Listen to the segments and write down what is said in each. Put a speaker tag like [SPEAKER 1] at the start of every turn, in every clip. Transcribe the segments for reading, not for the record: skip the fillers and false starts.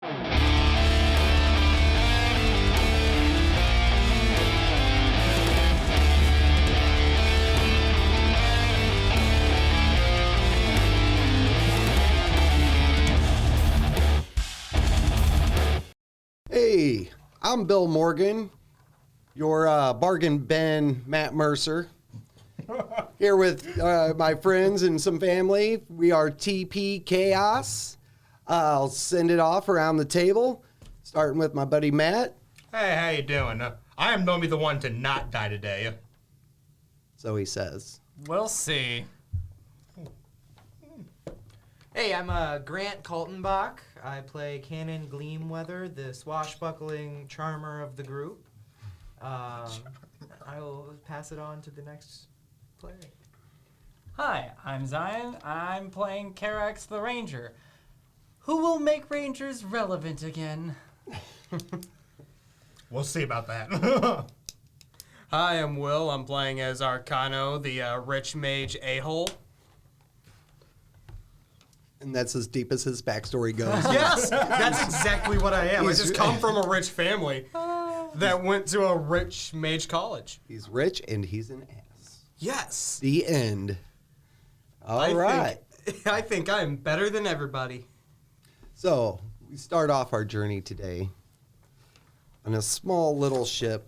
[SPEAKER 1] Hey, I'm Bill Morgan, your bargain bin Matt Mercer. Here with my friends and some family. We are TPKhaos. I'll send it off around the table, starting with my buddy Matt.
[SPEAKER 2] Hey, how you doing? I am going to be the one to not die today.
[SPEAKER 1] So he says.
[SPEAKER 3] We'll see.
[SPEAKER 4] Hey, I'm Grant Kaltenbach. I play Canon Gleamweather, the swashbuckling charmer of the group. I will pass it on to the next player.
[SPEAKER 3] Hi, I'm Zion. I'm playing Karax the Ranger, who will make Rangers relevant again.
[SPEAKER 2] We'll see about that.
[SPEAKER 5] Hi, I'm Will. I'm playing as Arcano, the rich mage a-hole.
[SPEAKER 1] And that's as deep as his backstory goes.
[SPEAKER 5] Yes, that's exactly what I am. I just come from a rich family that went to a rich mage college.
[SPEAKER 1] He's rich and he's an ass.
[SPEAKER 5] Yes.
[SPEAKER 1] The end. All right.
[SPEAKER 5] I think I'm better than everybody.
[SPEAKER 1] So we start off our journey today on a small little ship,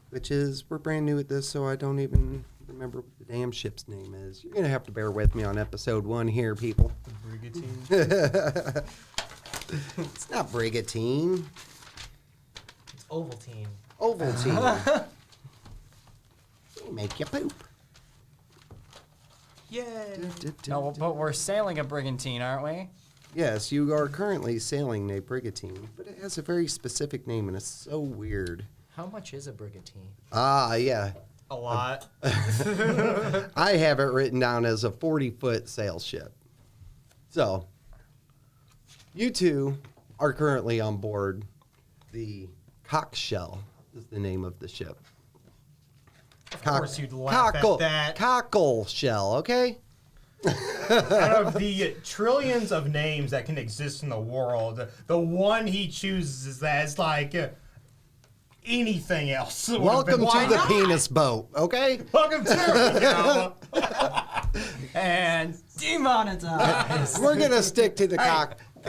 [SPEAKER 1] which is, we're brand new at this, so I don't even remember what the damn ship's name is. You're going to have to bear with me on episode 1 here, people.
[SPEAKER 2] Brigantine.
[SPEAKER 1] It's not Brigantine.
[SPEAKER 4] It's Ovaltine.
[SPEAKER 1] Ovaltine. They make you poop.
[SPEAKER 4] Yay!
[SPEAKER 3] No, but we're sailing a brigantine, aren't we?
[SPEAKER 1] Yes, you are currently sailing a brigantine, but it has a very specific name, and it's so weird.
[SPEAKER 4] How much is a brigantine?
[SPEAKER 1] Ah, yeah.
[SPEAKER 5] A lot.
[SPEAKER 1] I have it written down as a 40-foot sail ship. So, you two are currently on board the Cockshell is the name of the ship.
[SPEAKER 2] Of course you'd laugh at that.
[SPEAKER 1] Cockle shell, okay?
[SPEAKER 2] Out of the trillions of names that can exist in the world, the one he chooses as like anything else.
[SPEAKER 1] Welcome to the penis boat, okay?
[SPEAKER 2] Welcome to
[SPEAKER 3] And demonetized.
[SPEAKER 1] We're going to stick to the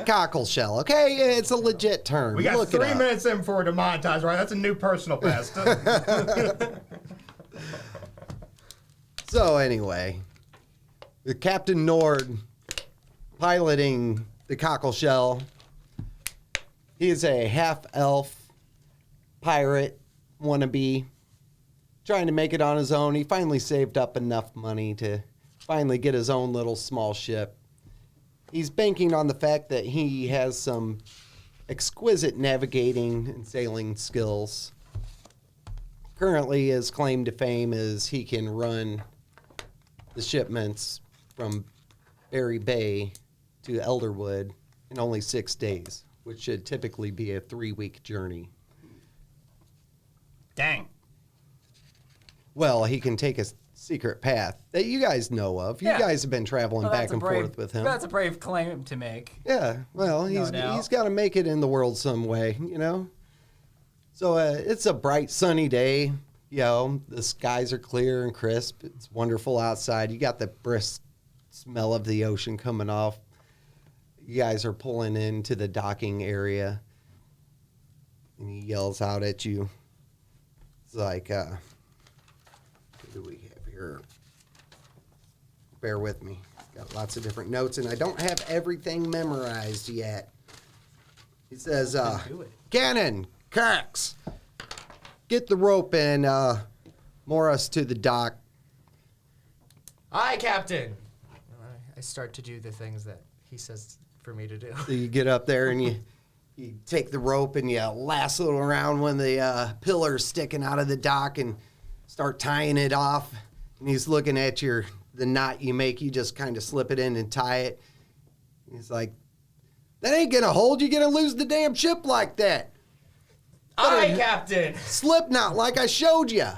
[SPEAKER 1] cockle shell, okay? It's a legit term.
[SPEAKER 2] We got
[SPEAKER 1] Look it
[SPEAKER 2] 3
[SPEAKER 1] up.
[SPEAKER 2] minutes in before we're demonetized, right? That's a new personal best.
[SPEAKER 1] So anyway, the Captain Nard piloting the cockle shell. He is a half-elf pirate wannabe, trying to make it on his own. He finally saved up enough money to finally get his own little small ship. He's banking on the fact that he has some exquisite navigating and sailing skills. Currently, his claim to fame is he can run the shipments from Berry Bay to Elderwood in only 6 days, which should typically be a 3-week journey.
[SPEAKER 3] Dang.
[SPEAKER 1] Well, he can take a secret path that you guys know of. You
[SPEAKER 3] Yeah.
[SPEAKER 1] guys have been traveling
[SPEAKER 3] Well,
[SPEAKER 1] back and forth with him.
[SPEAKER 3] That's a brave claim to make.
[SPEAKER 1] Yeah, well, he's
[SPEAKER 3] doubt.
[SPEAKER 1] got to make it in the world some way, you know? So it's a bright, sunny day. You know, the skies are clear and crisp. It's wonderful outside. You got the brisk smell of the ocean coming off. You guys are pulling into the docking area. And he yells out at you. It's like, what do we have here? Bear with me. Got lots of different notes, and I don't have everything memorized yet. He says,
[SPEAKER 4] Do it.
[SPEAKER 1] Cannon, Cax, get the rope and moor us to the dock.
[SPEAKER 4] Aye, Captain! I start to do the things that he says for me to do.
[SPEAKER 1] So you get up there and you take the rope and you lasso it around one of the pillars sticking out of the dock and start tying it off. And he's looking at the knot you make. You just kind of slip it in and tie it. He's like, that ain't going to hold. You're going to lose the damn ship like that.
[SPEAKER 4] Aye, Captain!
[SPEAKER 1] Slip knot like I showed you.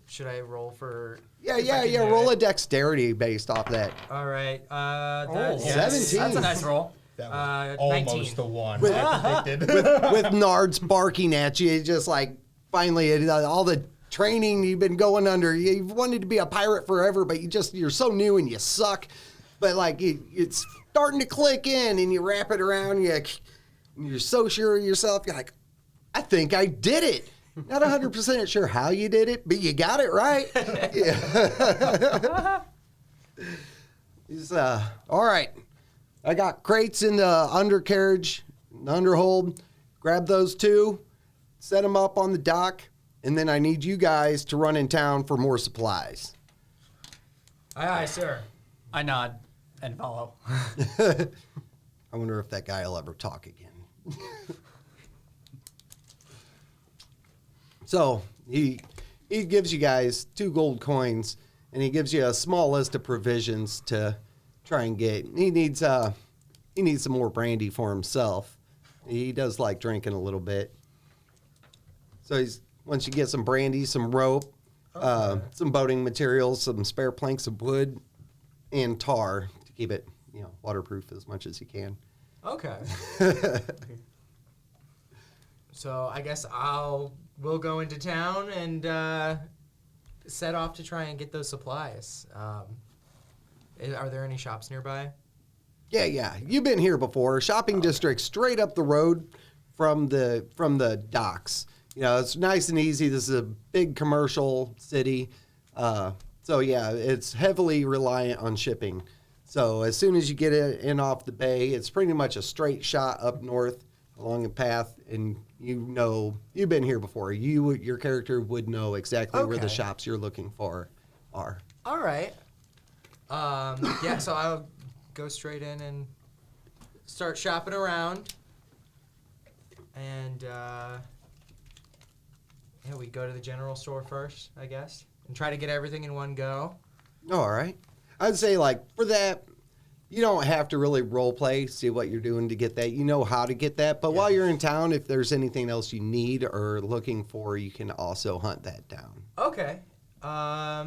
[SPEAKER 4] Should I roll for...
[SPEAKER 1] Yeah. Roll a dexterity based off that.
[SPEAKER 4] All right.
[SPEAKER 3] Oh,
[SPEAKER 4] That's
[SPEAKER 1] 17.
[SPEAKER 3] That's a nice roll.
[SPEAKER 2] That was almost
[SPEAKER 4] 19.
[SPEAKER 2] the one I predicted.
[SPEAKER 1] With Nard's barking at you, it's just like finally all the training you've been going under. You've wanted to be a pirate forever, but you're so new and you suck. But like it's starting to click in, and you wrap it around. You're so sure of yourself. You're like, I think I did it. Not 100% sure how you did it, but you got it right. Yeah. He's all right. I got crates in the undercarriage, the underhold. Grab those two, set them up on the dock, and then I need you guys to run in town for more supplies.
[SPEAKER 4] Aye, sir.
[SPEAKER 3] I nod and follow.
[SPEAKER 1] I wonder if that guy will ever talk again. So he gives you guys 2 gold coins, and he gives you a small list of provisions to try and get. He needs some more brandy for himself. He does like drinking a little bit. So once you get some brandy, some rope, some boating materials, some spare planks of wood, and tar to keep it, waterproof as much as you can.
[SPEAKER 4] Okay. So I guess we'll go into town and set off to try and get those supplies. Are there any shops nearby?
[SPEAKER 1] Yeah. You've been here before. Shopping district straight up the road from the docks. It's nice and easy. This is a big commercial city. So yeah, it's heavily reliant on shipping. So as soon as you get in off the bay, it's pretty much a straight shot up north along a path, and you've been here before. Your character would know exactly where the
[SPEAKER 4] Okay.
[SPEAKER 1] shops you're looking for are.
[SPEAKER 4] All right. Yeah, so I'll go straight in and start shopping around. And, we go to the general store first, I guess, and try to get everything in one go.
[SPEAKER 1] All right. I'd say, for that, you don't have to really role play, see what you're doing to get that. You know how to get that. But while you're in town, if there's anything else you need or looking for, you can also hunt that down.
[SPEAKER 4] Okay. I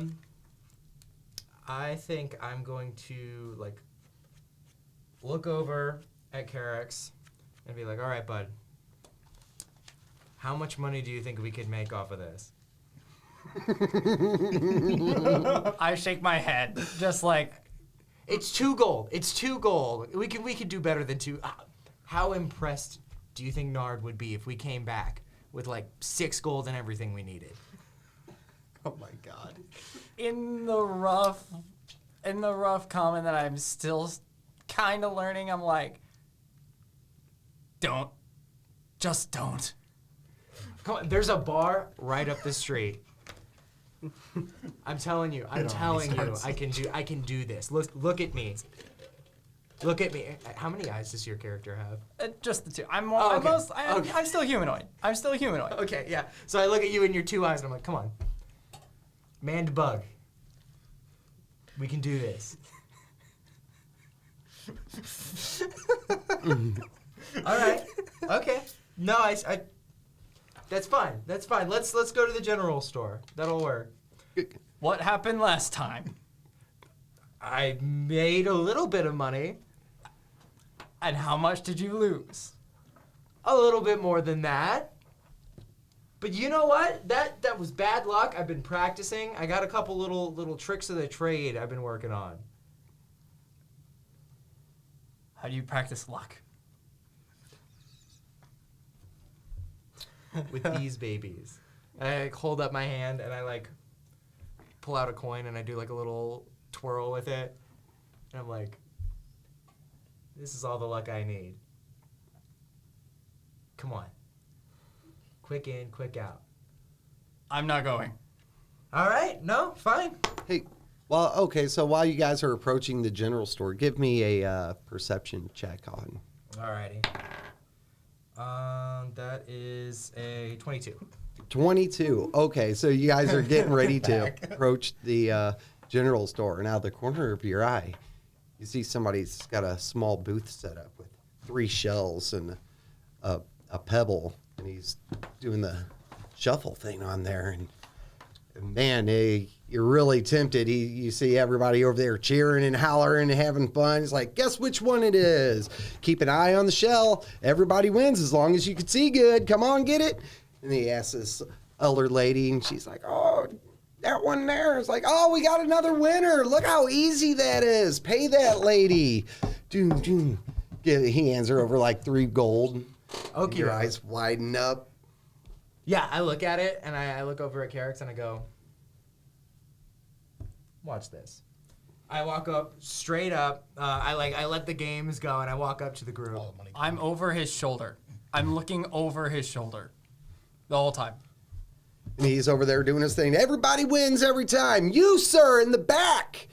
[SPEAKER 4] think I'm going to, look over at Carex and be like, all right, bud, how much money do you think we could make off of this?
[SPEAKER 3] I shake my head, just like,
[SPEAKER 4] It's 2 gold. It's 2 gold. We could do better than 2. How impressed do you think Nard would be if we came back with 6 gold and everything we needed?
[SPEAKER 1] Oh, my God.
[SPEAKER 3] in the rough comment that I'm still kind of learning, I'm like, just don't.
[SPEAKER 4] Come on, there's a bar right up the street. I'm telling you, I can do this. Look at me. Look at me. How many eyes does your character have?
[SPEAKER 3] Just the 2. I'm still humanoid.
[SPEAKER 4] Okay, yeah. So I look at you in your 2 eyes and I'm like, come on. Manned bug. We can do this. All right. Okay. No, I that's fine. That's fine. Let's go to the general store. That'll work.
[SPEAKER 3] What happened last time?
[SPEAKER 4] I made a little bit of money.
[SPEAKER 3] And how much did you lose?
[SPEAKER 4] A little bit more than that. But you know what? That was bad luck. I've been practicing. I got a couple little tricks of the trade I've been working on.
[SPEAKER 3] How do you practice luck?
[SPEAKER 4] With these babies. I hold up my hand and I pull out a coin and I do a little twirl with it. And I'm like, this is all the luck I need. Come on. Quick in, quick out.
[SPEAKER 3] I'm not going.
[SPEAKER 4] All right. No, fine.
[SPEAKER 1] Hey, so while you guys are approaching the general store, give me a perception check on.
[SPEAKER 4] Alrighty. That is a 22.
[SPEAKER 1] 22. Okay, so you guys are getting ready to approach the general store. Now, the corner of your eye, you see somebody's got a small booth set up with 3 shells and a pebble, and he's doing the shuffle thing on there. And And man, you're really tempted. You see everybody over there cheering and hollering and having fun. It's like, guess which one it is? Keep an eye on the shell. Everybody wins as long as you can see good. Come on, get it. And he asks this elder lady, and she's like, oh, that one there. It's like, oh, we got another winner. Look how easy that is. Pay that lady. Doom, doom. He hands her over like 3 gold.
[SPEAKER 4] Okay.
[SPEAKER 1] Your eyes widen up.
[SPEAKER 4] Yeah, I look at it and I look over at Carrick's and I go, watch this. I walk up straight up. I let the games go and I walk up to the group.
[SPEAKER 3] I'm over his shoulder. I'm looking over his shoulder the whole time.
[SPEAKER 1] And he's over there doing his thing. Everybody wins every time. You, sir, in the back.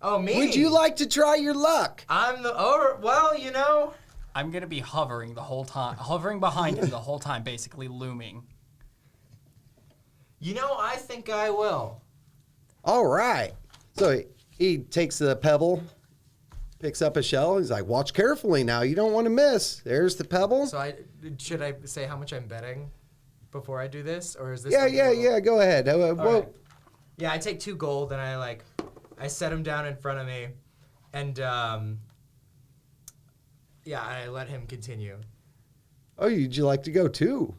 [SPEAKER 4] Oh, me?
[SPEAKER 1] Would you like to try your luck?
[SPEAKER 4] I'm the well, you know.
[SPEAKER 3] I'm gonna be hovering the whole time, hovering behind him the whole time, basically looming.
[SPEAKER 4] You know, I think I will.
[SPEAKER 1] All right. So he takes the pebble, picks up a shell. He's like, watch carefully now. You don't want to miss. There's the pebble.
[SPEAKER 4] So should I say how much I'm betting before I do this, or is this?
[SPEAKER 1] Yeah. Go ahead.
[SPEAKER 4] All right. Yeah, I take 2 gold and I set them down in front of me, and yeah, I let him continue.
[SPEAKER 1] Oh, you'd you like to go too?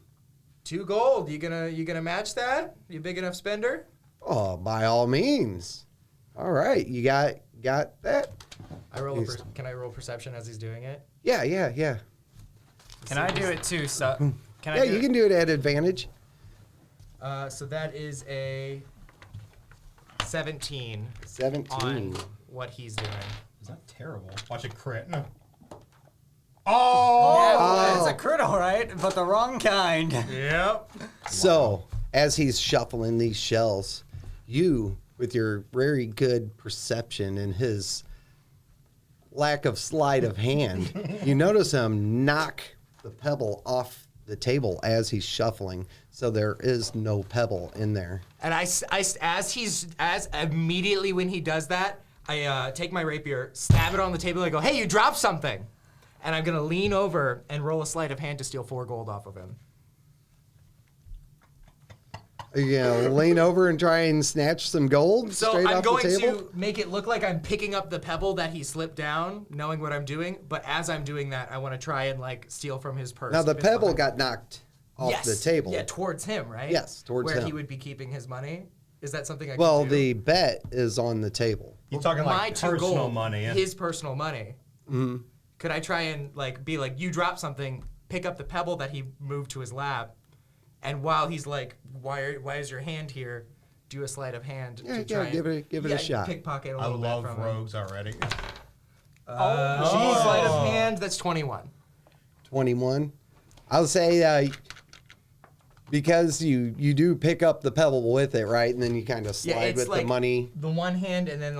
[SPEAKER 4] 2 gold. You gonna match that? You big enough spender?
[SPEAKER 1] Oh, by all means. All right. You got that?
[SPEAKER 4] Can I roll perception as he's doing it?
[SPEAKER 1] Yeah.
[SPEAKER 3] Can I do it too? So can I?
[SPEAKER 1] Yeah,
[SPEAKER 3] do
[SPEAKER 1] you
[SPEAKER 3] it?
[SPEAKER 1] can do it at advantage.
[SPEAKER 4] So that is a 17
[SPEAKER 1] 17.
[SPEAKER 4] on what he's doing.
[SPEAKER 2] Is that terrible? Watch it crit.
[SPEAKER 3] Oh, it's a crit, all right, but the wrong kind.
[SPEAKER 2] Yep.
[SPEAKER 1] So, as he's shuffling these shells, you, with your very good perception and his lack of sleight of hand, you notice him knock the pebble off the table as he's shuffling. So there is no pebble in there.
[SPEAKER 4] And as immediately when he does that, I take my rapier, stab it on the table, and I go, "Hey, you dropped something!" And I'm gonna lean over and roll a sleight of hand to steal 4 gold off of him.
[SPEAKER 1] Are you gonna lean over and try and snatch some gold
[SPEAKER 4] So
[SPEAKER 1] straight
[SPEAKER 4] I'm
[SPEAKER 1] off
[SPEAKER 4] going
[SPEAKER 1] the table?
[SPEAKER 4] to make it look like I'm picking up the pebble that he slipped down, knowing what I'm doing. But as I'm doing that, I want to try and steal from his purse.
[SPEAKER 1] Now the
[SPEAKER 4] His
[SPEAKER 1] pebble
[SPEAKER 4] money.
[SPEAKER 1] got knocked off
[SPEAKER 4] Yes.
[SPEAKER 1] the table.
[SPEAKER 4] Yeah, towards him, right?
[SPEAKER 1] Yes, towards
[SPEAKER 4] Where
[SPEAKER 1] him.
[SPEAKER 4] he would be keeping his money. Is that something I
[SPEAKER 1] Well,
[SPEAKER 4] can do?
[SPEAKER 1] the bet is on the table.
[SPEAKER 2] You're talking
[SPEAKER 4] My
[SPEAKER 2] like
[SPEAKER 4] 2
[SPEAKER 2] personal
[SPEAKER 4] gold,
[SPEAKER 2] money. Yeah.
[SPEAKER 4] his personal money.
[SPEAKER 1] Mm-hmm.
[SPEAKER 4] Could I try and be like, you drop something, pick up the pebble that he moved to his lap, and while he's like, why is your hand here? Do a sleight of hand
[SPEAKER 1] Yeah,
[SPEAKER 4] to try
[SPEAKER 1] give it a shot.
[SPEAKER 4] Pickpocket a
[SPEAKER 2] I
[SPEAKER 4] little
[SPEAKER 2] love
[SPEAKER 4] bit from
[SPEAKER 2] rogues already.
[SPEAKER 4] him. Sleight of hand. That's 21.
[SPEAKER 1] 21. I'll say because you do pick up the pebble with it, right? And then you kind of slide
[SPEAKER 4] it's
[SPEAKER 1] with
[SPEAKER 4] like
[SPEAKER 1] the money.
[SPEAKER 4] The one hand, and then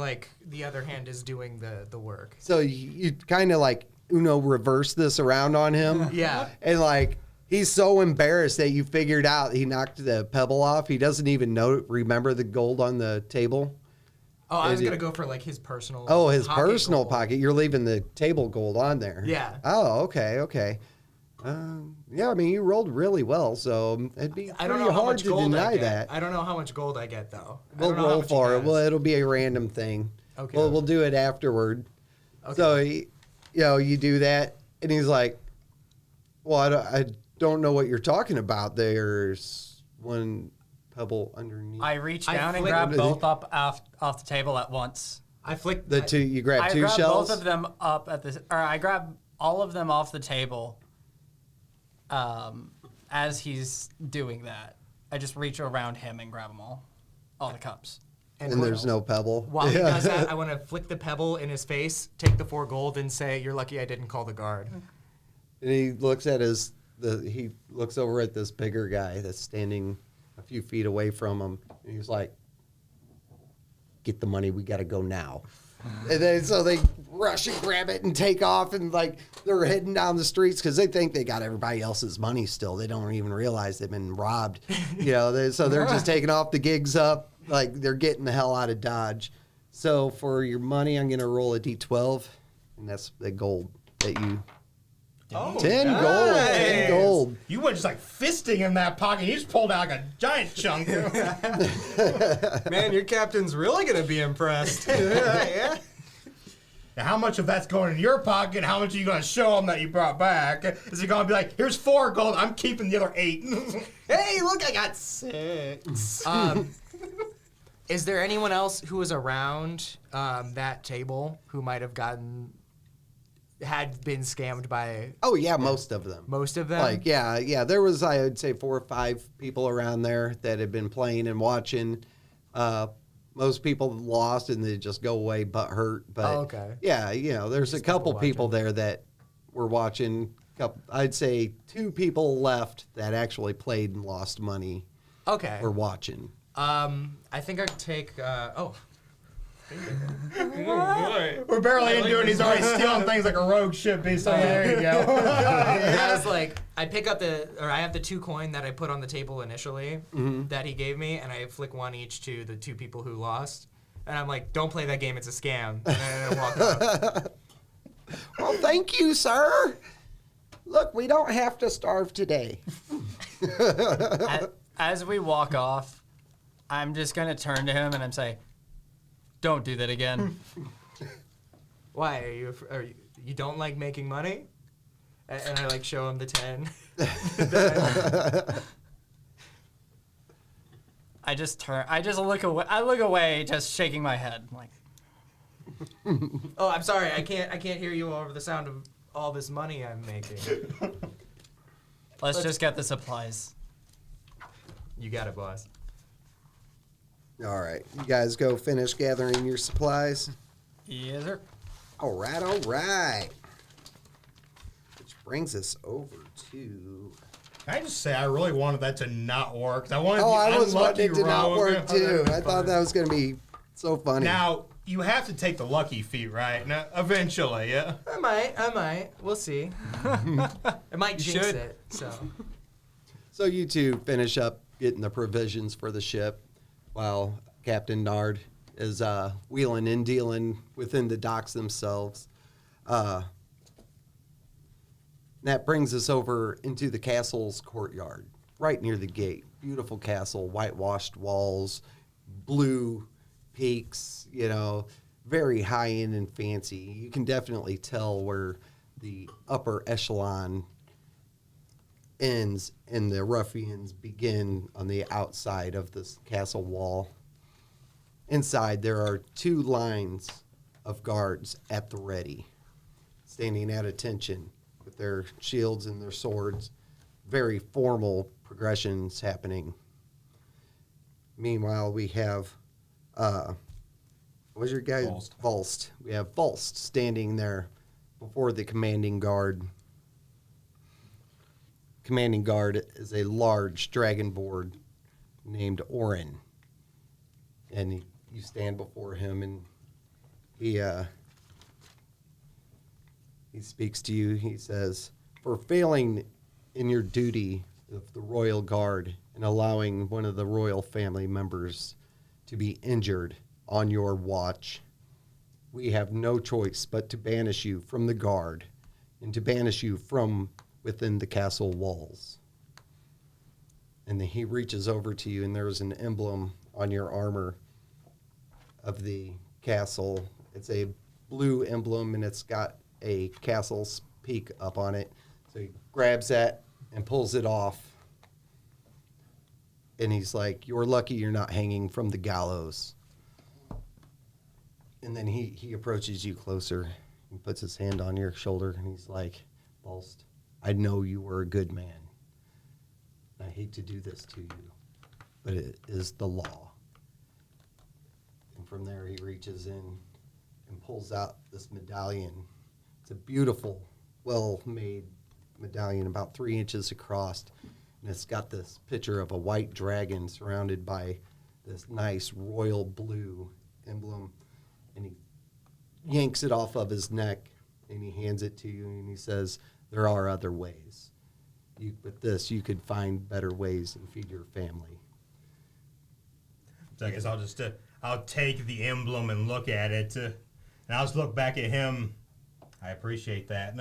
[SPEAKER 4] the other hand is doing the work.
[SPEAKER 1] So you kind of reverse this around on him.
[SPEAKER 4] Yeah.
[SPEAKER 1] And he's so embarrassed that you figured out he knocked the pebble off. He doesn't even remember the gold on the table.
[SPEAKER 4] Oh, I was
[SPEAKER 1] Is it-
[SPEAKER 4] gonna go for his personal.
[SPEAKER 1] Oh, his
[SPEAKER 4] pocket
[SPEAKER 1] personal
[SPEAKER 4] gold.
[SPEAKER 1] pocket. You're leaving the table gold on there.
[SPEAKER 4] Yeah.
[SPEAKER 1] Oh, okay. Yeah, I mean, you rolled really well, so it'd be
[SPEAKER 4] I don't
[SPEAKER 1] pretty
[SPEAKER 4] know how
[SPEAKER 1] hard
[SPEAKER 4] much
[SPEAKER 1] to
[SPEAKER 4] gold I
[SPEAKER 1] deny
[SPEAKER 4] get.
[SPEAKER 1] that.
[SPEAKER 4] I don't know how much gold I get though. I
[SPEAKER 1] We'll
[SPEAKER 4] don't know how
[SPEAKER 1] roll
[SPEAKER 4] much he
[SPEAKER 1] for it.
[SPEAKER 4] has.
[SPEAKER 1] Well, it'll be a random thing.
[SPEAKER 4] Okay.
[SPEAKER 1] We'll do it afterward.
[SPEAKER 4] Okay.
[SPEAKER 1] So, you do that, and he's like, well, I don't know what you're talking about. There's one pebble underneath.
[SPEAKER 3] I reach
[SPEAKER 4] I
[SPEAKER 3] down and
[SPEAKER 4] flick-
[SPEAKER 3] grab both up off the table at once.
[SPEAKER 4] I flick
[SPEAKER 1] The two, you grab
[SPEAKER 3] I
[SPEAKER 1] two
[SPEAKER 3] grab
[SPEAKER 1] shells?
[SPEAKER 3] both of them up at the, or I grab all of them off the table. As he's doing that, I just reach around him and grab them all the cups.
[SPEAKER 1] And there's no pebble.
[SPEAKER 4] While he does that, I want to flick the pebble in his face, take the 4 gold, and say, "You're lucky I didn't call the guard."
[SPEAKER 1] And he looks at he looks over at this bigger guy that's standing a few feet away from him. And he's like, "Get the money. We got to go now." And then so they rush and grab it and take off, and they're heading down the streets because they think they got everybody else's money still. They don't even realize they've been robbed. So they're just taking off the gigs up, they're getting the hell out of Dodge. So for your money, I'm gonna roll a d12, and that's the gold that you.
[SPEAKER 4] Oh,
[SPEAKER 1] 10 gold. 10 gold.
[SPEAKER 2] You went just like fisting in that pocket. You just pulled out like a giant chunk.
[SPEAKER 5] Man, your captain's really gonna be impressed. Yeah.
[SPEAKER 2] Now, how much of that's going in your pocket? How much are you going to show him that you brought back? Is he going to be like, here's 4 gold, I'm keeping the other 8?
[SPEAKER 5] Hey, look, I got 6.
[SPEAKER 4] Is there anyone else who was around that table who might have had been scammed by
[SPEAKER 1] Oh yeah, most of them.
[SPEAKER 4] most of them?
[SPEAKER 1] Like yeah, there was I would say 4 or 5 people around there that had been playing and watching. Most people lost and they just go away butt hurt. But
[SPEAKER 4] Oh, okay.
[SPEAKER 1] yeah, there's a couple people there that were watching. I'd say 2 people left that actually played and lost money
[SPEAKER 4] Okay.
[SPEAKER 1] were watching.
[SPEAKER 4] I think I'd take.
[SPEAKER 2] We're barely into it, and he's already stealing things like a rogue should be, so there you go.
[SPEAKER 4] I was like, I pick up I have the 2 coin that I put on the table initially that he gave me, and I flick 1 each to the 2 people who lost. And I'm like, don't play that game, it's a scam. And then I walk out.
[SPEAKER 1] Well, thank you, sir. Look, we don't have to starve today.
[SPEAKER 3] As we walk off, I'm just gonna turn to him and I'm saying, "Don't do that again."
[SPEAKER 4] Why? Are you don't like making money? And I like show him the 10.
[SPEAKER 3] I just look away. I look away, just shaking my head. I'm like,
[SPEAKER 4] Oh, I'm sorry. I can't hear you over the sound of all this money I'm making.
[SPEAKER 3] let's just get the supplies.
[SPEAKER 4] You got it, boss.
[SPEAKER 1] All right, you guys go finish gathering your supplies.
[SPEAKER 3] Yes, sir.
[SPEAKER 1] All right. Which brings us over to.
[SPEAKER 2] Can I just say, I really wanted that to not work. I wanted
[SPEAKER 1] I
[SPEAKER 2] the
[SPEAKER 1] was
[SPEAKER 2] unlucky
[SPEAKER 1] wanting it to not
[SPEAKER 2] rogue.
[SPEAKER 1] work too. I thought that was going to be so funny.
[SPEAKER 2] Now, you have to take the lucky feat, right? Now, eventually, yeah?
[SPEAKER 4] I might. We'll see. I might jinx
[SPEAKER 3] should.
[SPEAKER 4] it.
[SPEAKER 1] So you two finish up getting the provisions for the ship while Captain Nard is wheeling and dealing within the docks themselves. That brings us over into the castle's courtyard, right near the gate. Beautiful castle, whitewashed walls, blue peaks, very high end and fancy. You can definitely tell where the upper echelon ends and the ruffians begin on the outside of this castle wall. Inside, there are 2 lines of guards at the ready, standing at attention with their shields and their swords. Very formal progressions happening. Meanwhile, we have, what's your guy? Volst. We have Volst standing there before the commanding guard. Commanding guard is a large dragonborn named Orin. And you stand before him and he speaks to you. He says, "For failing in your duty of the royal guard and allowing one of the royal family members to be injured on your watch, we have no choice but to banish you from the guard and to banish you from within the castle walls." And then he reaches over to you, and there's an emblem on your armor of the castle. It's a blue emblem, and it's got a castle's peak up on it. So he grabs that and pulls it off. And he's like, "You're lucky you're not hanging from the gallows." And then he approaches you closer and puts his hand on your shoulder, and he's like, "Volst, I know you were a good man. I hate to do this to you, but it is the law." And from there, he reaches in and pulls out this medallion. It's a beautiful, well-made medallion, about 3 inches across. And it's got this picture of a white dragon surrounded by this nice royal blue emblem. And he yanks it off of his neck, and he hands it to you, and he says, "There are other ways. With this, you could find better ways and feed your family."
[SPEAKER 2] So I guess I'll take the emblem and look at it. And I'll just look back at him. I appreciate that.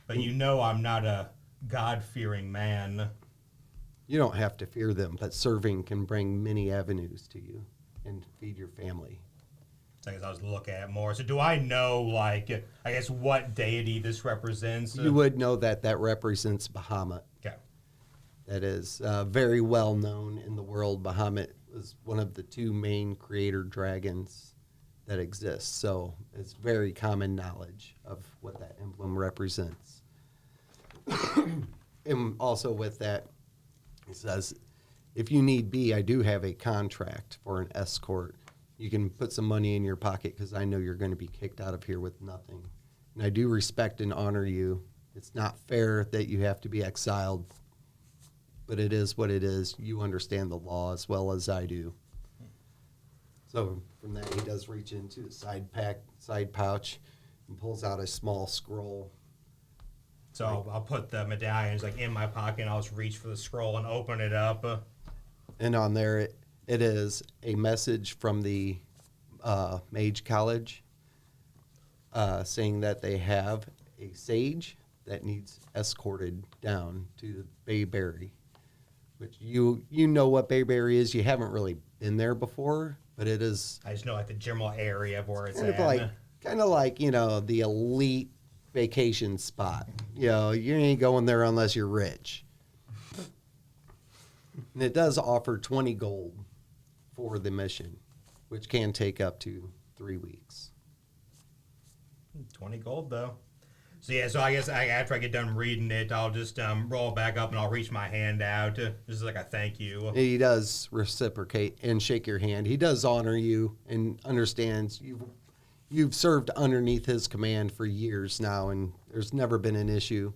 [SPEAKER 2] But I'm not a God-fearing man.
[SPEAKER 1] You don't have to fear them, but serving can bring many avenues to you and feed your family.
[SPEAKER 2] So I guess I was looking at more. So do I know, like, I guess what deity this represents?
[SPEAKER 1] You would know that that represents Bahamut.
[SPEAKER 2] Okay.
[SPEAKER 1] That is very well known in the world. Bahamut was one of the two main creator dragons that exists. So it's very common knowledge of what that emblem represents. And also with that, it says, if you need be, I do have a contract for an escort. You can put some money in your pocket because I know you're going to be kicked out of here with nothing. And I do respect and honor you. It's not fair that you have to be exiled, but it is what it is. You understand the law as well as I do. So from that, he does reach into the side pouch and pulls out a small scroll.
[SPEAKER 2] So I'll put the medallions like in my pocket and I'll just reach for the scroll and open it up.
[SPEAKER 1] And on there, it is a message from the Mage College saying that they have a sage that needs escorted down to Bayberry, which you know what Bayberry is. You haven't really been there before, but it is
[SPEAKER 2] I just know like the general area of where it's
[SPEAKER 1] kind of like, you know, the elite vacation spot. You know, you ain't going there unless you're rich. And it does offer 20 gold for the mission, which can take up to 3 weeks.
[SPEAKER 2] 20 gold though. So yeah, so I guess after I get done reading it, I'll just roll back up and I'll reach my hand out. This is like a thank you.
[SPEAKER 1] He does reciprocate and shake your hand. He does honor you and understands you've served underneath his command for years now, and there's never been an issue.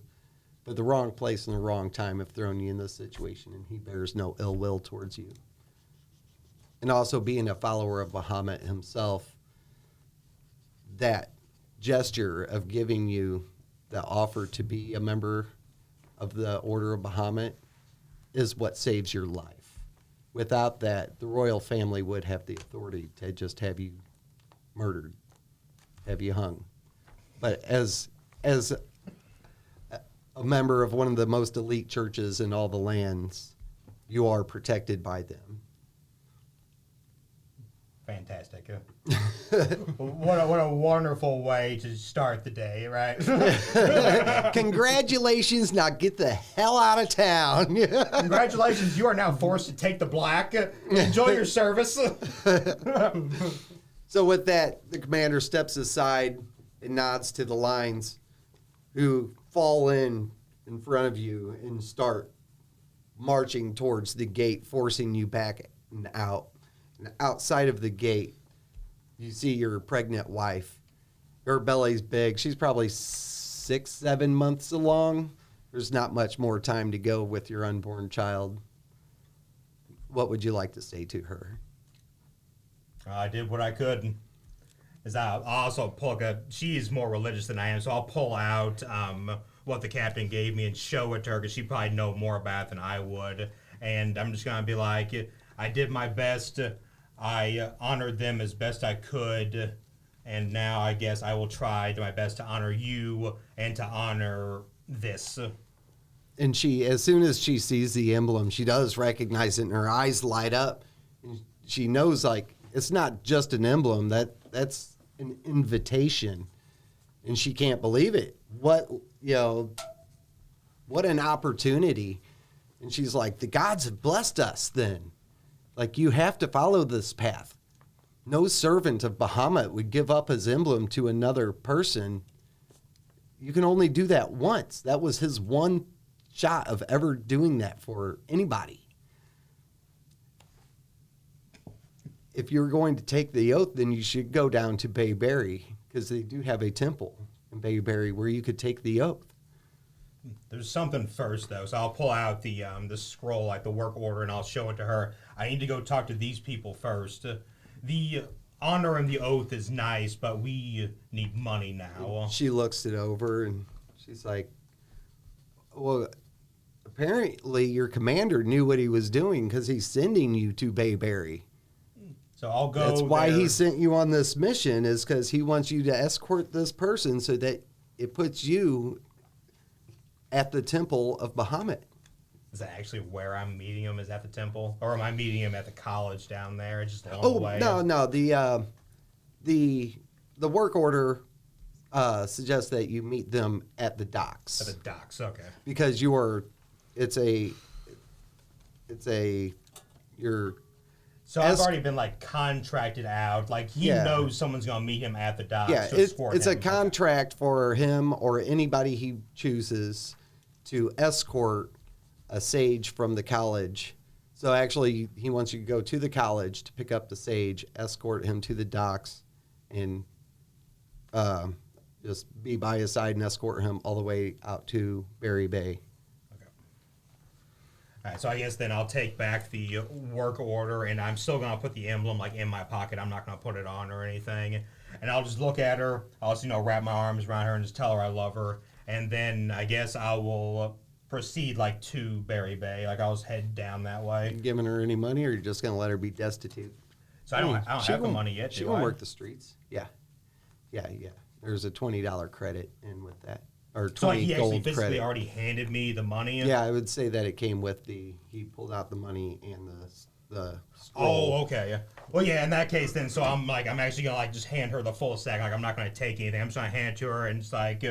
[SPEAKER 1] But the wrong place and the wrong time have thrown you in this situation, and he bears no ill will towards you. And also being a follower of Bahamut himself, that gesture of giving you the offer to be a member of the Order of Bahamut is what saves your life. Without that, the royal family would have the authority to just have you murdered, have you hung. But as a member of one of the most elite churches in all the lands, you are protected by them.
[SPEAKER 2] Fantastic. What a wonderful way to start the day, right?
[SPEAKER 1] Congratulations, now get the hell out of town.
[SPEAKER 2] Congratulations, you are now forced to take the black. Enjoy your service.
[SPEAKER 1] So with that, the commander steps aside and nods to the lines who fall in front of you and start marching towards the gate, forcing you back and out. And outside of the gate, you see your pregnant wife. Her belly's big. She's probably 6-7 months along. There's not much more time to go with your unborn child. What would you like to say to her?
[SPEAKER 2] I did what I could. As I'll also pull she's more religious than I am, so I'll pull out what the captain gave me and show it to her because she probably know more about it than I would. And I'm just going to be like, I did my best. I honored them as best I could. And now I guess I will try my best to honor you and to honor this.
[SPEAKER 1] And she, as soon as she sees the emblem, she does recognize it and her eyes light up. And she knows, like, it's not just an emblem, that's an invitation. And she can't believe it. What an opportunity. And she's like, the gods have blessed us then. Like, you have to follow this path. No servant of Bahamut would give up his emblem to another person. You can only do that once. That was his one shot of ever doing that for anybody. If you're going to take the oath, then you should go down to Bayberry, because they do have a temple in Bayberry where you could take the oath.
[SPEAKER 2] There's something first, though, so I'll pull out the scroll, like the work order, and I'll show it to her. I need to go talk to these people first. The honor and the oath is nice, but we need money now.
[SPEAKER 1] She looks it over, and she's like, well, apparently your commander knew what he was doing because he's sending you to Bayberry.
[SPEAKER 2] So I'll go.
[SPEAKER 1] That's why
[SPEAKER 2] there.
[SPEAKER 1] he sent you on this mission, is because he wants you to escort this person so that it puts you at the Temple of Bahamut.
[SPEAKER 2] Is that actually where I'm meeting him? Is at the temple, or am I meeting him at the college down there? It's just along the way.
[SPEAKER 1] No. The work order suggests that you meet them at the docks.
[SPEAKER 2] At the docks. Okay.
[SPEAKER 1] Because you're.
[SPEAKER 2] So I've already been like contracted out. Like he
[SPEAKER 1] Yeah.
[SPEAKER 2] knows someone's gonna meet him at the docks.
[SPEAKER 1] Yeah,
[SPEAKER 2] to escort
[SPEAKER 1] it's a
[SPEAKER 2] him.
[SPEAKER 1] contract for him or anybody he chooses to escort a sage from the college. So actually, he wants you to go to the college to pick up the sage, escort him to the docks, and just be by his side and escort him all the way out to Berry Bay.
[SPEAKER 2] All right, so I guess then I'll take back the work order, and I'm still gonna put the emblem like in my pocket. I'm not gonna put it on or anything, and I'll just look at her. I'll just wrap my arms around her and just tell her I love her, and then I guess I will proceed like to Berry Bay. Like I'll just head down that way.
[SPEAKER 1] You giving her any money, or you're just gonna let her be destitute?
[SPEAKER 2] So I don't have the money yet.
[SPEAKER 1] She
[SPEAKER 2] do
[SPEAKER 1] won't
[SPEAKER 2] I?
[SPEAKER 1] work the streets. Yeah. There's a $20 credit in with that, or 20
[SPEAKER 2] So like he actually
[SPEAKER 1] gold
[SPEAKER 2] physically
[SPEAKER 1] credit.
[SPEAKER 2] already handed me the money.
[SPEAKER 1] Yeah, I would say that it came with he pulled out the money and the
[SPEAKER 2] Oh,
[SPEAKER 1] scroll.
[SPEAKER 2] okay. Well, yeah. In that case, then, so I'm actually gonna like just hand her the full stack. Like I'm not gonna take anything. I'm just gonna hand it to her and just like,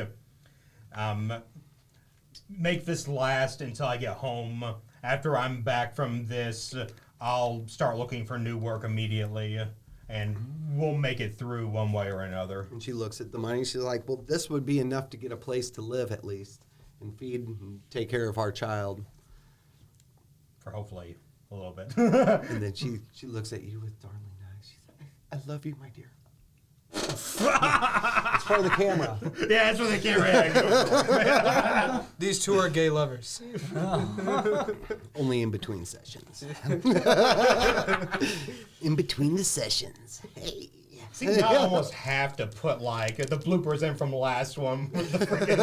[SPEAKER 2] make this last until I get home. After I'm back from this, I'll start looking for new work immediately, and we'll make it through one way or another.
[SPEAKER 1] And she looks at the money. She's like, well, this would be enough to get a place to live at least and feed and take care of our child.
[SPEAKER 2] For hopefully a little bit.
[SPEAKER 1] And then she looks at you with darling eyes. She's like, I love you, my dear. It's for the camera.
[SPEAKER 2] Yeah, that's what they can't react.
[SPEAKER 5] These two are gay lovers.
[SPEAKER 1] Only in between sessions. In between the sessions. Hey.
[SPEAKER 2] See, now I almost have to put like the bloopers in from the last one. With the freaking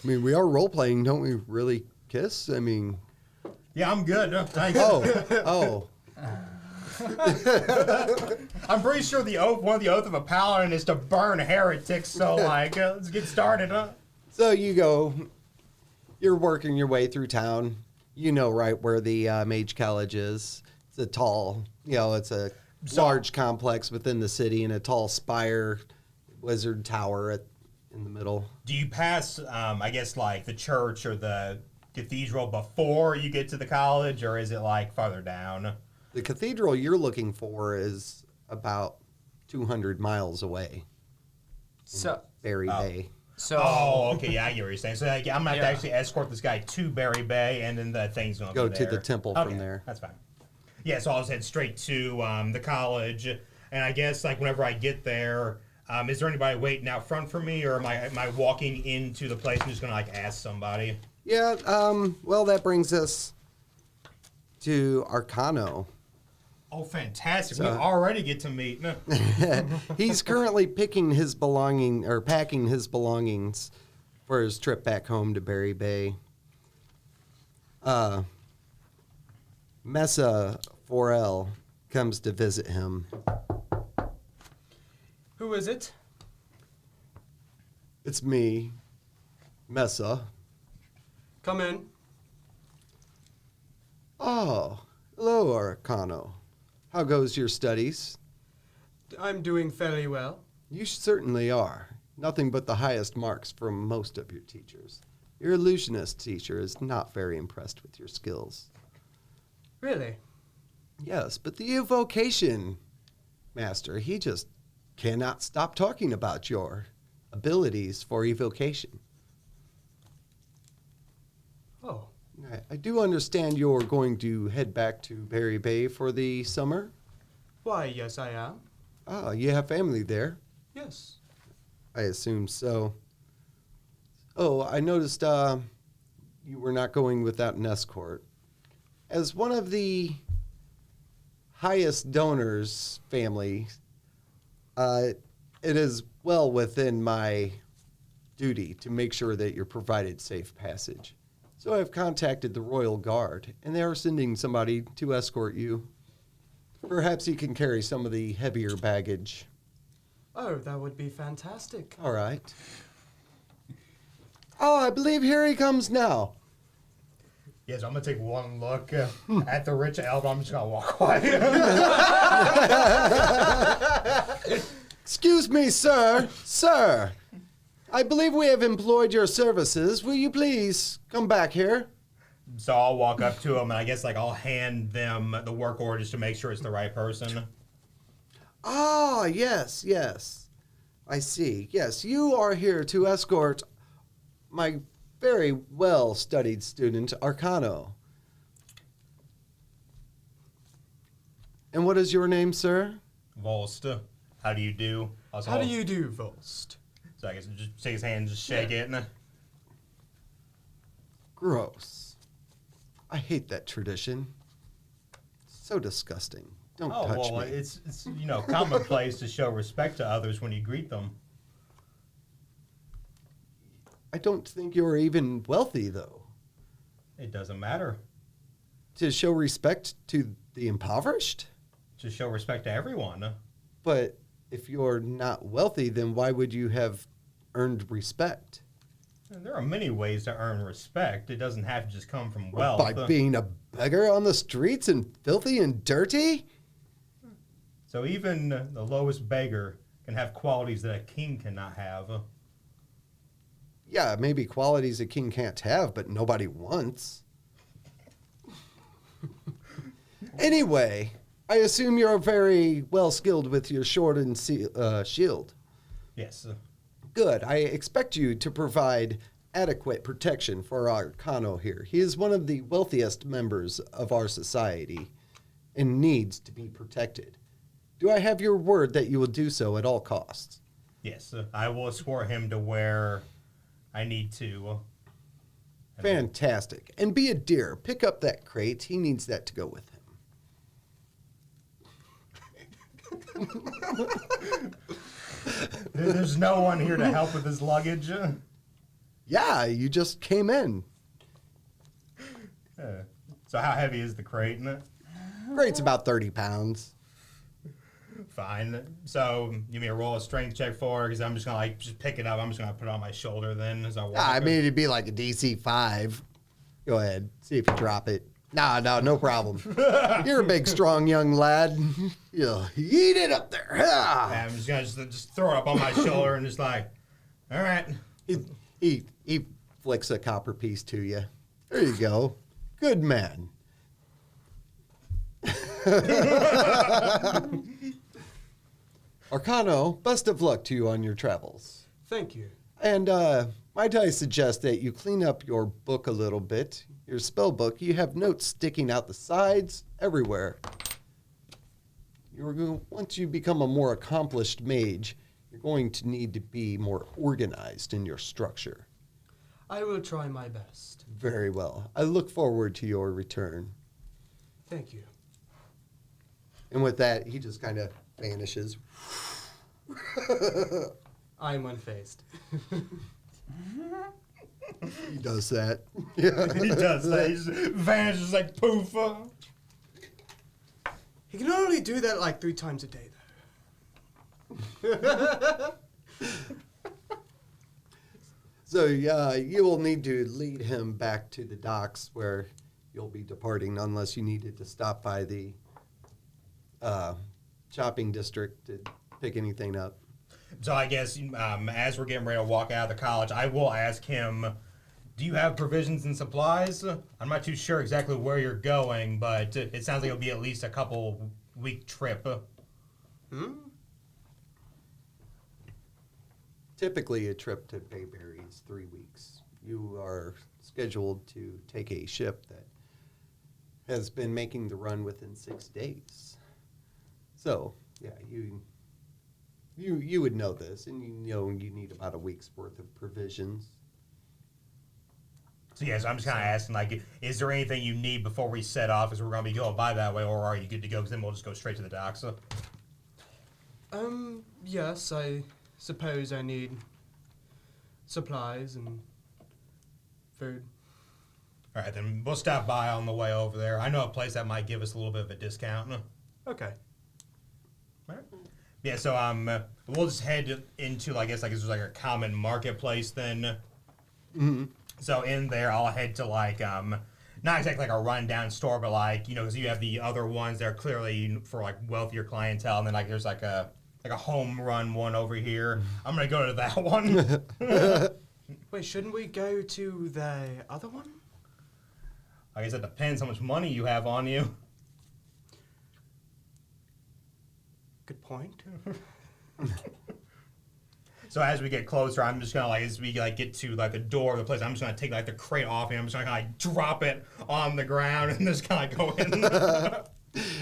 [SPEAKER 1] I mean, we are role playing, don't we? Really kiss? I mean,
[SPEAKER 2] yeah, I'm good. Thank you.
[SPEAKER 1] oh.
[SPEAKER 2] I'm pretty sure one of the oath of a paladin is to burn heretics. So like, let's get started, huh?
[SPEAKER 1] So you're working your way through town. You know right where the Mage College is. It's a tall, it's a large complex within the city and a tall spire, wizard tower in the middle.
[SPEAKER 2] Do you pass, I guess, like the church or the cathedral before you get to the college, or is it like farther down?
[SPEAKER 1] The cathedral you're looking for is about 200 miles away.
[SPEAKER 3] So,
[SPEAKER 1] Berry Bay.
[SPEAKER 2] Oh, okay, yeah, I get what you're saying. So like, I'm gonna have to
[SPEAKER 3] Yeah.
[SPEAKER 2] actually escort this guy to Berry Bay, and then the thing's gonna
[SPEAKER 1] Go
[SPEAKER 2] be
[SPEAKER 1] to
[SPEAKER 2] there.
[SPEAKER 1] the temple
[SPEAKER 2] Okay,
[SPEAKER 1] from there.
[SPEAKER 2] That's fine. Yeah, so I'll just head straight to the college, and I guess like whenever I get there, is there anybody waiting out front for me, or am I walking into the place and just gonna like ask somebody?
[SPEAKER 1] Yeah, well, that brings us to Arcano.
[SPEAKER 2] Oh, fantastic!
[SPEAKER 1] So-
[SPEAKER 2] We already get to meet. No.
[SPEAKER 1] He's currently packing his belongings for his trip back home to Berry Bay. Messa Forel comes to visit him.
[SPEAKER 5] Who is it?
[SPEAKER 1] It's me, Messa.
[SPEAKER 5] Come in.
[SPEAKER 1] Oh, hello, Arcano. How goes your studies?
[SPEAKER 5] I'm doing fairly well.
[SPEAKER 1] You certainly are. Nothing but the highest marks from most of your teachers. Your illusionist teacher is not very impressed with your skills.
[SPEAKER 5] Really?
[SPEAKER 1] Yes, but the evocation master, he just cannot stop talking about your abilities for evocation.
[SPEAKER 5] Oh.
[SPEAKER 1] I do understand you're going to head back to Berry Bay for the summer.
[SPEAKER 5] Why, yes, I am.
[SPEAKER 1] Ah, you have family there.
[SPEAKER 5] Yes.
[SPEAKER 1] I assume so. Oh, I noticed you were not going without an escort. As one of the highest donors family, it is well within my duty to make sure that you're provided safe passage. So I've contacted the Royal Guard, and they are sending somebody to escort you. Perhaps you can carry some of the heavier baggage.
[SPEAKER 5] Oh, that would be fantastic.
[SPEAKER 1] All right. Oh, I believe here he comes now.
[SPEAKER 2] Yeah, so I'm gonna take one look at the rich elf. I'm just gonna walk away.
[SPEAKER 1] Excuse me, sir. Sir, I believe we have employed your services. Will you please come back here?
[SPEAKER 2] So I'll walk up to him and I guess like I'll hand them the work order just to make sure it's the right person.
[SPEAKER 1] Ah, yes, yes. I see. Yes, you are here to escort my very well-studied student, Arcano. And what is your name, sir?
[SPEAKER 2] Volst, how do you do?
[SPEAKER 5] How do you do, Volst?
[SPEAKER 2] So I guess just shake his hand, just shake it. And,
[SPEAKER 1] Gross. I hate that tradition. So disgusting. Don't touch me.
[SPEAKER 2] It's commonplace to show respect to others when you greet them.
[SPEAKER 1] I don't think you're even wealthy, though.
[SPEAKER 2] It doesn't matter.
[SPEAKER 1] To show respect to the impoverished?
[SPEAKER 2] Just show respect to everyone.
[SPEAKER 1] But if you're not wealthy, then why would you have earned respect?
[SPEAKER 2] There are many ways to earn respect. It doesn't have to just come from wealth.
[SPEAKER 1] By being a beggar on the streets and filthy and dirty?
[SPEAKER 2] So even the lowest beggar can have qualities that a king cannot have.
[SPEAKER 1] Yeah, maybe qualities a king can't have, but nobody wants. Anyway, I assume you're very well skilled with your sword and shield.
[SPEAKER 2] Yes.
[SPEAKER 1] Good. I expect you to provide adequate protection for Arcano here. He is one of the wealthiest members of our society and needs to be protected. Do I have your word that you will do so at all costs?
[SPEAKER 2] Yes. I will escort him to where I need to.
[SPEAKER 1] Fantastic. And be a dear. Pick up that crate. He needs that to go with him.
[SPEAKER 2] There's no one here to help with his luggage.
[SPEAKER 1] Yeah, you just came in.
[SPEAKER 2] So how heavy is the crate?
[SPEAKER 1] Crate's about 30 pounds.
[SPEAKER 2] Fine. So you mean roll a strength check for? Because I'm just gonna just pick it up. I'm just gonna put it on my shoulder then as I walk.
[SPEAKER 1] I mean, it'd be like a DC 5. Go ahead. See if you drop it. No problem. You're a big, strong young lad. You'll eat it up there.
[SPEAKER 2] I'm just gonna just throw it up on my shoulder and just like, all right.
[SPEAKER 1] He flicks a copper piece to you. There you go. Good man. Arcano, best of luck to you on your travels.
[SPEAKER 5] Thank you.
[SPEAKER 1] And might I suggest that you clean up your book a little bit, your spell book. You have notes sticking out the sides everywhere. Once you become a more accomplished mage, you're going to need to be more organized in your structure.
[SPEAKER 5] I will try my best.
[SPEAKER 1] Very well. I look forward to your return.
[SPEAKER 5] Thank you.
[SPEAKER 1] And with that, he just kind of vanishes.
[SPEAKER 5] I am unfazed.
[SPEAKER 1] He does that. Yeah.
[SPEAKER 2] He does that. He just vanishes like poof.
[SPEAKER 5] He can only do that like 3 times a day, though.
[SPEAKER 1] So you will need to lead him back to the docks where you'll be departing, unless you needed to stop by the shopping district to pick anything up.
[SPEAKER 2] So I guess as we're getting ready to walk out of the college, I will ask him, do you have provisions and supplies? I'm not too sure exactly where you're going, but it sounds like it'll be at least a couple week trip.
[SPEAKER 1] Typically, a trip to Bayberry is 3 weeks. You are scheduled to take a ship that has been making the run within 6 days. So, yeah, you would know this, and you know you need about a week's worth of provisions.
[SPEAKER 2] So yeah, so I'm just kind of asking, like, is there anything you need before we set off? Because we're going to be going by that way, or are you good to go? Because then we'll just go straight to the docks.
[SPEAKER 5] Yes, I suppose I need supplies and food.
[SPEAKER 2] All right, then we'll stop by on the way over there. I know a place that might give us a little bit of a discount.
[SPEAKER 5] Okay.
[SPEAKER 2] All right. Yeah, so we'll just head into, I guess, like, it's just like a common marketplace then. So in there, I'll head to like not exactly like a rundown store, but like because you have the other ones that are clearly for like wealthier clientele, and then like there's like a home run one over here. I'm gonna go to that one.
[SPEAKER 5] Wait, shouldn't we go to the other one?
[SPEAKER 2] I guess it depends how much money you have on you.
[SPEAKER 5] Good point.
[SPEAKER 2] So as we get closer, I'm just gonna like as we like get to like the door of the place, I'm just gonna take like the crate off and I'm just gonna like drop it on the ground and just kind of go in.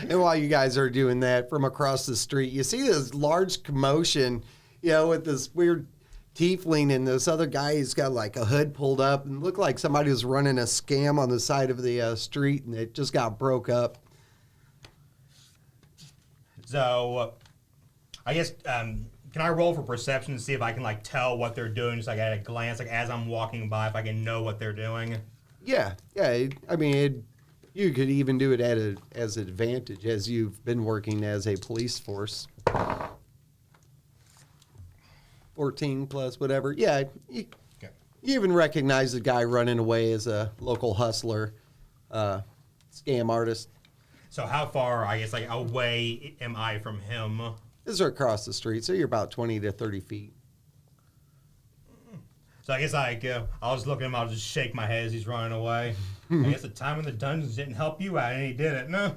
[SPEAKER 1] And while you guys are doing that, from across the street, you see this large commotion, with this weird tiefling and this other guy who's got like a hood pulled up and looked like somebody was running a scam on the side of the street and it just got broke up.
[SPEAKER 2] So I guess can I roll for perception to see if I can like tell what they're doing, just like at a glance, like as I'm walking by, if I can know what they're doing?
[SPEAKER 1] Yeah. I mean, you could even do it as an advantage as you've been working as a police force. 14 plus whatever. Yeah, you even recognize the guy running away as a local hustler, scam artist.
[SPEAKER 2] So how far, I guess, like away am I from him?
[SPEAKER 1] This is across the street, so you're about 20 to 30 feet.
[SPEAKER 2] So I guess like I'll just look at him, I'll just shake my head as he's running away. I guess the time in the dungeons didn't help you out any, did it? No.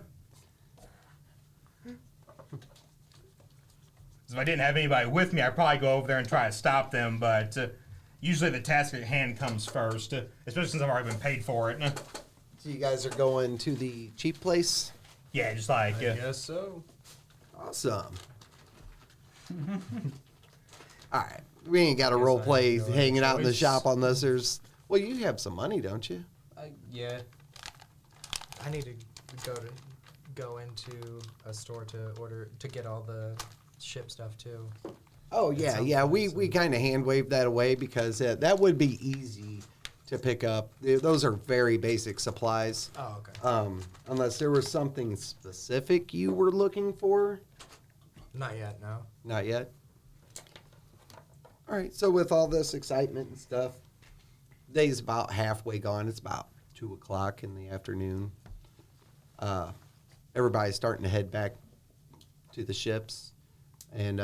[SPEAKER 2] So if I didn't have anybody with me, I'd probably go over there and try to stop them, but usually the task at hand comes first, especially since I've already been paid for it.
[SPEAKER 1] So you guys are going to the cheap place?
[SPEAKER 2] Yeah, just like...
[SPEAKER 5] I guess so.
[SPEAKER 1] Awesome. All right. We ain't got a role play
[SPEAKER 5] no
[SPEAKER 1] hanging out in the
[SPEAKER 5] choice.
[SPEAKER 1] shop unless there's... Well, you have some money, don't you?
[SPEAKER 4] Yeah. I need to go into a store to get all the ship stuff too.
[SPEAKER 1] Oh, yeah,
[SPEAKER 4] sounds
[SPEAKER 1] yeah.
[SPEAKER 4] fun,
[SPEAKER 1] We
[SPEAKER 4] so-
[SPEAKER 1] kind of hand waved that away because that would be easy to pick up. Those are very basic supplies.
[SPEAKER 4] Oh, okay.
[SPEAKER 1] Unless there was something specific you were looking for.
[SPEAKER 4] Not yet, no.
[SPEAKER 1] Not yet. All right, so with all this excitement and stuff, day's about halfway gone. It's about 2 o'clock in the afternoon. Everybody's starting to head back to the ships. And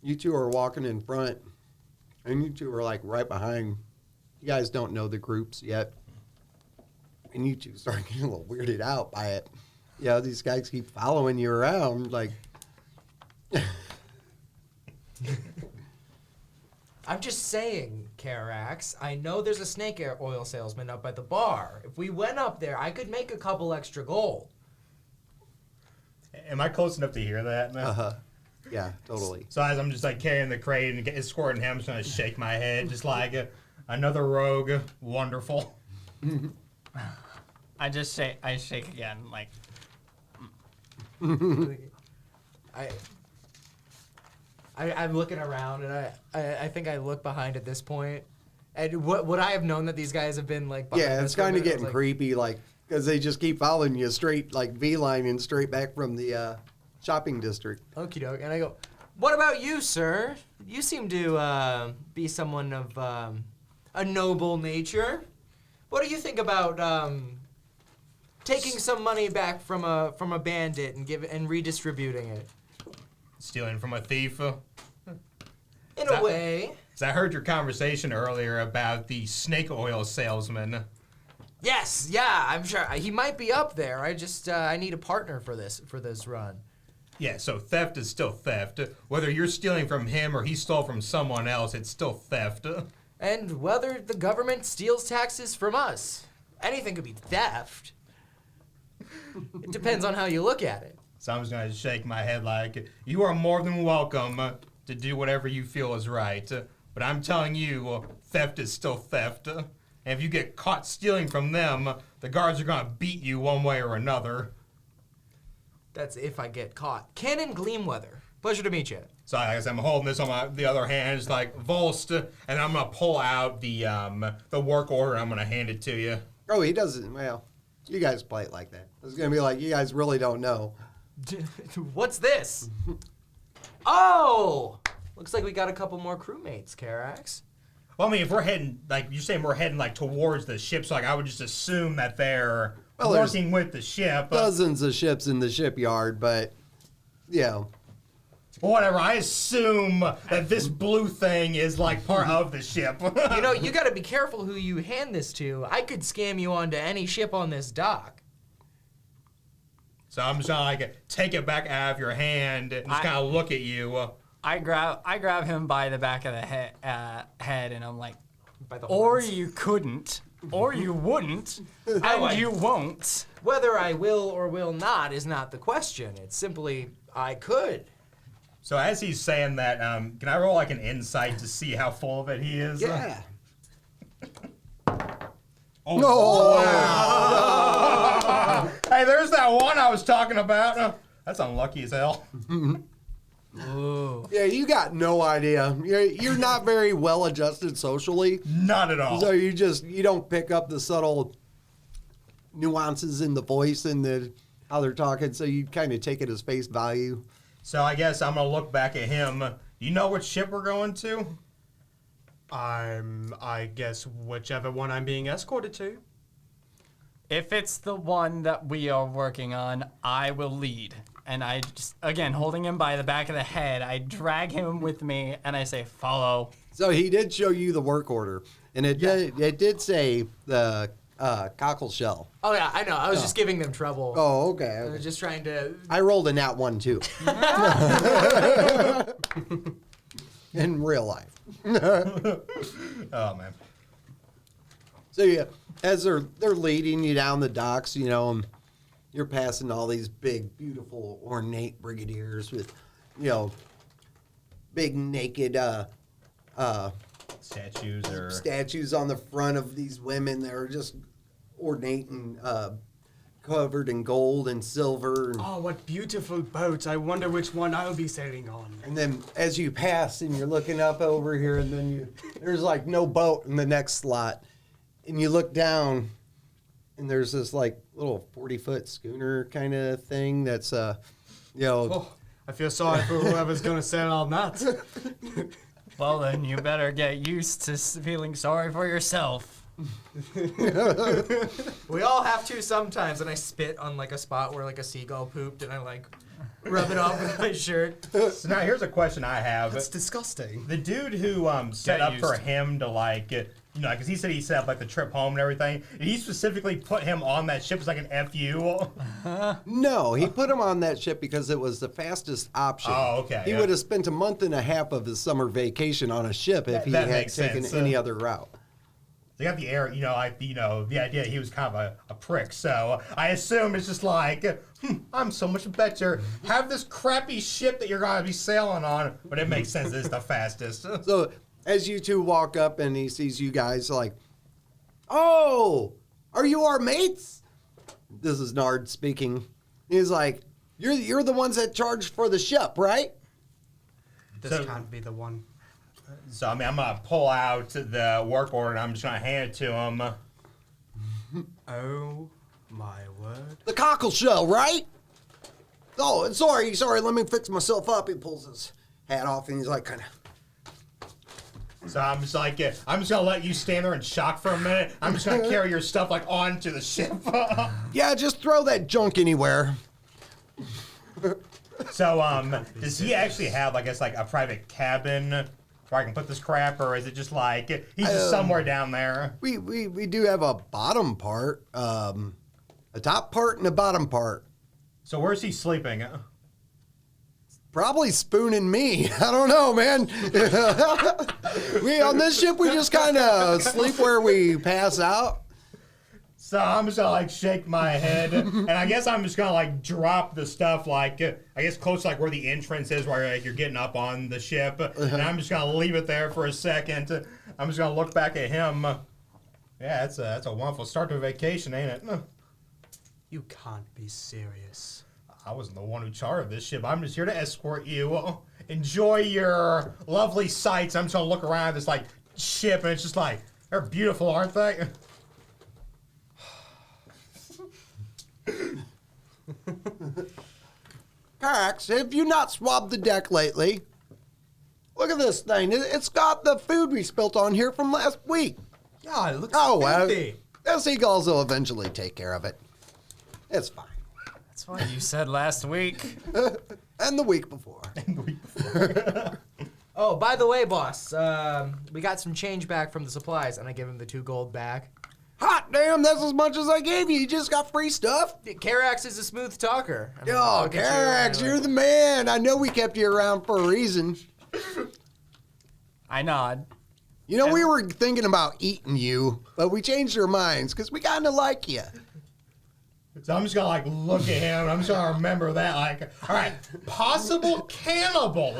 [SPEAKER 1] you two are walking in front, and you two are like right behind. You guys don't know the groups yet. And you two start getting a little weirded out by it. These guys keep following you around, like...
[SPEAKER 4] I'm just saying, Carax, I know there's a snake oil salesman up at the bar. If we went up there, I could make a couple extra gold.
[SPEAKER 2] Am I close enough to hear that?
[SPEAKER 1] Uh-huh. Yeah, totally.
[SPEAKER 2] So as I'm just like carrying the crate and escorting him, I'm just gonna shake my head, just like another rogue. Wonderful.
[SPEAKER 3] I shake again, like,
[SPEAKER 4] I'm looking around, and I think I look behind at this point. And would I have known that these guys have been like? Behind
[SPEAKER 1] Yeah,
[SPEAKER 4] us
[SPEAKER 1] it's
[SPEAKER 4] for a
[SPEAKER 1] kind of
[SPEAKER 4] minute? I
[SPEAKER 1] getting
[SPEAKER 4] was like,
[SPEAKER 1] creepy, like, because they just keep following you straight, like V-lining straight back from the shopping district.
[SPEAKER 4] Okie doke. And I go, what about you, sir? You seem to be someone of a noble nature. What do you think about taking some money back from a bandit and redistributing it?
[SPEAKER 2] Stealing from a thief.
[SPEAKER 4] In a way.
[SPEAKER 2] So I heard your conversation earlier about the snake oil salesman.
[SPEAKER 4] Yes, yeah, I'm sure he might be up there. I need a partner for this run.
[SPEAKER 2] Yeah, so theft is still theft. Whether you're stealing from him or he stole from someone else, it's still theft.
[SPEAKER 4] And whether the government steals taxes from us, anything could be theft. It depends on how you look at it.
[SPEAKER 2] So I'm just gonna shake my head like, you are more than welcome to do whatever you feel is right. But I'm telling you, theft is still theft. And if you get caught stealing from them, the guards are gonna beat you one way or another.
[SPEAKER 4] That's if I get caught. Cannon Gleamweather. Pleasure to meet you.
[SPEAKER 2] So I guess I'm holding this on the other hand, it's like Volst, and I'm gonna pull out the work order. And I'm gonna hand it to you.
[SPEAKER 1] Oh, he doesn't. Well, you guys play it like that. It's gonna be like you guys really don't know.
[SPEAKER 4] What's this? Oh! Looks like we got a couple more crewmates, Carax.
[SPEAKER 2] Well, I mean, if we're heading, like, you're saying we're heading, like, towards the ship, so, like, I would just assume that they're working with the ship.
[SPEAKER 1] Dozens of ships in the shipyard, but, yeah.
[SPEAKER 2] Whatever, I assume that this blue thing is, like, part of the ship.
[SPEAKER 4] You know, you gotta be careful who you hand this to. I could scam you onto any ship on this dock.
[SPEAKER 2] So I'm just gonna, like, take it back out of your hand and just kind of look at you.
[SPEAKER 3] I grab him by the back of the head, and I'm like,
[SPEAKER 4] By the
[SPEAKER 3] or
[SPEAKER 4] horns.
[SPEAKER 3] you couldn't, or you wouldn't, and you won't.
[SPEAKER 4] Whether I will or will not is not the question. It's simply, I could.
[SPEAKER 2] So as he's saying that, can I roll, like, an insight to see how full of it he is?
[SPEAKER 1] Yeah.
[SPEAKER 2] Oh,
[SPEAKER 1] No!
[SPEAKER 2] wow. Hey, there's that one I was talking about. That's unlucky as hell.
[SPEAKER 3] Ooh.
[SPEAKER 1] Yeah, you got no idea. You're not very well adjusted socially.
[SPEAKER 2] Not at all.
[SPEAKER 1] So you don't pick up the subtle nuances in the voice and how they're talking, so you kind of take it as face value.
[SPEAKER 2] So I guess I'm gonna look back at him. You know which ship we're going to?
[SPEAKER 5] I guess whichever one I'm being escorted to.
[SPEAKER 3] If it's the one that we are working on, I will lead. And I just, again, holding him by the back of the head, I drag him with me and I say, follow.
[SPEAKER 1] So he did show you the work order, and it did say the cockle shell.
[SPEAKER 4] Oh yeah, I know. I was just giving them trouble.
[SPEAKER 1] Oh, okay.
[SPEAKER 4] I was just trying to.
[SPEAKER 1] I rolled a nat 1 too. In real life.
[SPEAKER 2] Oh man.
[SPEAKER 1] So yeah, as they're leading you down the docks, you know, and you're passing all these big, beautiful, ornate brigadiers with, you know, big naked
[SPEAKER 2] Statues
[SPEAKER 1] on the front of these women that are just ornate and covered in gold and silver.
[SPEAKER 5] Oh, what beautiful boats. I wonder which one I'll be sailing on.
[SPEAKER 1] And then as you pass and you're looking up over here, and then there's like no boat in the next slot. And you look down, and there's this like little 40-foot schooner kind of thing that's, you know.
[SPEAKER 5] Oh, I feel sorry for whoever's going to sail on that.
[SPEAKER 3] Well, then you better get used to feeling sorry for yourself.
[SPEAKER 4] We all have to sometimes, and I spit on like a spot where like a seagull pooped, and I like rub it off with my shirt.
[SPEAKER 2] So now here's a question I have.
[SPEAKER 5] That's disgusting.
[SPEAKER 2] The dude who set up for him to like, you know, because he said he set up like the trip home and everything. Did he specifically put him on that ship as like an FU?
[SPEAKER 1] No, he put him on that ship because it was the fastest option.
[SPEAKER 2] Oh, okay,
[SPEAKER 1] He
[SPEAKER 2] yeah.
[SPEAKER 1] would have spent a month and a half of his summer vacation on a ship if he
[SPEAKER 2] That
[SPEAKER 1] had
[SPEAKER 2] makes
[SPEAKER 1] taken
[SPEAKER 2] sense.
[SPEAKER 1] any other route.
[SPEAKER 2] They got the air, you know, the idea he was kind of a prick. So I assume it's just like, I'm so much better. Have this crappy ship that you're gonna be sailing on, but it makes sense. It's the fastest.
[SPEAKER 1] So as you two walk up and he sees you guys like, oh, are you our mates? This is Nard speaking. He's like, you're the ones that charged for the ship, right?
[SPEAKER 5] This can't be the one.
[SPEAKER 2] So I mean, I'm gonna pull out the work order and I'm just gonna hand it to him.
[SPEAKER 5] Oh, my word.
[SPEAKER 1] The cockle shell, right? Oh, sorry, let me fix myself up. He pulls his hat off and he's like kind of.
[SPEAKER 2] So I'm just like, I'm just gonna let you stand there in shock for a minute. I'm just gonna carry your stuff like onto the ship.
[SPEAKER 1] Yeah, just throw that junk anywhere.
[SPEAKER 2] So does he actually have, I guess, like a private cabin where I can put this crap, or is it just like he's just somewhere down there?
[SPEAKER 1] We do have a bottom part, a top part and a bottom part.
[SPEAKER 2] So where's he sleeping?
[SPEAKER 1] Probably spooning me. I don't know, man. We on this ship, we just kind of sleep where we pass out.
[SPEAKER 2] So I'm just gonna like shake my head, and I guess I'm just gonna like drop the stuff like I guess close to like where the entrance is, where like you're getting up on the ship, and I'm just gonna leave it there for a second. I'm just gonna look back at him. Yeah, that's a wonderful start to a vacation, ain't it?
[SPEAKER 5] You can't be serious.
[SPEAKER 2] I wasn't the one who chartered this ship. I'm just here to escort you. Enjoy your lovely sights. I'm just gonna look around this like ship, and it's just like they're beautiful, aren't they?
[SPEAKER 1] Cax, have you not swabbed the deck lately? Look at this thing. It's got the food we spilt on here from last week.
[SPEAKER 5] God, it looks
[SPEAKER 1] Oh, well,
[SPEAKER 5] filthy.
[SPEAKER 1] the seagulls will eventually take care of it. It's fine.
[SPEAKER 3] That's what you said last week.
[SPEAKER 1] And the week before.
[SPEAKER 4] Oh, by the way, boss, we got some change back from the supplies, and I give him the 2 gold back.
[SPEAKER 1] Hot damn, that's as much as I gave you. You just got free stuff?
[SPEAKER 4] Karax is a smooth talker. I mean,
[SPEAKER 1] Yo,
[SPEAKER 4] look at you,
[SPEAKER 1] Karax,
[SPEAKER 4] and
[SPEAKER 1] you're
[SPEAKER 4] like,
[SPEAKER 1] the man. I know we kept you around for a reason.
[SPEAKER 3] I nod.
[SPEAKER 1] You know, we were thinking about eating you, but we changed our minds because we kind of like you.
[SPEAKER 2] So I'm just gonna like look at him and I'm just gonna remember that like, all right, possible cannibal.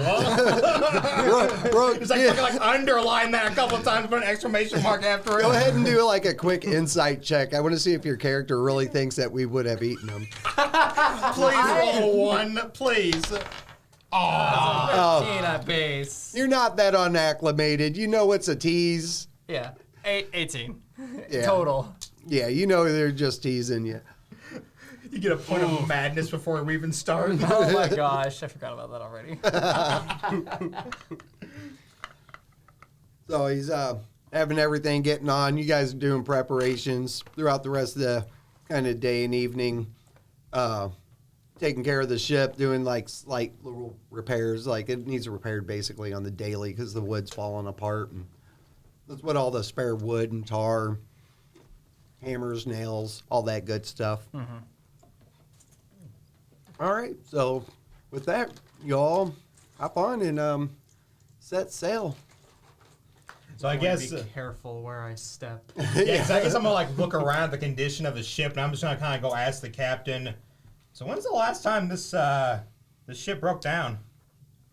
[SPEAKER 2] It's like, like underline that a couple times, put an exclamation mark after it.
[SPEAKER 1] Go ahead and do like a quick insight check. I want to see if your character really thinks that we would have eaten him.
[SPEAKER 2] Please roll 1, please. Oh,
[SPEAKER 3] Peanut base.
[SPEAKER 1] You're not that unacclimated. You know it's a tease.
[SPEAKER 3] Yeah. 18.
[SPEAKER 1] Yeah.
[SPEAKER 3] Total.
[SPEAKER 1] Yeah, you know they're just teasing you.
[SPEAKER 2] you get a point of madness before we even start.
[SPEAKER 3] Oh my gosh, I forgot about that already.
[SPEAKER 1] So he's having everything getting on. You guys are doing preparations throughout the rest of the kind of day and evening. Taking care of the ship, doing like slight little repairs. Like it needs repaired basically on the daily because the wood's falling apart. And that's what all the spare wood and tar, hammers, nails, all that good stuff.
[SPEAKER 3] Mm-hmm.
[SPEAKER 1] All right. So with that, y'all hop on and set sail.
[SPEAKER 2] So I
[SPEAKER 5] I'm
[SPEAKER 2] guess,
[SPEAKER 5] gonna be careful where I step.
[SPEAKER 2] yeah, 'cause I guess I'm gonna like look around the condition of the ship, and I'm just gonna kind of go ask the captain. So when's the last time this ship broke down?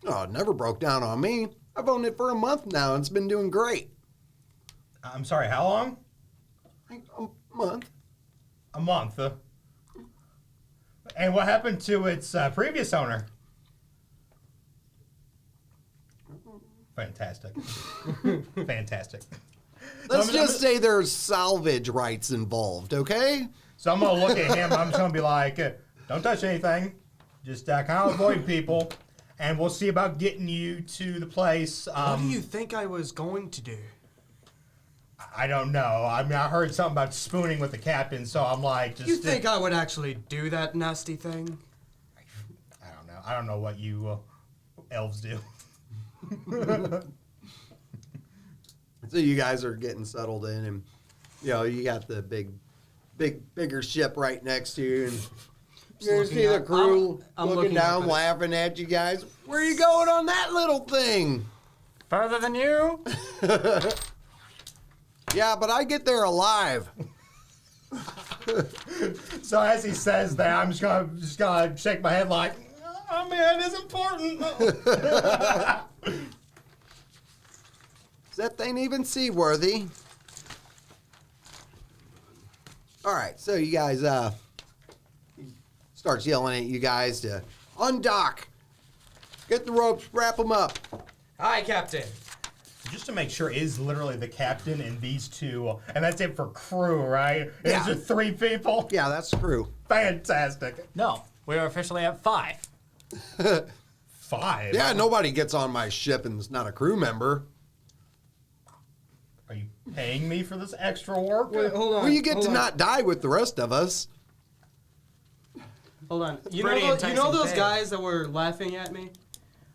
[SPEAKER 1] Oh, it never broke down on me. I've owned it for a month now, and it's been doing great.
[SPEAKER 2] I'm sorry, how long?
[SPEAKER 1] Like, a month.
[SPEAKER 2] A month. And what happened to its previous owner? Fantastic. Fantastic.
[SPEAKER 1] Let's
[SPEAKER 2] I'm
[SPEAKER 1] just say there's salvage rights involved, okay?
[SPEAKER 2] So I'm gonna look at him. I'm just gonna be like, "Don't touch anything. Just kind of avoid people, and we'll see about getting you to the place."
[SPEAKER 5] What do you think I was going to do?
[SPEAKER 2] I don't know. I mean, I heard something about spooning with the captain, so I'm like, just.
[SPEAKER 5] You think I would actually do that nasty thing?
[SPEAKER 2] I don't know. I don't know what you elves do.
[SPEAKER 1] So you guys are getting settled in, and you know you got the bigger ship right next to you, and you
[SPEAKER 5] looking
[SPEAKER 1] see the
[SPEAKER 5] up.
[SPEAKER 1] crew
[SPEAKER 5] I'm
[SPEAKER 1] looking
[SPEAKER 5] looking up
[SPEAKER 1] down,
[SPEAKER 5] at it.
[SPEAKER 1] laughing at you guys. Where are you going on that little thing?
[SPEAKER 3] Further than you?
[SPEAKER 1] Yeah, but I get there alive.
[SPEAKER 2] So as he says that, I'm just gonna shake my head like, "Oh man, it's important."
[SPEAKER 1] That ain't even seaworthy. All right, so you guys he starts yelling at you guys to undock, get the ropes, wrap them up.
[SPEAKER 4] Hi, Captain.
[SPEAKER 2] Just to make sure, is literally the captain and these two, and that's it for crew, right?
[SPEAKER 1] Yeah.
[SPEAKER 2] Is it 3 people?
[SPEAKER 1] Yeah, that's true.
[SPEAKER 2] Fantastic.
[SPEAKER 3] No, we are officially at 5.
[SPEAKER 2] 5.
[SPEAKER 1] Yeah, nobody gets on my ship and is not a crew member.
[SPEAKER 2] Are you paying me for this extra work?
[SPEAKER 5] Wait, hold on.
[SPEAKER 1] Well, you get
[SPEAKER 5] hold
[SPEAKER 1] to
[SPEAKER 5] on.
[SPEAKER 1] not die with the rest of us.
[SPEAKER 5] Hold on. You
[SPEAKER 4] Pretty
[SPEAKER 5] know
[SPEAKER 4] enticing
[SPEAKER 5] those
[SPEAKER 4] pay.
[SPEAKER 5] guys that were laughing at me?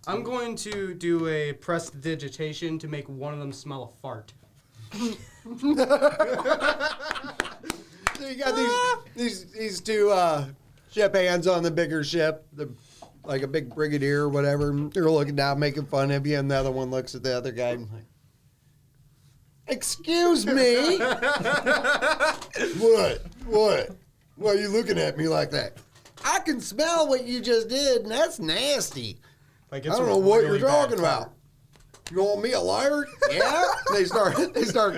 [SPEAKER 5] I'm going to do a prestidigitation to make one of them smell a fart.
[SPEAKER 1] So you got these two ship hands on the bigger ship, like a big brigadier or whatever. They're looking down, making fun of you, and the other one looks at the other guy and like, "Excuse me." What? Why are you looking at me like that? I can smell what you just did, and that's nasty.
[SPEAKER 5] Like
[SPEAKER 1] I don't know what you're talking about. You want me a liar? Yeah. They start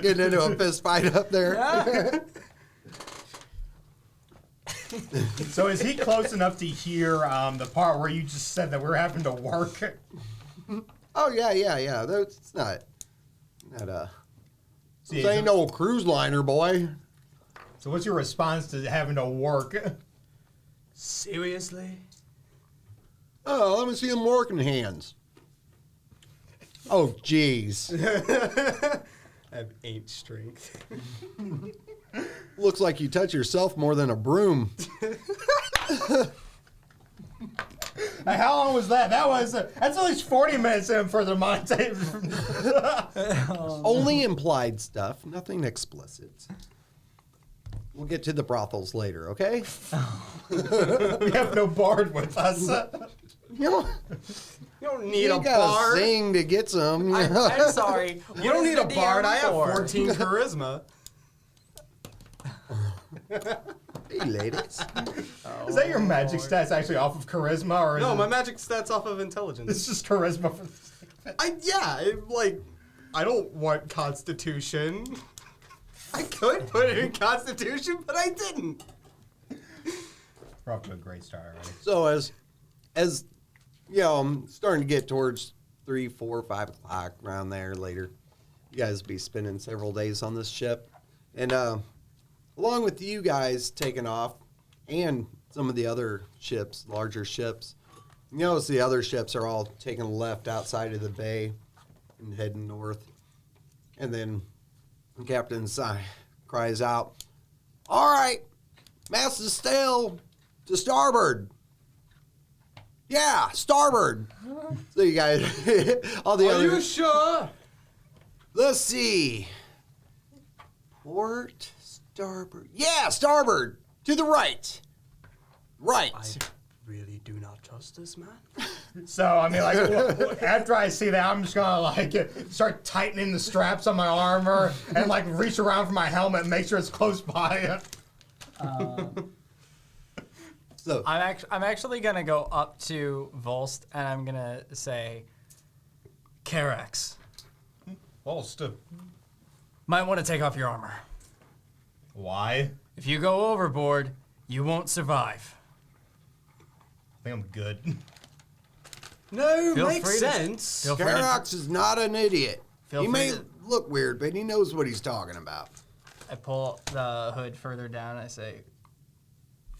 [SPEAKER 1] getting into a fist fight up there.
[SPEAKER 2] So is he close enough to hear the part where you just said that we're having to work?
[SPEAKER 1] Oh yeah. That's not
[SPEAKER 2] See,
[SPEAKER 1] this ain't no cruise liner, boy.
[SPEAKER 2] So what's your response to having to work?
[SPEAKER 5] Seriously?
[SPEAKER 1] Oh, let me see them working hands. Oh, jeez.
[SPEAKER 5] I have 8 strength.
[SPEAKER 1] Looks like you touch yourself more than a broom.
[SPEAKER 2] How long was that? That's at least 40 minutes in for the montage.
[SPEAKER 1] Only implied stuff, nothing explicit. We'll get to the brothels later, okay?
[SPEAKER 2] We have no bard with us.
[SPEAKER 1] You know,
[SPEAKER 5] You don't need
[SPEAKER 1] you
[SPEAKER 5] a
[SPEAKER 1] gotta
[SPEAKER 5] bard.
[SPEAKER 1] sing to get some.
[SPEAKER 3] I'm sorry.
[SPEAKER 5] You don't need a bard. I have 14 charisma.
[SPEAKER 1] Hey, ladies.
[SPEAKER 2] Is that your magic stats actually off of charisma, or is
[SPEAKER 5] No,
[SPEAKER 2] it,
[SPEAKER 5] my magic stats off of intelligence.
[SPEAKER 2] it's just charisma for the sake of it?
[SPEAKER 5] I don't want Constitution. I could put it in Constitution, but I didn't.
[SPEAKER 2] We're off to a great start already.
[SPEAKER 1] So as you know, I'm starting to get towards 3, 4, 5 o'clock around there later. You guys will be spending several days on this ship. And along with you guys taking off and some of the other ships, larger ships, you notice the other ships are all taking a left outside of the bay and heading north. And then the captain cries out, "All right, mast is still to starboard." Yeah, starboard. So you guys, all the
[SPEAKER 5] Are
[SPEAKER 1] other.
[SPEAKER 5] you sure?
[SPEAKER 1] Let's see. Port, starboard. Yeah, starboard. To the right. Right.
[SPEAKER 5] Really do not trust this man.
[SPEAKER 2] So, I mean, like, after I see that, I'm just gonna, like, start tightening the straps on my armor and, like, reach around for my helmet and make sure it's close by.
[SPEAKER 1] So,
[SPEAKER 3] I'm actually gonna go up to Volst and I'm gonna say, Karax, might want to take off your armor.
[SPEAKER 2] Why?
[SPEAKER 3] If you go overboard, you won't survive.
[SPEAKER 2] I think I'm good.
[SPEAKER 5] No,
[SPEAKER 3] Feel
[SPEAKER 5] makes
[SPEAKER 3] free to-
[SPEAKER 5] sense.
[SPEAKER 3] Feel free to,
[SPEAKER 1] Karax is not an idiot.
[SPEAKER 3] Feel
[SPEAKER 1] He
[SPEAKER 3] free
[SPEAKER 1] may
[SPEAKER 3] to-
[SPEAKER 1] look weird, but he knows what he's talking about.
[SPEAKER 3] I pull the hood further down and I say,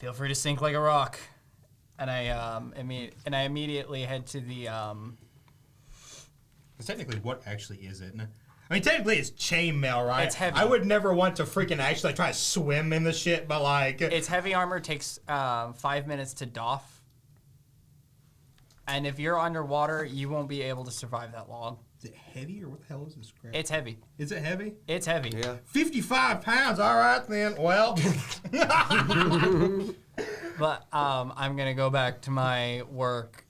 [SPEAKER 3] feel free to sink like a rock. And I immediately head to the
[SPEAKER 2] 'Cause technically, what actually is it? I mean, technically, it's chainmail, right?
[SPEAKER 3] It's heavy.
[SPEAKER 2] I would never want to freaking actually try to swim in the shit, but, like...
[SPEAKER 3] Its heavy armor takes 5 minutes to doff. And if you're underwater, you won't be able to survive that long.
[SPEAKER 2] Is it heavy, or what the hell is this crap?
[SPEAKER 3] It's heavy.
[SPEAKER 2] Is it heavy?
[SPEAKER 3] It's heavy.
[SPEAKER 1] Yeah.
[SPEAKER 2] 55 pounds, all right, then. Well...
[SPEAKER 3] But I'm going to go back to my work,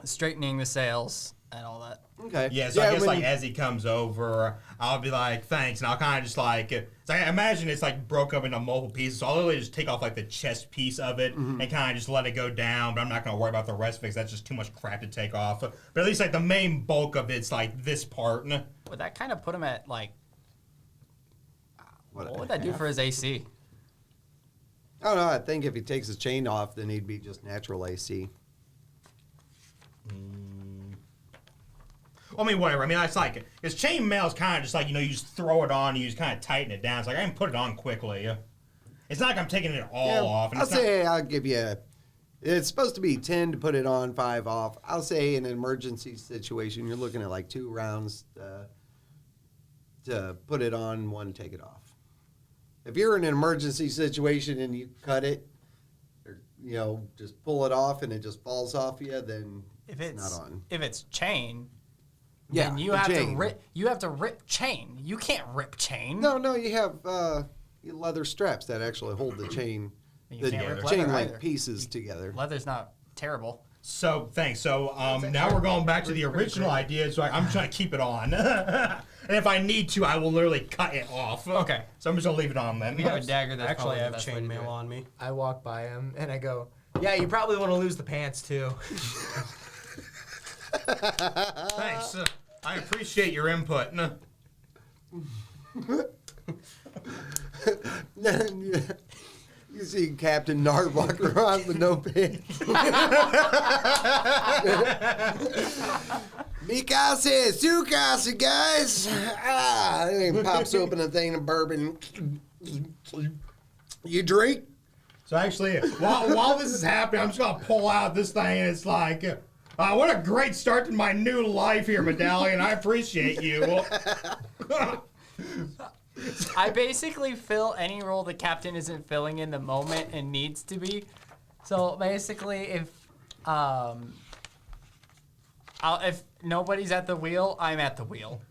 [SPEAKER 3] straightening the sails and all that.
[SPEAKER 1] Okay.
[SPEAKER 2] Yeah, so I guess,
[SPEAKER 1] when
[SPEAKER 2] like,
[SPEAKER 1] you-
[SPEAKER 2] as he comes over, I'll be like, thanks, and I'll kind of just, like... So I imagine it's, like, broke up into multiple pieces, so I'll literally just take off, like, the chest piece of it and kind of just let it go down, but I'm not going to worry about the rest of it, because that's just too much crap to take off. But at least, like, the main bulk of it's, like, this part.
[SPEAKER 3] Would that kind of put him at, like,
[SPEAKER 1] What,
[SPEAKER 3] what would that do for his AC?
[SPEAKER 1] I don't know. I think if he takes his chain off, then he'd be just natural AC.
[SPEAKER 2] I mean, whatever. I mean, it's like, because chainmail is kind of just like, you know, you just throw it on and you just kind of tighten it down. It's like, I can put it on quickly. It's not like I'm taking it all off. And
[SPEAKER 1] I'll
[SPEAKER 2] it's not-
[SPEAKER 1] say I'll give you. It's supposed to be 10 to put it on, 5 off. I'll say in an emergency situation, you're looking at like 2 rounds to put it on, 1 take it off. If you're in an emergency situation and you cut it, or you know, just pull it off and it just falls off you, then
[SPEAKER 3] If
[SPEAKER 1] it's
[SPEAKER 3] it's
[SPEAKER 1] not on.
[SPEAKER 3] If it's chain,
[SPEAKER 1] Yeah,
[SPEAKER 3] then you
[SPEAKER 1] the
[SPEAKER 3] have
[SPEAKER 1] chain.
[SPEAKER 3] to rip. You have to rip chain. You can't rip chain.
[SPEAKER 1] No, you have leather straps that actually hold the chain,
[SPEAKER 3] You
[SPEAKER 1] the
[SPEAKER 3] can't rip
[SPEAKER 1] chain
[SPEAKER 3] leather
[SPEAKER 1] link
[SPEAKER 3] either.
[SPEAKER 1] pieces together.
[SPEAKER 3] Leather's not terrible.
[SPEAKER 2] So, thanks. So, now we're going back to the original idea, so I'm trying to keep it on. And if I need to, I will literally cut it off.
[SPEAKER 3] Okay.
[SPEAKER 2] So I'm just going to leave it on then.
[SPEAKER 3] We have a dagger that's
[SPEAKER 5] Actually, I
[SPEAKER 3] probably
[SPEAKER 5] have
[SPEAKER 3] the best way to do
[SPEAKER 5] chainmail
[SPEAKER 3] it.
[SPEAKER 5] on me.
[SPEAKER 4] I walk by him and I go, yeah, you probably want to lose the pants too.
[SPEAKER 2] Thanks. I appreciate your input.
[SPEAKER 1] You see Captain Nard walk around with no pants. Mikase, Sukase, guys. And he pops open a thing of bourbon. You drink?
[SPEAKER 2] So actually, while this is happening, I'm just going to pull out this thing, and it's like, What a great start to my new life here, Medallion. I appreciate you.
[SPEAKER 3] I basically fill any role the captain isn't filling in the moment and needs to be. So basically, if nobody's at the wheel, I'm at the wheel.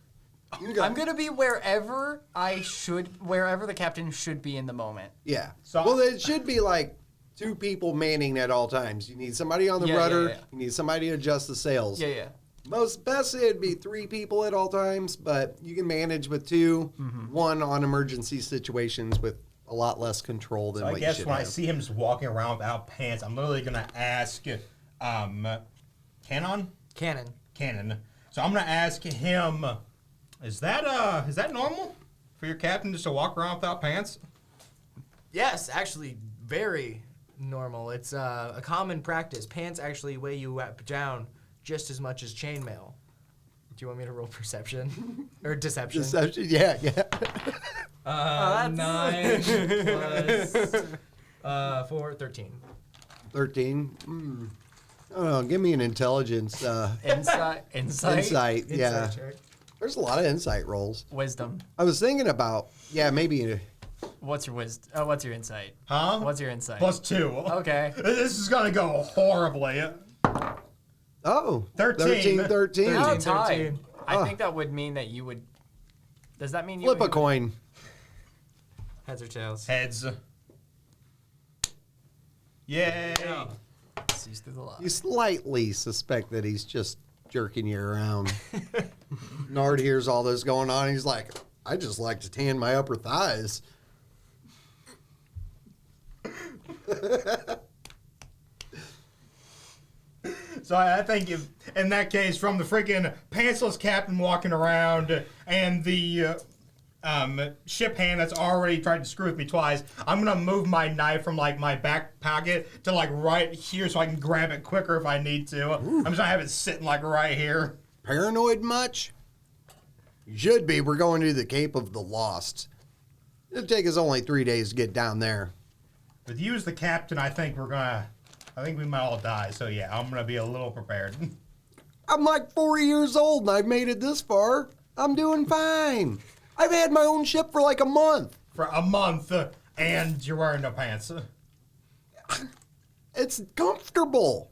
[SPEAKER 3] I'm gonna be wherever the captain should be in the moment.
[SPEAKER 1] Yeah.
[SPEAKER 2] So-
[SPEAKER 1] Well, it should be like 2 people manning at all times. You need somebody on the rudder. You need somebody to adjust the sails.
[SPEAKER 3] Yeah.
[SPEAKER 1] Most best it'd be 3 people at all times, but you can manage with 2, 1 on emergency situations with a lot less control than
[SPEAKER 2] So I
[SPEAKER 1] what
[SPEAKER 2] guess
[SPEAKER 1] you should
[SPEAKER 2] when I
[SPEAKER 1] have.
[SPEAKER 2] see him just walking around without pants, I'm literally gonna ask, Cannon. So I'm gonna ask him, is that normal for your captain just to walk around without pants?
[SPEAKER 4] Yes, actually, very normal. It's a common practice. Pants actually weigh you down just as much as chainmail. Do you want me to roll perception or deception?
[SPEAKER 1] Deception, yeah.
[SPEAKER 4] Uh, 9 plus 4, 13.
[SPEAKER 1] 13. I don't know. Give me an intelligence.
[SPEAKER 3] Insight.
[SPEAKER 1] Insight, yeah.
[SPEAKER 4] Insight check.
[SPEAKER 1] There's a lot of insight rolls.
[SPEAKER 3] Wisdom.
[SPEAKER 1] I was thinking about, maybe.
[SPEAKER 3] What's your wisdom? Oh, what's your insight?
[SPEAKER 2] Huh?
[SPEAKER 3] What's your insight?
[SPEAKER 2] +2.
[SPEAKER 3] Okay.
[SPEAKER 2] This is gonna go horribly.
[SPEAKER 1] 13. 13.
[SPEAKER 3] Oh,
[SPEAKER 4] 13.
[SPEAKER 3] tied. I
[SPEAKER 1] Oh.
[SPEAKER 3] think that would mean that you would. Does that mean you
[SPEAKER 1] Flip a
[SPEAKER 3] would?
[SPEAKER 1] coin.
[SPEAKER 4] Heads or tails?
[SPEAKER 2] Heads. Yay!
[SPEAKER 3] Sees through the lie.
[SPEAKER 1] You slightly suspect that he's just jerking you around. Nard hears all this going on. He's like, I just like to tan my upper thighs.
[SPEAKER 2] So I think if, in that case, from the freaking pantsless captain walking around and the ship hand that's already tried to screw with me twice, I'm gonna move my knife from like my back pocket to like right here so I can grab it quicker if I need to. I'm just gonna have it sitting like right here.
[SPEAKER 1] Paranoid much? You should be. We're going to the Cape of the Lost. It'll take us only 3 days to get down there.
[SPEAKER 2] With you as the captain, I think we might all die. So yeah, I'm gonna be a little prepared.
[SPEAKER 1] I'm like 40 years old and I've made it this far. I'm doing fine. I've had my own ship for like a month.
[SPEAKER 2] For a month, and you're wearing no pants.
[SPEAKER 1] It's comfortable.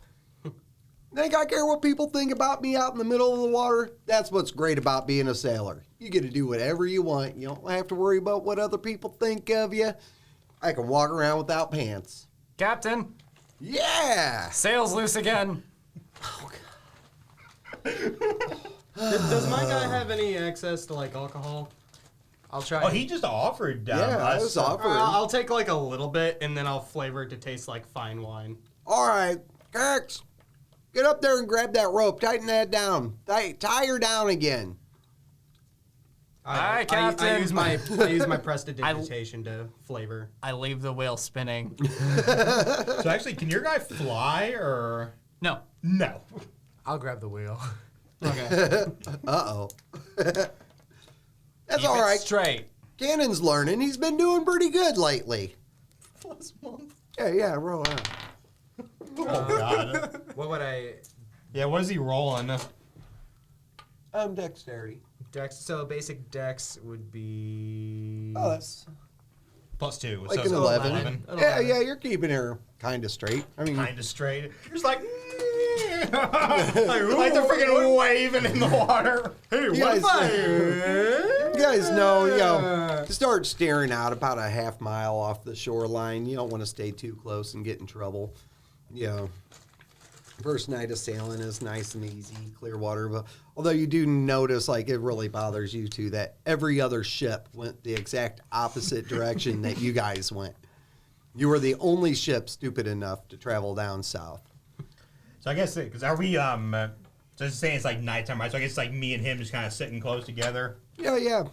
[SPEAKER 1] Think I care what people think about me out in the middle of the water? That's what's great about being a sailor. You get to do whatever you want. You don't have to worry about what other people think of you. I can walk around without pants.
[SPEAKER 3] Captain,
[SPEAKER 1] Yeah!
[SPEAKER 3] sails loose again.
[SPEAKER 5] Does my guy have any access to like alcohol?
[SPEAKER 4] I'll try.
[SPEAKER 2] Oh, he just offered.
[SPEAKER 1] Yeah, I
[SPEAKER 2] us.
[SPEAKER 1] was offered.
[SPEAKER 5] I'll take like a little bit and then I'll flavor it to taste like fine wine.
[SPEAKER 1] All right, Kirks, get up there and grab that rope. Tighten that down. Tie her down again.
[SPEAKER 3] Aye, Captain.
[SPEAKER 5] I use my prestidigitation to flavor.
[SPEAKER 3] I leave the wheel spinning.
[SPEAKER 2] So actually, can your guy fly or
[SPEAKER 3] No.
[SPEAKER 2] no?
[SPEAKER 4] I'll grab the wheel.
[SPEAKER 3] Okay.
[SPEAKER 1] Uh-oh. That's
[SPEAKER 3] Keep
[SPEAKER 1] all
[SPEAKER 3] it
[SPEAKER 1] right.
[SPEAKER 3] straight.
[SPEAKER 1] Cannon's learning. He's been doing pretty good lately.
[SPEAKER 2] Last month.
[SPEAKER 1] Yeah, roll out.
[SPEAKER 2] Oh god.
[SPEAKER 4] What would I?
[SPEAKER 2] Yeah, what is he rolling?
[SPEAKER 1] Dexterity.
[SPEAKER 4] Dex. So basic dex would be.
[SPEAKER 1] Oh, that's
[SPEAKER 2] +2.
[SPEAKER 1] like
[SPEAKER 2] so
[SPEAKER 1] an
[SPEAKER 2] it's
[SPEAKER 1] 11. Yeah, you're keeping her kind of straight. I mean,
[SPEAKER 2] Kind of straight. You're just like. like they're freaking waving in the water. Hey,
[SPEAKER 1] you
[SPEAKER 2] what
[SPEAKER 1] guys,
[SPEAKER 2] if
[SPEAKER 1] you guys know, start staring out about a half mile off the shoreline. You don't want to stay too close and get in trouble. First night of sailing is nice and easy, clear water. But although you do notice, like, it really bothers you too, that every other ship went the exact opposite direction that you guys went. You were the only ship stupid enough to travel down south.
[SPEAKER 2] So I guess, because are we, so it's saying it's like nighttime, right? So I guess it's like me and him just kind of sitting close together.
[SPEAKER 1] Yeah.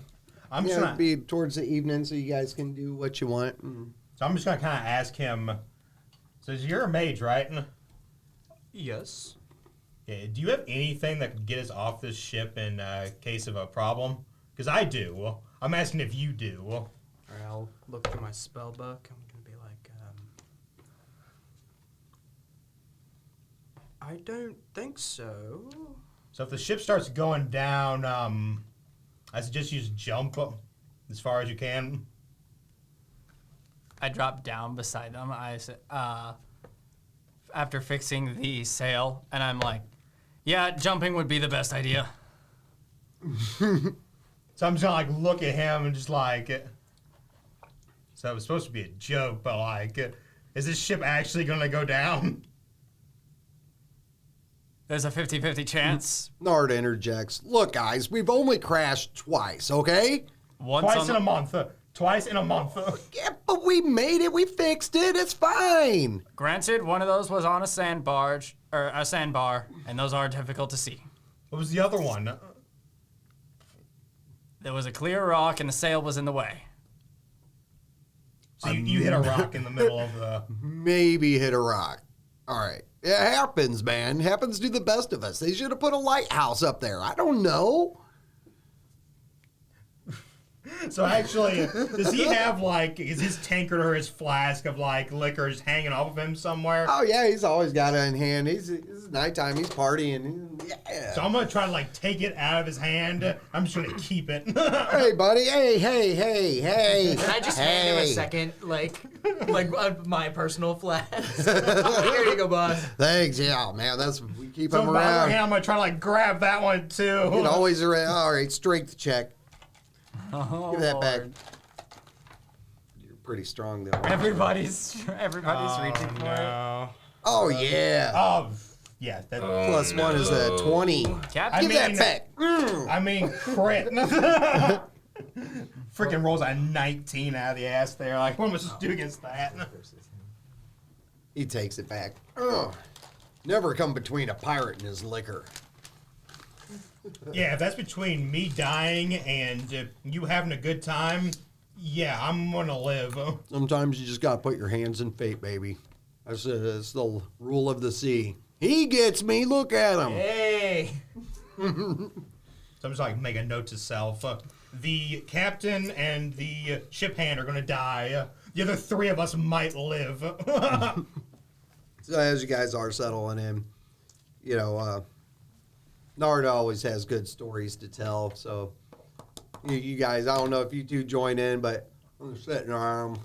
[SPEAKER 2] I'm just
[SPEAKER 1] It'd
[SPEAKER 2] gonna,
[SPEAKER 1] be towards the evening so you guys can do what you want.
[SPEAKER 2] so I'm just gonna kind of ask him. So you're a mage, right?
[SPEAKER 5] Yes.
[SPEAKER 2] Yeah, do you have anything that could get us off this ship in case of a problem? Because I do. I'm asking if you do.
[SPEAKER 5] All right, I'll look through my spell book. I'm gonna be like, I don't think so.
[SPEAKER 2] So if the ship starts going down, I suggest you just jump as far as you can.
[SPEAKER 3] I drop down beside them. I said, after fixing the sail, and I'm like, yeah, jumping would be the best idea.
[SPEAKER 2] So I'm just gonna like look at him and just like. So it was supposed to be a joke, but like, is this ship actually gonna go down?
[SPEAKER 3] There's a 50-50 chance.
[SPEAKER 1] Nard interjects. Look, guys, we've only crashed twice, okay?
[SPEAKER 3] Once
[SPEAKER 2] Twice in
[SPEAKER 3] on
[SPEAKER 2] a month. Twice in a month.
[SPEAKER 1] Yeah, but we made it. We fixed it. It's fine.
[SPEAKER 3] Granted, one of those was on a sandbar, and those are difficult to see.
[SPEAKER 2] What was the other one?
[SPEAKER 3] There was a clear rock, and the sail was in the way.
[SPEAKER 2] So you hit a rock in the middle of the.
[SPEAKER 1] Maybe hit a rock. All right. It happens, man. Happens to the best of us. They should have put a lighthouse up there. I don't know.
[SPEAKER 2] So actually, does he have like, is his tankard or his flask of like liquor just hanging off of him somewhere?
[SPEAKER 1] Oh, yeah, he's always got it in hand. It's nighttime. He's partying. Yeah.
[SPEAKER 2] So I'm gonna try to like take it out of his hand. I'm just gonna keep it.
[SPEAKER 1] Hey, buddy. Hey.
[SPEAKER 4] Can I just hand him a second, like my personal flask? Here you go, boss.
[SPEAKER 1] Thanks. Yeah, man. We keep
[SPEAKER 2] So
[SPEAKER 1] him
[SPEAKER 2] by the other
[SPEAKER 1] around.
[SPEAKER 2] hand, I'm gonna try to like grab that one too.
[SPEAKER 1] You can always around. All right, strength check.
[SPEAKER 3] Oh,
[SPEAKER 1] Give that back.
[SPEAKER 3] Lord.
[SPEAKER 1] You're pretty strong, though.
[SPEAKER 3] Everybody's reaching for it.
[SPEAKER 1] Oh, yeah.
[SPEAKER 2] Oh, yeah. That,
[SPEAKER 1] Plus one is a 20.
[SPEAKER 3] Captain,
[SPEAKER 1] Give that back.
[SPEAKER 2] I mean, crit. Freaking rolls a 19 out of the ass there. Like, what am I supposed to do against that?
[SPEAKER 1] He takes it back. Ugh. Never come between a pirate and his liquor.
[SPEAKER 2] Yeah, if that's between me dying and you having a good time, yeah, I'm gonna live.
[SPEAKER 1] Sometimes you just gotta put your hands in fate, baby. That's the rule of the sea. He gets me. Look at him.
[SPEAKER 4] Hey.
[SPEAKER 2] So I'm just like make a note to self. The captain and the ship hand are gonna die. The other three of us might live.
[SPEAKER 1] So as you guys are settling in, Nard always has good stories to tell. So you guys, I don't know if you two join in, but I'm sitting around.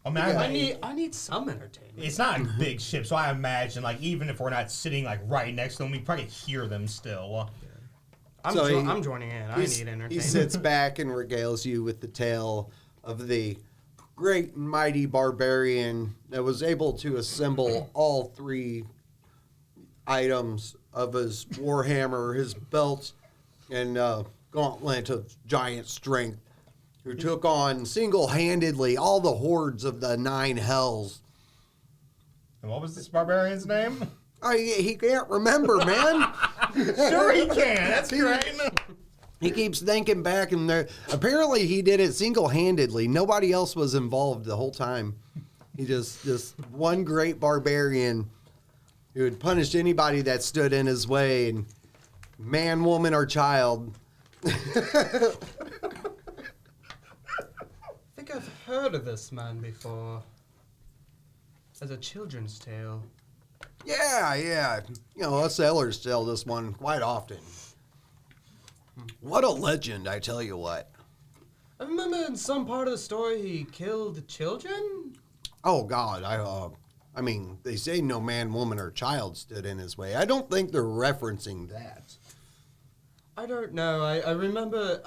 [SPEAKER 2] I mean,
[SPEAKER 5] I need some entertainment.
[SPEAKER 2] it's not a big ship, so I imagine like even if we're not sitting like right next to them, we probably hear them still.
[SPEAKER 5] I'm joining in. I need entertainment.
[SPEAKER 1] He sits back and regales you with the tale of the great and mighty barbarian that was able to assemble all three items of his warhammer, his belt, and gauntlet of giant strength, who took on single-handedly all the hordes of the nine hells.
[SPEAKER 2] And what was this barbarian's name?
[SPEAKER 1] He can't remember, man.
[SPEAKER 2] Sure he can. That's great.
[SPEAKER 1] He keeps thinking back, and apparently he did it single-handedly. Nobody else was involved the whole time. He just this one great barbarian who had punished anybody that stood in his way, and man, woman, or child.
[SPEAKER 5] I think I've heard of this man before. As a children's tale.
[SPEAKER 1] Yeah. Us sailors tell this one quite often. What a legend, I tell you what.
[SPEAKER 5] I remember in some part of the story he killed children?
[SPEAKER 1] Oh, God, I mean, they say no man, woman, or child stood in his way. I don't think they're referencing that.
[SPEAKER 5] I don't know. I remember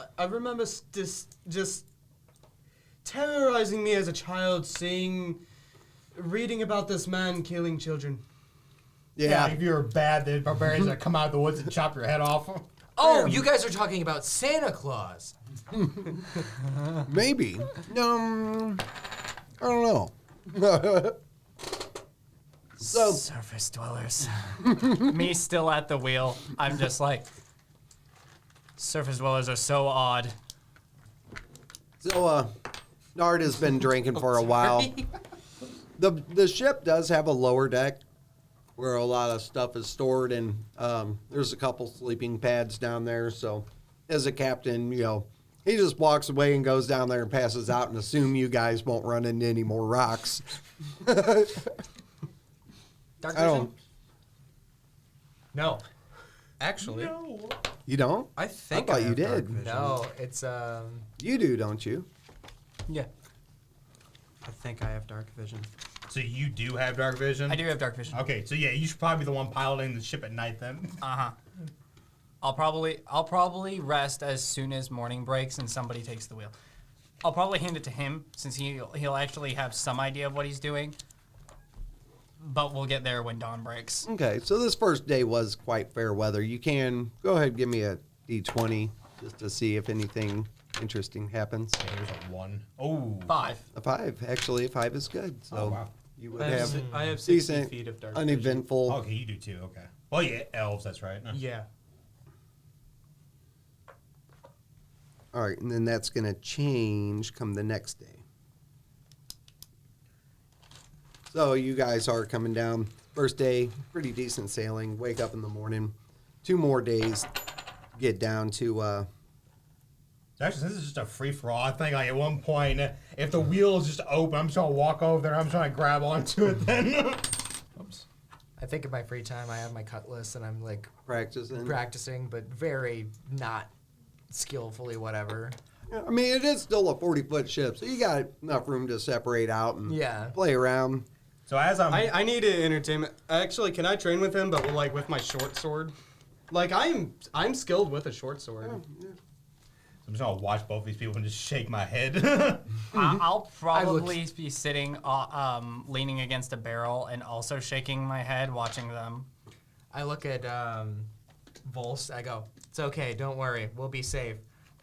[SPEAKER 5] just terrorizing me as a child, reading about this man killing children.
[SPEAKER 2] Yeah, if you're bad, the barbarians that come out of the woods and chop your head off.
[SPEAKER 4] Oh, you guys are talking about Santa Claus.
[SPEAKER 1] Maybe. I don't know. So
[SPEAKER 3] surface dwellers. Me still at the wheel. I'm just like, surface dwellers are so odd.
[SPEAKER 1] So, Nard has been drinking for a while. The ship does have a lower deck where a lot of stuff is stored, and there's a couple sleeping pads down there. So, as a captain, he just walks away and goes down there and passes out and assume you guys won't run into any more rocks.
[SPEAKER 4] Dark
[SPEAKER 1] I don't.
[SPEAKER 5] No. Actually,
[SPEAKER 1] You don't?
[SPEAKER 5] I think
[SPEAKER 1] I thought
[SPEAKER 5] have
[SPEAKER 1] you did.
[SPEAKER 5] dark vision.
[SPEAKER 4] No, it's
[SPEAKER 1] You do, don't you?
[SPEAKER 5] Yeah. I think I have dark vision.
[SPEAKER 2] So you do have dark vision?
[SPEAKER 3] I do have dark vision.
[SPEAKER 2] Okay, so yeah, you should probably be the one piloting the ship at night then.
[SPEAKER 3] Uh-huh. I'll probably rest as soon as morning breaks and somebody takes the wheel. I'll probably hand it to him since he'll actually have some idea of what he's doing. But we'll get there when dawn breaks.
[SPEAKER 1] Okay, so this first day was quite fair weather. You can go ahead and give me a D20 just to see if anything interesting happens.
[SPEAKER 2] Okay, here's a 1. Oh.
[SPEAKER 3] 5.
[SPEAKER 1] A 5, actually, a 5 is good. So
[SPEAKER 2] Oh, wow.
[SPEAKER 1] you would
[SPEAKER 5] I
[SPEAKER 1] have
[SPEAKER 5] have 60
[SPEAKER 1] decent,
[SPEAKER 5] feet of dark vision.
[SPEAKER 1] uneventful.
[SPEAKER 2] Okay, you do too. Okay. Well, yeah, elves. That's right.
[SPEAKER 5] Yeah.
[SPEAKER 1] All right, and then that's going to change come the next day. So you guys are coming down. First day, pretty decent sailing. Wake up in the morning. 2 more days. Get down to.
[SPEAKER 2] Actually, this is just a free for all. I think like at one point, if the wheel is just open, I'm just gonna walk over there. I'm trying to grab onto it. Then. Oops.
[SPEAKER 4] I think in my free time I have my cutlass and I'm like
[SPEAKER 1] practicing.
[SPEAKER 4] practicing, but very not skillfully, whatever.
[SPEAKER 1] I mean, it is still a 40-foot ship, so you got enough room to separate out and
[SPEAKER 4] Yeah.
[SPEAKER 1] play around.
[SPEAKER 2] So as
[SPEAKER 5] I need entertainment. Actually, can I train with him, but like with my short sword? Like I'm skilled with a short sword.
[SPEAKER 2] I'm just gonna watch both these people and just shake my head.
[SPEAKER 3] I'll probably be sitting, leaning against a barrel and also shaking my head, watching them.
[SPEAKER 4] I look at Volst, I go, it's okay, don't worry, we'll be safe.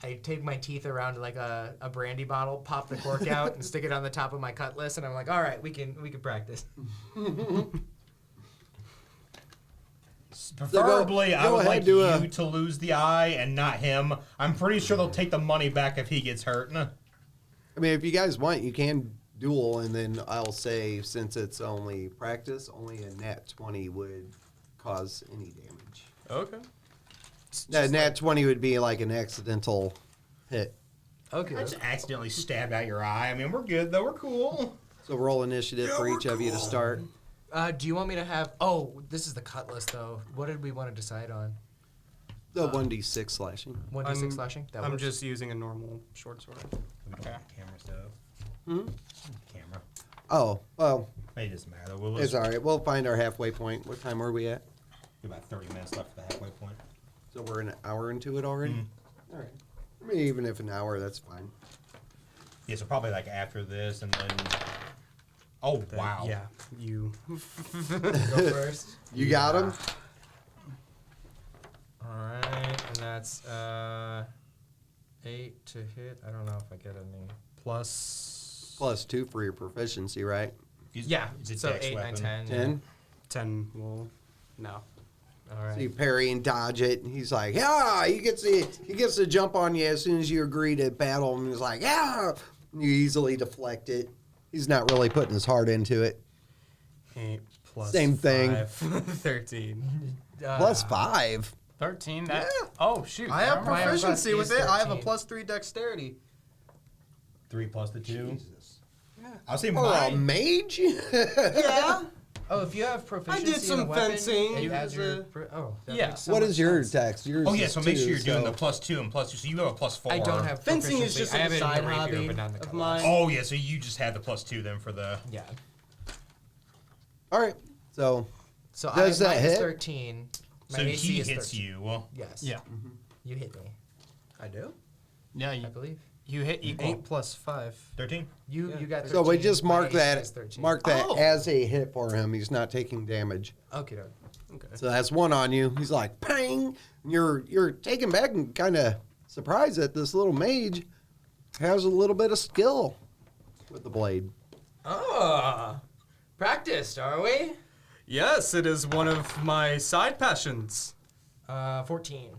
[SPEAKER 4] I take my teeth around like a brandy bottle, pop the cork out, and stick it on the top of my cutlass, and I'm like, all right, we can practice.
[SPEAKER 2] Preferably, I
[SPEAKER 1] go
[SPEAKER 2] would
[SPEAKER 1] ahead,
[SPEAKER 2] like
[SPEAKER 1] do
[SPEAKER 2] you
[SPEAKER 1] a-
[SPEAKER 2] to lose the eye and not him. I'm pretty sure they'll take the money back if he gets hurt.
[SPEAKER 1] I mean, if you guys want, you can duel, and then I'll say, since it's only practice, only a nat 20 would cause any damage.
[SPEAKER 5] Okay.
[SPEAKER 1] That nat 20 would be like an accidental hit.
[SPEAKER 4] Okay.
[SPEAKER 2] I just accidentally stabbed out your eye. I mean, we're good though. We're cool.
[SPEAKER 1] So roll initiative for each of you to start.
[SPEAKER 4] Do you want me to have? Oh, this is the cutlass though. What did we want to decide on?
[SPEAKER 1] The 1d6 slashing.
[SPEAKER 4] 1d6 slashing. That
[SPEAKER 5] I'm
[SPEAKER 4] works.
[SPEAKER 5] just using a normal short sword.
[SPEAKER 2] We don't have camera stuff.
[SPEAKER 1] Hmm?
[SPEAKER 2] Camera.
[SPEAKER 1] Oh, well,
[SPEAKER 2] It doesn't matter. We'll
[SPEAKER 1] it's all right. We'll find our halfway point. What time are we at?
[SPEAKER 2] about 30 minutes left for the halfway point.
[SPEAKER 1] So we're an hour into it already? All right. I mean, even if an hour, that's fine.
[SPEAKER 2] Yeah, so probably like after this and then. Oh wow.
[SPEAKER 5] Yeah. You.
[SPEAKER 4] Go first.
[SPEAKER 1] You got him?
[SPEAKER 5] All right, and that's 8 to hit. I don't know if I get any plus.
[SPEAKER 1] Plus 2 for your proficiency, right?
[SPEAKER 4] Yeah.
[SPEAKER 2] It's a
[SPEAKER 4] So
[SPEAKER 2] dex
[SPEAKER 4] 8, 9,
[SPEAKER 2] weapon.
[SPEAKER 4] 10.
[SPEAKER 1] 10?
[SPEAKER 5] 10 will. No.
[SPEAKER 4] All right.
[SPEAKER 1] So you parry and dodge it. And he's like, yeah, he gets to jump on you as soon as you agree to battle him. He's like, yeah. And you easily deflect it. He's not really putting his heart into it.
[SPEAKER 5] 8 plus.
[SPEAKER 1] Same thing.
[SPEAKER 5] 5, 13.
[SPEAKER 1] Plus 5.
[SPEAKER 3] 13. That.
[SPEAKER 1] Yeah.
[SPEAKER 3] Oh shoot.
[SPEAKER 5] I have
[SPEAKER 3] never mind.
[SPEAKER 5] proficiency with
[SPEAKER 4] is
[SPEAKER 5] it. I have a
[SPEAKER 4] 13.
[SPEAKER 5] plus 3 dexterity.
[SPEAKER 2] 3 plus the 2.
[SPEAKER 1] Jesus.
[SPEAKER 2] I'll say
[SPEAKER 1] Oh, a
[SPEAKER 2] mine.
[SPEAKER 1] mage?
[SPEAKER 5] Yeah.
[SPEAKER 4] Oh, if you have proficiency in
[SPEAKER 5] some
[SPEAKER 4] a weapon,
[SPEAKER 5] fencing
[SPEAKER 4] it
[SPEAKER 5] as
[SPEAKER 4] adds your
[SPEAKER 5] a-
[SPEAKER 4] that
[SPEAKER 3] Yeah.
[SPEAKER 4] makes so
[SPEAKER 1] What
[SPEAKER 4] much
[SPEAKER 1] is your
[SPEAKER 4] sense.
[SPEAKER 1] dex? Yours
[SPEAKER 2] Oh yeah,
[SPEAKER 1] is
[SPEAKER 2] so make sure
[SPEAKER 1] 2,
[SPEAKER 2] you're doing
[SPEAKER 1] so-
[SPEAKER 2] the plus 2 and plus 2. So you have a plus 4.
[SPEAKER 4] I don't have
[SPEAKER 5] Fencing is
[SPEAKER 4] proficiency.
[SPEAKER 5] just
[SPEAKER 4] I
[SPEAKER 5] a
[SPEAKER 4] have it in
[SPEAKER 5] side
[SPEAKER 4] the rapier,
[SPEAKER 5] hobby
[SPEAKER 4] but not in the
[SPEAKER 5] of
[SPEAKER 4] cutlass.
[SPEAKER 5] mine.
[SPEAKER 2] Oh yeah, so you just had the plus 2 then for the.
[SPEAKER 4] Yeah.
[SPEAKER 1] All right. So
[SPEAKER 4] So
[SPEAKER 1] Does
[SPEAKER 4] I
[SPEAKER 1] that
[SPEAKER 4] have minus
[SPEAKER 1] hit?
[SPEAKER 4] 13. My
[SPEAKER 2] So
[SPEAKER 4] AC
[SPEAKER 2] he
[SPEAKER 4] is
[SPEAKER 2] hits
[SPEAKER 4] 13.
[SPEAKER 2] you. Well,
[SPEAKER 4] Yes.
[SPEAKER 3] Yeah.
[SPEAKER 4] You hit me,
[SPEAKER 5] I do?
[SPEAKER 3] Yeah.
[SPEAKER 4] I
[SPEAKER 3] You,
[SPEAKER 4] believe.
[SPEAKER 3] you hit equal.
[SPEAKER 5] 8 plus 5.
[SPEAKER 2] 13.
[SPEAKER 4] You
[SPEAKER 5] Yeah.
[SPEAKER 4] you got 13.
[SPEAKER 1] so we just
[SPEAKER 4] my
[SPEAKER 1] mark
[SPEAKER 4] AC
[SPEAKER 1] that
[SPEAKER 4] is 13.
[SPEAKER 5] Oh.
[SPEAKER 1] as a hit for him. He's not taking damage.
[SPEAKER 4] Okay.
[SPEAKER 5] Okay.
[SPEAKER 1] So that's 1 on you. He's like, pang! And you're taken back and kind of surprised that this little mage has a little bit of skill with the blade.
[SPEAKER 4] Oh, practiced, are we?
[SPEAKER 5] Yes, it is one of my side passions.
[SPEAKER 4] 14.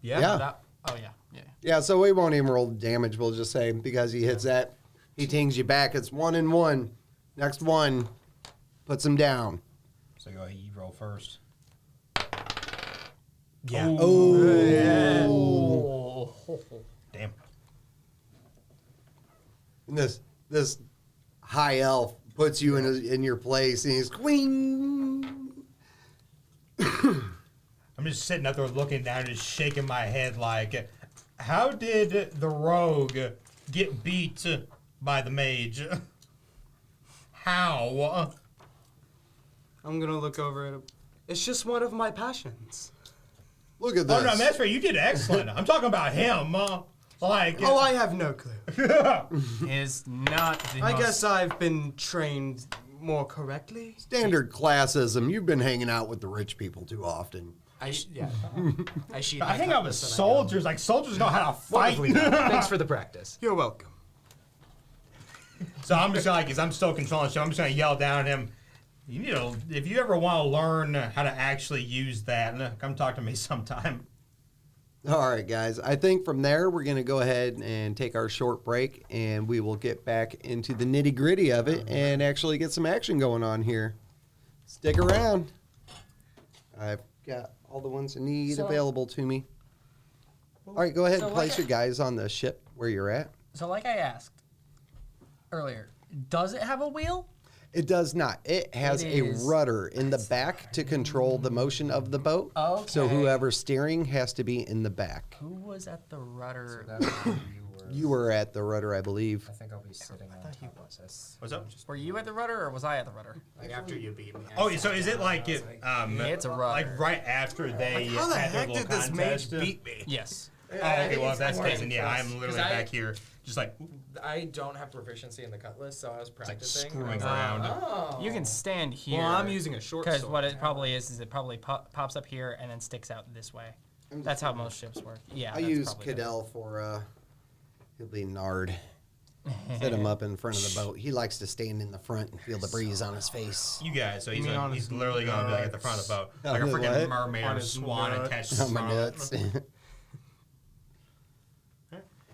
[SPEAKER 1] Yeah.
[SPEAKER 3] That, oh yeah. Yeah.
[SPEAKER 1] Yeah, so we won't even roll damage. We'll just say because he hits that, he tings you back. It's 1 and 1. Next one puts him down.
[SPEAKER 2] So go ahead, you roll first.
[SPEAKER 5] Yeah.
[SPEAKER 3] Oh.
[SPEAKER 2] Damn.
[SPEAKER 1] And this high elf puts you in your place, and he's queen.
[SPEAKER 2] I'm just sitting up there looking down, just shaking my head like, how did the rogue get beat by the mage? How?
[SPEAKER 5] I'm gonna look over at him. It's just one of my passions.
[SPEAKER 1] Look at this.
[SPEAKER 2] Oh no, that's right. You did excellent. I'm talking about him. Like,
[SPEAKER 5] Oh, I have no clue.
[SPEAKER 3] Is not the
[SPEAKER 5] I
[SPEAKER 3] most-
[SPEAKER 5] guess I've been trained more correctly.
[SPEAKER 1] Standard classism. You've been hanging out with the rich people too often.
[SPEAKER 4] I sheet
[SPEAKER 2] I
[SPEAKER 4] my
[SPEAKER 2] hang out with
[SPEAKER 4] cutlass and I go,
[SPEAKER 2] soldiers. Like soldiers know how to fight.
[SPEAKER 4] "Wonderfully done. Thanks for the practice.
[SPEAKER 5] You're welcome.
[SPEAKER 2] So I'm just like, as I'm still controlling, so I'm just gonna yell down at him. You need to, if you ever want to learn how to actually use that, come talk to me sometime.
[SPEAKER 1] All right, guys. I think from there, we're going to go ahead and take our short break, and we will get back into the nitty gritty of it and actually get some action going on here. Stick around. I've got all the ones I need
[SPEAKER 3] So-
[SPEAKER 1] available to me. All right, go ahead and
[SPEAKER 3] So
[SPEAKER 1] place
[SPEAKER 3] like
[SPEAKER 1] your guys on the ship where you're at.
[SPEAKER 3] So, like I asked earlier, does it have a wheel?
[SPEAKER 1] It does not. It has
[SPEAKER 3] It
[SPEAKER 1] a
[SPEAKER 3] is-
[SPEAKER 1] rudder in the back to control the motion of the boat. So
[SPEAKER 3] Okay.
[SPEAKER 1] whoever's steering has to be in the back.
[SPEAKER 3] Who was at the rudder?
[SPEAKER 1] You were at the rudder, I believe.
[SPEAKER 6] I think I'll be sitting on top of this.
[SPEAKER 2] What's up?
[SPEAKER 3] Were you at the rudder or was I at the rudder?
[SPEAKER 6] Like after you beat me.
[SPEAKER 2] Oh, so is it like it?
[SPEAKER 3] It's a rudder.
[SPEAKER 2] Like right after they
[SPEAKER 5] How the
[SPEAKER 2] had their
[SPEAKER 5] heck
[SPEAKER 2] little
[SPEAKER 5] did this
[SPEAKER 2] contest?
[SPEAKER 5] mage beat me?
[SPEAKER 3] Yes.
[SPEAKER 2] Oh, okay. Well, if that's the case, then yeah, I'm literally
[SPEAKER 6] 'Cause I-
[SPEAKER 2] back here, just like
[SPEAKER 6] I don't have proficiency in the cutlass, so I was
[SPEAKER 2] like
[SPEAKER 6] practicing.
[SPEAKER 2] screwing
[SPEAKER 6] and I was like,
[SPEAKER 2] around.
[SPEAKER 6] Oh.
[SPEAKER 3] You can stand here.
[SPEAKER 5] Well, I'm using a short
[SPEAKER 3] Because
[SPEAKER 5] sword.
[SPEAKER 3] what it probably is it probably pops up here and then sticks out this way. That's how most ships work. Yeah.
[SPEAKER 1] I
[SPEAKER 3] that's
[SPEAKER 1] use
[SPEAKER 3] probably it.
[SPEAKER 1] Cadell for, he'll be Nard. Set him up in front of the boat. He likes to stand in the front and feel the breeze on his face.
[SPEAKER 2] You guys, so he's,
[SPEAKER 5] mean on
[SPEAKER 2] he's
[SPEAKER 5] his
[SPEAKER 2] literally going to be like at the front of the boat, like a
[SPEAKER 1] On his
[SPEAKER 2] freaking
[SPEAKER 1] what?
[SPEAKER 2] mermaid
[SPEAKER 5] On
[SPEAKER 2] or
[SPEAKER 5] his
[SPEAKER 2] swan
[SPEAKER 5] nuts.
[SPEAKER 2] attached to the
[SPEAKER 1] On my
[SPEAKER 2] front of
[SPEAKER 1] nuts.
[SPEAKER 2] it.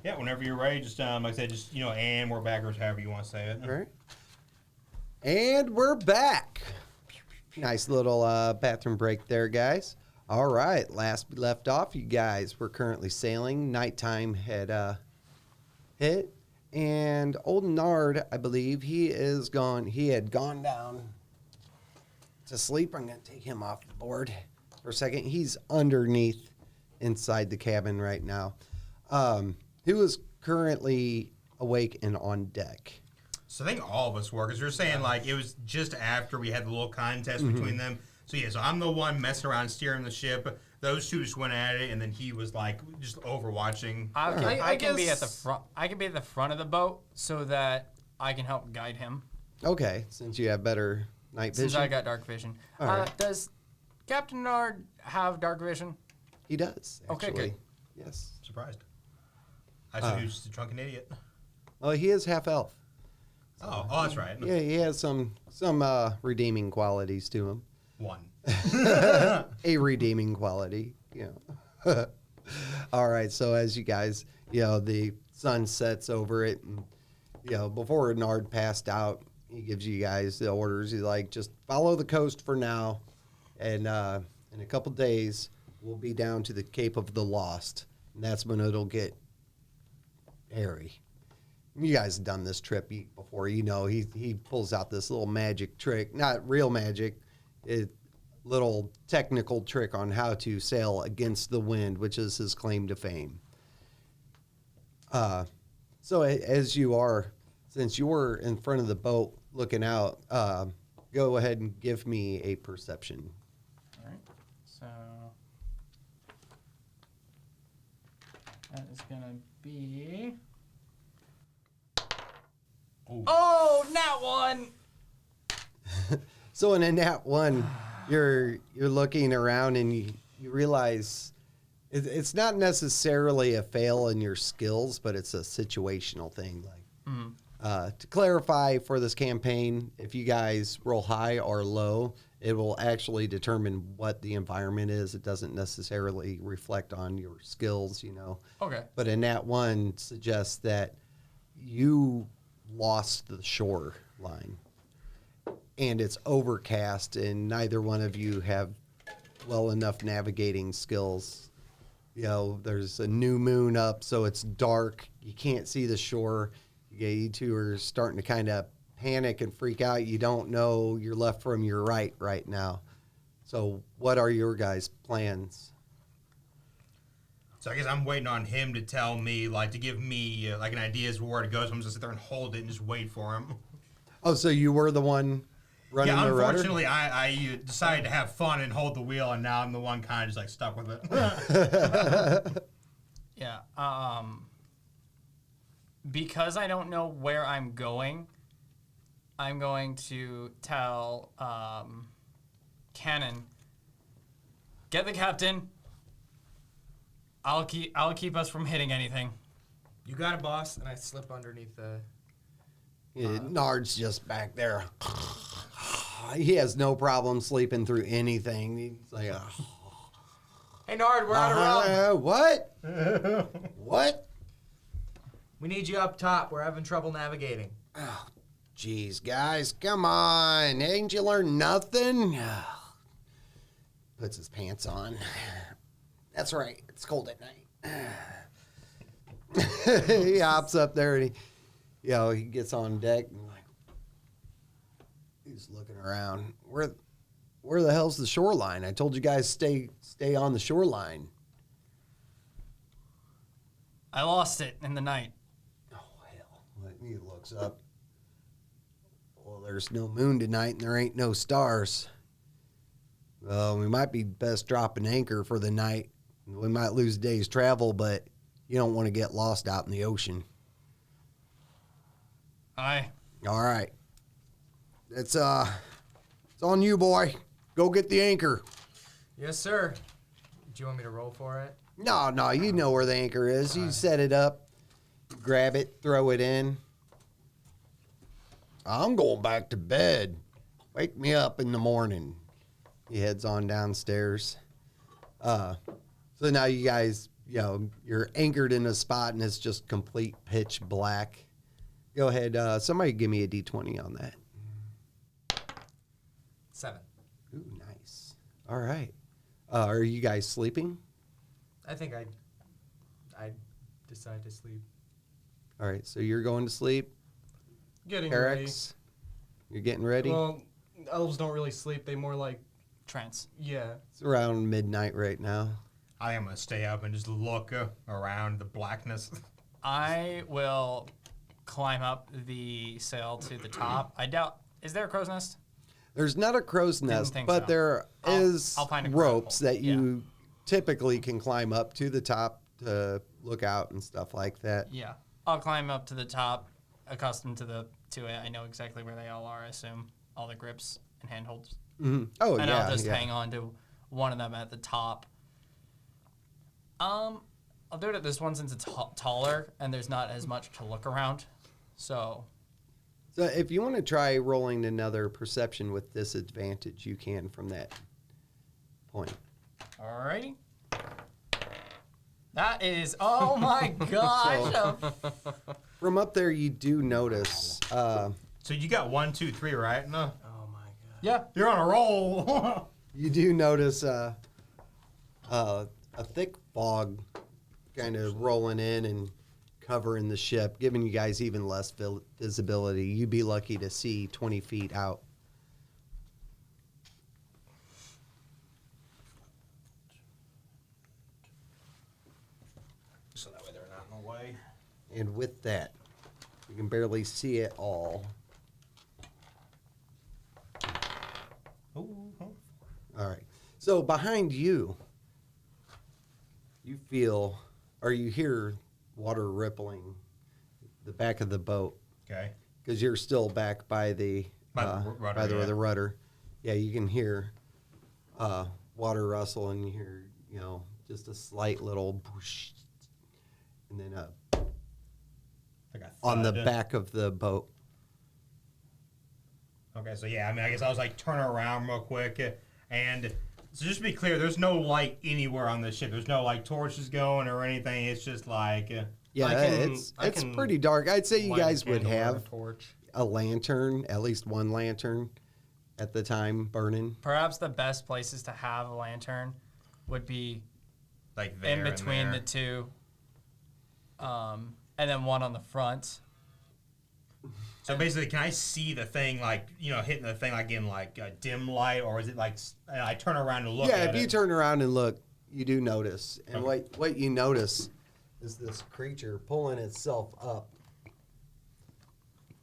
[SPEAKER 2] Yeah, whenever you're ready, just like I said, just and we're backwards, however you want to say it.
[SPEAKER 1] All right. And we're back. Nice little bathroom break there, guys. All right. Last we left off, you guys were currently sailing. Nighttime had hit. And old Nard, I believe, he is gone. He had gone down to sleep. I'm going to take him off the board for a second. He's underneath inside the cabin right now. He was currently awake and on deck.
[SPEAKER 2] So I think all of us were, because you're saying like it was just after we had the little contest
[SPEAKER 1] Mm-hmm.
[SPEAKER 2] between them. So yeah, so I'm the one messing around steering the ship. Those two just went at it, and then he was like just overwatching.
[SPEAKER 3] I can be at the
[SPEAKER 5] guess-
[SPEAKER 3] front. I can be at the front of the boat so that I can help guide him.
[SPEAKER 1] Okay, since you have better night vision.
[SPEAKER 3] Since I got dark vision.
[SPEAKER 1] All right.
[SPEAKER 3] Does Captain Nard have dark vision?
[SPEAKER 1] He does,
[SPEAKER 3] Okay,
[SPEAKER 1] actually.
[SPEAKER 3] good.
[SPEAKER 1] Yes.
[SPEAKER 2] Surprised. I said he was just a drunken idiot.
[SPEAKER 1] Well, he is half elf.
[SPEAKER 2] Oh, that's right.
[SPEAKER 1] Yeah, he has some redeeming qualities to him.
[SPEAKER 2] One.
[SPEAKER 1] A redeeming quality, All right, so as you guys, the sun sets over it, and before Nard passed out, he gives you guys the orders. He's like, just follow the coast for now, and in a couple days we'll be down to the Cape of the Lost, and that's when it'll get hairy. You guys have done this trip before. He pulls out this little magic trick, not real magic, little technical trick on how to sail against the wind, which is his claim to fame. So as you are, since you're in front of the boat looking out, go ahead and give me a perception.
[SPEAKER 3] All right. So that is gonna be.
[SPEAKER 2] Ooh.
[SPEAKER 3] Oh, nat one.
[SPEAKER 1] So in that one, you're looking around and you realize it's not necessarily a fail in your skills, but it's a situational thing. Like to clarify for this campaign, if you guys roll high or low, it will actually determine what the environment is. It doesn't necessarily reflect on your skills,
[SPEAKER 3] Okay.
[SPEAKER 1] But in that one suggests that you lost the shore line. And it's overcast, and neither one of you have well enough navigating skills. There's a new moon up, so it's dark. You can't see the shore. You two are starting to kind of panic and freak out. You don't know your left from your right now. So, what are your guys' plans?
[SPEAKER 2] So I guess I'm waiting on him to tell me, like, to give me like an idea as to where to go. So I'm just gonna sit there and hold it and just wait for him.
[SPEAKER 1] Oh, so you were the one running
[SPEAKER 2] Yeah,
[SPEAKER 1] the rudder?
[SPEAKER 2] unfortunately, I decided to have fun and hold the wheel, and now I'm the one kind of just like stuck with it.
[SPEAKER 3] Yeah. Because I don't know where I'm going to tell Cannon, get the captain. I'll keep us from hitting anything.
[SPEAKER 6] You got it, boss. And I slip underneath the.
[SPEAKER 1] Yeah, Nard's just back there. He has no problem sleeping through anything. He's like,
[SPEAKER 6] Hey, Nard, we're out of room.
[SPEAKER 1] what? What?
[SPEAKER 6] We need you up top. We're having trouble navigating.
[SPEAKER 1] Oh, jeez, guys, come on. Ain't you learned nothing? Puts his pants on. That's right. It's cold at night. He hops up there and he gets on deck and like he's looking around. Where the hell's the shoreline? I told you guys stay on the shoreline.
[SPEAKER 3] I lost it in the night.
[SPEAKER 1] Oh hell! He looks up. Well, there's no moon tonight and there ain't no stars. Well, we might be best dropping anchor for the night. We might lose a day's travel, but you don't want to get lost out in the ocean.
[SPEAKER 3] Aye.
[SPEAKER 1] All right. It's on you, boy. Go get the anchor.
[SPEAKER 6] Yes, sir. Do you want me to roll for it?
[SPEAKER 1] No, you know where the anchor is. You set it up, grab it, throw it in. I'm going back to bed. Wake me up in the morning. He heads on downstairs. So now you guys, you're anchored in a spot and it's just complete pitch black. Go ahead. Somebody give me a D20 on that.
[SPEAKER 6] 7.
[SPEAKER 1] Ooh, nice. All right. Are you guys sleeping?
[SPEAKER 6] I think I decide to sleep.
[SPEAKER 1] All right. So you're going to sleep.
[SPEAKER 5] Getting
[SPEAKER 1] Eric's, you're getting ready.
[SPEAKER 5] ready. Well, elves don't really sleep. They more like,
[SPEAKER 3] Trance.
[SPEAKER 5] yeah.
[SPEAKER 1] It's around midnight right now.
[SPEAKER 2] I am gonna stay up and just look around the blackness.
[SPEAKER 3] I will climb up the sail to the top. I doubt. Is there a crow's nest?
[SPEAKER 1] There's not a crow's nest,
[SPEAKER 3] think
[SPEAKER 1] but
[SPEAKER 3] so.
[SPEAKER 1] there is
[SPEAKER 3] I'll find a
[SPEAKER 1] ropes
[SPEAKER 3] grapple.
[SPEAKER 1] that you typically can climb up to the top to look out and stuff like that.
[SPEAKER 3] Yeah. I'll climb up to the top. Accustomed to it, I know exactly where they all are. I assume all the grips and handholds.
[SPEAKER 1] Mm-hmm. Oh,
[SPEAKER 3] And
[SPEAKER 1] yeah.
[SPEAKER 3] I'll just
[SPEAKER 1] yeah.
[SPEAKER 3] hang on to one of them at the top. I'll do it at this one since it's taller and there's not as much to look around. So
[SPEAKER 1] So if you want to try rolling another perception with disadvantage, you can from that point.
[SPEAKER 3] alrighty. That is, oh my gosh.
[SPEAKER 1] From up there, you do notice.
[SPEAKER 2] So you got 1, 2, 3, right? No,
[SPEAKER 6] Oh my god.
[SPEAKER 3] Yeah.
[SPEAKER 2] you're on a roll.
[SPEAKER 1] You do notice a thick fog kind of rolling in and covering the ship, giving you guys even less visibility. You'd be lucky to see 20 feet out.
[SPEAKER 2] So that way they're not in the way.
[SPEAKER 1] And with that, you can barely see it all.
[SPEAKER 2] Ooh.
[SPEAKER 1] All right. So behind you, you feel, or you hear water rippling the back of the boat
[SPEAKER 2] Okay.
[SPEAKER 1] because you're still back by the
[SPEAKER 2] rudder, yeah.
[SPEAKER 1] the rudder. Yeah, you can hear water rustle, and you hear just a slight little whoosh, and then
[SPEAKER 2] Like a
[SPEAKER 1] on the
[SPEAKER 2] thud.
[SPEAKER 1] back of the boat.
[SPEAKER 2] Okay, so yeah, I mean, I guess I was like turning around real quick, and so just to be clear, there's no light anywhere on the ship. There's no like torches going or anything. It's just like
[SPEAKER 1] Yeah,
[SPEAKER 5] I
[SPEAKER 1] it's
[SPEAKER 5] can
[SPEAKER 1] pretty dark. I'd say you
[SPEAKER 5] light a
[SPEAKER 1] guys would
[SPEAKER 5] candle or a
[SPEAKER 1] have
[SPEAKER 5] torch.
[SPEAKER 1] a lantern, at least one lantern at the time burning.
[SPEAKER 3] Perhaps the best places to have a lantern would be
[SPEAKER 2] like there
[SPEAKER 3] in between
[SPEAKER 2] and
[SPEAKER 3] the
[SPEAKER 2] there.
[SPEAKER 3] two. And then one on the front.
[SPEAKER 2] So basically, can I see the thing like hitting the thing like in like a dim light, or is it like I turn around and look?
[SPEAKER 1] Yeah,
[SPEAKER 2] at
[SPEAKER 1] if you
[SPEAKER 2] it?
[SPEAKER 1] turn around and look, you do notice. And
[SPEAKER 2] Okay.
[SPEAKER 1] what you notice is this creature pulling itself up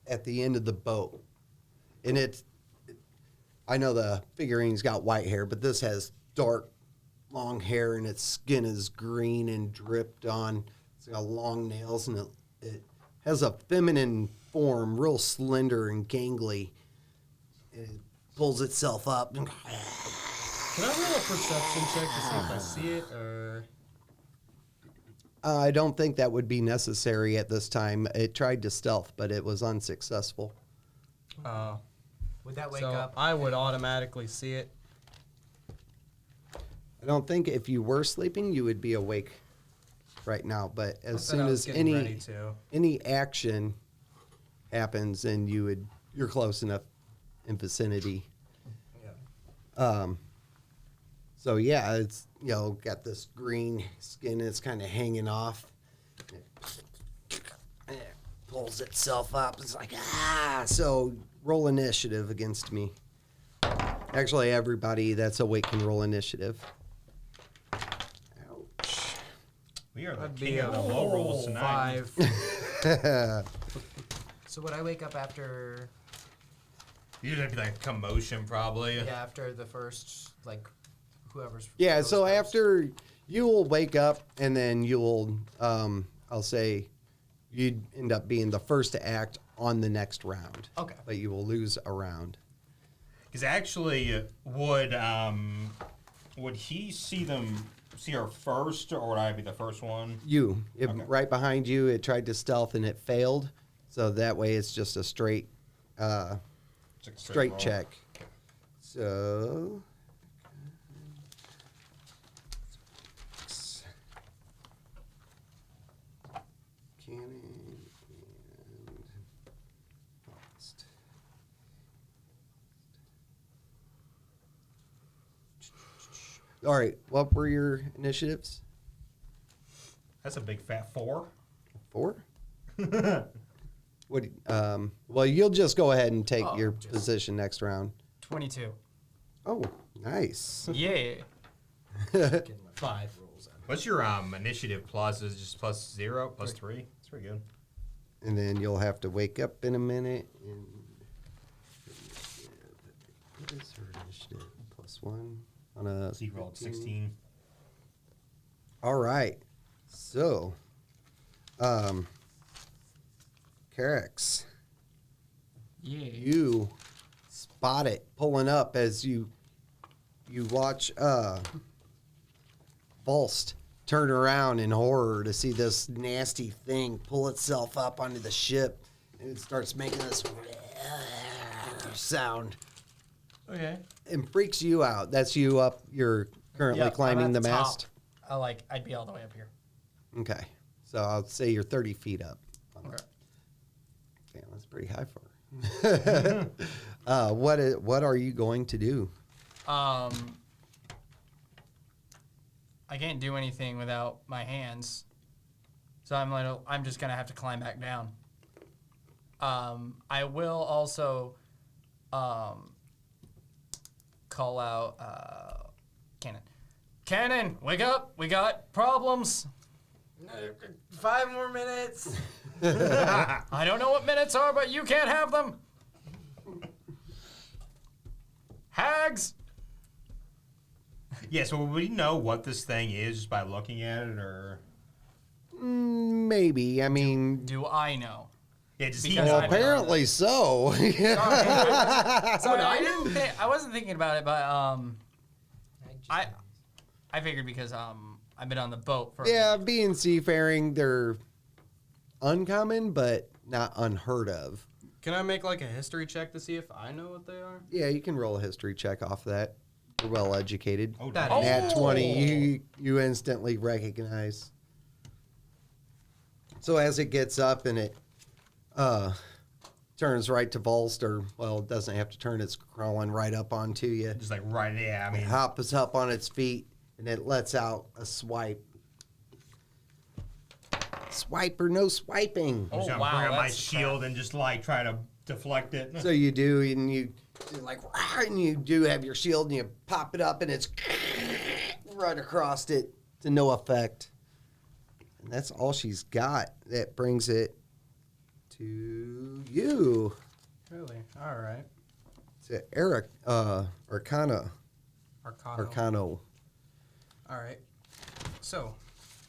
[SPEAKER 1] at the end of the boat. And I know the figurine's got white hair, but this has dark, long hair, and its skin is green and dripped on. It's got long nails, and it has a feminine form, real slender and gangly. It pulls itself up. And
[SPEAKER 5] Can I roll a perception check to see if I see it, or?
[SPEAKER 1] I don't think that would be necessary at this time. It tried to stealth, but it was unsuccessful.
[SPEAKER 4] Would that wake
[SPEAKER 5] So
[SPEAKER 4] up?
[SPEAKER 5] I would automatically see it.
[SPEAKER 1] I don't think if you were sleeping, you would be awake right now. But as
[SPEAKER 5] Said
[SPEAKER 1] soon
[SPEAKER 5] I was
[SPEAKER 1] as
[SPEAKER 5] getting ready to.
[SPEAKER 1] any action happens, and you're close enough in vicinity.
[SPEAKER 5] Yeah.
[SPEAKER 1] So yeah, it's got this green skin. It's kind of hanging off. It pulls itself up. It's like So roll initiative against me. Actually, everybody that's awake can roll initiative. Ouch.
[SPEAKER 2] We are the
[SPEAKER 5] That'd
[SPEAKER 2] king
[SPEAKER 5] be
[SPEAKER 2] of
[SPEAKER 5] a
[SPEAKER 2] the low rolls tonight.
[SPEAKER 5] 5.
[SPEAKER 4] So would I wake up after?
[SPEAKER 2] Usually it'd be like commotion, probably.
[SPEAKER 4] Yeah, after the first whoever's.
[SPEAKER 1] Yeah,
[SPEAKER 4] goes
[SPEAKER 1] so
[SPEAKER 4] first.
[SPEAKER 1] after you will wake up, and then you'll, I'll say, you'd end up being the first to act on the next round.
[SPEAKER 4] Okay.
[SPEAKER 1] But you will lose a round.
[SPEAKER 2] Because actually, would he see her first, or would I be the first one? Okay.
[SPEAKER 1] Right behind you, it tried to stealth and it failed. So that way it's just a straight
[SPEAKER 2] It's like a
[SPEAKER 1] straight
[SPEAKER 2] roll.
[SPEAKER 1] check. So. Cannon and Faust. All right, what were your initiatives?
[SPEAKER 2] That's a big fat 4.
[SPEAKER 1] 4? Well, you'll just go ahead and take your
[SPEAKER 4] just-
[SPEAKER 1] position next round.
[SPEAKER 3] 22.
[SPEAKER 1] Oh, nice.
[SPEAKER 3] Yeah.
[SPEAKER 5] 5.
[SPEAKER 2] What's your initiative plus? Is it just plus 0, plus 3? That's pretty good.
[SPEAKER 1] And then you'll have to wake up in a minute. And what is her initiative? +1 on a.
[SPEAKER 2] So you rolled
[SPEAKER 1] 15.
[SPEAKER 2] 16.
[SPEAKER 1] All right. So, Carex,
[SPEAKER 3] Yeah.
[SPEAKER 1] you spot it pulling up as you watch Volst turn around in horror to see this nasty thing pull itself up onto the ship, and it starts making this sound
[SPEAKER 5] Okay.
[SPEAKER 1] and freaks you out. That's you up. You're currently
[SPEAKER 3] Yep, I'm
[SPEAKER 1] climbing
[SPEAKER 3] at
[SPEAKER 1] the
[SPEAKER 3] top.
[SPEAKER 1] mast.
[SPEAKER 3] I'd be all the way up here.
[SPEAKER 1] Okay, so I'll say you're 30 feet up.
[SPEAKER 3] Okay.
[SPEAKER 1] Damn, that's pretty high for her. What are you going to do?
[SPEAKER 3] I can't do anything without my hands, so I'm just gonna have to climb back down. I will also call out Cannon. Cannon, wake up! We got problems.
[SPEAKER 4] 5 more minutes.
[SPEAKER 3] I don't know what minutes are, but you can't have them. Hags.
[SPEAKER 2] Yeah, so would we know what this thing is just by looking at it, or?
[SPEAKER 1] Maybe. I mean,
[SPEAKER 3] Do I know?
[SPEAKER 2] Yeah, just
[SPEAKER 3] Because
[SPEAKER 1] well,
[SPEAKER 3] I-
[SPEAKER 1] apparently so.
[SPEAKER 3] So I wasn't thinking about it, but I figured because I've been on the boat for
[SPEAKER 1] Yeah, being seafaring, they're uncommon, but not unheard of.
[SPEAKER 5] Can I make like a history check to see if I know what they are?
[SPEAKER 1] Yeah, you can roll a history check off that. You're well educated.
[SPEAKER 2] Oh,
[SPEAKER 4] That
[SPEAKER 2] damn.
[SPEAKER 4] is-
[SPEAKER 1] Nat 20, you instantly recognize. So as it gets up and it turns right to Volst, or, well, it doesn't have to turn, it's crawling right up onto you.
[SPEAKER 2] Just like right, yeah, I
[SPEAKER 1] It
[SPEAKER 2] mean,
[SPEAKER 1] hops up on its feet, and it lets out a swipe. Swipe or no swiping.
[SPEAKER 2] I'm just
[SPEAKER 3] Oh,
[SPEAKER 2] gonna
[SPEAKER 3] wow,
[SPEAKER 2] bring up my
[SPEAKER 3] that's
[SPEAKER 2] shield and just like try to deflect it.
[SPEAKER 1] So you do, and you do like, "Rah," and you do have your shield, and you pop it up, and it's right across it to no effect. And that's all she's got. That brings it to you.
[SPEAKER 3] Really? All right.
[SPEAKER 1] To Eric, Arcano.
[SPEAKER 5] All right. So,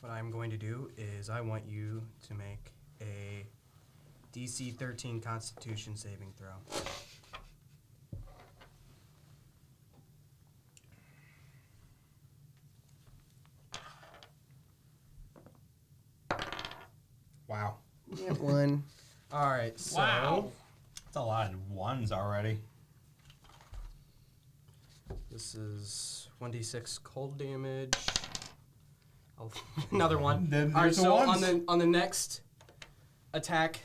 [SPEAKER 5] what I'm going to do is I want you to make a DC 13 Constitution saving throw.
[SPEAKER 2] Wow.
[SPEAKER 1] That one.
[SPEAKER 5] All right. So
[SPEAKER 2] Wow. That's a lot of ones already.
[SPEAKER 5] this is 1d6 cold damage. Oh, another one.
[SPEAKER 2] Then
[SPEAKER 5] All right.
[SPEAKER 2] there's the
[SPEAKER 5] So
[SPEAKER 2] ones.
[SPEAKER 5] on the next attack,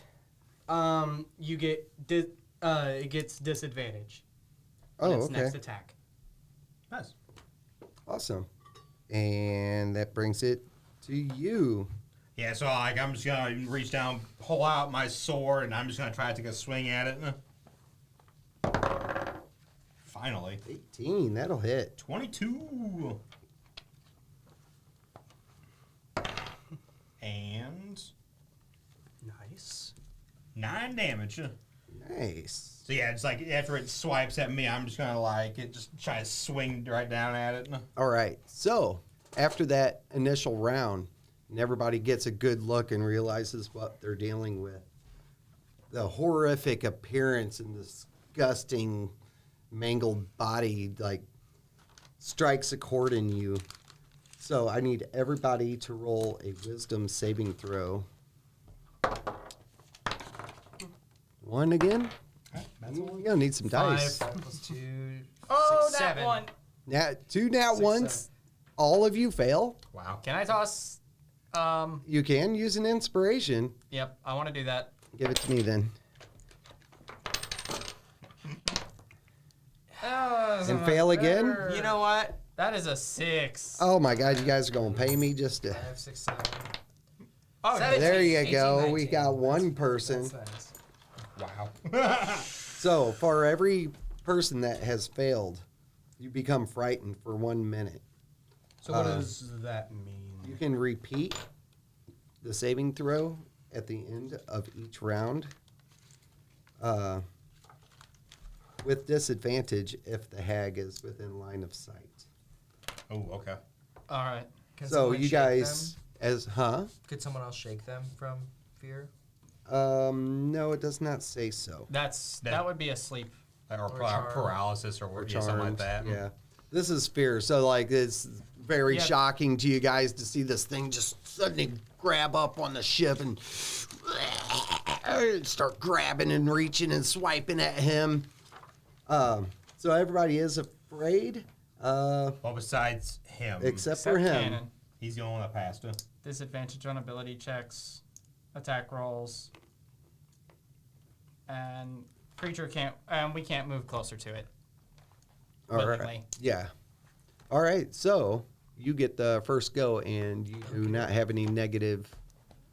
[SPEAKER 5] you get it gets disadvantage. on
[SPEAKER 1] Oh,
[SPEAKER 5] its
[SPEAKER 1] okay.
[SPEAKER 5] Next attack.
[SPEAKER 2] Nice.
[SPEAKER 1] Awesome. And that brings it to you.
[SPEAKER 2] Yeah, so like I'm just gonna reach down, pull out my sword, and I'm just gonna try to take a swing at it. Finally.
[SPEAKER 1] 18, that'll hit.
[SPEAKER 2] 22. And
[SPEAKER 5] Nice.
[SPEAKER 2] 9 damage.
[SPEAKER 1] Nice.
[SPEAKER 2] So yeah, it's like after it swipes at me, I'm just gonna like it just try to swing right down at it.
[SPEAKER 1] All right. So after that initial round, and everybody gets a good look and realizes what they're dealing with, the horrific appearance and disgusting mangled body like strikes a chord in you. So I need everybody to roll a wisdom saving throw. 1 again? You're gonna need some dice.
[SPEAKER 4] 5 plus 2.
[SPEAKER 3] Oh,
[SPEAKER 4] 6,
[SPEAKER 3] that
[SPEAKER 4] 7.
[SPEAKER 3] one.
[SPEAKER 1] Now, 2 nat 1s.
[SPEAKER 4] 7.
[SPEAKER 1] All of you fail.
[SPEAKER 2] Wow.
[SPEAKER 3] Can I toss?
[SPEAKER 1] You can use an inspiration.
[SPEAKER 3] Yep, I want to do that.
[SPEAKER 1] Give it to me then. And fail again?
[SPEAKER 4] You know what?
[SPEAKER 3] That is a 6.
[SPEAKER 1] Oh my God, you guys are gonna pay me just to.
[SPEAKER 4] 5, 6, 7.
[SPEAKER 3] Oh,
[SPEAKER 4] Seven.
[SPEAKER 1] There you
[SPEAKER 4] 18,
[SPEAKER 1] go.
[SPEAKER 4] 19.
[SPEAKER 1] We got one person.
[SPEAKER 4] That's nice.
[SPEAKER 2] Wow.
[SPEAKER 1] So for every person that has failed, you become frightened for 1 minute.
[SPEAKER 5] So what does that mean?
[SPEAKER 1] You can repeat the saving throw at the end of each round. With disadvantage if the hag is within line of sight.
[SPEAKER 2] Oh, okay.
[SPEAKER 3] All right.
[SPEAKER 4] Can
[SPEAKER 1] So
[SPEAKER 4] someone
[SPEAKER 1] you
[SPEAKER 4] shake
[SPEAKER 1] guys,
[SPEAKER 4] them? Could someone else shake them from fear?
[SPEAKER 1] No, it does not say so.
[SPEAKER 3] That would be a sleep.
[SPEAKER 2] Or
[SPEAKER 4] charmed.
[SPEAKER 2] paralysis or
[SPEAKER 1] Or
[SPEAKER 2] yeah, something like
[SPEAKER 1] charmed,
[SPEAKER 2] that.
[SPEAKER 1] Yeah. This is fear. So like it's very
[SPEAKER 3] Yeah.
[SPEAKER 1] shocking to you guys to see this thing just suddenly grab up on the ship and start grabbing and reaching and swiping at him. So everybody is afraid,
[SPEAKER 2] Well, besides him,
[SPEAKER 1] except for him.
[SPEAKER 3] Cannon.
[SPEAKER 2] he's the only one that passed it.
[SPEAKER 3] Disadvantage on ability checks, attack rolls, and creature can't. We can't move closer to it.
[SPEAKER 1] All right.
[SPEAKER 3] willingly.
[SPEAKER 1] Yeah. All right. So you get the first go, and you do not have any negative.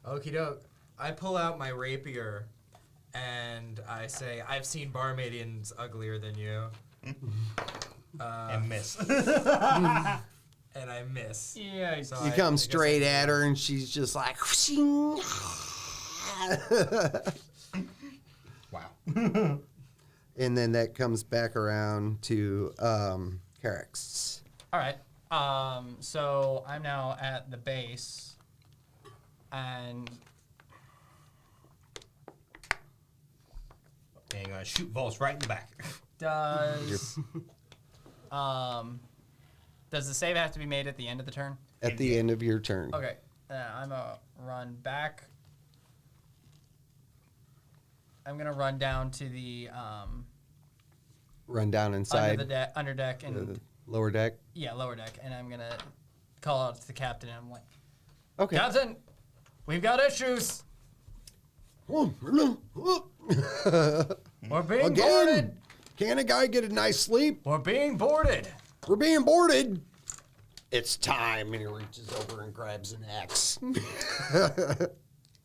[SPEAKER 4] Okie doke. I pull out my rapier and I say, I've seen barmaidians uglier than you.
[SPEAKER 2] And miss.
[SPEAKER 4] And I miss.
[SPEAKER 3] Yeah.
[SPEAKER 4] So
[SPEAKER 1] You
[SPEAKER 4] I
[SPEAKER 1] come
[SPEAKER 4] guess
[SPEAKER 1] straight
[SPEAKER 4] I-
[SPEAKER 1] at her, and she's just like.
[SPEAKER 2] Wow.
[SPEAKER 1] And then that comes back around to Carrick's.
[SPEAKER 3] All right. So I'm now at the base, and
[SPEAKER 2] And gonna shoot Volts right in the back.
[SPEAKER 3] does does the save have to be made at the end of the turn?
[SPEAKER 1] At the end of your turn.
[SPEAKER 3] Okay. I'm gonna run back. I'm gonna run down to the
[SPEAKER 1] Run down inside
[SPEAKER 3] under deck and
[SPEAKER 1] the lower deck.
[SPEAKER 3] yeah, lower deck, and I'm gonna call out to the captain. And I'm like,
[SPEAKER 1] Okay.
[SPEAKER 3] Captain, we've got issues. We're being boarded.
[SPEAKER 1] Again, can a guy get a nice sleep?
[SPEAKER 3] We're being boarded.
[SPEAKER 1] We're being boarded. It's time. And he reaches over and grabs an axe.
[SPEAKER 3] All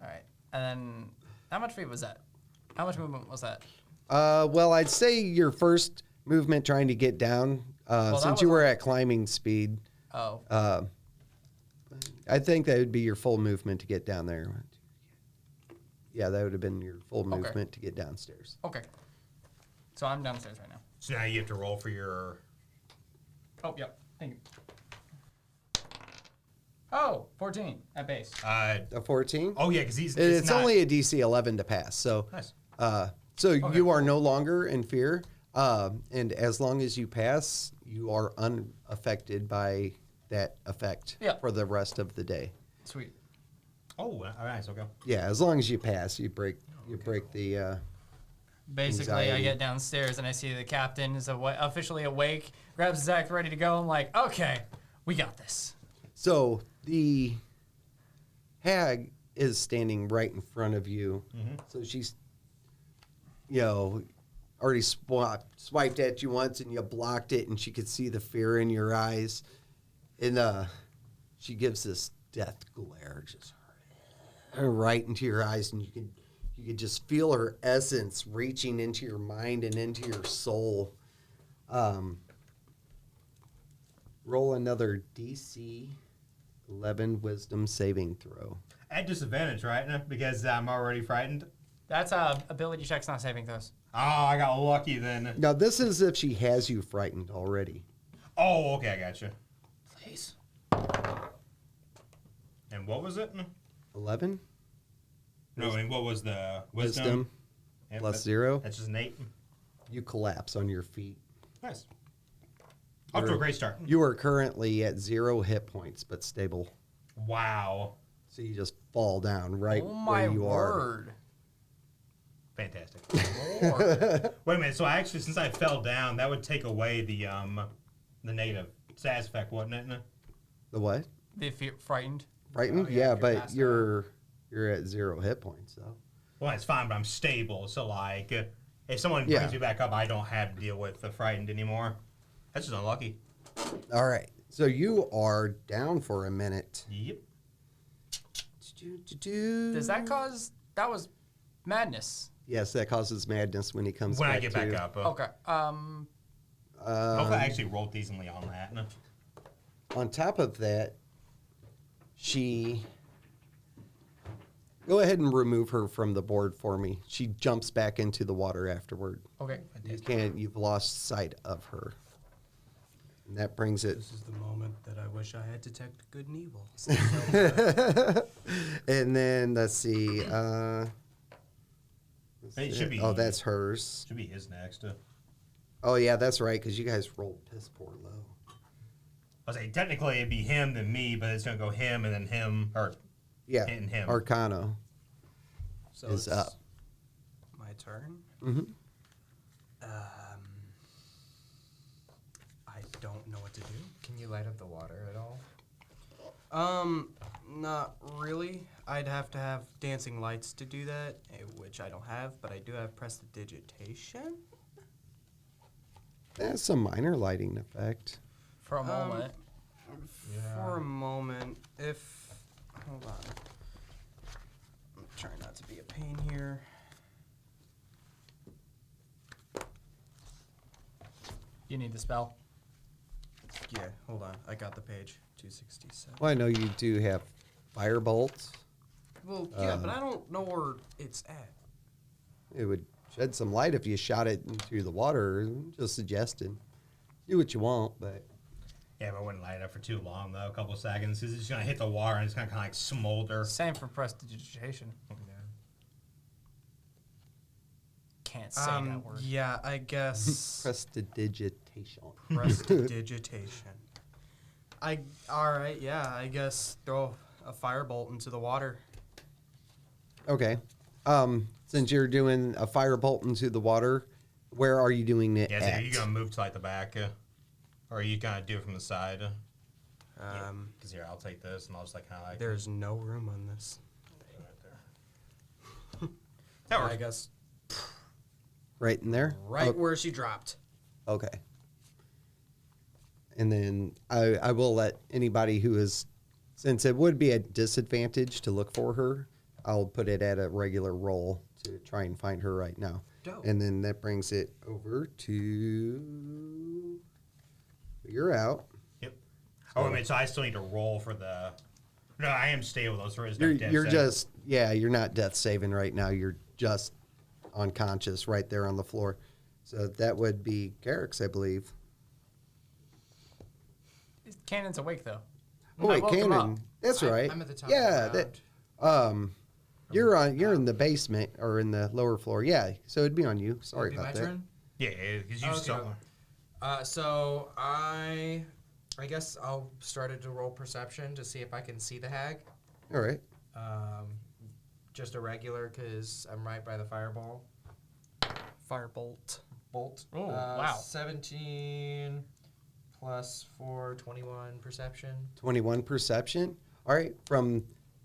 [SPEAKER 3] right. And then, how much feet was that? How much movement was that?
[SPEAKER 1] Well, I'd say your first movement trying to get down,
[SPEAKER 3] that
[SPEAKER 1] since
[SPEAKER 3] was
[SPEAKER 1] you were
[SPEAKER 3] on-
[SPEAKER 1] at climbing speed,
[SPEAKER 3] Oh.
[SPEAKER 1] I think that would be your full movement to get down there. Yeah, that would have been your full
[SPEAKER 3] Okay.
[SPEAKER 1] movement to get downstairs.
[SPEAKER 3] Okay. So I'm downstairs right now.
[SPEAKER 2] So now you have to roll for your.
[SPEAKER 3] Oh, yep. Thank you. Oh, 14 at base.
[SPEAKER 1] A 14?
[SPEAKER 2] Oh yeah, because
[SPEAKER 1] It's
[SPEAKER 2] not,
[SPEAKER 1] only a DC 11 to pass. So,
[SPEAKER 2] Nice.
[SPEAKER 1] so you are no longer in fear. And as long as you pass, you are unaffected by that effect
[SPEAKER 3] Yeah.
[SPEAKER 1] for the rest of the day.
[SPEAKER 3] Sweet.
[SPEAKER 2] Oh, nice. Okay.
[SPEAKER 1] Yeah, as long as you pass, you break the.
[SPEAKER 3] Basically, I
[SPEAKER 1] Anxiety.
[SPEAKER 3] get downstairs and I see the captain is officially awake, grabs Zach, ready to go. I'm like, okay, we got this.
[SPEAKER 1] So the hag is standing right in front of you. So she's, already swiped at you once and you blocked it, and she could see the fear in your eyes. And she gives this death glare just right into your eyes, and you could just feel her essence reaching into your mind and into your soul. Roll another DC 11 wisdom saving throw.
[SPEAKER 2] At disadvantage, right? Because I'm already frightened.
[SPEAKER 3] That's ability checks, not saving throws.
[SPEAKER 2] Oh, I got lucky then.
[SPEAKER 1] Now, this is if she has you frightened already.
[SPEAKER 2] Oh, okay, I got you.
[SPEAKER 3] Please.
[SPEAKER 2] And what was it?
[SPEAKER 1] 11
[SPEAKER 2] No, I mean, what was the wisdom?
[SPEAKER 1] wisdom
[SPEAKER 2] Yeah,
[SPEAKER 1] plus
[SPEAKER 2] that-
[SPEAKER 1] 0.
[SPEAKER 2] That's just an 8.
[SPEAKER 1] You collapse on your feet.
[SPEAKER 2] Nice. Off to a great start.
[SPEAKER 1] You are currently at 0 hit points, but stable.
[SPEAKER 2] Wow.
[SPEAKER 1] So you just fall down right
[SPEAKER 3] Oh my
[SPEAKER 1] where you are.
[SPEAKER 3] word.
[SPEAKER 2] Fantastic.
[SPEAKER 3] Lord.
[SPEAKER 2] Wait a minute. So I actually, since I fell down, that would take away the negative stats effect, wouldn't it?
[SPEAKER 1] The what?
[SPEAKER 3] The frightened.
[SPEAKER 1] Frightened?
[SPEAKER 3] Oh, yeah,
[SPEAKER 1] yeah,
[SPEAKER 3] you're
[SPEAKER 1] but
[SPEAKER 3] passed
[SPEAKER 1] you're at 0 hit points, though.
[SPEAKER 2] Well, it's fine, but I'm stable. So, like, if someone
[SPEAKER 1] Yeah.
[SPEAKER 2] brings me back up, I don't have to deal with the frightened anymore. That's just unlucky.
[SPEAKER 1] All right. So you are down for a minute.
[SPEAKER 2] Yep.
[SPEAKER 3] Does that cause... That was madness.
[SPEAKER 1] Yes, that causes madness when he comes
[SPEAKER 2] When
[SPEAKER 1] back
[SPEAKER 2] I get
[SPEAKER 1] to
[SPEAKER 2] back
[SPEAKER 1] you.
[SPEAKER 2] up.
[SPEAKER 3] Okay.
[SPEAKER 2] Hopefully I actually rolled decently on that.
[SPEAKER 1] On top of that, she... Go ahead and remove her from the board for me. She jumps back into the water afterward.
[SPEAKER 3] Okay.
[SPEAKER 1] You've lost sight of her. And that brings it...
[SPEAKER 5] This is the moment that I wish I had detected good and evil.
[SPEAKER 1] And then, let's see.
[SPEAKER 2] It should be.
[SPEAKER 1] Oh, that's hers.
[SPEAKER 2] Should be his next.
[SPEAKER 1] Oh, yeah, that's right, because you guys rolled piss poor low.
[SPEAKER 2] I was like, technically it'd be him then me, but it's gonna go him and then him, or
[SPEAKER 1] Yeah,
[SPEAKER 2] and him.
[SPEAKER 1] Arcano
[SPEAKER 5] So
[SPEAKER 1] is
[SPEAKER 5] it's
[SPEAKER 1] up.
[SPEAKER 5] My turn.
[SPEAKER 1] Mm-hmm.
[SPEAKER 5] I don't know what to do.
[SPEAKER 6] Can you light up the water at all?
[SPEAKER 5] Not really. I'd have to have dancing lights to do that, which I don't have, but I do have prestidigitation.
[SPEAKER 1] That's some minor lighting effect.
[SPEAKER 3] For a moment.
[SPEAKER 5] For a moment, hold on. I'm trying not to be a pain here.
[SPEAKER 3] You need the spell.
[SPEAKER 5] Yeah, hold on. I got the page. 267.
[SPEAKER 1] Well, I know you do have firebolt.
[SPEAKER 5] Well, yeah, but I don't know where it's at.
[SPEAKER 1] It would shed some light if you shot it into the water. Just suggesting. Do what you want, but
[SPEAKER 2] Yeah, but it wouldn't light up for too long though, a couple of seconds, because it's just gonna hit the water and it's gonna kind of like smolder.
[SPEAKER 3] Same for prestidigitation. Can't say that word.
[SPEAKER 5] Yeah, I guess
[SPEAKER 1] prestidigitation.
[SPEAKER 5] prestidigitation. All right, yeah, I guess throw a firebolt into the water.
[SPEAKER 1] Okay. Since you're doing a firebolt into the water, where are you doing it
[SPEAKER 2] Yeah, so
[SPEAKER 1] at?
[SPEAKER 2] are you gonna move to like the back, or are you gonna do it from the side? Because here, I'll take this and I'll just like kind of like.
[SPEAKER 5] There's no room on this.
[SPEAKER 2] That
[SPEAKER 5] I
[SPEAKER 2] works.
[SPEAKER 5] guess
[SPEAKER 1] Right in there?
[SPEAKER 5] right
[SPEAKER 1] Oh,
[SPEAKER 5] where she dropped.
[SPEAKER 1] okay. And then I will let anybody who is, since it would be a disadvantage to look for her, I'll put it at a regular roll to try and find her right now.
[SPEAKER 4] Dope.
[SPEAKER 1] And then that brings it over to... You're out.
[SPEAKER 2] Yep. Oh, I mean, so I still need to roll for the... No, I am stable, though, so there is no
[SPEAKER 1] You're,
[SPEAKER 2] death
[SPEAKER 1] you're
[SPEAKER 2] save.
[SPEAKER 1] just... Yeah, you're not death saving right now. You're just unconscious right there on the floor. So that would be Garrick's, I believe.
[SPEAKER 3] Cannon's awake though.
[SPEAKER 1] Oh,
[SPEAKER 3] I
[SPEAKER 1] wait,
[SPEAKER 3] woke him up.
[SPEAKER 1] Cannon. That's right.
[SPEAKER 4] I'm at the top
[SPEAKER 1] Yeah,
[SPEAKER 4] of the
[SPEAKER 1] that... You're in the basement or in the lower floor. Yeah, so it'd be on you. Sorry
[SPEAKER 4] It'd be
[SPEAKER 1] about
[SPEAKER 4] my
[SPEAKER 1] that.
[SPEAKER 4] turn?
[SPEAKER 2] Yeah, because you
[SPEAKER 4] Okay.
[SPEAKER 2] still...
[SPEAKER 4] So I guess I'll start to roll perception to see if I can see the hag.
[SPEAKER 1] All right.
[SPEAKER 4] Just a regular because I'm right by the fireball.
[SPEAKER 3] Firebolt.
[SPEAKER 4] Bolt.
[SPEAKER 3] Oh, wow.
[SPEAKER 4] 17 plus 4, 21 perception.
[SPEAKER 1] 21 perception. All right.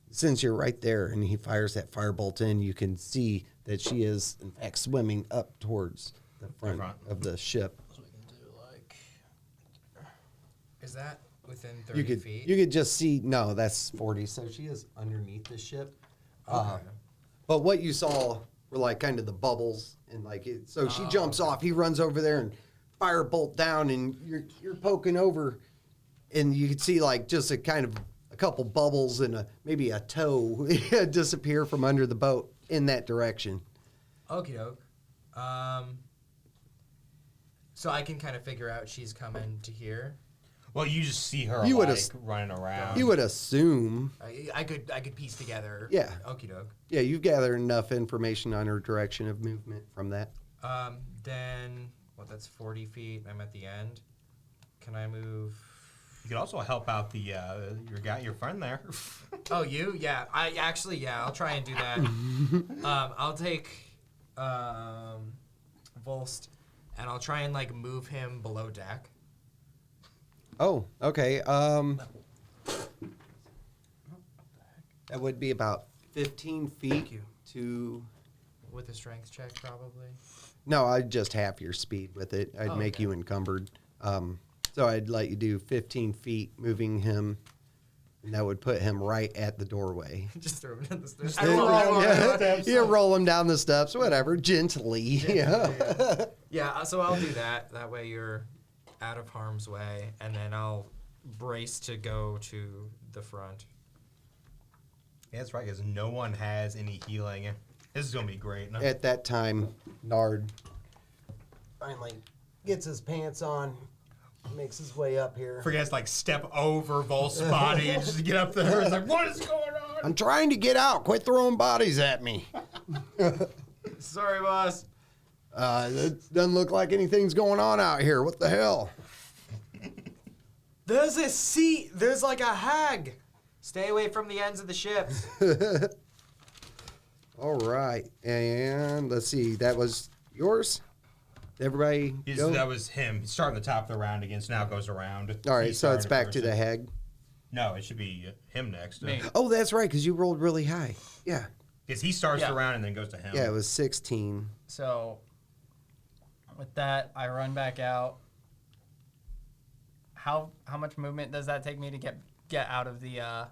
[SPEAKER 1] Since you're right there and he fires that firebolt in, you can see that she is in fact swimming up towards the front of the ship.
[SPEAKER 3] So we can do like.
[SPEAKER 4] Is that within 30 feet?
[SPEAKER 1] You could just see. No, that's 40. So she is underneath the ship.
[SPEAKER 4] Okay.
[SPEAKER 1] But what you saw were like kind of the bubbles and like it. So she jumps off. He runs over there and firebolt down, and you're poking over, and you can see like just a couple bubbles and maybe a toe disappear from under the boat in that direction.
[SPEAKER 4] Okie doke. So I can kind of figure out she's coming to here.
[SPEAKER 2] Well, you just see her,
[SPEAKER 1] You would've
[SPEAKER 2] running around.
[SPEAKER 1] You would assume.
[SPEAKER 4] I could piece together.
[SPEAKER 1] Yeah.
[SPEAKER 4] Okie doke.
[SPEAKER 1] Yeah, you've gathered enough information on her direction of movement from that.
[SPEAKER 4] Then, that's 40 feet. I'm at the end. Can I move?
[SPEAKER 2] You could also help out your friend there.
[SPEAKER 4] Oh, you? Yeah. I'll try and do that. I'll take Volst, and I'll try and like move him below deck.
[SPEAKER 1] Oh, okay. That would be about 15 feet to...
[SPEAKER 4] With a strength check, probably.
[SPEAKER 1] No, I'd just half your speed with it. I'd make
[SPEAKER 4] okay.
[SPEAKER 1] you encumbered. So I'd let you do 15 feet moving him, and that would put him right at the doorway.
[SPEAKER 4] Just throw him down the stairs.
[SPEAKER 1] You roll him down the steps, whatever, gently. Yeah.
[SPEAKER 4] Yeah, so I'll do that. That way you're out of harm's way, and then I'll brace to go to the front.
[SPEAKER 2] Yeah, that's right, because no one has any healing. This is going to be great.
[SPEAKER 1] At that time, Nard finally gets his pants on, makes his way up here.
[SPEAKER 2] Forgets, step over Vol's body and just get up there. It's like, what is going on?
[SPEAKER 1] I'm trying to get out. Quit throwing bodies at me.
[SPEAKER 4] Sorry, boss.
[SPEAKER 1] It doesn't look like anything's going on out here. What the hell?
[SPEAKER 4] There's a seat. There's like a hag. Stay away from the ends of the ship.
[SPEAKER 1] All right. And let's see. That was yours? Everybody go?
[SPEAKER 2] That was him. He's starting the top of the round again, so now it goes around.
[SPEAKER 1] All right.
[SPEAKER 2] He's
[SPEAKER 1] So it's
[SPEAKER 2] starting
[SPEAKER 1] back to
[SPEAKER 2] first.
[SPEAKER 1] the hag.
[SPEAKER 2] No, it should be him next.
[SPEAKER 3] Me.
[SPEAKER 1] Oh, that's right, because you rolled really high. Yeah.
[SPEAKER 2] Because he starts
[SPEAKER 3] Yeah.
[SPEAKER 2] the round and then goes to him.
[SPEAKER 1] Yeah, it was 16.
[SPEAKER 3] So with that, I run back out. How much movement does that take me to get out of the?
[SPEAKER 2] I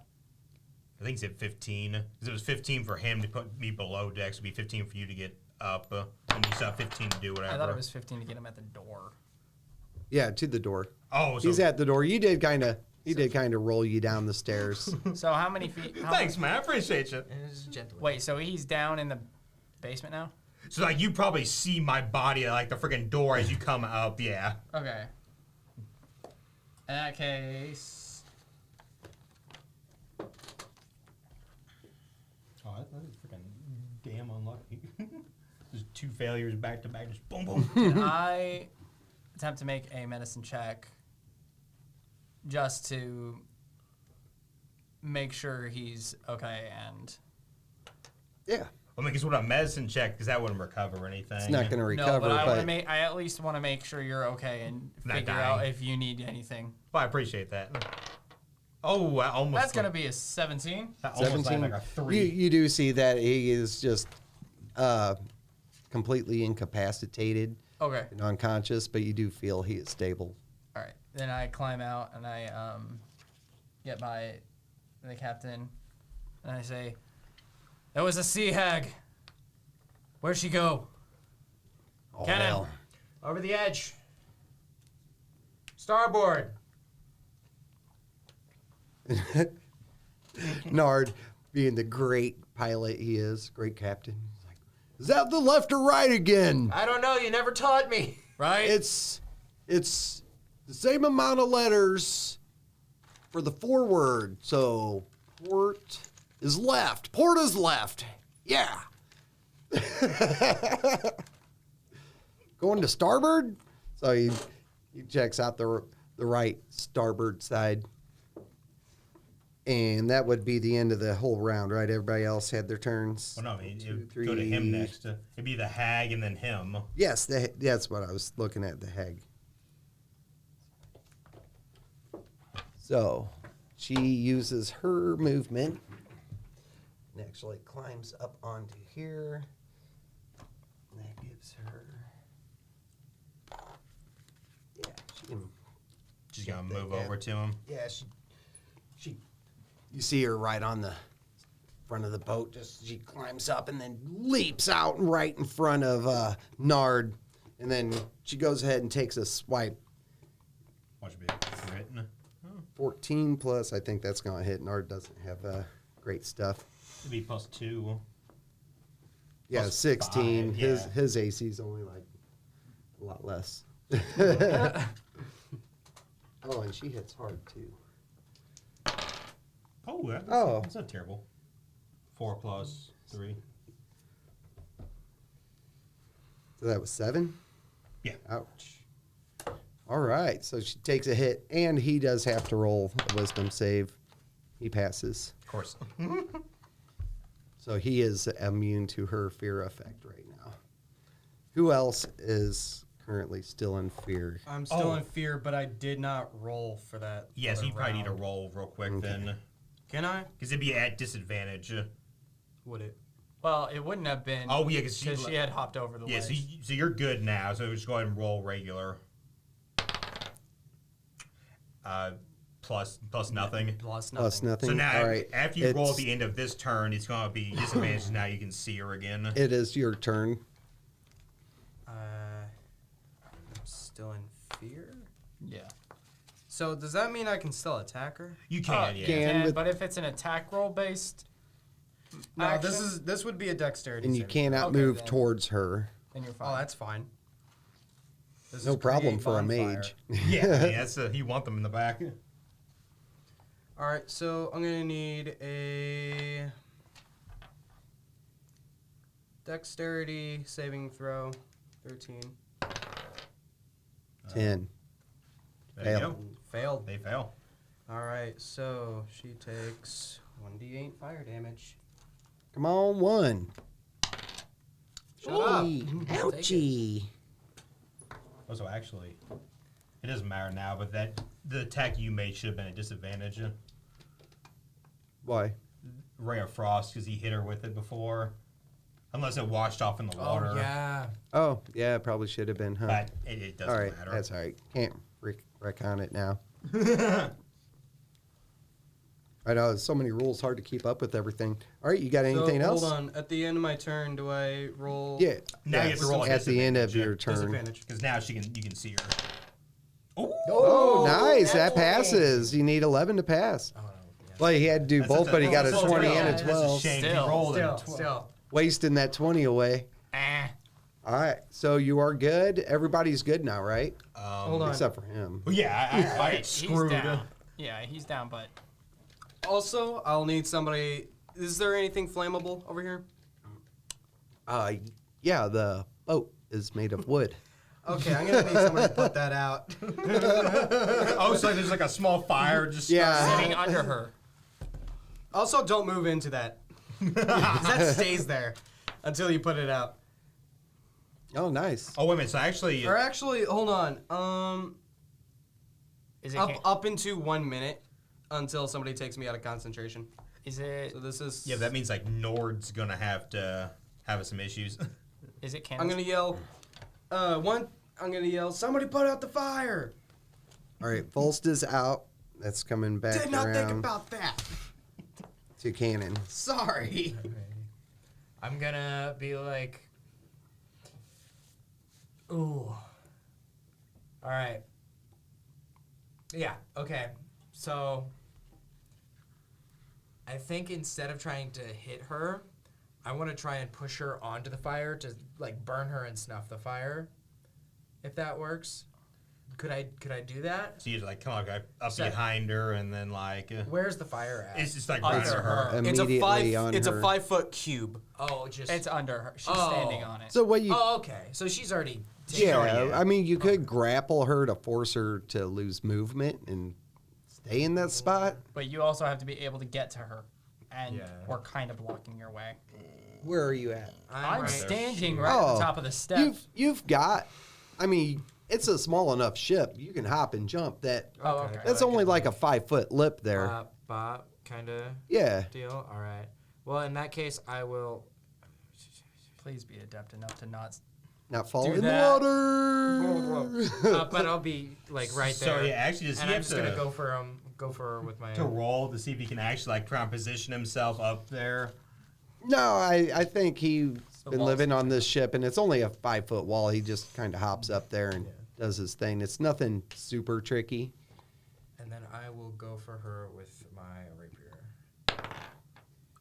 [SPEAKER 2] think he's at 15. Because it was 15 for him to put me below deck, so it'd be 15 for you to get up. And you still have 15 to do whatever.
[SPEAKER 3] I thought it was 15 to get him at the door.
[SPEAKER 1] Yeah, to the door.
[SPEAKER 2] Oh, so
[SPEAKER 1] He's at the door. You did kind of. He did kind of roll you down the stairs.
[SPEAKER 3] So how many feet?
[SPEAKER 2] thanks, man. I appreciate you.
[SPEAKER 4] And it's gentle.
[SPEAKER 3] Wait, so he's down in the basement now?
[SPEAKER 2] So you probably see my body at the freaking door as you come up. Yeah.
[SPEAKER 3] Okay. In that case,
[SPEAKER 2] Oh, that is freaking damn unlucky. Just 2 failures back to back. Just boom, boom.
[SPEAKER 3] can I attempt to make a medicine check just to make sure he's okay and
[SPEAKER 1] Yeah.
[SPEAKER 2] I mean, because what a medicine check, because that wouldn't recover anything.
[SPEAKER 1] It's not going to
[SPEAKER 3] no,
[SPEAKER 1] recover,
[SPEAKER 3] but I want to
[SPEAKER 1] but
[SPEAKER 3] make. I at least want to make sure you're okay and
[SPEAKER 2] Not
[SPEAKER 3] figure
[SPEAKER 2] dying.
[SPEAKER 3] out if you need anything.
[SPEAKER 2] Well, I appreciate that. Oh, I almost.
[SPEAKER 3] That's gonna be a 17.
[SPEAKER 2] That almost landed
[SPEAKER 1] 17.
[SPEAKER 2] like a 3.
[SPEAKER 1] You do see that he is just completely incapacitated
[SPEAKER 3] Okay.
[SPEAKER 1] and unconscious, but you do feel he is stable.
[SPEAKER 3] All right. Then I climb out and I get by the captain and I say, There was a sea hag. Where'd she go?
[SPEAKER 1] Oh,
[SPEAKER 3] Cannon.
[SPEAKER 1] hell.
[SPEAKER 6] Over the edge. Starboard.
[SPEAKER 1] Nard, being the great pilot he is, great captain, he's like, is that the left or right again?
[SPEAKER 6] I don't know. You never taught me.
[SPEAKER 3] Right?
[SPEAKER 1] It's the same amount of letters for the forward. So port is left. Port is left. Yeah. Going to starboard. So he checks out the right starboard side. And that would be the end of the whole round, right? Everybody else had their turns.
[SPEAKER 2] Well, no, I mean,
[SPEAKER 1] Two,
[SPEAKER 2] it'd go to him
[SPEAKER 1] three.
[SPEAKER 2] next. It'd be the hag and then him.
[SPEAKER 1] Yes, that's what I was looking at, the hag. So she uses her movement and actually climbs up onto here. And that gives her. Yeah, she can.
[SPEAKER 2] She's gonna
[SPEAKER 1] Shut that
[SPEAKER 2] move
[SPEAKER 1] down.
[SPEAKER 2] over to him.
[SPEAKER 1] Yeah, she. You see her right on the front of the boat. Just she climbs up and then leaps out right in front of Nard, and then she goes ahead and takes a swipe.
[SPEAKER 2] Watch me written.
[SPEAKER 1] 14 plus, I think that's gonna hit. Nard doesn't have great stuff.
[SPEAKER 2] It'd be +2.
[SPEAKER 1] Yeah,
[SPEAKER 2] Plus
[SPEAKER 1] 16.
[SPEAKER 2] 5,
[SPEAKER 1] His
[SPEAKER 2] yeah.
[SPEAKER 1] his AC is only like a lot less. Oh, and she hits hard too.
[SPEAKER 2] Oh,
[SPEAKER 1] Oh.
[SPEAKER 2] that's not terrible. 4 plus 3.
[SPEAKER 1] So that was 7.
[SPEAKER 2] Yeah.
[SPEAKER 1] Ouch. All right, so she takes a hit, and he does have to roll a wisdom save. He passes.
[SPEAKER 2] Of course.
[SPEAKER 1] So he is immune to her fear effect right now. Who else is currently still in fear?
[SPEAKER 5] I'm still
[SPEAKER 2] Oh.
[SPEAKER 5] in fear, but I did not roll for that.
[SPEAKER 2] Yeah, so
[SPEAKER 5] other
[SPEAKER 2] you probably need to
[SPEAKER 5] round.
[SPEAKER 2] roll real quick
[SPEAKER 1] Okay.
[SPEAKER 2] then.
[SPEAKER 5] Can I?
[SPEAKER 2] Because it'd be at disadvantage.
[SPEAKER 5] Would it?
[SPEAKER 3] Well, it wouldn't have been.
[SPEAKER 2] Oh, yeah, because
[SPEAKER 3] she had hopped over the
[SPEAKER 2] Yeah,
[SPEAKER 3] ledge.
[SPEAKER 2] so you're good now, so just go ahead and roll regular. Plus nothing.
[SPEAKER 5] Plus nothing.
[SPEAKER 1] Plus nothing.
[SPEAKER 2] So now,
[SPEAKER 1] All right.
[SPEAKER 2] after you roll at
[SPEAKER 1] It's-
[SPEAKER 2] the end of this turn, it's going to be disadvantage. Now you can see her again.
[SPEAKER 1] It is your turn.
[SPEAKER 5] I'm still in fear.
[SPEAKER 3] Yeah.
[SPEAKER 5] So does that mean I can still attack her?
[SPEAKER 2] You can, yeah.
[SPEAKER 1] can- with-
[SPEAKER 3] but if it's an attack roll based,
[SPEAKER 5] No,
[SPEAKER 3] action,
[SPEAKER 5] this would be a dexterity.
[SPEAKER 1] And you
[SPEAKER 5] saving.
[SPEAKER 1] cannot
[SPEAKER 3] Okay,
[SPEAKER 1] move
[SPEAKER 3] then.
[SPEAKER 1] towards her.
[SPEAKER 3] then you're fine.
[SPEAKER 5] Oh, that's fine. This
[SPEAKER 1] No
[SPEAKER 5] is
[SPEAKER 1] problem
[SPEAKER 5] create
[SPEAKER 1] for a
[SPEAKER 5] bonfire.
[SPEAKER 1] mage.
[SPEAKER 2] Yeah, I mean, that's you want them in the back.
[SPEAKER 5] All right, so I'm gonna need a dexterity saving throw, 13.
[SPEAKER 1] 10.
[SPEAKER 2] There you
[SPEAKER 1] Fail.
[SPEAKER 2] go.
[SPEAKER 5] Failed.
[SPEAKER 2] They fail.
[SPEAKER 5] All right, so she takes 1d8 fire damage.
[SPEAKER 1] Come on, 1.
[SPEAKER 5] Shut up.
[SPEAKER 1] Ouchie.
[SPEAKER 2] Oh, so actually, it doesn't matter now, but the attack you made should have been a disadvantage.
[SPEAKER 1] Why?
[SPEAKER 2] Ray of Frost, because he hit her with it before. Unless it washed off in the water.
[SPEAKER 5] Oh yeah.
[SPEAKER 1] Oh, yeah, it probably should have been, huh?
[SPEAKER 2] But it doesn't
[SPEAKER 1] all right,
[SPEAKER 2] matter.
[SPEAKER 1] that's all right. Can't recon it now. I know, there's so many rules, hard to keep up with everything. All right, you got anything
[SPEAKER 5] so,
[SPEAKER 1] else?
[SPEAKER 5] Hold on. At the end of my turn, do I roll?
[SPEAKER 1] Yeah.
[SPEAKER 2] Now you have to roll a
[SPEAKER 1] at the end of
[SPEAKER 2] disadvantage,
[SPEAKER 1] your turn.
[SPEAKER 5] Disadvantage.
[SPEAKER 2] Because now you can see her.
[SPEAKER 1] Oh, nice. That passes. You need 11 to pass.
[SPEAKER 5] Oh, yeah.
[SPEAKER 1] Well, he had to do
[SPEAKER 2] That's
[SPEAKER 1] both, but he got a
[SPEAKER 2] that's
[SPEAKER 1] 20 and a
[SPEAKER 2] that's
[SPEAKER 1] 12.
[SPEAKER 2] shame.
[SPEAKER 3] Still,
[SPEAKER 2] He rolled a
[SPEAKER 6] Still,
[SPEAKER 2] 12.
[SPEAKER 6] still.
[SPEAKER 1] Wasting that 20 away. All right, so you are good. Everybody's good now, right?
[SPEAKER 5] Hold on.
[SPEAKER 1] Except for him.
[SPEAKER 2] Well, yeah, I
[SPEAKER 3] Wait,
[SPEAKER 2] get screwed.
[SPEAKER 3] He's down. Yeah, he's down, but
[SPEAKER 5] Also, I'll need somebody. Is there anything flammable over here?
[SPEAKER 1] Yeah, the boat is made of wood.
[SPEAKER 5] Okay, I'm gonna need somebody to put that out.
[SPEAKER 2] Oh, so there's like a small fire just
[SPEAKER 1] Yeah.
[SPEAKER 3] sitting under her.
[SPEAKER 5] Also, don't move into that. 'Cause that stays there until you put it out.
[SPEAKER 1] Oh, nice.
[SPEAKER 2] Oh, wait a minute. So actually,
[SPEAKER 5] Or actually, hold on.
[SPEAKER 3] Is it?
[SPEAKER 5] Up into 1 minute until somebody takes me out of concentration.
[SPEAKER 3] Is it?
[SPEAKER 5] So this is.
[SPEAKER 2] yeah, that means like Nord's gonna have to have some issues.
[SPEAKER 3] Is it?
[SPEAKER 5] I'm gonna yell. I'm gonna yell. Somebody put out the fire.
[SPEAKER 1] All right, Volst is out. That's coming back
[SPEAKER 5] Did not think
[SPEAKER 1] around
[SPEAKER 5] about that.
[SPEAKER 1] to Cannon.
[SPEAKER 5] Sorry.
[SPEAKER 4] I'm gonna be like, ooh. All right. Yeah. Okay. So I think instead of trying to hit her, I want to try and push her onto the fire to like burn her and snuff the fire. If that works, could I do that?
[SPEAKER 2] So you like come up
[SPEAKER 4] So-
[SPEAKER 2] behind her and then like
[SPEAKER 4] Where's the fire at?
[SPEAKER 2] it's just like
[SPEAKER 3] Under
[SPEAKER 2] right under
[SPEAKER 3] her.
[SPEAKER 2] her.
[SPEAKER 1] Immediately on
[SPEAKER 5] It's
[SPEAKER 1] her.
[SPEAKER 5] a 5-foot cube.
[SPEAKER 4] Oh, just.
[SPEAKER 3] It's under her. She's
[SPEAKER 4] Oh.
[SPEAKER 3] standing on it.
[SPEAKER 1] So what you?
[SPEAKER 4] Oh, okay. So she's already.
[SPEAKER 1] Yeah, I mean, you could grapple her to force her to lose movement and stay in that spot.
[SPEAKER 3] But you also have to be able to get to her. And
[SPEAKER 4] Yeah.
[SPEAKER 3] we're kind of blocking your way.
[SPEAKER 1] Where are you at?
[SPEAKER 3] I'm
[SPEAKER 4] right.
[SPEAKER 3] standing right at
[SPEAKER 1] Oh,
[SPEAKER 3] the top of the steps.
[SPEAKER 1] You've got. I mean, it's a small enough ship. You can hop and jump.
[SPEAKER 3] Oh, okay.
[SPEAKER 1] That's only like a 5-foot lip there.
[SPEAKER 4] Bop kind of
[SPEAKER 1] Yeah.
[SPEAKER 4] deal. All right. Well, in that case, I will.
[SPEAKER 3] Please be adept enough to not.
[SPEAKER 1] Not fall
[SPEAKER 3] Do
[SPEAKER 1] in the
[SPEAKER 3] that.
[SPEAKER 1] water.
[SPEAKER 4] But I'll be like right
[SPEAKER 2] So,
[SPEAKER 4] there.
[SPEAKER 2] yeah, actually just-
[SPEAKER 4] and
[SPEAKER 2] you
[SPEAKER 4] I'm
[SPEAKER 2] have
[SPEAKER 4] just gonna
[SPEAKER 2] to-
[SPEAKER 4] go for her with my.
[SPEAKER 2] To roll to see if he can actually like try and position himself up there.
[SPEAKER 1] No, I think he's been
[SPEAKER 3] wall's
[SPEAKER 1] living on this ship, and it's only a 5-foot wall. He just kind of hops up there and does his thing. It's nothing super tricky.
[SPEAKER 4] And then I will go for her with my rapier.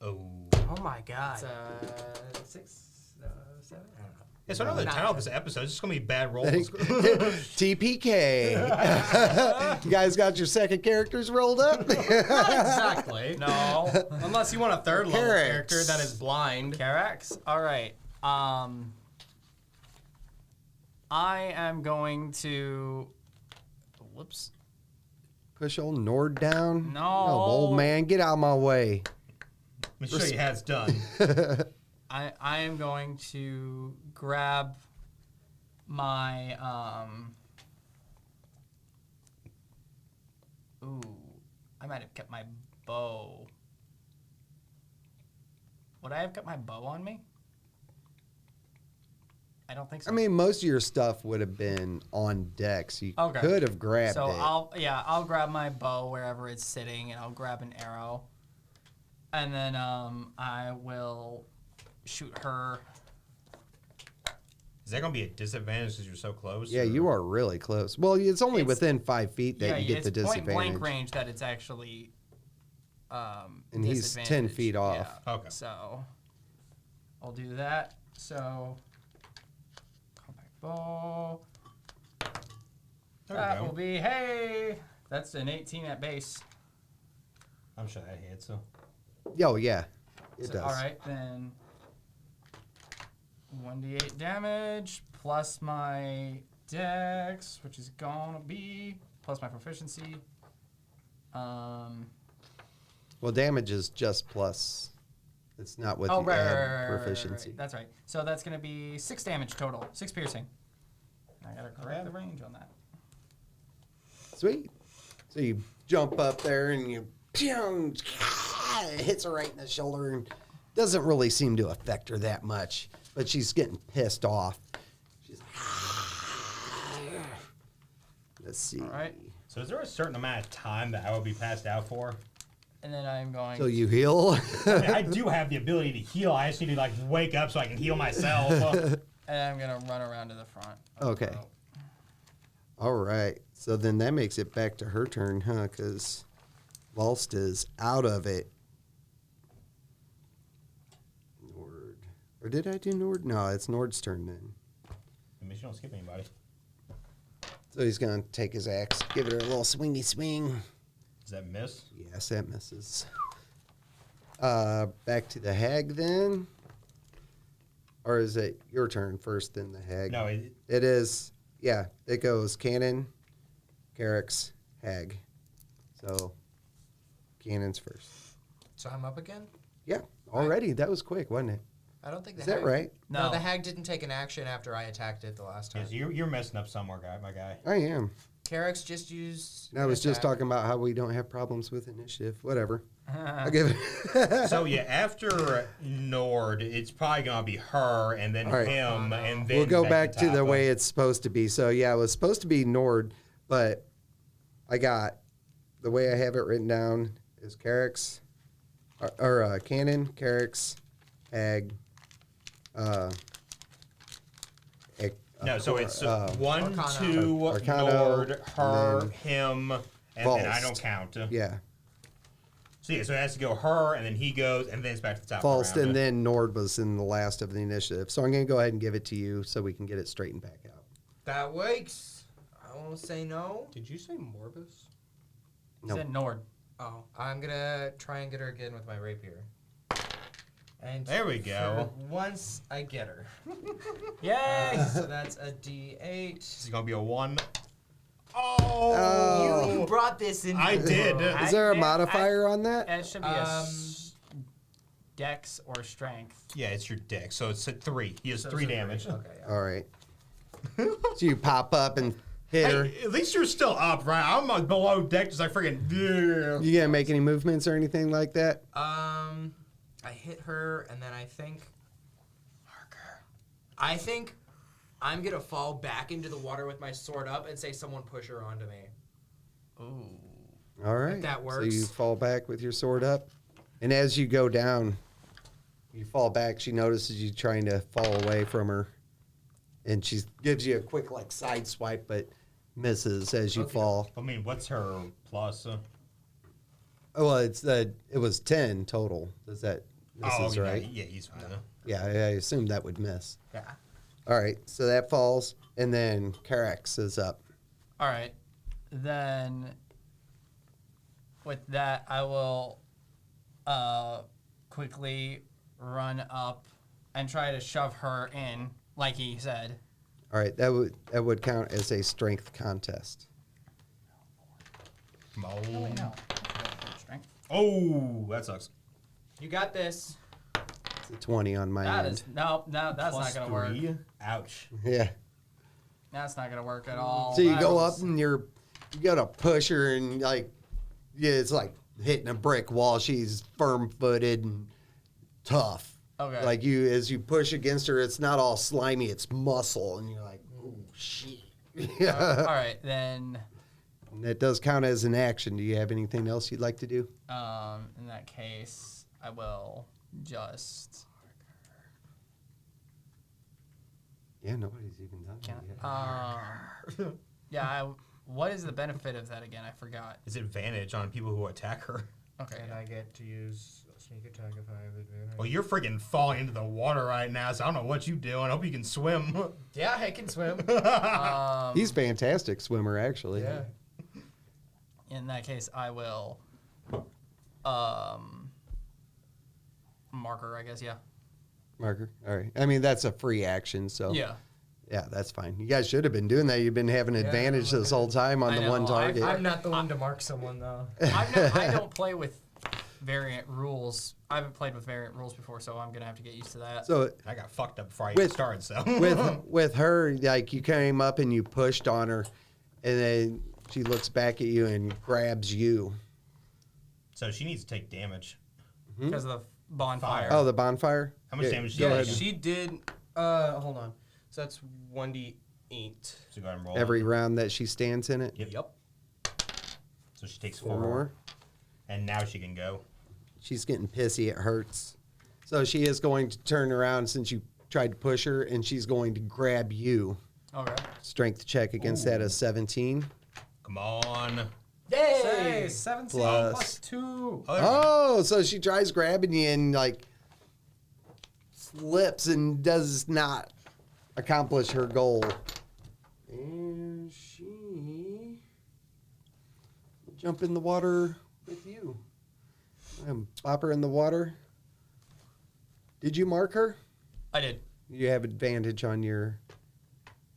[SPEAKER 2] Oh.
[SPEAKER 3] Oh my god.
[SPEAKER 4] It's 6, 7. I don't know.
[SPEAKER 2] Yeah, so I know the title of this episode is just gonna be bad rolls.
[SPEAKER 1] TPK. You guys got your second characters rolled up?
[SPEAKER 5] Exactly.
[SPEAKER 3] No.
[SPEAKER 5] Unless you want a third level
[SPEAKER 1] Carrots.
[SPEAKER 5] character that is blind.
[SPEAKER 3] Carax? All right. I am going to. Whoops.
[SPEAKER 1] Push old Nord down.
[SPEAKER 3] No.
[SPEAKER 1] Old man, get out of my way.
[SPEAKER 2] Let me show you how it's done.
[SPEAKER 3] I am going to grab my ooh, I might have kept my bow. Would I have kept my bow on me? I don't think so.
[SPEAKER 1] I mean, most of your stuff would have been on deck, so you
[SPEAKER 3] Okay.
[SPEAKER 1] could have grabbed
[SPEAKER 3] so
[SPEAKER 1] it.
[SPEAKER 3] I'll grab my bow wherever it's sitting, and I'll grab an arrow, and then I will shoot her.
[SPEAKER 2] Is that gonna be a disadvantage because you're so close?
[SPEAKER 1] Yeah,
[SPEAKER 2] or-
[SPEAKER 1] you are really close. Well, it's only
[SPEAKER 3] It's-
[SPEAKER 1] within 5 feet that you get the
[SPEAKER 3] it's point
[SPEAKER 1] disadvantage.
[SPEAKER 3] blank range that it's actually.
[SPEAKER 1] And he's 10 feet off.
[SPEAKER 3] Yeah.
[SPEAKER 2] Okay.
[SPEAKER 3] So I'll do that. So compact bow.
[SPEAKER 2] There we
[SPEAKER 3] That
[SPEAKER 2] go.
[SPEAKER 3] will be that's an 18 at base.
[SPEAKER 2] I'm sure that hits. So
[SPEAKER 1] Oh, yeah. It
[SPEAKER 3] So,
[SPEAKER 1] does.
[SPEAKER 3] all right, then 1d8 damage plus my dex, which is gonna be plus my proficiency.
[SPEAKER 1] Well, damage is just plus. It's not with
[SPEAKER 3] Oh,
[SPEAKER 1] the
[SPEAKER 3] right,
[SPEAKER 1] add proficiency.
[SPEAKER 3] That's right. So that's gonna be 6 damage total, 6 piercing. I gotta correct the range on that.
[SPEAKER 1] Sweet. So you jump up there and you it hits her right in the shoulder and doesn't really seem to affect her that much, but she's getting pissed off. She's let's see.
[SPEAKER 3] All right.
[SPEAKER 2] is there a certain amount of time that I would be passed out for?
[SPEAKER 3] And then I'm going.
[SPEAKER 1] So you heal.
[SPEAKER 2] I mean, I do have the ability to heal. I just need to like wake up so I can heal myself.
[SPEAKER 3] And I'm gonna run around to the front.
[SPEAKER 1] Okay. All right. So then that makes it back to her turn, huh? Because Walst is out of it. Nord. Or did I do Nord? No, it's Nord's turn then.
[SPEAKER 2] I mean, you don't skip anybody.
[SPEAKER 1] So he's going to take his axe, give it a little swingy swing.
[SPEAKER 2] Does that miss?
[SPEAKER 1] Yes, that misses. Back to the hag then. Or is it your turn first, then the hag?
[SPEAKER 2] No,
[SPEAKER 1] It is. Yeah, it goes Cannon, Carrick's, hag. So, Cannon's first.
[SPEAKER 4] So I'm up again?
[SPEAKER 1] Yeah, already. That was quick, wasn't it?
[SPEAKER 4] I don't think the
[SPEAKER 1] Is that
[SPEAKER 4] hag.
[SPEAKER 1] right?
[SPEAKER 4] No.
[SPEAKER 3] No.
[SPEAKER 4] the hag didn't take an action after I attacked it the last time.
[SPEAKER 2] yes, you're messing up somewhere, my guy.
[SPEAKER 1] I am.
[SPEAKER 4] Carrick's just used.
[SPEAKER 1] I was just
[SPEAKER 4] attack.
[SPEAKER 1] talking about how we don't have problems with initiative. Whatever. I'll give it.
[SPEAKER 2] So yeah, after Nord, it's probably gonna be her and then
[SPEAKER 1] All right.
[SPEAKER 2] him, and then
[SPEAKER 1] We'll go back to the
[SPEAKER 2] top
[SPEAKER 1] way
[SPEAKER 2] of-
[SPEAKER 1] it's supposed to be. So, yeah, it was supposed to be Nord, but I got the way I have it written down is Carrick's, or Cannon, Carrick's, hag,
[SPEAKER 2] No, so it's
[SPEAKER 1] uh,
[SPEAKER 2] 1,
[SPEAKER 4] Arcana.
[SPEAKER 2] 2,
[SPEAKER 1] Arcana,
[SPEAKER 2] Nord, her,
[SPEAKER 1] and
[SPEAKER 2] him, and then I
[SPEAKER 1] False.
[SPEAKER 2] don't count.
[SPEAKER 1] Yeah,
[SPEAKER 2] So yeah, so it has to go her, and then he goes, and then it's back to the top
[SPEAKER 1] False,
[SPEAKER 2] of the round.
[SPEAKER 1] and then Nord was in the last of the initiative. So I'm going to go ahead and give it to you so we can get it straightened back out.
[SPEAKER 4] That works. I won't say no.
[SPEAKER 5] Did you say Morbus?
[SPEAKER 3] He
[SPEAKER 1] No.
[SPEAKER 3] said Nord.
[SPEAKER 4] Oh, I'm gonna try and get her again with my rapier. And
[SPEAKER 2] There we go.
[SPEAKER 4] for once I get her.
[SPEAKER 3] Yay!
[SPEAKER 4] So that's a D8.
[SPEAKER 2] This is gonna be a 1.
[SPEAKER 1] Oh.
[SPEAKER 4] You brought this in.
[SPEAKER 2] I did.
[SPEAKER 1] Is there a modifier on that?
[SPEAKER 3] It should be dex or strength.
[SPEAKER 2] Yeah, it's your deck, so it's a 3. He has
[SPEAKER 4] So
[SPEAKER 2] 3
[SPEAKER 4] it's a
[SPEAKER 2] damage.
[SPEAKER 4] Okay. Yeah.
[SPEAKER 1] All right. So you pop up and hit her.
[SPEAKER 2] Hey, at least you're still up, right? I'm below deck, just like freaking.
[SPEAKER 1] You gonna make any movements or anything like that?
[SPEAKER 4] I hit her, and then I think I'm gonna fall back into the water with my sword up and say, "Someone push her onto me."
[SPEAKER 3] Ooh.
[SPEAKER 1] All right.
[SPEAKER 4] that
[SPEAKER 1] So
[SPEAKER 4] works.
[SPEAKER 1] you fall back with your sword up, and as you go down, you fall back. She notices you trying to fall away from her, and she gives you a quick like side swipe, but misses as you
[SPEAKER 4] Okay.
[SPEAKER 1] fall.
[SPEAKER 2] I mean, what's her plus?
[SPEAKER 1] Oh, well, it was 10 total. Does that misses
[SPEAKER 2] okay,
[SPEAKER 1] right?
[SPEAKER 2] Yeah, he's fine.
[SPEAKER 1] Yeah, I assume that would miss.
[SPEAKER 4] Yeah.
[SPEAKER 1] All right, so that falls, and then Karax is up.
[SPEAKER 3] All right. Then with that, I will quickly run up and try to shove her in, like he said.
[SPEAKER 1] All right, that would count as a strength contest.
[SPEAKER 2] Come on.
[SPEAKER 3] Oh, wait, no. Strength.
[SPEAKER 2] Oh, that sucks.
[SPEAKER 4] You got this.
[SPEAKER 1] It's a 20 on my
[SPEAKER 3] That
[SPEAKER 1] end.
[SPEAKER 3] is no, that's
[SPEAKER 2] Plus
[SPEAKER 3] not gonna work.
[SPEAKER 2] 3. Ouch.
[SPEAKER 1] Yeah.
[SPEAKER 3] That's not gonna work at all.
[SPEAKER 1] So you
[SPEAKER 3] That
[SPEAKER 1] go
[SPEAKER 3] was-
[SPEAKER 1] up and you gotta push her and like, yeah, it's like hitting a brick wall. She's firm-footed and tough.
[SPEAKER 3] Okay.
[SPEAKER 1] Like as you push against her, it's not all slimy. It's muscle, and you're like, oh shit.
[SPEAKER 3] all
[SPEAKER 1] Yeah.
[SPEAKER 3] right, then.
[SPEAKER 1] And that does count as an action. Do you have anything else you'd like to do?
[SPEAKER 3] In that case, I will just.
[SPEAKER 1] Yeah, nobody's even done
[SPEAKER 3] Can
[SPEAKER 1] that yet.
[SPEAKER 3] yeah. What is the benefit of that again? I forgot.
[SPEAKER 2] Is advantage on people who attack her.
[SPEAKER 3] Okay.
[SPEAKER 6] And I get to use a sneak attack if I have advantage.
[SPEAKER 2] Well, you're freaking falling into the water right now, so I don't know what you do. I hope you can swim.
[SPEAKER 4] Yeah, I can swim.
[SPEAKER 1] He's a fantastic swimmer, actually.
[SPEAKER 6] Yeah.
[SPEAKER 3] In that case, I will. Marker, I guess. Yeah.
[SPEAKER 1] Marker. All right. I mean, that's a free action, so
[SPEAKER 3] Yeah.
[SPEAKER 1] yeah, that's fine. You guys should have been doing that. You've been having advantage this whole time on
[SPEAKER 3] I
[SPEAKER 1] the
[SPEAKER 3] know,
[SPEAKER 1] one target.
[SPEAKER 6] I'm not the one to mark someone though.
[SPEAKER 3] I don't play with variant rules. I haven't played with variant rules before, so I'm gonna have to get used to that.
[SPEAKER 1] So
[SPEAKER 2] I got fucked up before I
[SPEAKER 1] With-
[SPEAKER 2] even started, so.
[SPEAKER 1] with her, like you came up and you pushed on her, and then she looks back at you and grabs you.
[SPEAKER 2] So she needs to take damage.
[SPEAKER 3] Because of the bonfire.
[SPEAKER 1] Oh, the bonfire.
[SPEAKER 2] How much
[SPEAKER 1] Yeah,
[SPEAKER 2] damage
[SPEAKER 1] go
[SPEAKER 2] did
[SPEAKER 1] ahead.
[SPEAKER 2] you
[SPEAKER 5] She did. Hold on. So that's 1d8.
[SPEAKER 2] So go ahead and roll.
[SPEAKER 1] Every round that she stands in it.
[SPEAKER 2] Yep. So she takes
[SPEAKER 1] 4
[SPEAKER 2] 4
[SPEAKER 1] more.
[SPEAKER 2] And now she can go.
[SPEAKER 1] She's getting pissy. It hurts. So she is going to turn around since you tried to push her, and she's going to grab you.
[SPEAKER 3] Okay.
[SPEAKER 1] Strength check against that is 17.
[SPEAKER 2] Come on.
[SPEAKER 3] Say 17
[SPEAKER 1] Plus-
[SPEAKER 3] plus 2.
[SPEAKER 1] Oh, so she tries grabbing you and like slips and does not accomplish her goal. And she will jump in the water with you. Bop her in the water. Did you mark her?
[SPEAKER 3] I did.
[SPEAKER 1] You have advantage on your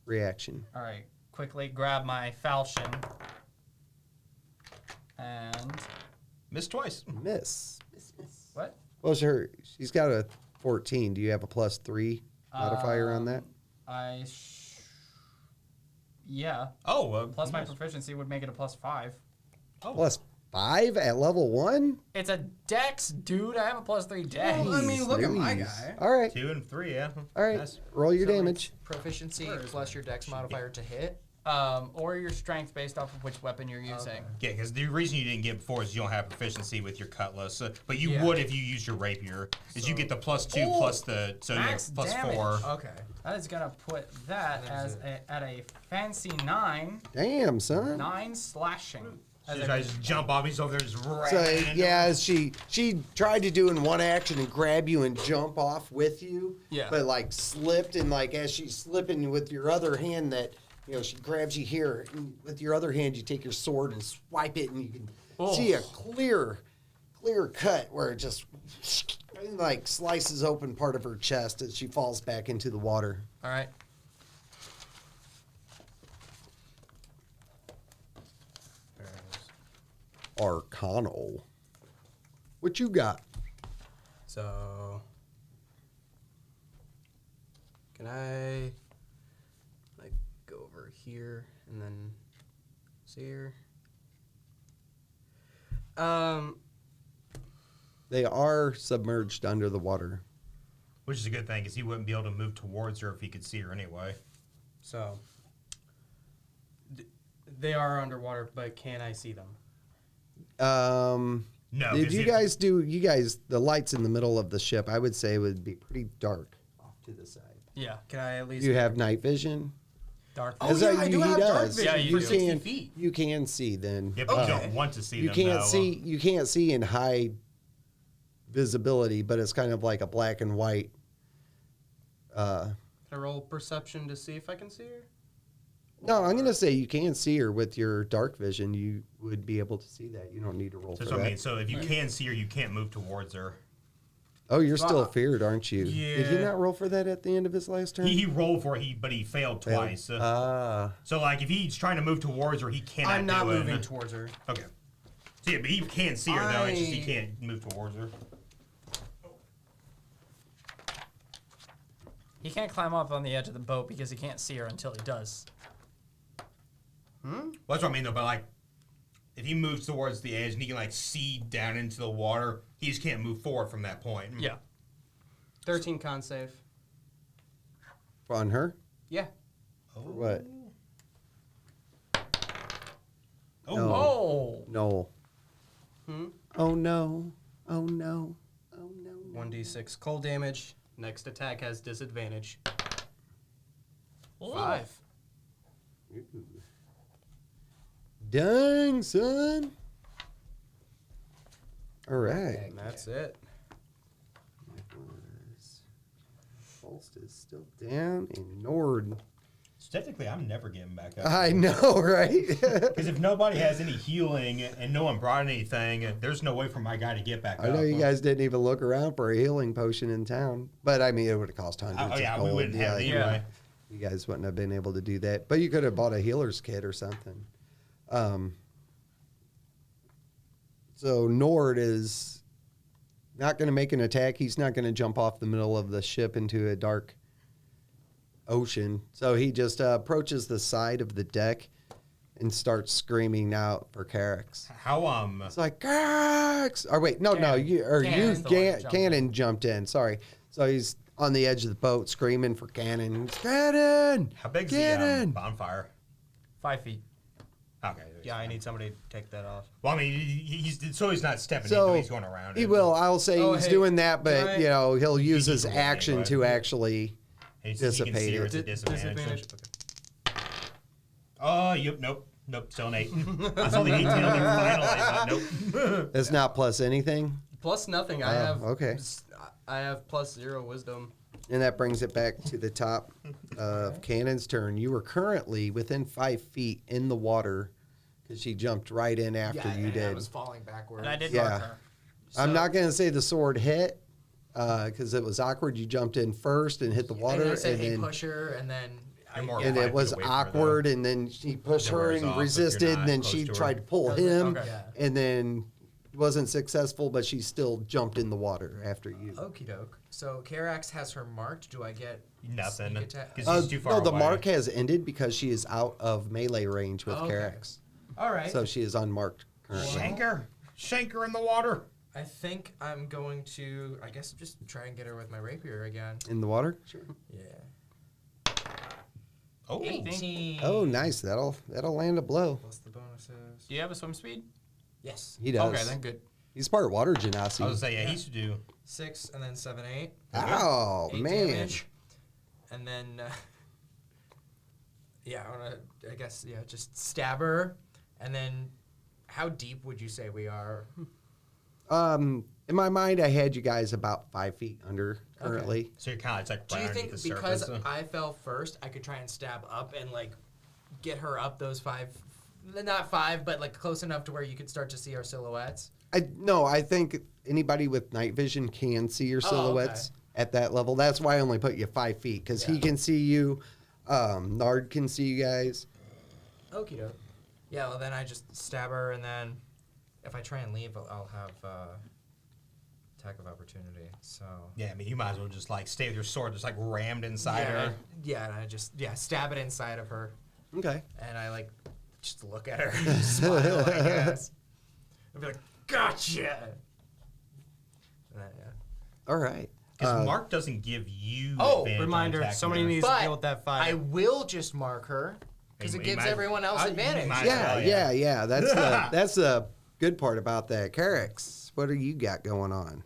[SPEAKER 1] reaction.
[SPEAKER 3] All right. Quickly grab my falchion. And
[SPEAKER 2] Missed twice.
[SPEAKER 1] Miss.
[SPEAKER 3] what?
[SPEAKER 1] Well, she's got a 14. Do you have a +3 modifier on that?
[SPEAKER 3] Yeah.
[SPEAKER 2] Oh,
[SPEAKER 3] Plus my
[SPEAKER 2] nice.
[SPEAKER 3] proficiency would make it a +5.
[SPEAKER 2] Oh.
[SPEAKER 1] +5 at level 1?
[SPEAKER 3] It's a dex, dude. I have a +3 dex.
[SPEAKER 5] Well, I mean, look at my
[SPEAKER 1] Louise.
[SPEAKER 5] guy.
[SPEAKER 1] All right.
[SPEAKER 2] 2 and 3, yeah.
[SPEAKER 1] All right.
[SPEAKER 2] Nice.
[SPEAKER 1] Roll your
[SPEAKER 4] So
[SPEAKER 1] damage.
[SPEAKER 4] it's proficiency plus your dex modifier to hit.
[SPEAKER 3] Or your strength based off of which weapon you're using.
[SPEAKER 2] Yeah, because the reason you didn't get before is you don't have proficiency with your cutlass, but you
[SPEAKER 6] Yeah.
[SPEAKER 2] would if you used your rapier. Is you get the +2 plus the
[SPEAKER 3] max
[SPEAKER 2] plus
[SPEAKER 3] damage.
[SPEAKER 2] 4.
[SPEAKER 6] Okay.
[SPEAKER 3] That is gonna put that as at a fancy 9.
[SPEAKER 1] Damn, son.
[SPEAKER 3] 9 slashing. As
[SPEAKER 2] She
[SPEAKER 3] a-
[SPEAKER 2] tries to jump off. He's over there just
[SPEAKER 1] So
[SPEAKER 2] ramming.
[SPEAKER 1] yeah, she tried to do in one action and grab you and jump off with you.
[SPEAKER 3] Yeah.
[SPEAKER 1] But like slipped, and like as she's slipping with your other hand, that she grabs you here. And with your other hand, you take your sword and swipe it, and you can see a clear cut where it just like slices open part of her chest as she falls back into the water.
[SPEAKER 3] All right.
[SPEAKER 1] Arcano. What you got?
[SPEAKER 5] So, can I like go over here and then see here?
[SPEAKER 1] They are submerged under the water.
[SPEAKER 2] Which is a good thing, because he wouldn't be able to move towards her if he could see her anyway.
[SPEAKER 5] So they are underwater, but can I see them?
[SPEAKER 2] No.
[SPEAKER 1] Did
[SPEAKER 2] 'cause
[SPEAKER 1] you
[SPEAKER 2] if-
[SPEAKER 1] guys the lights in the middle of the ship, I would say would be pretty dark off to the side.
[SPEAKER 3] Yeah.
[SPEAKER 5] Can I at least?
[SPEAKER 1] You have night vision?
[SPEAKER 3] Dark.
[SPEAKER 5] Oh,
[SPEAKER 1] As
[SPEAKER 5] yeah,
[SPEAKER 1] that
[SPEAKER 5] I
[SPEAKER 1] he
[SPEAKER 5] do have dark
[SPEAKER 1] does.
[SPEAKER 5] vision
[SPEAKER 3] Yeah, you
[SPEAKER 5] for
[SPEAKER 3] do.
[SPEAKER 5] 60
[SPEAKER 1] can,
[SPEAKER 5] feet.
[SPEAKER 1] you can see then.
[SPEAKER 2] Yeah, but you
[SPEAKER 5] Okay.
[SPEAKER 2] don't want to see
[SPEAKER 1] You
[SPEAKER 2] them,
[SPEAKER 1] can't
[SPEAKER 2] though.
[SPEAKER 1] see in high visibility, but it's kind of like a black and white.
[SPEAKER 5] Can I roll perception to see if I can see her?
[SPEAKER 1] No, I'm gonna say you can see her with your dark vision. You would be able to see that. You don't need to roll for
[SPEAKER 2] That's what I
[SPEAKER 1] that.
[SPEAKER 2] mean. So if you can see her, you can't move towards her.
[SPEAKER 1] Oh, you're still feared, aren't you? Did he
[SPEAKER 5] Yeah.
[SPEAKER 1] not roll for that at the end of his last turn?
[SPEAKER 2] He rolled for it, but he failed twice.
[SPEAKER 1] Ah.
[SPEAKER 2] So like if he's trying to move towards her, he cannot
[SPEAKER 5] I'm not
[SPEAKER 2] do it.
[SPEAKER 5] moving towards her.
[SPEAKER 2] Okay. So yeah, but he can see her though. It's just he can't move towards her.
[SPEAKER 3] He can't climb up on the edge of the boat because he can't see her until he does.
[SPEAKER 2] Well, that's what I mean though. But like, if he moves towards the edge and he can like see down into the water, he just can't move forward from that point.
[SPEAKER 3] Yeah.
[SPEAKER 5] 13 con save.
[SPEAKER 1] On her?
[SPEAKER 5] Yeah.
[SPEAKER 1] For what?
[SPEAKER 2] Oh.
[SPEAKER 1] No.
[SPEAKER 3] Oh.
[SPEAKER 1] No.
[SPEAKER 5] Hmm?
[SPEAKER 1] Oh no. Oh no. Oh no.
[SPEAKER 5] 1d6 cold damage. Next attack has disadvantage. 5.
[SPEAKER 1] Dang, son. All right.
[SPEAKER 5] And that's it.
[SPEAKER 1] Pulse is still down in Nord.
[SPEAKER 2] So technically, I'm never getting back up.
[SPEAKER 1] I know, right?
[SPEAKER 2] Because if nobody has any healing and no one brought anything, there's no way for my guy to get back
[SPEAKER 1] I
[SPEAKER 2] up.
[SPEAKER 1] know you guys didn't even look around for a healing potion in town, but I mean, it would have cost hundreds
[SPEAKER 2] Oh yeah,
[SPEAKER 1] of gold.
[SPEAKER 2] we wouldn't have it anyway.
[SPEAKER 1] You guys wouldn't have been able to do that, but you could have bought a healer's kit or something. So Nord is not going to make an attack. He's not going to jump off the middle of the ship into a dark ocean. So he just approaches the side of the deck and starts screaming out for Carrick's.
[SPEAKER 2] How
[SPEAKER 1] It's like Carrick's. Or wait, no,
[SPEAKER 3] Cannon.
[SPEAKER 1] you
[SPEAKER 3] Cannon's the one that jumped
[SPEAKER 1] Cannon jumped in. Sorry. So he's on the edge of the boat screaming for Cannon. Cannon.
[SPEAKER 2] How big's
[SPEAKER 1] Cannon.
[SPEAKER 2] the bonfire?
[SPEAKER 3] 5 feet.
[SPEAKER 2] Okay.
[SPEAKER 5] Yeah, I need somebody to take that off.
[SPEAKER 2] Well, I mean, he's not stepping
[SPEAKER 1] So
[SPEAKER 2] into it, he's going around
[SPEAKER 1] he
[SPEAKER 2] it.
[SPEAKER 1] will. I'll say
[SPEAKER 5] Oh,
[SPEAKER 1] he's
[SPEAKER 5] hey,
[SPEAKER 1] doing that,
[SPEAKER 5] can
[SPEAKER 1] but
[SPEAKER 5] I-
[SPEAKER 1] he'll use
[SPEAKER 2] can
[SPEAKER 1] his
[SPEAKER 2] roll
[SPEAKER 1] action
[SPEAKER 2] anyway.
[SPEAKER 1] to actually.
[SPEAKER 2] He can see
[SPEAKER 1] dissipate
[SPEAKER 2] her
[SPEAKER 1] it.
[SPEAKER 2] as a disadvantage.
[SPEAKER 5] Okay.
[SPEAKER 2] Oh, yep, nope, still an 8. I saw the 18 on there finally, but nope.
[SPEAKER 1] That's not plus anything,
[SPEAKER 5] Plus nothing. I
[SPEAKER 1] Oh,
[SPEAKER 5] have.
[SPEAKER 1] okay.
[SPEAKER 5] I have plus 0 wisdom.
[SPEAKER 1] and that brings it back to the top of Cannon's turn. You are currently within 5 feet in the water because she jumped right in after you
[SPEAKER 6] I
[SPEAKER 1] did.
[SPEAKER 6] was falling backwards.
[SPEAKER 3] And I did
[SPEAKER 1] Yeah.
[SPEAKER 3] mark her.
[SPEAKER 1] I'm not going to say the sword hit because it was awkward. You jumped in first and hit the water,
[SPEAKER 6] And I said,
[SPEAKER 1] and
[SPEAKER 6] hey,
[SPEAKER 1] then
[SPEAKER 6] push her, and then
[SPEAKER 2] You're more
[SPEAKER 1] and
[SPEAKER 2] 5
[SPEAKER 1] it
[SPEAKER 2] feet
[SPEAKER 1] was
[SPEAKER 2] away from her,
[SPEAKER 1] awkward, and then she pushed
[SPEAKER 2] Then
[SPEAKER 1] her
[SPEAKER 2] wears
[SPEAKER 1] and
[SPEAKER 2] off if you're
[SPEAKER 1] resisted,
[SPEAKER 2] not
[SPEAKER 1] and then
[SPEAKER 2] close
[SPEAKER 1] she
[SPEAKER 2] to her.
[SPEAKER 1] tried to pull him,
[SPEAKER 3] Okay.
[SPEAKER 6] Yeah.
[SPEAKER 1] and then wasn't successful, but she still jumped in the water after you.
[SPEAKER 6] okie doke. So Carax has her marked. Do I get
[SPEAKER 2] Nothing.
[SPEAKER 6] sneak attack?
[SPEAKER 2] 'Cause he's too far
[SPEAKER 1] no, the
[SPEAKER 2] away.
[SPEAKER 1] mark has ended because she is out of melee range with
[SPEAKER 6] Okay.
[SPEAKER 1] Carax.
[SPEAKER 6] All right.
[SPEAKER 1] So she is unmarked currently.
[SPEAKER 2] Shank her in the water.
[SPEAKER 6] I think I'm going to, I guess, just try and get her with my rapier again.
[SPEAKER 1] In the water? Sure.
[SPEAKER 6] Yeah.
[SPEAKER 2] Oh,
[SPEAKER 4] 18.
[SPEAKER 1] Oh, nice. That'll land a blow.
[SPEAKER 4] Plus the bonuses.
[SPEAKER 3] Do you have a swim speed?
[SPEAKER 4] Yes.
[SPEAKER 1] He does.
[SPEAKER 3] Okay, then good.
[SPEAKER 1] He's part water
[SPEAKER 2] I was
[SPEAKER 1] genasi.
[SPEAKER 2] gonna say, yeah, he should do.
[SPEAKER 4] 6 and then 7, 8.
[SPEAKER 1] Oh
[SPEAKER 4] 8
[SPEAKER 1] man.
[SPEAKER 4] damage. And then, I guess, just stab her. And then, how deep would you say we are?
[SPEAKER 1] In my mind, I had you guys about 5 feet under currently.
[SPEAKER 2] So you're kind of like
[SPEAKER 4] Do
[SPEAKER 2] right
[SPEAKER 4] you
[SPEAKER 2] underneath
[SPEAKER 4] think
[SPEAKER 2] the
[SPEAKER 4] because
[SPEAKER 2] surface.
[SPEAKER 4] I fell first, I could try and stab up and like get her up those 5, not 5, but like close enough to where you could start to see our silhouettes?
[SPEAKER 1] I think anybody with night vision can see your silhouettes at that level. That's why I only put you 5 feet, because he can see you. Nard can see you guys.
[SPEAKER 4] Okie doke. Yeah, well then I just stab her, and then if I try and leave, I'll have attack of opportunity. So
[SPEAKER 2] Yeah, I mean, you might as well just like stay with your sword just like rammed inside her.
[SPEAKER 4] and I just stab it inside of her,
[SPEAKER 1] Okay.
[SPEAKER 4] and I like just look at her and smile, I guess. I'd be like, gotcha. And then,
[SPEAKER 1] All right.
[SPEAKER 2] Because Mark doesn't give you.
[SPEAKER 4] Oh,
[SPEAKER 2] advantage on
[SPEAKER 3] Reminder,
[SPEAKER 2] attacking
[SPEAKER 3] somebody
[SPEAKER 2] her.
[SPEAKER 3] needs to
[SPEAKER 4] But
[SPEAKER 3] deal with that fire.
[SPEAKER 4] I will just mark her because
[SPEAKER 2] You-
[SPEAKER 4] it
[SPEAKER 2] you
[SPEAKER 4] gives
[SPEAKER 2] might-
[SPEAKER 4] everyone else
[SPEAKER 2] you
[SPEAKER 4] advantage.
[SPEAKER 2] might-
[SPEAKER 1] Yeah. That's the good part about that. Carix, what do you got going on?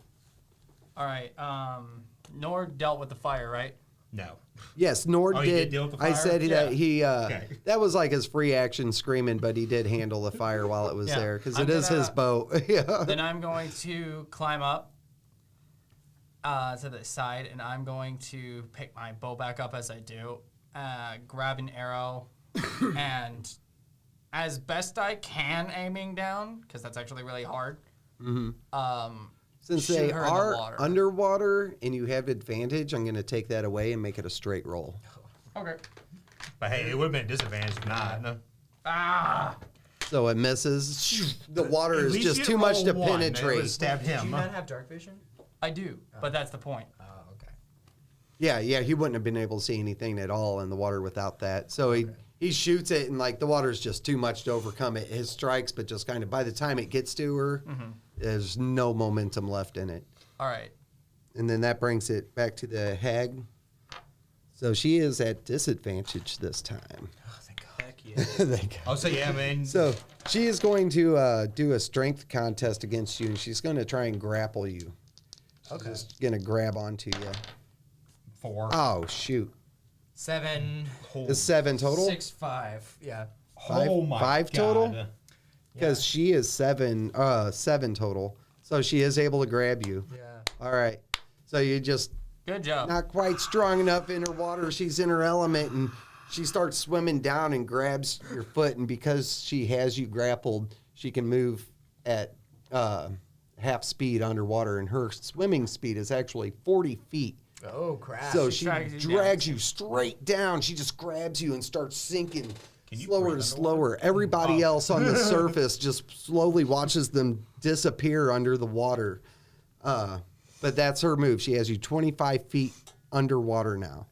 [SPEAKER 3] All right. Nord dealt with the fire, right?
[SPEAKER 2] No.
[SPEAKER 1] Yes, Nord
[SPEAKER 2] Oh, he
[SPEAKER 1] did.
[SPEAKER 2] did deal with the
[SPEAKER 1] I
[SPEAKER 2] fire?
[SPEAKER 1] said that
[SPEAKER 3] Yeah.
[SPEAKER 1] he
[SPEAKER 2] Okay.
[SPEAKER 1] that was like his free action screaming, but he did handle the fire while it was
[SPEAKER 3] Yeah.
[SPEAKER 1] there because
[SPEAKER 3] I'm
[SPEAKER 1] it is his
[SPEAKER 3] gonna-
[SPEAKER 1] boat. Yeah.
[SPEAKER 3] Then I'm going to climb up to the side, and I'm going to pick my bow back up as I do, grab an arrow, and as best I can, aiming down, because that's actually really hard.
[SPEAKER 1] Since
[SPEAKER 3] shoot
[SPEAKER 1] they
[SPEAKER 3] her in the
[SPEAKER 1] are
[SPEAKER 3] water.
[SPEAKER 1] underwater and you have advantage, I'm going to take that away and make it a straight roll.
[SPEAKER 3] Okay.
[SPEAKER 2] But hey, it would have been a disadvantage if not. No.
[SPEAKER 3] Ah!
[SPEAKER 1] So it misses. The water
[SPEAKER 2] At
[SPEAKER 1] is
[SPEAKER 2] least
[SPEAKER 1] just
[SPEAKER 2] you
[SPEAKER 1] too
[SPEAKER 2] didn't
[SPEAKER 1] much
[SPEAKER 2] roll
[SPEAKER 1] to
[SPEAKER 2] one. It
[SPEAKER 1] penetrate.
[SPEAKER 2] would've stabbed
[SPEAKER 4] Did
[SPEAKER 2] him.
[SPEAKER 4] you not have dark vision?
[SPEAKER 3] I do, but that's the point.
[SPEAKER 4] Oh, okay.
[SPEAKER 1] Yeah, he wouldn't have been able to see anything at all in the water without that. So he shoots it, and like the water's just too much to overcome it. His strikes, but just kind of by the time it gets to her, there's no momentum left in it.
[SPEAKER 3] All right.
[SPEAKER 1] And then that brings it back to the hag. So she is at disadvantage this time.
[SPEAKER 4] Oh, thank God.
[SPEAKER 3] Heck yeah.
[SPEAKER 1] Thank God.
[SPEAKER 2] Oh, so yeah, man.
[SPEAKER 1] So she is going to do a strength contest against you, and she's going to try and grapple you.
[SPEAKER 4] Okay.
[SPEAKER 1] Just going to grab onto you.
[SPEAKER 2] 4.
[SPEAKER 1] Oh, shoot.
[SPEAKER 4] 7,
[SPEAKER 1] Is 7 total?
[SPEAKER 4] 6, 5. Yeah.
[SPEAKER 2] Oh my
[SPEAKER 1] 5
[SPEAKER 2] God.
[SPEAKER 1] total? Because she is 7 total. So she is able to grab you.
[SPEAKER 4] Yeah.
[SPEAKER 1] All right. So you just
[SPEAKER 3] Good job.
[SPEAKER 1] not quite strong enough in her water. She's in her element, and she starts swimming down and grabs your foot. And because she has you grappled, she can move at half speed underwater. And her swimming speed is actually 40 feet.
[SPEAKER 4] Oh, crap.
[SPEAKER 1] So
[SPEAKER 3] She
[SPEAKER 1] she
[SPEAKER 3] drags you
[SPEAKER 1] drags you straight down. She just grabs you and starts sinking
[SPEAKER 2] Can you
[SPEAKER 1] slower
[SPEAKER 2] breathe
[SPEAKER 1] and
[SPEAKER 2] underwater?
[SPEAKER 1] slower. Everybody else on the surface just slowly watches them disappear under the water. But that's her move. She has you 25 feet underwater now.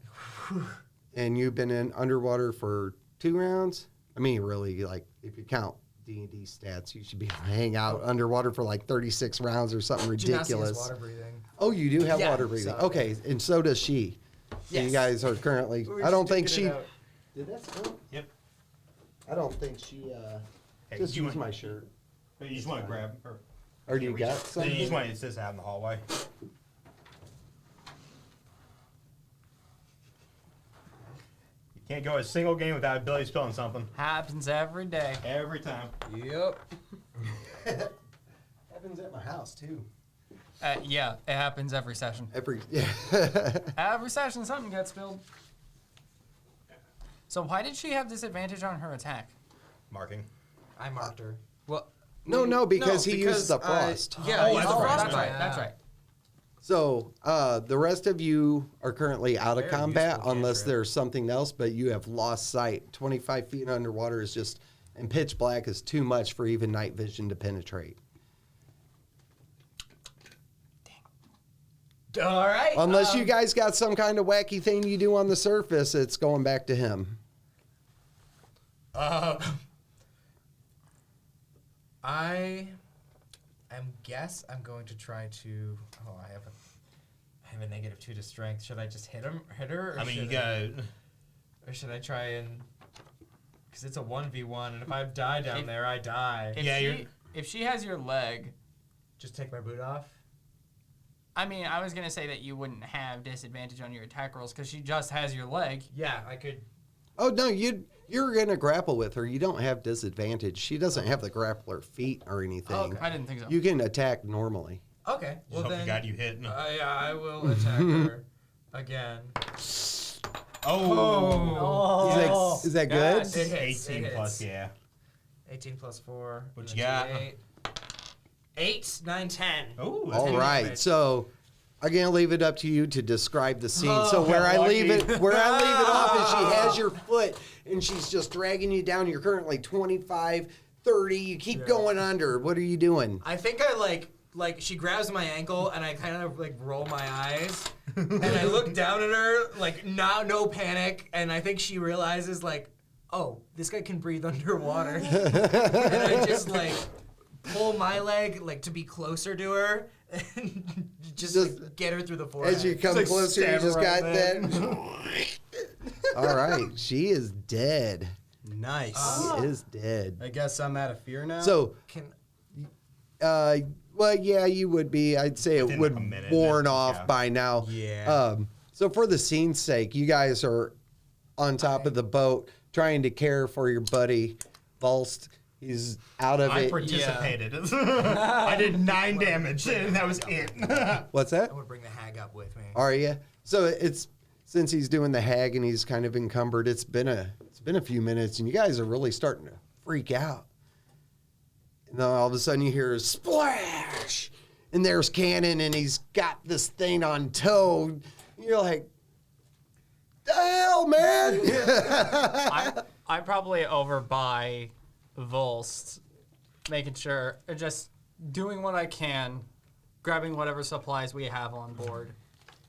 [SPEAKER 1] And you've been in underwater for 2 rounds? I mean, really, like, if you count D&D stats, you should be able to hang out underwater for like 36 rounds or something
[SPEAKER 4] Genasi has
[SPEAKER 1] ridiculous.
[SPEAKER 4] water breathing.
[SPEAKER 1] Oh, you do have
[SPEAKER 4] Yeah,
[SPEAKER 1] water breathing.
[SPEAKER 4] so-
[SPEAKER 1] Okay, and so does she. So you
[SPEAKER 4] Yes.
[SPEAKER 1] guys are currently.
[SPEAKER 4] We were
[SPEAKER 1] I don't
[SPEAKER 4] just
[SPEAKER 1] think
[SPEAKER 4] digging
[SPEAKER 1] she.
[SPEAKER 4] it out.
[SPEAKER 1] Did that spill?
[SPEAKER 2] Yep.
[SPEAKER 1] I don't think she.
[SPEAKER 2] Hey,
[SPEAKER 1] Just
[SPEAKER 2] you
[SPEAKER 1] use
[SPEAKER 2] want-
[SPEAKER 1] my shirt.
[SPEAKER 2] You just want to grab her.
[SPEAKER 1] Or do you got
[SPEAKER 2] You
[SPEAKER 1] something?
[SPEAKER 2] just want to sit out in the hallway. You can't go a single game without Billy spilling something.
[SPEAKER 3] Happens every day.
[SPEAKER 2] Every time.
[SPEAKER 4] Yep.
[SPEAKER 1] Happens at my house too.
[SPEAKER 3] Yeah, it happens every session.
[SPEAKER 1] Every yeah.
[SPEAKER 3] Every session, something gets spilled. So why did she have disadvantage on her attack?
[SPEAKER 2] Marking.
[SPEAKER 4] I marked her.
[SPEAKER 5] Well,
[SPEAKER 1] No, because he used the frost.
[SPEAKER 5] Yeah,
[SPEAKER 2] Oh,
[SPEAKER 5] he's
[SPEAKER 2] that's
[SPEAKER 5] the
[SPEAKER 2] right,
[SPEAKER 5] frost.
[SPEAKER 3] That's right. That's right.
[SPEAKER 1] So the rest of you are currently out of
[SPEAKER 4] Very
[SPEAKER 1] combat
[SPEAKER 4] useful
[SPEAKER 1] unless
[SPEAKER 4] cantrip.
[SPEAKER 1] there's something else, but you have lost sight. 25 feet underwater is just, and pitch black is too much for even night vision to penetrate.
[SPEAKER 4] All right.
[SPEAKER 1] Unless you guys got some kind of wacky thing you do on the surface, it's going back to him.
[SPEAKER 4] I I'm going to try to. Oh, I have a -2 to strength. Should I just hit her? Or
[SPEAKER 2] I mean, you
[SPEAKER 4] should
[SPEAKER 2] got.
[SPEAKER 6] Or should I try and... Because it's a 1v1, and if I die down there, I die.
[SPEAKER 3] If she has your leg,
[SPEAKER 6] Just take my boot off?
[SPEAKER 3] I mean, I was gonna say that you wouldn't have disadvantage on your attack rolls because she just has your leg.
[SPEAKER 6] Yeah, I could...
[SPEAKER 1] Oh, no, you're going to grapple with her. You don't have disadvantage. She doesn't have the grappler feet or anything.
[SPEAKER 6] Okay.
[SPEAKER 3] I didn't think so.
[SPEAKER 1] You can attack normally.
[SPEAKER 6] Okay,
[SPEAKER 2] Just hope you got you hit.
[SPEAKER 6] yeah, I will attack her again.
[SPEAKER 2] Oh.
[SPEAKER 1] Is that good?
[SPEAKER 3] Yes.
[SPEAKER 6] It hits.
[SPEAKER 2] 18
[SPEAKER 6] it
[SPEAKER 2] plus,
[SPEAKER 6] hits.
[SPEAKER 2] yeah.
[SPEAKER 6] 18 plus 4.
[SPEAKER 2] What
[SPEAKER 6] and
[SPEAKER 2] you
[SPEAKER 6] that's
[SPEAKER 2] got?
[SPEAKER 6] 8, 9, 10.
[SPEAKER 2] Oh,
[SPEAKER 1] All right.
[SPEAKER 6] damage.
[SPEAKER 1] So I'm gonna leave it up to you to describe the scene. So
[SPEAKER 2] Oh,
[SPEAKER 1] where I leave
[SPEAKER 2] lucky.
[SPEAKER 1] it off is she has your foot and she's just dragging you down. You're currently 25, 30. You keep going under. What are you doing?
[SPEAKER 6] I think I like she grabs my ankle and I kind of like roll my eyes and I look down at her like no panic, and I think she realizes like, oh, this guy can breathe underwater. And I just like pull my leg like to be closer to her and just like, get her through the forehead.
[SPEAKER 1] As you come
[SPEAKER 2] like
[SPEAKER 1] closer, you
[SPEAKER 2] stab
[SPEAKER 1] just
[SPEAKER 2] her
[SPEAKER 1] got
[SPEAKER 2] right
[SPEAKER 1] that. All right. She is dead.
[SPEAKER 5] Nice.
[SPEAKER 1] She is dead.
[SPEAKER 5] I guess I'm out of fear now.
[SPEAKER 1] So,
[SPEAKER 6] Can
[SPEAKER 1] well, yeah, you would be. I'd say it
[SPEAKER 2] Within
[SPEAKER 1] would
[SPEAKER 2] like a minute,
[SPEAKER 1] worn
[SPEAKER 2] yeah.
[SPEAKER 1] off by now.
[SPEAKER 5] Yeah.
[SPEAKER 1] So for the scene's sake, you guys are on top of the boat trying to care for your buddy, Volst. He's out of
[SPEAKER 2] I
[SPEAKER 1] it.
[SPEAKER 2] participated. I did 9 damage, and that was it.
[SPEAKER 1] What's that?
[SPEAKER 6] I would bring the hag up with me.
[SPEAKER 1] Are you? So it's since he's doing the hag and he's kind of encumbered. It's been a few minutes, and you guys are really starting to freak out. And then all of a sudden you hear a splash, and there's Cannon, and he's got this thing on tow. And you're like, the hell, man!
[SPEAKER 3] I'm probably over by Volst, making sure, just doing what I can, grabbing whatever supplies we have on board.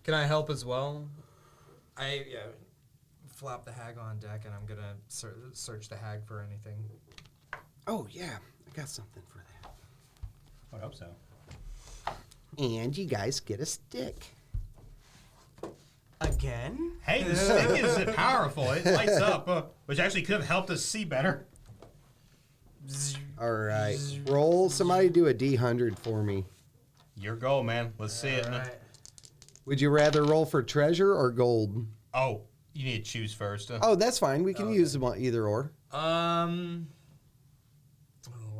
[SPEAKER 5] Can I help as well?
[SPEAKER 6] I flop the hag on deck and I'm gonna search the hag for anything.
[SPEAKER 1] Oh yeah, I got something for that.
[SPEAKER 2] I hope so.
[SPEAKER 1] And you guys get a stick.
[SPEAKER 5] Again?
[SPEAKER 2] Hey, the stick is powerful. It lights up, which actually could have helped us see better.
[SPEAKER 1] All right, roll. Somebody do a D100 for me.
[SPEAKER 2] Your goal, man. Let's see it.
[SPEAKER 6] Alright.
[SPEAKER 1] Would you rather roll for treasure or gold?
[SPEAKER 2] Oh, you need to choose first.
[SPEAKER 1] Oh, that's fine. We can use them on either or.
[SPEAKER 6] What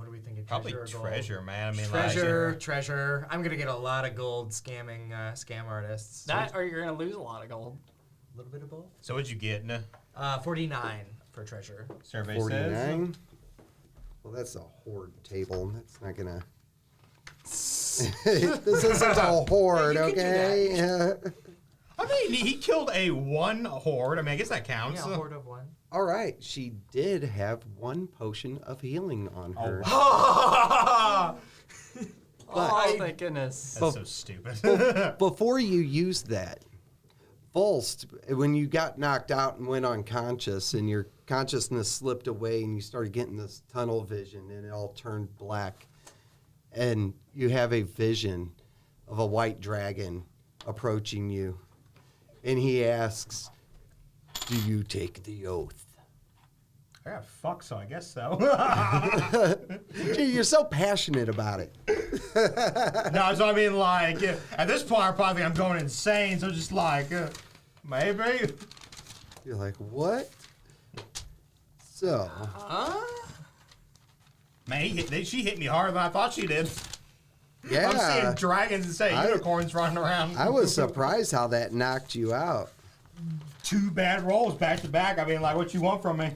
[SPEAKER 6] do we think of
[SPEAKER 2] Probably
[SPEAKER 6] treasure or gold?
[SPEAKER 2] treasure, man. I mean,
[SPEAKER 6] Treasure. I'm gonna get a lot of gold scamming scam artists.
[SPEAKER 3] That, or you're gonna lose a lot of gold.
[SPEAKER 6] A little bit of both.
[SPEAKER 2] So what'd you get?
[SPEAKER 6] 49 for treasure.
[SPEAKER 2] Survey says.
[SPEAKER 1] 49. Well, that's a hoard table. That's not gonna. This isn't a hoard,
[SPEAKER 6] Yeah, you can do
[SPEAKER 1] okay?
[SPEAKER 2] I mean, he killed a 1 horde. I mean, I guess that counts.
[SPEAKER 6] Yeah, a horde of 1.
[SPEAKER 1] All right, she did have 1 potion of healing on her.
[SPEAKER 3] Oh,
[SPEAKER 1] But
[SPEAKER 3] thank goodness.
[SPEAKER 2] That's so stupid.
[SPEAKER 1] before you used that, Volst, when you got knocked out and went unconscious and your consciousness slipped away and you started getting this tunnel vision and it all turned black, and you have a vision of a white dragon approaching you, and he asks, "Do you take the oath?"
[SPEAKER 2] I got fucked, so I guess so.
[SPEAKER 1] Gee, you're so passionate about it.
[SPEAKER 2] No, so I mean, like, at this point, I probably think I'm going insane. So just like, maybe.
[SPEAKER 1] You're like, what? So,
[SPEAKER 2] Man, she hit me harder than I thought she did.
[SPEAKER 1] yeah.
[SPEAKER 2] I'm seeing dragons instead of
[SPEAKER 1] I-
[SPEAKER 2] unicorns running around.
[SPEAKER 1] I was surprised how that knocked you out.
[SPEAKER 2] 2 bad rolls back to back. I mean, like, what you want from me?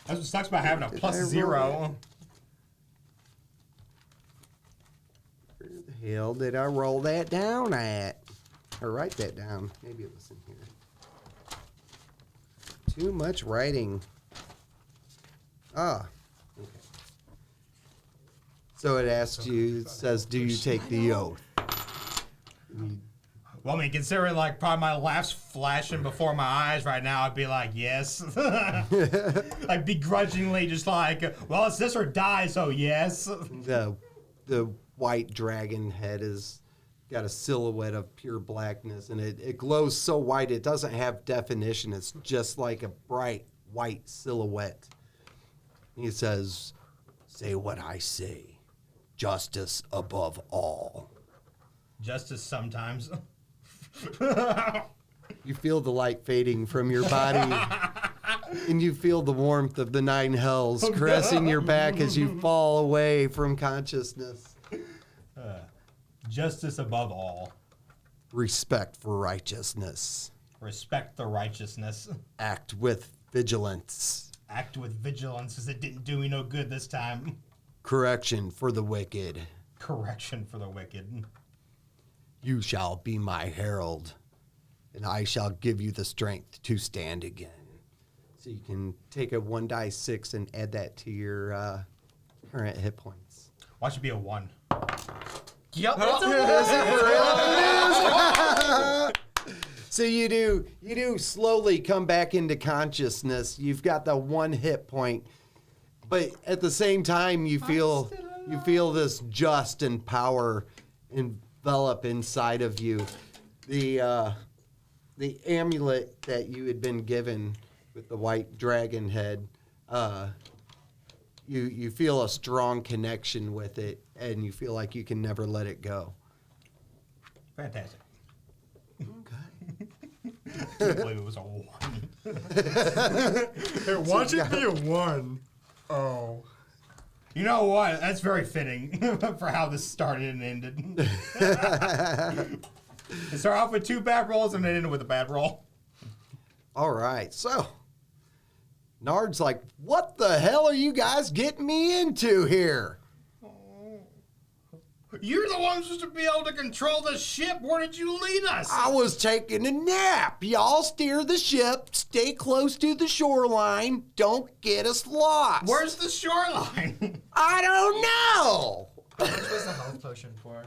[SPEAKER 2] That's what sucks about having a
[SPEAKER 1] Did
[SPEAKER 2] plus
[SPEAKER 1] I roll
[SPEAKER 2] 0.
[SPEAKER 1] Where the hell did I roll that down at? Or write that down. Maybe it was in here. Too much writing. Ah. Okay. So it asks you, it says, do you take the oath?
[SPEAKER 2] Well, I mean, considering like probably my laugh's flashing before my eyes right now, I'd be like, yes. Like begrudgingly, just like, well, it's this or die, so yes.
[SPEAKER 1] The white dragon head is got a silhouette of pure blackness, and it glows so white it doesn't have definition. It's just like a bright white silhouette. He says, "Say what I say. Justice above all."
[SPEAKER 2] Justice sometimes.
[SPEAKER 1] You feel the light fading from your body, and you feel the warmth of the 9 hells caressing your back as you fall away from consciousness.
[SPEAKER 2] Justice above all.
[SPEAKER 1] Respect for righteousness.
[SPEAKER 2] Respect the righteousness.
[SPEAKER 1] Act with vigilance.
[SPEAKER 2] Act with vigilance, as it didn't do me no good this time.
[SPEAKER 1] Correction for the wicked.
[SPEAKER 2] Correction for the wicked.
[SPEAKER 1] You shall be my herald, and I shall give you the strength to stand again. So you can take a 1d6 and add that to your current hit points.
[SPEAKER 2] Why should it be a 1?
[SPEAKER 6] Yep.
[SPEAKER 1] So you do slowly come back into consciousness. You've got the 1 hit point, but at the same time you feel this just and power envelop inside of you. The amulet that you had been given with the white dragon head, you feel a strong connection with it, and you feel like you can never let it go.
[SPEAKER 2] Fantastic.
[SPEAKER 1] Okay.
[SPEAKER 2] I can't believe it was a 1.
[SPEAKER 5] Why should it be a 1? Oh.
[SPEAKER 2] You know what? That's very fitting for how this started and ended. It started off with 2 bad rolls and it ended with a bad roll.
[SPEAKER 1] All right, so Nard's like, "What the hell are you guys getting me into here?"
[SPEAKER 2] You're the one supposed to be able to control the ship. Where did you lead us?
[SPEAKER 1] I was taking a nap. Y'all steer the ship, stay close to the shoreline, don't get us lost.
[SPEAKER 2] Where's the shoreline?
[SPEAKER 1] I don't know.
[SPEAKER 6] How much was the health potion for?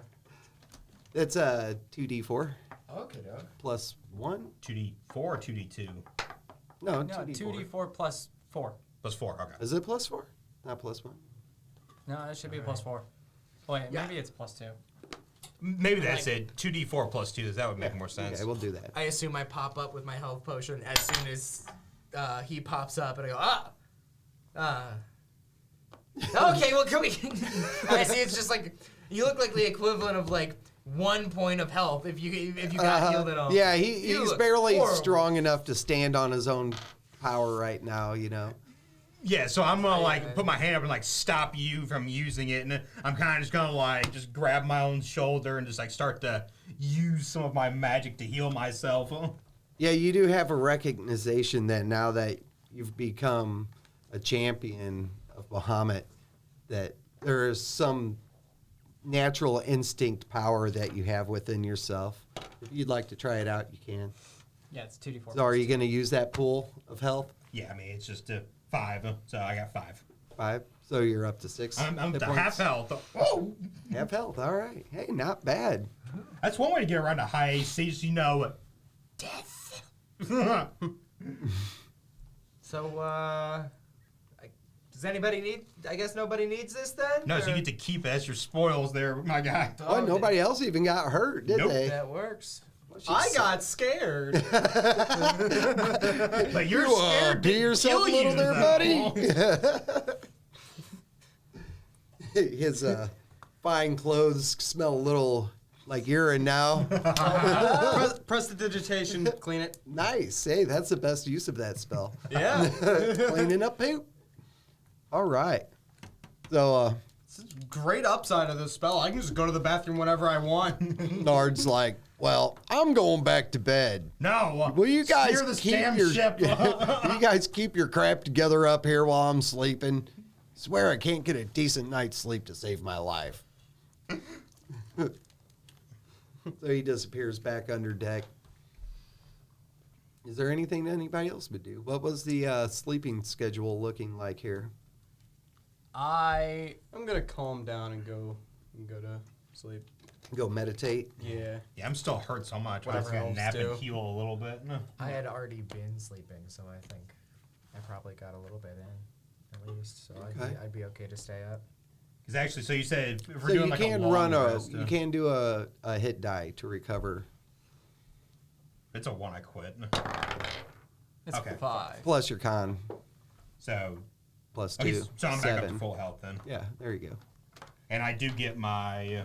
[SPEAKER 1] It's a 2d4
[SPEAKER 6] Okay, dog.
[SPEAKER 1] plus 1.
[SPEAKER 2] 2d4 or 2d2?
[SPEAKER 1] No,
[SPEAKER 3] No, 2d4 plus 4.
[SPEAKER 2] Plus 4, okay.
[SPEAKER 1] Is it plus 4? Not plus 1.
[SPEAKER 3] No, it should be plus 4. Wait, maybe it's plus 2.
[SPEAKER 2] Maybe that's it. 2d4 plus 2. That would make more sense.
[SPEAKER 1] Okay, we'll do that.
[SPEAKER 6] I assume I pop up with my health potion as soon as he pops up, and I go, okay, well, can we? I see. It's just like you look like the equivalent of like 1 point of health if you got healed at all.
[SPEAKER 1] Yeah,
[SPEAKER 6] You
[SPEAKER 1] he's
[SPEAKER 6] look
[SPEAKER 1] barely
[SPEAKER 6] horrible.
[SPEAKER 1] strong enough to stand on his own power right now, you know.
[SPEAKER 2] Yeah, so I'm gonna like put my hand up and like stop you from using it, and I'm kind of just gonna like just grab my own shoulder and just like start to use some of my magic to heal myself.
[SPEAKER 1] Yeah, you do have a recognition that now that you've become a champion of Bahamut, that there is some natural instinct power that you have within yourself. If you'd like to try it out, you can.
[SPEAKER 3] Yeah, it's 2d4.
[SPEAKER 1] So are you going to use that pool of health?
[SPEAKER 2] Yeah, I mean it's just a 5, so I got 5.
[SPEAKER 1] 5. So you're up to 6.
[SPEAKER 2] I'm
[SPEAKER 1] hit
[SPEAKER 2] to
[SPEAKER 1] points.
[SPEAKER 2] half health. Oh,
[SPEAKER 1] Half health. All right. Hey, not bad.
[SPEAKER 2] that's one way to get around a high AC. So you know, death.
[SPEAKER 6] So, does anybody need? I guess nobody needs this then.
[SPEAKER 2] No, so
[SPEAKER 6] Or-
[SPEAKER 2] you get to keep it as your spoils, there, my guy.
[SPEAKER 1] Oh, nobody else even got hurt, did
[SPEAKER 2] Nope.
[SPEAKER 1] they?
[SPEAKER 6] That works.
[SPEAKER 5] I got scared.
[SPEAKER 2] But you're
[SPEAKER 1] You,
[SPEAKER 2] scared
[SPEAKER 1] pee
[SPEAKER 2] to
[SPEAKER 1] yourself a
[SPEAKER 2] kill
[SPEAKER 1] little
[SPEAKER 2] you,
[SPEAKER 1] there,
[SPEAKER 2] though.
[SPEAKER 1] buddy. His fine clothes smell a little like urine now.
[SPEAKER 5] Prestidigitation, clean it.
[SPEAKER 1] Nice. Hey, that's the best use of that spell.
[SPEAKER 5] Yeah.
[SPEAKER 1] Cleaning up poop. All right. So
[SPEAKER 5] Great upside of this spell. I can just go to the bathroom whenever I want.
[SPEAKER 1] Nard's like, "Well, I'm going back to bed.
[SPEAKER 2] No.
[SPEAKER 1] Will you guys
[SPEAKER 2] steer this
[SPEAKER 1] keep
[SPEAKER 2] damn
[SPEAKER 1] your
[SPEAKER 2] ship?
[SPEAKER 1] you guys keep your crap together up here while I'm sleeping? Swear I can't get a decent night's sleep to save my life." So he disappears back under deck. Is there anything that anybody else would do? What was the sleeping schedule looking like here?
[SPEAKER 5] I'm gonna calm down and go to sleep.
[SPEAKER 1] Go meditate.
[SPEAKER 5] Yeah.
[SPEAKER 2] Yeah, I'm still hurt so much. I'm just
[SPEAKER 5] Whatever
[SPEAKER 2] gonna
[SPEAKER 5] elves
[SPEAKER 2] nap
[SPEAKER 5] do.
[SPEAKER 2] and heal a little bit.
[SPEAKER 6] I had already been sleeping, so I think I probably got a little bit in, at least. So
[SPEAKER 1] Okay.
[SPEAKER 6] I'd be okay to stay up.
[SPEAKER 2] Because actually, so you said if we're
[SPEAKER 1] So
[SPEAKER 2] doing
[SPEAKER 1] you
[SPEAKER 2] like
[SPEAKER 1] can
[SPEAKER 2] a long
[SPEAKER 1] run
[SPEAKER 2] rest,
[SPEAKER 1] you can do a hit die to recover.
[SPEAKER 2] if it's a 1, I quit.
[SPEAKER 3] It's
[SPEAKER 2] Okay.
[SPEAKER 3] 5.
[SPEAKER 1] Plus your con.
[SPEAKER 2] So,
[SPEAKER 1] Plus
[SPEAKER 2] okay,
[SPEAKER 1] 2.
[SPEAKER 2] so I'm back up
[SPEAKER 1] 7.
[SPEAKER 2] to full health then.
[SPEAKER 1] Yeah, there you go.
[SPEAKER 2] And I do get my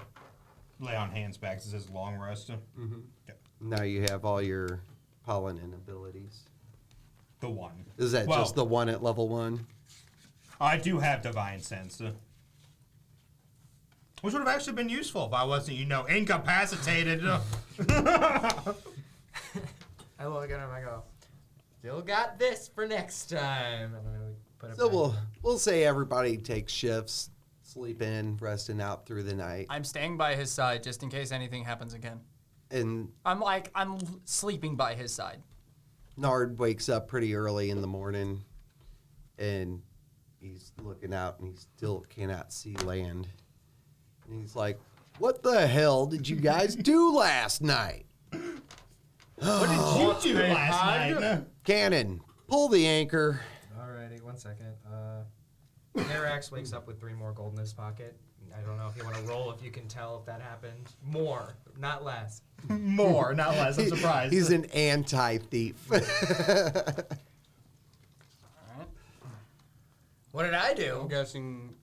[SPEAKER 2] lay on hands back. It says long rest.
[SPEAKER 1] Now you have all your paladin abilities.
[SPEAKER 2] The 1.
[SPEAKER 1] Is that
[SPEAKER 2] Well,
[SPEAKER 1] just the one at level 1?
[SPEAKER 2] I do have divine sense. Which would have actually been useful if I wasn't, incapacitated.
[SPEAKER 4] I look at him. I go, still got this for next time. And I put it
[SPEAKER 1] So
[SPEAKER 4] back.
[SPEAKER 1] we'll say everybody takes shifts, sleep in, resting out through the night,
[SPEAKER 3] I'm staying by his side just in case anything happens again.
[SPEAKER 1] and
[SPEAKER 3] I'm sleeping by his side.
[SPEAKER 1] Nard wakes up pretty early in the morning, and he's looking out, and he still cannot see land. And he's like, "What the hell did you guys do last night?"
[SPEAKER 2] What did you do last night?
[SPEAKER 1] Cannon, pull the anchor.
[SPEAKER 4] Alrighty, 1 second. Arax wakes up with 3 more gold in his pocket. I don't know if you want to roll if you can tell if that happened. More, not less.
[SPEAKER 2] More, not less. I'm surprised.
[SPEAKER 1] He's an anti-thief.
[SPEAKER 4] What did I
[SPEAKER 5] I'm
[SPEAKER 4] do?
[SPEAKER 5] guessing.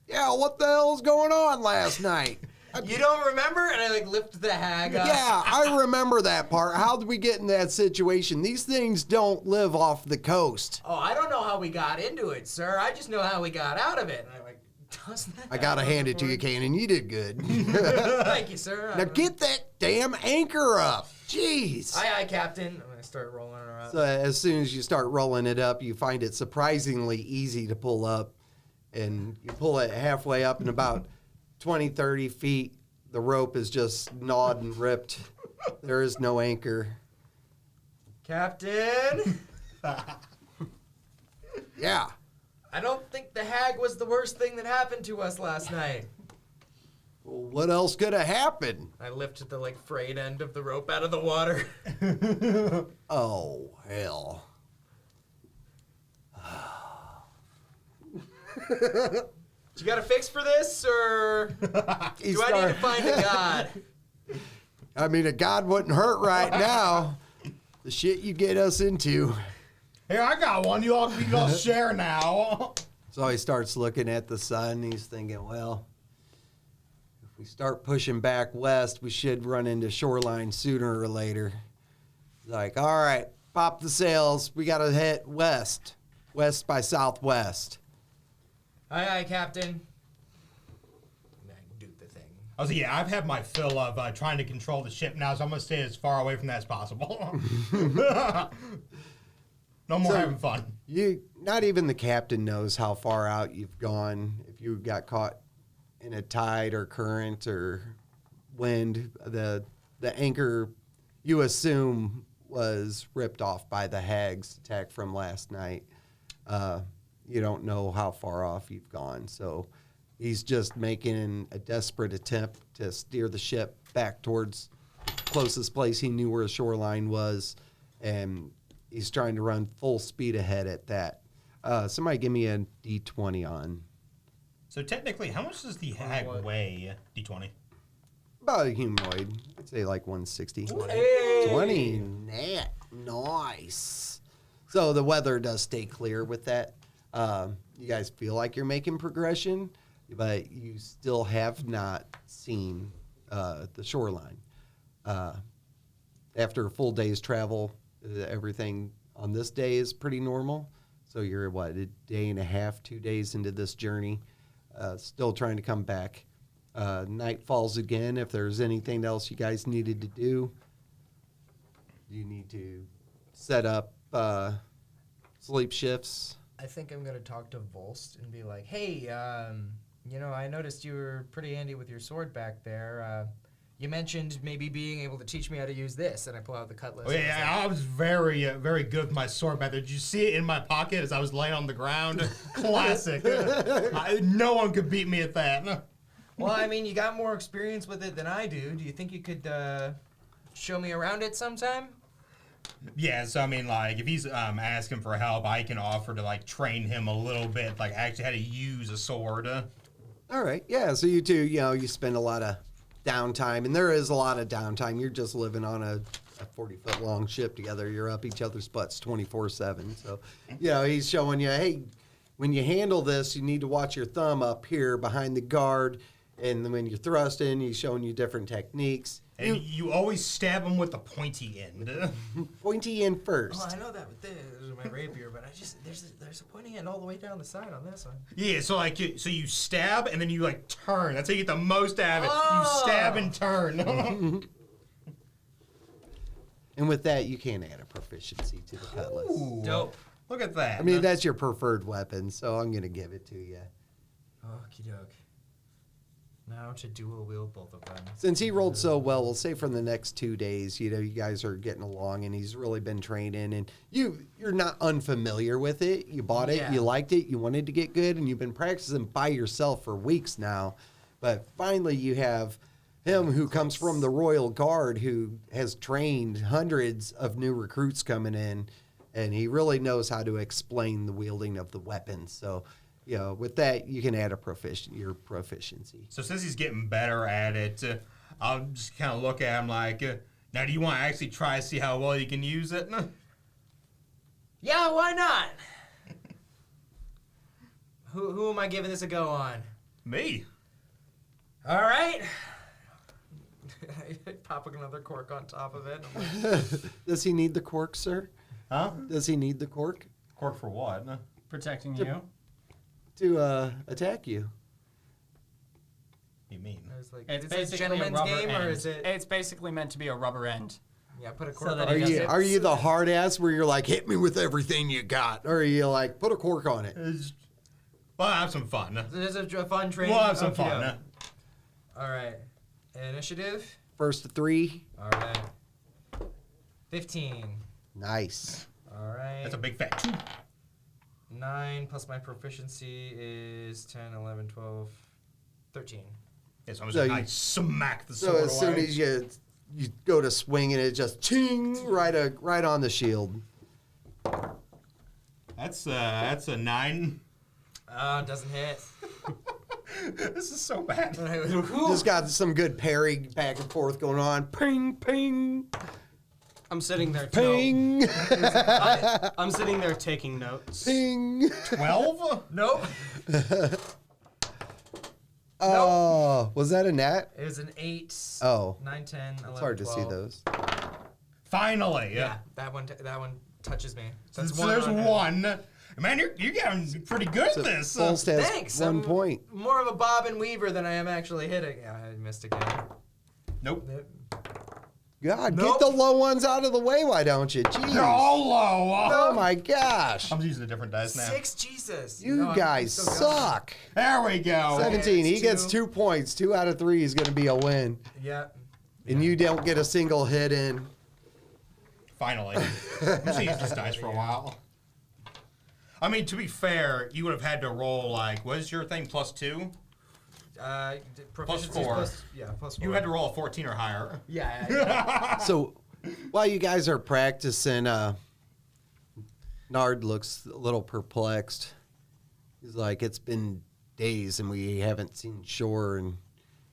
[SPEAKER 1] Yeah, what the hell's going on last night?
[SPEAKER 4] You don't remember? And I lift the hag up.
[SPEAKER 1] Yeah, I remember that part. How did we get in that situation? These things don't live off the coast.
[SPEAKER 4] Oh, I don't know how we got into it, sir. I just know how we got out of it. And I'm like, doesn't that?
[SPEAKER 1] I gotta hand it to you, Cannon. You did good.
[SPEAKER 4] Thank you, sir.
[SPEAKER 1] Now get that damn anchor up. Jeez.
[SPEAKER 4] Aye, aye, Captain. I'm gonna start rolling her up.
[SPEAKER 1] So as soon as you start rolling it up, you find it surprisingly easy to pull up. And you pull it halfway up, and about 20, 30 feet, the rope is just gnawed and ripped. There is no anchor.
[SPEAKER 4] Captain,
[SPEAKER 1] Yeah.
[SPEAKER 4] I don't think the hag was the worst thing that happened to us last night.
[SPEAKER 1] Well, what else could have happened?
[SPEAKER 4] I lifted the frayed end of the rope out of the water.
[SPEAKER 1] Oh, hell.
[SPEAKER 4] You got a fix for this, or
[SPEAKER 1] He
[SPEAKER 4] do I need to
[SPEAKER 1] start-
[SPEAKER 4] find a god?
[SPEAKER 1] I mean, a god wouldn't hurt right now. The shit you get us into.
[SPEAKER 2] Here, I got one. You all share now.
[SPEAKER 1] So he starts looking at the sun. He's thinking, well, if we start pushing back west, we should run into shoreline sooner or later. He's like, all right, pop the sails. We got to head west. West by southwest.
[SPEAKER 4] Aye, aye, Captain. And I do the thing.
[SPEAKER 2] I was like, yeah, I've had my fill of trying to control the ship now, so I'm going to stay as far away from that as possible. No more
[SPEAKER 1] So-
[SPEAKER 2] having fun.
[SPEAKER 1] Not even the captain knows how far out you've gone. If you got caught in a tide or current or wind, the anchor you assume was ripped off by the hag's attack from last night. You don't know how far off you've gone, so he's just making a desperate attempt to steer the ship back towards the closest place he knew where the shoreline was, and he's trying to run full speed ahead at that. Somebody give me a D20 on.
[SPEAKER 2] So technically, how much does the hag
[SPEAKER 5] what?
[SPEAKER 2] weigh? D20.
[SPEAKER 1] About a humanoid. I'd say like 160.
[SPEAKER 4] Hey!
[SPEAKER 1] 20. Net. Nice. So the weather does stay clear with that. You guys feel like you're making progression, but you still have not seen the shoreline. After a full day's travel, everything on this day is pretty normal. So you're, a day and a half, 2 days into this journey, still trying to come back. Night falls again. If there's anything else you guys needed to do, you need to set up sleep shifts.
[SPEAKER 4] I think I'm gonna talk to Volst and be like, "Hey, I noticed you were pretty handy with your sword back there. You mentioned maybe being able to teach me how to use this." And I pull out the cutlass.
[SPEAKER 2] Oh,
[SPEAKER 4] and I was
[SPEAKER 2] yeah, I was very, very good with my sword back there. Did you see it in my pocket as I was laying on the ground? Classic. No one could beat me at that.
[SPEAKER 4] Well, I mean, you got more experience with it than I do. Do you think you could show me around it sometime?
[SPEAKER 2] Yeah, so I mean, if he's asking for help, I can offer to train him a little bit, actually how to use a sword.
[SPEAKER 1] All right. Yeah. So you two, you spend a lot of downtime, and there is a lot of downtime. You're just living on a 40-foot long ship together. You're up each other's butts 24/7. So, he's showing you, hey, when you handle this, you need to watch your thumb up here behind the guard. And then when you're thrusting, he's showing you different techniques.
[SPEAKER 2] And you always stab him with the pointy end.
[SPEAKER 1] Pointy end first.
[SPEAKER 6] Well, I know that with this is my rapier, but there's a pointy end all the way down the side on this one.
[SPEAKER 2] Yeah, so you stab and then you like turn. That's how you get the most out of it. You stab and turn.
[SPEAKER 1] And with that, you can add a proficiency to the cutlass.
[SPEAKER 2] Ooh,
[SPEAKER 6] Dope.
[SPEAKER 2] Look at that.
[SPEAKER 1] I mean, that's your preferred weapon, so I'm going to give it to you.
[SPEAKER 6] Okie doke. Now to dual wield both of them.
[SPEAKER 1] Since he rolled so well, we'll say from the next 2 days, you guys are getting along, and he's really been training, and you're not unfamiliar with it. You bought it, you liked it, you wanted to get good, and you've been practicing by yourself for weeks now. But finally, you have him who comes from the Royal Guard, who has trained hundreds of new recruits coming in, and he really knows how to explain the wielding of the weapons. So, with that, you can add your proficiency.
[SPEAKER 2] So since he's getting better at it, I'll just kind of look at him like, now do you want to actually try to see how well you can use it?
[SPEAKER 6] Yeah, why not? Who am I giving this a go on?
[SPEAKER 2] Me.
[SPEAKER 6] All right. Pop another cork on top of it. I'm like,
[SPEAKER 1] Does he need the cork, sir?
[SPEAKER 2] Huh?
[SPEAKER 1] Does he need the cork?
[SPEAKER 2] Cork for what?
[SPEAKER 3] Protecting you.
[SPEAKER 1] To attack you.
[SPEAKER 2] You mean?
[SPEAKER 6] I was like,
[SPEAKER 3] It's
[SPEAKER 6] is this
[SPEAKER 3] basically a
[SPEAKER 6] gentleman's
[SPEAKER 3] rubber
[SPEAKER 6] game
[SPEAKER 3] end.
[SPEAKER 6] or is it?
[SPEAKER 3] It's basically meant to be a rubber end.
[SPEAKER 6] Yeah, put a cork
[SPEAKER 3] that
[SPEAKER 6] on
[SPEAKER 3] it
[SPEAKER 6] it.
[SPEAKER 3] doesn't-
[SPEAKER 1] Are you the hard ass where you're like, hit me with everything you got? Or are you like, put a cork on it?
[SPEAKER 2] Well, have some fun.
[SPEAKER 6] This is a fun training.
[SPEAKER 2] We'll have some
[SPEAKER 6] Okie
[SPEAKER 2] fun.
[SPEAKER 6] doke. All right. Initiative.
[SPEAKER 1] First to 3.
[SPEAKER 6] All right. 15.
[SPEAKER 1] Nice.
[SPEAKER 6] All right.
[SPEAKER 2] That's a big fat 2.
[SPEAKER 6] 9 plus my proficiency is 10, 11, 12, 13.
[SPEAKER 2] Yeah, so I'm
[SPEAKER 1] So
[SPEAKER 2] just
[SPEAKER 1] you-
[SPEAKER 2] like smack the
[SPEAKER 1] So
[SPEAKER 2] sword
[SPEAKER 1] as soon
[SPEAKER 2] away.
[SPEAKER 1] as you go to swing and it just ching right on the shield.
[SPEAKER 2] That's a 9.
[SPEAKER 6] Doesn't hit.
[SPEAKER 2] This is so bad.
[SPEAKER 1] Just got some good parry back and forth going on. Ping, ping,
[SPEAKER 5] I'm sitting there.
[SPEAKER 1] ping,
[SPEAKER 5] I'm sitting there taking notes.
[SPEAKER 1] ping.
[SPEAKER 2] 12?
[SPEAKER 6] Nope.
[SPEAKER 1] Oh, was that a nat?
[SPEAKER 6] It was an 8.
[SPEAKER 1] Oh.
[SPEAKER 6] 9, 10, 11,
[SPEAKER 1] It's hard to
[SPEAKER 6] 12.
[SPEAKER 1] see those.
[SPEAKER 2] Finally.
[SPEAKER 6] Yeah, that one touches me.
[SPEAKER 2] So
[SPEAKER 6] That's
[SPEAKER 2] there's
[SPEAKER 6] on hit.
[SPEAKER 2] 1. Man, you're getting pretty good at this.
[SPEAKER 1] Full stats,
[SPEAKER 6] Thanks.
[SPEAKER 1] 1
[SPEAKER 6] I'm
[SPEAKER 1] point.
[SPEAKER 6] More of a bob and weaver than I am actually hitting. Yeah, I missed again.
[SPEAKER 2] Nope.
[SPEAKER 1] God,
[SPEAKER 6] Nope.
[SPEAKER 1] get the low ones out of the way, why don't you? Jeez.
[SPEAKER 2] They're all low.
[SPEAKER 1] Oh my gosh.
[SPEAKER 2] I'm using a different dice now.
[SPEAKER 6] 6, Jesus.
[SPEAKER 1] You
[SPEAKER 6] No, I'm
[SPEAKER 1] guys
[SPEAKER 6] still going.
[SPEAKER 1] suck.
[SPEAKER 2] There we go.
[SPEAKER 1] 17. He
[SPEAKER 6] it's
[SPEAKER 1] gets
[SPEAKER 6] 2.
[SPEAKER 1] 2 points. 2 out of 3 is going to be a win.
[SPEAKER 6] Yeah.
[SPEAKER 1] And you don't get a single hit in.
[SPEAKER 2] Finally. I'm just use this dice for a while. I mean, to be fair, you would have had to roll like, what is your thing, +2?
[SPEAKER 6] Proficiency
[SPEAKER 2] 4.
[SPEAKER 6] Plus 4.
[SPEAKER 2] You had to roll a 14 or higher.
[SPEAKER 6] Yeah.
[SPEAKER 1] So while you guys are practicing, Nard looks a little perplexed. He's like, it's been days and we haven't seen shore. And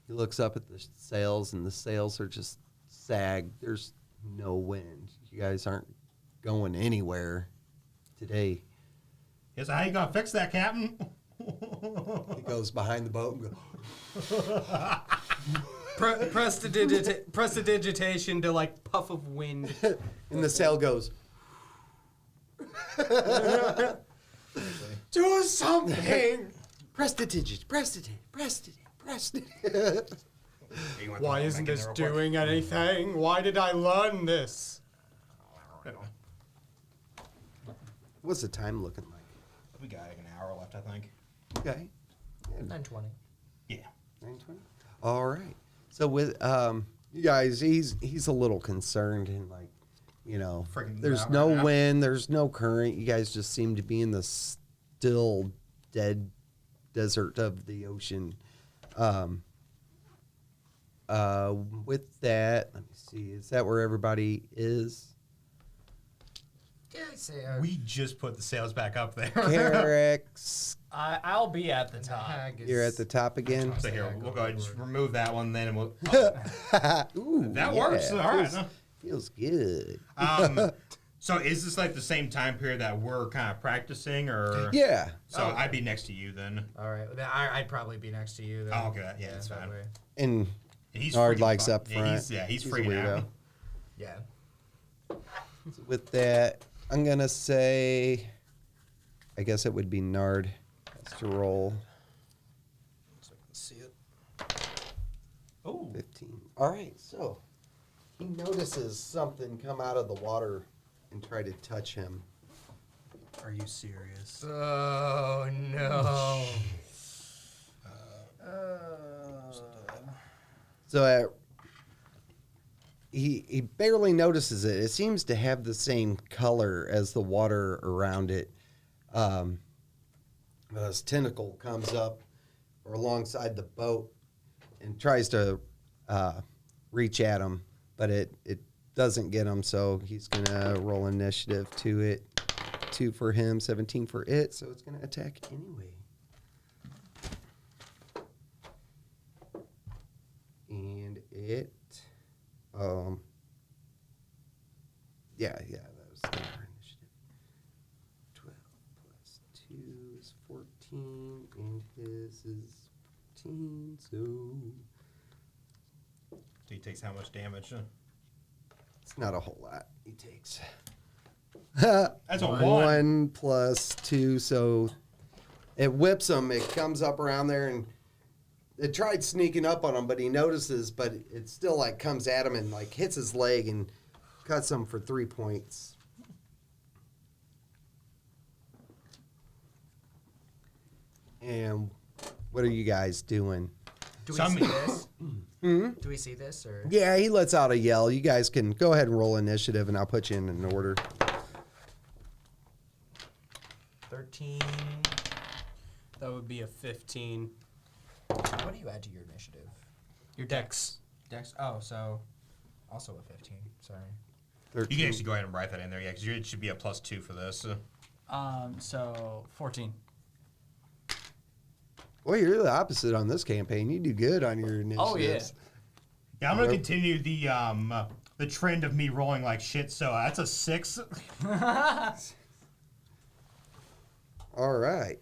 [SPEAKER 1] he looks up at the sails and the sails are just sagged. There's no wind. You guys aren't going anywhere today.
[SPEAKER 2] Is how you gonna fix that, Captain?
[SPEAKER 1] He goes behind the boat and goes,
[SPEAKER 5] Prestidigitation to like puff of wind.
[SPEAKER 1] and the sail goes, do something. Prestidigit.
[SPEAKER 5] Why isn't this doing anything? Why did I learn this?
[SPEAKER 1] What's the time looking like?
[SPEAKER 2] We got like an hour left, I think.
[SPEAKER 1] Okay.
[SPEAKER 6] 9:20.
[SPEAKER 2] Yeah.
[SPEAKER 1] 9:20. All right. So with you guys, he's a little concerned and like,
[SPEAKER 2] Freaking
[SPEAKER 1] there's
[SPEAKER 2] out
[SPEAKER 1] no
[SPEAKER 2] right now.
[SPEAKER 1] wind, there's no current. You guys just seem to be in the still dead desert of the ocean. With that, let me see. Is that where everybody is?
[SPEAKER 6] Yeah, I say
[SPEAKER 2] We just put the sails back up there.
[SPEAKER 1] Carrick's,
[SPEAKER 3] I'll be at the top.
[SPEAKER 1] you're at the top again.
[SPEAKER 2] So here, we'll go ahead and just remove that one then, and we'll.
[SPEAKER 1] Ooh,
[SPEAKER 2] That works. All right.
[SPEAKER 1] Feels good.
[SPEAKER 2] So is this like the same time period that we're kind of practicing, or?
[SPEAKER 1] Yeah.
[SPEAKER 2] So I'd be next to you then.
[SPEAKER 6] All right, then I'd probably be next to you. Then.
[SPEAKER 2] Oh, okay. Yeah, that's
[SPEAKER 6] that
[SPEAKER 2] fine.
[SPEAKER 6] way.
[SPEAKER 1] And
[SPEAKER 2] He's
[SPEAKER 1] Nard
[SPEAKER 2] freaking
[SPEAKER 1] likes
[SPEAKER 2] fun.
[SPEAKER 1] up front.
[SPEAKER 2] He's
[SPEAKER 1] He's a
[SPEAKER 2] freaking
[SPEAKER 1] weirdo.
[SPEAKER 2] out.
[SPEAKER 6] Yeah.
[SPEAKER 1] with that, I'm going to say, I guess it would be Nard has to roll.
[SPEAKER 5] So I can see it.
[SPEAKER 2] Oh.
[SPEAKER 1] 15. All right, so he notices something come out of the water and try to touch him.
[SPEAKER 5] Are you serious?
[SPEAKER 6] Oh no.
[SPEAKER 1] So he barely notices it. It seems to have the same color as the water around it. His tentacle comes up or alongside the boat and tries to reach at him, but it doesn't get him. So he's gonna roll initiative to it. 2 for him, 17 for it. So it's gonna attack anyway. And it, that was their initiative. 12 plus 2 is 14, and his is 14, so
[SPEAKER 2] He takes how much damage?
[SPEAKER 1] it's not a whole lot he takes.
[SPEAKER 2] That's a
[SPEAKER 1] 1 plus 2, so it whips him. It comes up around there, and it tried sneaking up on him, but he notices, but it still like comes at him and like hits his leg and cuts him for 3 points. And what are you guys doing?
[SPEAKER 6] Do we
[SPEAKER 2] Some-
[SPEAKER 6] see this? Do we see this or?
[SPEAKER 1] Yeah, he lets out a yell. You guys can go ahead and roll initiative, and I'll put you in an order.
[SPEAKER 6] 13.
[SPEAKER 5] That would be a 15.
[SPEAKER 6] What do you add to your initiative?
[SPEAKER 5] Your dex.
[SPEAKER 6] Dex. Oh, so also a 15. Sorry.
[SPEAKER 1] 13.
[SPEAKER 2] You can actually go ahead and write that in there, yeah, because it should be a +2 for this.
[SPEAKER 3] So 14.
[SPEAKER 1] Well, you're the opposite on this campaign. You do good on your initiatives.
[SPEAKER 3] Oh, yeah.
[SPEAKER 2] Yeah, I'm gonna continue the trend of me rolling like shit. So that's a 6.
[SPEAKER 1] All right.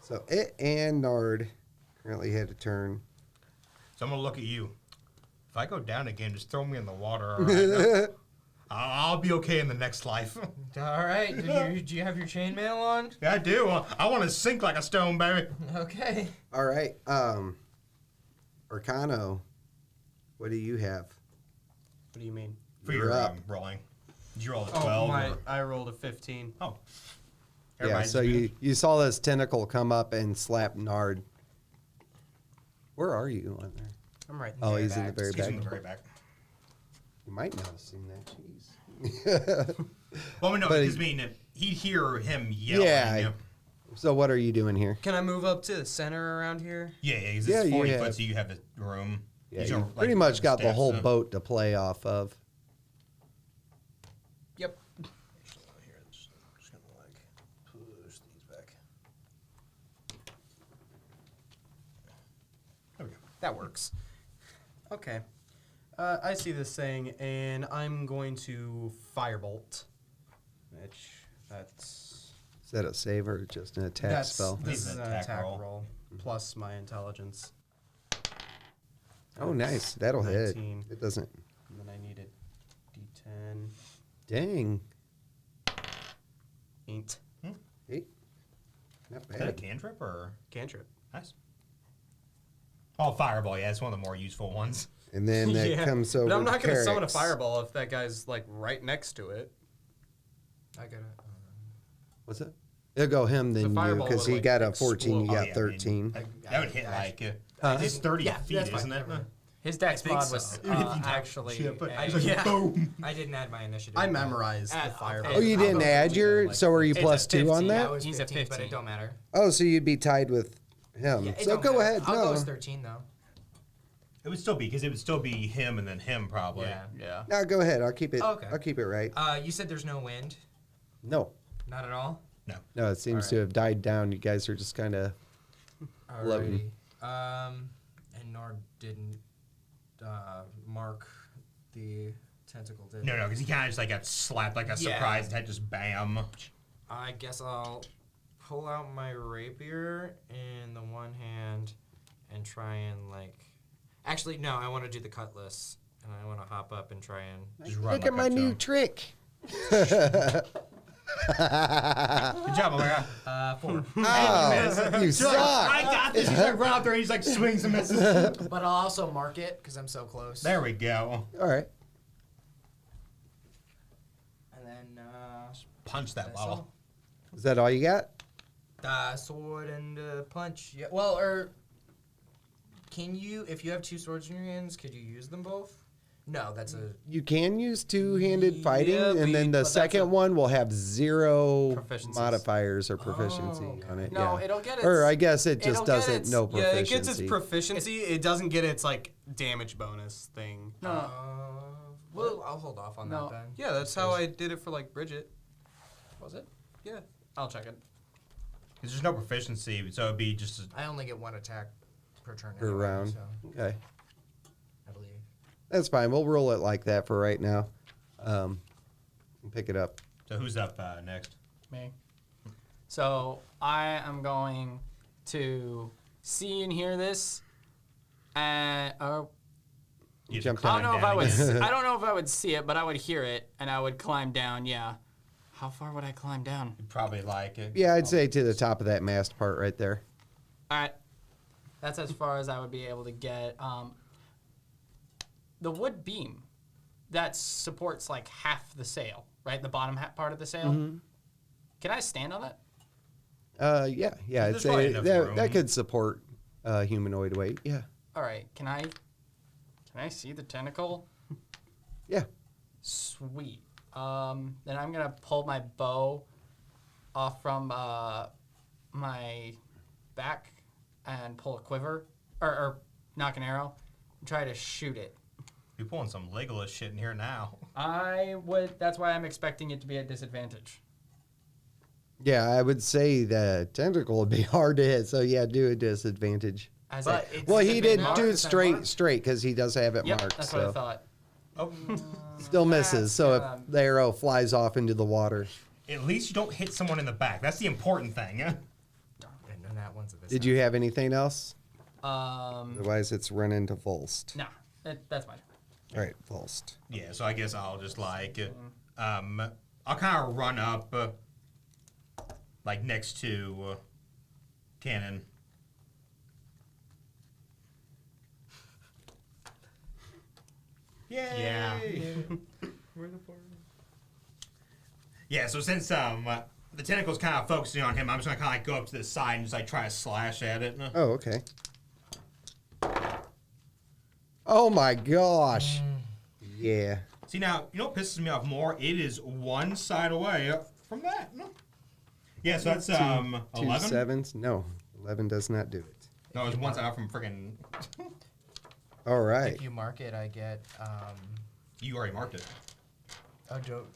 [SPEAKER 1] So it and Nard currently had a turn.
[SPEAKER 2] So I'm gonna look at you. If I go down again, just throw me in the water. All right? I'll be okay in the next life.
[SPEAKER 6] All right. Do you have your chainmail on?
[SPEAKER 2] Yeah, I do. I want to sink like a stone, baby.
[SPEAKER 6] Okay.
[SPEAKER 1] All right. Arcano, what do you have?
[SPEAKER 5] What do you mean?
[SPEAKER 2] For
[SPEAKER 1] You're
[SPEAKER 2] your
[SPEAKER 1] up.
[SPEAKER 2] rolling. Did you roll a
[SPEAKER 5] Oh,
[SPEAKER 2] 12? or-
[SPEAKER 5] I rolled a 15.
[SPEAKER 2] Oh.
[SPEAKER 1] Yeah,
[SPEAKER 2] Everybody's
[SPEAKER 1] so
[SPEAKER 2] good.
[SPEAKER 1] you saw this tentacle come up and slap Nard. Where are you on there?
[SPEAKER 6] I'm right.
[SPEAKER 1] Oh, he's in the very
[SPEAKER 2] He's in
[SPEAKER 1] back.
[SPEAKER 2] the very back.
[SPEAKER 1] You might not have seen that. Jeez.
[SPEAKER 2] Well, no,
[SPEAKER 1] But
[SPEAKER 2] because I mean, he'd hear him yelling.
[SPEAKER 1] Yeah. So what are you doing here?
[SPEAKER 5] Can I move up to the center around here?
[SPEAKER 2] Yeah, because
[SPEAKER 1] Yeah,
[SPEAKER 2] it's
[SPEAKER 1] you
[SPEAKER 2] 40
[SPEAKER 1] have-
[SPEAKER 2] foot, so you have the room.
[SPEAKER 1] Yeah,
[SPEAKER 2] These
[SPEAKER 1] you
[SPEAKER 2] are, like,
[SPEAKER 1] pretty much got the
[SPEAKER 2] steps,
[SPEAKER 1] whole
[SPEAKER 2] so-
[SPEAKER 1] boat to play off of.
[SPEAKER 5] Yep.
[SPEAKER 7] Here, just gonna like push these back.
[SPEAKER 2] There we go.
[SPEAKER 5] That works. Okay. I see this thing, and I'm going to firebolt. Which, that's...
[SPEAKER 1] Is that a save or just an attack spell?
[SPEAKER 5] This
[SPEAKER 2] Needs
[SPEAKER 5] is
[SPEAKER 2] an
[SPEAKER 5] an
[SPEAKER 2] attack
[SPEAKER 5] attack
[SPEAKER 2] roll.
[SPEAKER 5] roll, plus my intelligence.
[SPEAKER 1] Oh, nice. That'll hit.
[SPEAKER 5] 19.
[SPEAKER 1] It doesn't.
[SPEAKER 5] And then I needed D10.
[SPEAKER 1] Dang.
[SPEAKER 5] 8.
[SPEAKER 1] Hey. Not
[SPEAKER 2] Is that a
[SPEAKER 1] bad.
[SPEAKER 2] cantrip or?
[SPEAKER 5] Cantrip.
[SPEAKER 2] Nice. Oh, fireball. Yeah, it's one of the more useful ones.
[SPEAKER 1] And then that
[SPEAKER 5] Yeah,
[SPEAKER 1] comes over
[SPEAKER 5] but I'm not
[SPEAKER 1] to
[SPEAKER 5] going to summon a
[SPEAKER 1] Carrick's.
[SPEAKER 5] fireball if that guy's, like, right next to it.
[SPEAKER 6] I got it.
[SPEAKER 1] What's that? It'll go him then you,
[SPEAKER 5] fireball
[SPEAKER 1] because
[SPEAKER 5] would,
[SPEAKER 1] he
[SPEAKER 5] like,
[SPEAKER 1] got a 14, you
[SPEAKER 5] explode.
[SPEAKER 1] got
[SPEAKER 2] Oh, yeah, I mean,
[SPEAKER 1] 13.
[SPEAKER 2] That would hit like
[SPEAKER 1] Huh?
[SPEAKER 2] it's 30
[SPEAKER 6] Yeah,
[SPEAKER 2] feet,
[SPEAKER 6] that's fine.
[SPEAKER 2] isn't it?
[SPEAKER 6] Never mind.
[SPEAKER 3] His dex
[SPEAKER 2] think
[SPEAKER 3] mod
[SPEAKER 2] so.
[SPEAKER 3] was
[SPEAKER 2] If you don't
[SPEAKER 3] actually.
[SPEAKER 2] shit, but
[SPEAKER 6] I-
[SPEAKER 2] it's like
[SPEAKER 3] yeah.
[SPEAKER 2] boom.
[SPEAKER 6] I didn't add my initiative.
[SPEAKER 5] I memorized
[SPEAKER 6] Add-
[SPEAKER 5] the fireball.
[SPEAKER 1] Oh, you
[SPEAKER 6] I'll
[SPEAKER 1] didn't
[SPEAKER 6] go
[SPEAKER 1] add
[SPEAKER 6] 15,
[SPEAKER 1] your,
[SPEAKER 6] like-
[SPEAKER 1] so are you
[SPEAKER 3] It's a
[SPEAKER 1] plus 2 on
[SPEAKER 3] 15,
[SPEAKER 6] Yeah,
[SPEAKER 1] that?
[SPEAKER 6] it was
[SPEAKER 3] He's a
[SPEAKER 6] 15, but
[SPEAKER 3] 15.
[SPEAKER 6] it don't matter.
[SPEAKER 1] Oh, so you'd be tied with him.
[SPEAKER 6] Yeah, it
[SPEAKER 1] so
[SPEAKER 6] don't
[SPEAKER 1] go
[SPEAKER 6] matter.
[SPEAKER 1] ahead.
[SPEAKER 6] I'll go
[SPEAKER 1] No.
[SPEAKER 6] as 13 though.
[SPEAKER 2] It would still be because it would still be him and then him probably.
[SPEAKER 6] Yeah.
[SPEAKER 5] Yeah.
[SPEAKER 1] No, go ahead. I'll keep it.
[SPEAKER 6] Okay.
[SPEAKER 1] I'll keep it right.
[SPEAKER 6] You said there's no wind.
[SPEAKER 1] No.
[SPEAKER 6] Not at all.
[SPEAKER 1] No, it seems to have died down. You guys are just kind of... Floating.
[SPEAKER 6] Alrighty. And Nard didn't mark the tentacle, did
[SPEAKER 2] No, because he kind of just like got slapped like a
[SPEAKER 6] Yeah.
[SPEAKER 2] surprise head, just bam.
[SPEAKER 6] I guess I'll pull out my rapier in the one hand and try and like. Actually, no. I want to do the cutlass, and I want to hop up and try and.
[SPEAKER 2] Just run
[SPEAKER 1] Look
[SPEAKER 2] like
[SPEAKER 1] at my
[SPEAKER 2] up to
[SPEAKER 1] new
[SPEAKER 2] him.
[SPEAKER 1] trick.
[SPEAKER 2] Good job, my guy.
[SPEAKER 6] 4.
[SPEAKER 1] Oh, you suck.
[SPEAKER 2] I got this. He's like run out there. He's like swings and misses.
[SPEAKER 6] But I'll also mark it because I'm so close.
[SPEAKER 2] There we go.
[SPEAKER 1] All right.
[SPEAKER 6] And then
[SPEAKER 2] Punch that
[SPEAKER 6] that's
[SPEAKER 2] bottle.
[SPEAKER 1] Is that all you got?
[SPEAKER 6] sword and punch. Yeah. Well, or can you, if you have 2 swords in your hands, could you use them both? No, that's a.
[SPEAKER 1] You can use two-handed fighting,
[SPEAKER 5] Yeah,
[SPEAKER 1] and then
[SPEAKER 5] but
[SPEAKER 1] the
[SPEAKER 5] that's
[SPEAKER 1] second
[SPEAKER 5] a-
[SPEAKER 1] one will have 0
[SPEAKER 3] Proficiencies.
[SPEAKER 1] modifiers or proficiency
[SPEAKER 6] okay.
[SPEAKER 1] on it.
[SPEAKER 3] No,
[SPEAKER 1] yeah.
[SPEAKER 3] it'll get its.
[SPEAKER 1] Or I guess it just
[SPEAKER 3] it'll get
[SPEAKER 1] doesn't
[SPEAKER 3] its-
[SPEAKER 1] know
[SPEAKER 5] Yeah,
[SPEAKER 1] proficiency.
[SPEAKER 5] it gets its proficiency. It doesn't get its like damage bonus thing.
[SPEAKER 3] No.
[SPEAKER 6] Well, I'll hold off on
[SPEAKER 3] No.
[SPEAKER 6] that then.
[SPEAKER 5] Yeah, that's how I did it for like Bridget.
[SPEAKER 3] Was it?
[SPEAKER 5] Yeah, I'll check it.
[SPEAKER 2] Because there's no proficiency, so it'd be just.
[SPEAKER 6] I only get 1 attack per turn.
[SPEAKER 1] Per
[SPEAKER 6] anyway,
[SPEAKER 1] round.
[SPEAKER 6] So
[SPEAKER 1] Okay.
[SPEAKER 6] I believe.
[SPEAKER 1] That's fine. We'll roll it like that for right now. Pick it up.
[SPEAKER 2] So who's up next?
[SPEAKER 3] Me. So I am going to see and hear this, and
[SPEAKER 2] You
[SPEAKER 1] Jump
[SPEAKER 2] just
[SPEAKER 3] I don't know
[SPEAKER 2] climb
[SPEAKER 3] if I
[SPEAKER 2] down
[SPEAKER 3] would.
[SPEAKER 2] again.
[SPEAKER 3] I don't know if I would see it, but I would hear it, and I would climb down. Yeah. How far would I climb down?
[SPEAKER 2] You'd probably like it.
[SPEAKER 1] Yeah, I'd say to the top of that mast part right there.
[SPEAKER 3] All right. That's as far as I would be able to get. The wood beam that supports like half the sail, right? The bottom part of the sail. Can I stand on it?
[SPEAKER 1] Yeah, I'd
[SPEAKER 2] There's probably
[SPEAKER 1] say
[SPEAKER 2] enough
[SPEAKER 1] that
[SPEAKER 2] room.
[SPEAKER 1] could support humanoid weight. Yeah.
[SPEAKER 3] All right. Can I see the tentacle?
[SPEAKER 1] Yeah.
[SPEAKER 3] Sweet. Then I'm gonna pull my bow off from my back and pull a quiver or knock an arrow and try to shoot it.
[SPEAKER 2] You're pulling some Legolas shit in here now.
[SPEAKER 3] I would. That's why I'm expecting it to be at disadvantage.
[SPEAKER 1] Yeah, I would say the tentacle would be hard to hit. So yeah, do a disadvantage.
[SPEAKER 3] As
[SPEAKER 6] But
[SPEAKER 3] it,
[SPEAKER 6] it's
[SPEAKER 1] Well, he did
[SPEAKER 6] disadvantage
[SPEAKER 1] do it
[SPEAKER 6] marked, is that
[SPEAKER 1] straight because he does have it
[SPEAKER 3] yep,
[SPEAKER 1] marked.
[SPEAKER 3] that's
[SPEAKER 1] so
[SPEAKER 3] what I thought.
[SPEAKER 2] Oh,
[SPEAKER 1] still misses.
[SPEAKER 3] That's
[SPEAKER 1] So
[SPEAKER 3] gonna-
[SPEAKER 1] if the arrow flies off into the water,
[SPEAKER 2] at least you don't hit someone in the back. That's the important thing.
[SPEAKER 6] And that one's a this
[SPEAKER 1] did you have anything else?
[SPEAKER 3] Um,
[SPEAKER 1] Otherwise, it's run into Volst.
[SPEAKER 3] nah, that's fine.
[SPEAKER 1] All right, Volst.
[SPEAKER 2] Yeah, so I guess I'll just like, I'll kind of run up, like next to Cannon. Yay!
[SPEAKER 3] Yeah.
[SPEAKER 2] Yeah, so since the tentacle's kind of focusing on him, I'm just gonna kind of like go up to the side and just like try to slash at it.
[SPEAKER 1] Oh, okay. Oh my gosh. Yeah.
[SPEAKER 2] See now, you know what pisses me off more? It is one side away from that. Yeah, so that's
[SPEAKER 1] Two
[SPEAKER 2] 11.
[SPEAKER 1] sevens? No, 11 does not do it.
[SPEAKER 2] No, it's one side out from friggin'.
[SPEAKER 1] All right.
[SPEAKER 6] If you mark it, I get.
[SPEAKER 2] You already marked it.
[SPEAKER 6] Oh, dope.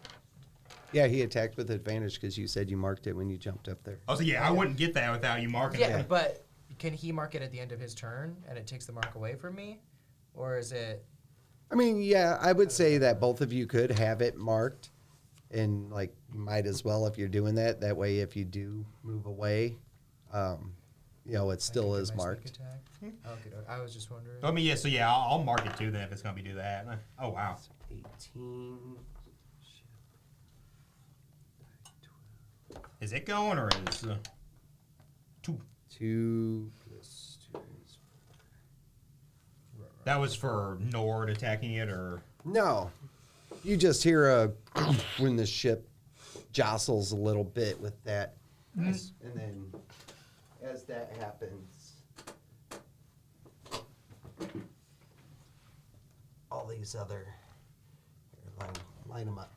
[SPEAKER 1] Yeah, he attacked with advantage because you said you marked it when you jumped up there.
[SPEAKER 2] Oh, so yeah, I wouldn't get that without you marking
[SPEAKER 6] Yeah,
[SPEAKER 2] it.
[SPEAKER 6] but can he mark it at the end of his turn and it takes the mark away from me? Or is it.
[SPEAKER 1] I mean, yeah, I would say that both of you could have it marked, and like might as well if you're doing that. That way, if you do move away, you know, it still
[SPEAKER 6] I can
[SPEAKER 1] is
[SPEAKER 6] get my sneak
[SPEAKER 1] marked.
[SPEAKER 6] attack? Okay, I was just wondering.
[SPEAKER 2] I mean, yeah, so yeah, I'll mark it too then if it's gonna be do that. Oh wow.
[SPEAKER 1] 18.
[SPEAKER 2] Is it going or is 2?
[SPEAKER 1] 2 plus 2 is...
[SPEAKER 2] That was for Nord attacking it or?
[SPEAKER 1] No. You just hear a when the ship jostles a little bit with that.
[SPEAKER 2] Nice.
[SPEAKER 1] And then as that happens, all these other... Here, line them up.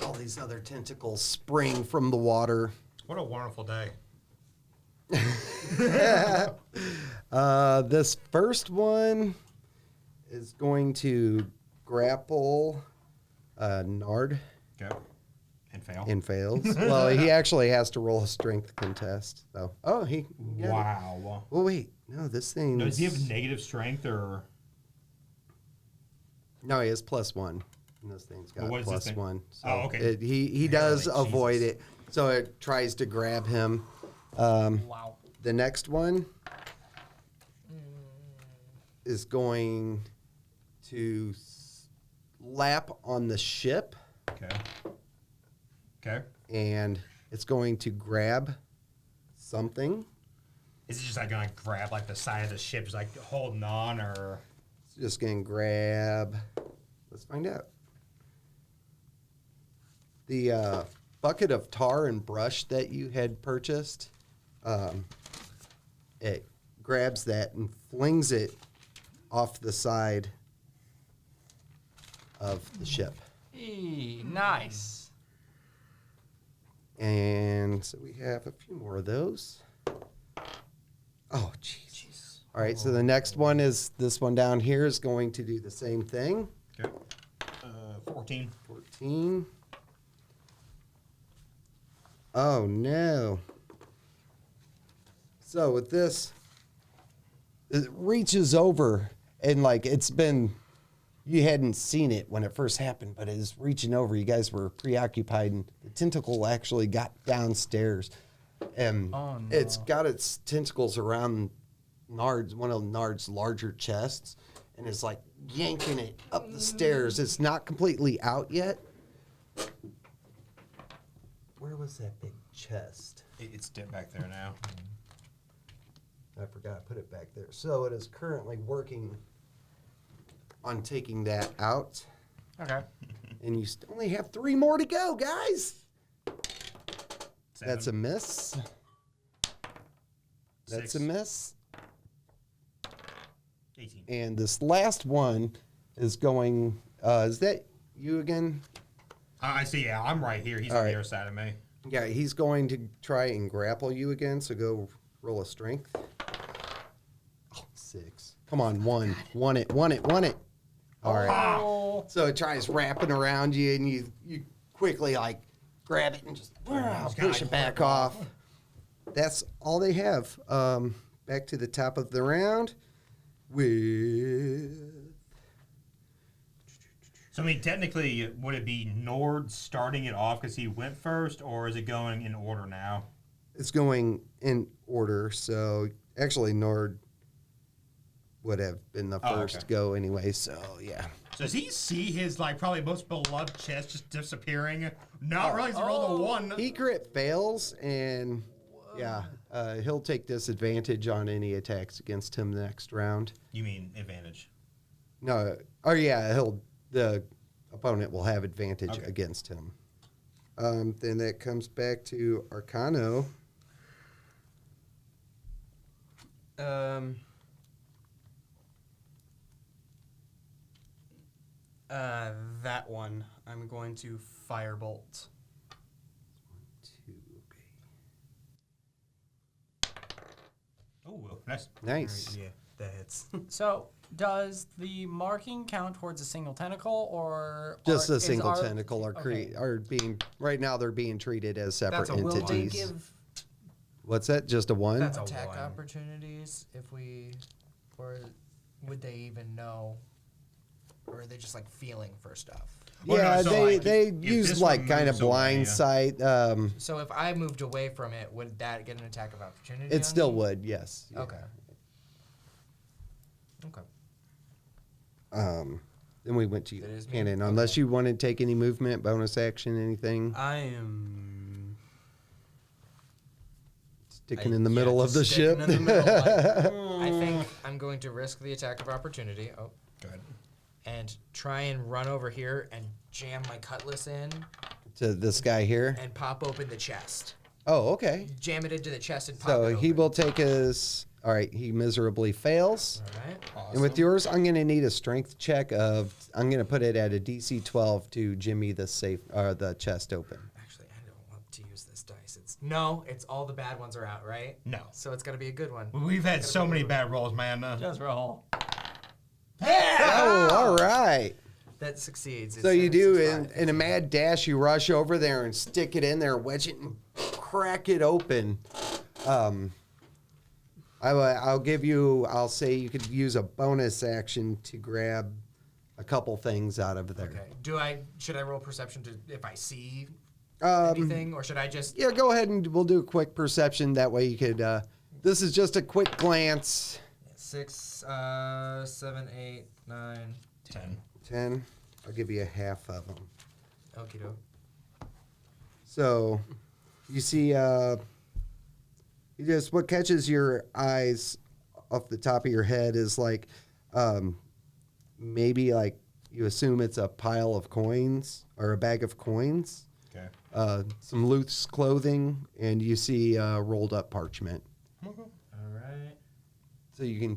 [SPEAKER 1] All these other tentacles spring from the water.
[SPEAKER 2] What a wonderful day.
[SPEAKER 1] This first one is going to grapple Nard
[SPEAKER 2] Okay. And fail.
[SPEAKER 1] and fails. Well, he actually has to roll a strength contest. So, he got it.
[SPEAKER 2] Wow.
[SPEAKER 1] Oh wait, no, this thing.
[SPEAKER 2] No, does he have negative strength or?
[SPEAKER 1] No, he has +1. And this thing's got
[SPEAKER 2] What is this thing?
[SPEAKER 1] +1. So
[SPEAKER 2] Oh, okay.
[SPEAKER 1] he does
[SPEAKER 2] Barely,
[SPEAKER 1] avoid
[SPEAKER 2] Jesus.
[SPEAKER 1] it. So it tries to grab him.
[SPEAKER 3] Wow.
[SPEAKER 1] The next one is going to lap on the ship,
[SPEAKER 2] Okay. Okay.
[SPEAKER 1] and it's going to grab something.
[SPEAKER 2] Is it just like gonna grab like the side of the ship, just like holding on, or?
[SPEAKER 1] It's just going to grab. Let's find out. The bucket of tar and brush that you had purchased, it grabs that and flings it off the side of the ship.
[SPEAKER 3] Nice.
[SPEAKER 1] And so we have a few more of those. Oh, jeez. All right, so the next one is this one down here is going to do the same thing.
[SPEAKER 2] Okay. 14.
[SPEAKER 1] 14. Oh, no. So with this, it reaches over and like it's been, you hadn't seen it when it first happened, but it is reaching over. You guys were preoccupied and the tentacle actually got downstairs. And
[SPEAKER 3] Oh, no.
[SPEAKER 1] it's got its tentacles around one of Nard's larger chests, and is like yanking it up the stairs. It's not completely out yet. Where was that big chest?
[SPEAKER 2] It's dead back there now.
[SPEAKER 1] I forgot to put it back there. So it is currently working on taking that out.
[SPEAKER 3] Okay.
[SPEAKER 1] And you only have 3 more to go, guys.
[SPEAKER 2] 7.
[SPEAKER 1] That's a miss. That's
[SPEAKER 2] 6.
[SPEAKER 1] a miss.
[SPEAKER 2] 18.
[SPEAKER 1] And this last one is going, is that you again?
[SPEAKER 2] I see. Yeah, I'm right here. He's
[SPEAKER 1] All
[SPEAKER 2] on
[SPEAKER 1] right.
[SPEAKER 2] the other side of me.
[SPEAKER 1] Yeah, he's going to try and grapple you again, so go roll a strength. Oh, 6. Come on, 1. Won it. All right.
[SPEAKER 3] Oh.
[SPEAKER 1] So it tries wrapping around you, and you quickly, like, grab it and just push it back off. That's all they have. Back to the top of the round with...
[SPEAKER 2] So, I mean, technically, would it be Nord starting it off because he went first, or is it going in order now?
[SPEAKER 1] It's going in order, so actually Nord would have been the first to go anyway, so yeah.
[SPEAKER 2] So does he see his, like, probably most beloved chest just disappearing? Not really, he's rolled a 1.
[SPEAKER 1] He crit fails, and yeah, he'll take disadvantage on any attacks against him next round.
[SPEAKER 2] You mean advantage?
[SPEAKER 1] No, the opponent will have advantage against him. Then that comes back to Arcano.
[SPEAKER 5] That one. I'm going to firebolt.
[SPEAKER 1] 2,
[SPEAKER 2] Oh, nice.
[SPEAKER 1] nice.
[SPEAKER 5] Yeah, that hits.
[SPEAKER 3] So, does the marking count towards a single tentacle, or
[SPEAKER 1] Just a
[SPEAKER 3] is
[SPEAKER 1] single
[SPEAKER 3] our-
[SPEAKER 1] tentacle
[SPEAKER 3] okay.
[SPEAKER 1] are being right now. They're being treated as separate
[SPEAKER 6] That's a will
[SPEAKER 4] Will we
[SPEAKER 1] entities.
[SPEAKER 4] give
[SPEAKER 1] What's that? Just a 1?
[SPEAKER 5] That's a
[SPEAKER 4] attack
[SPEAKER 5] 1.
[SPEAKER 4] opportunities if we, or would they even know, or are they just like feeling for stuff?
[SPEAKER 2] Well,
[SPEAKER 1] Yeah,
[SPEAKER 2] no, so,
[SPEAKER 1] they
[SPEAKER 2] like,
[SPEAKER 1] they
[SPEAKER 2] if
[SPEAKER 1] use
[SPEAKER 2] this
[SPEAKER 1] like
[SPEAKER 2] one
[SPEAKER 1] kind of
[SPEAKER 2] moves away,
[SPEAKER 1] blind sight.
[SPEAKER 4] So if I moved away from it, would that get an attack of opportunity?
[SPEAKER 1] It
[SPEAKER 4] on
[SPEAKER 1] still
[SPEAKER 4] me?
[SPEAKER 1] would, yes. Yeah.
[SPEAKER 4] Okay. Okay.
[SPEAKER 1] Then we went to you,
[SPEAKER 4] That is me?
[SPEAKER 1] Cannon. Unless you want to take any movement, bonus action, anything.
[SPEAKER 5] I am
[SPEAKER 1] Sticking in the middle of the
[SPEAKER 4] just sticking
[SPEAKER 1] ship.
[SPEAKER 4] in the middle, like, I think I'm going to risk the attack of opportunity. Oh,
[SPEAKER 2] Go ahead.
[SPEAKER 4] and try and run over here and jam my cutlass in
[SPEAKER 1] To this guy here.
[SPEAKER 4] and pop open the chest.
[SPEAKER 1] Oh, okay.
[SPEAKER 4] Jam it into the chest and pop
[SPEAKER 1] So
[SPEAKER 4] it
[SPEAKER 1] he
[SPEAKER 4] open.
[SPEAKER 1] will take his. All right, he miserably fails.
[SPEAKER 4] All right.
[SPEAKER 1] And with yours, I'm going to need a strength check of. I'm going to put it at a DC 12 to jimmy the safe or the chest open.
[SPEAKER 4] Actually, I don't want to use this dice. It's all the bad ones are out, right?
[SPEAKER 2] No.
[SPEAKER 4] So it's got to be a good one.
[SPEAKER 2] We've had so many bad rolls, man.
[SPEAKER 3] Just roll.
[SPEAKER 2] Yeah!
[SPEAKER 1] Oh, all right.
[SPEAKER 4] That succeeds.
[SPEAKER 1] So you do, in a mad dash, you rush over there and stick it in there, wedge it, and crack it open. I'll say you could use a bonus action to grab a couple things out of there.
[SPEAKER 6] Okay. Should I roll perception if I see anything, or should I just?
[SPEAKER 1] Yeah, go ahead and we'll do a quick perception. That way you could. This is just a quick glance.
[SPEAKER 4] 6, 7, 8, 9,
[SPEAKER 2] 10.
[SPEAKER 1] 10. I'll give you a half of them.
[SPEAKER 4] Okie doke.
[SPEAKER 1] So, you see, what catches your eyes off the top of your head is like, maybe like you assume it's a pile of coins or a bag of coins.
[SPEAKER 2] Okay.
[SPEAKER 1] Some loose clothing, and you see rolled up parchment.
[SPEAKER 4] All right.
[SPEAKER 1] So you can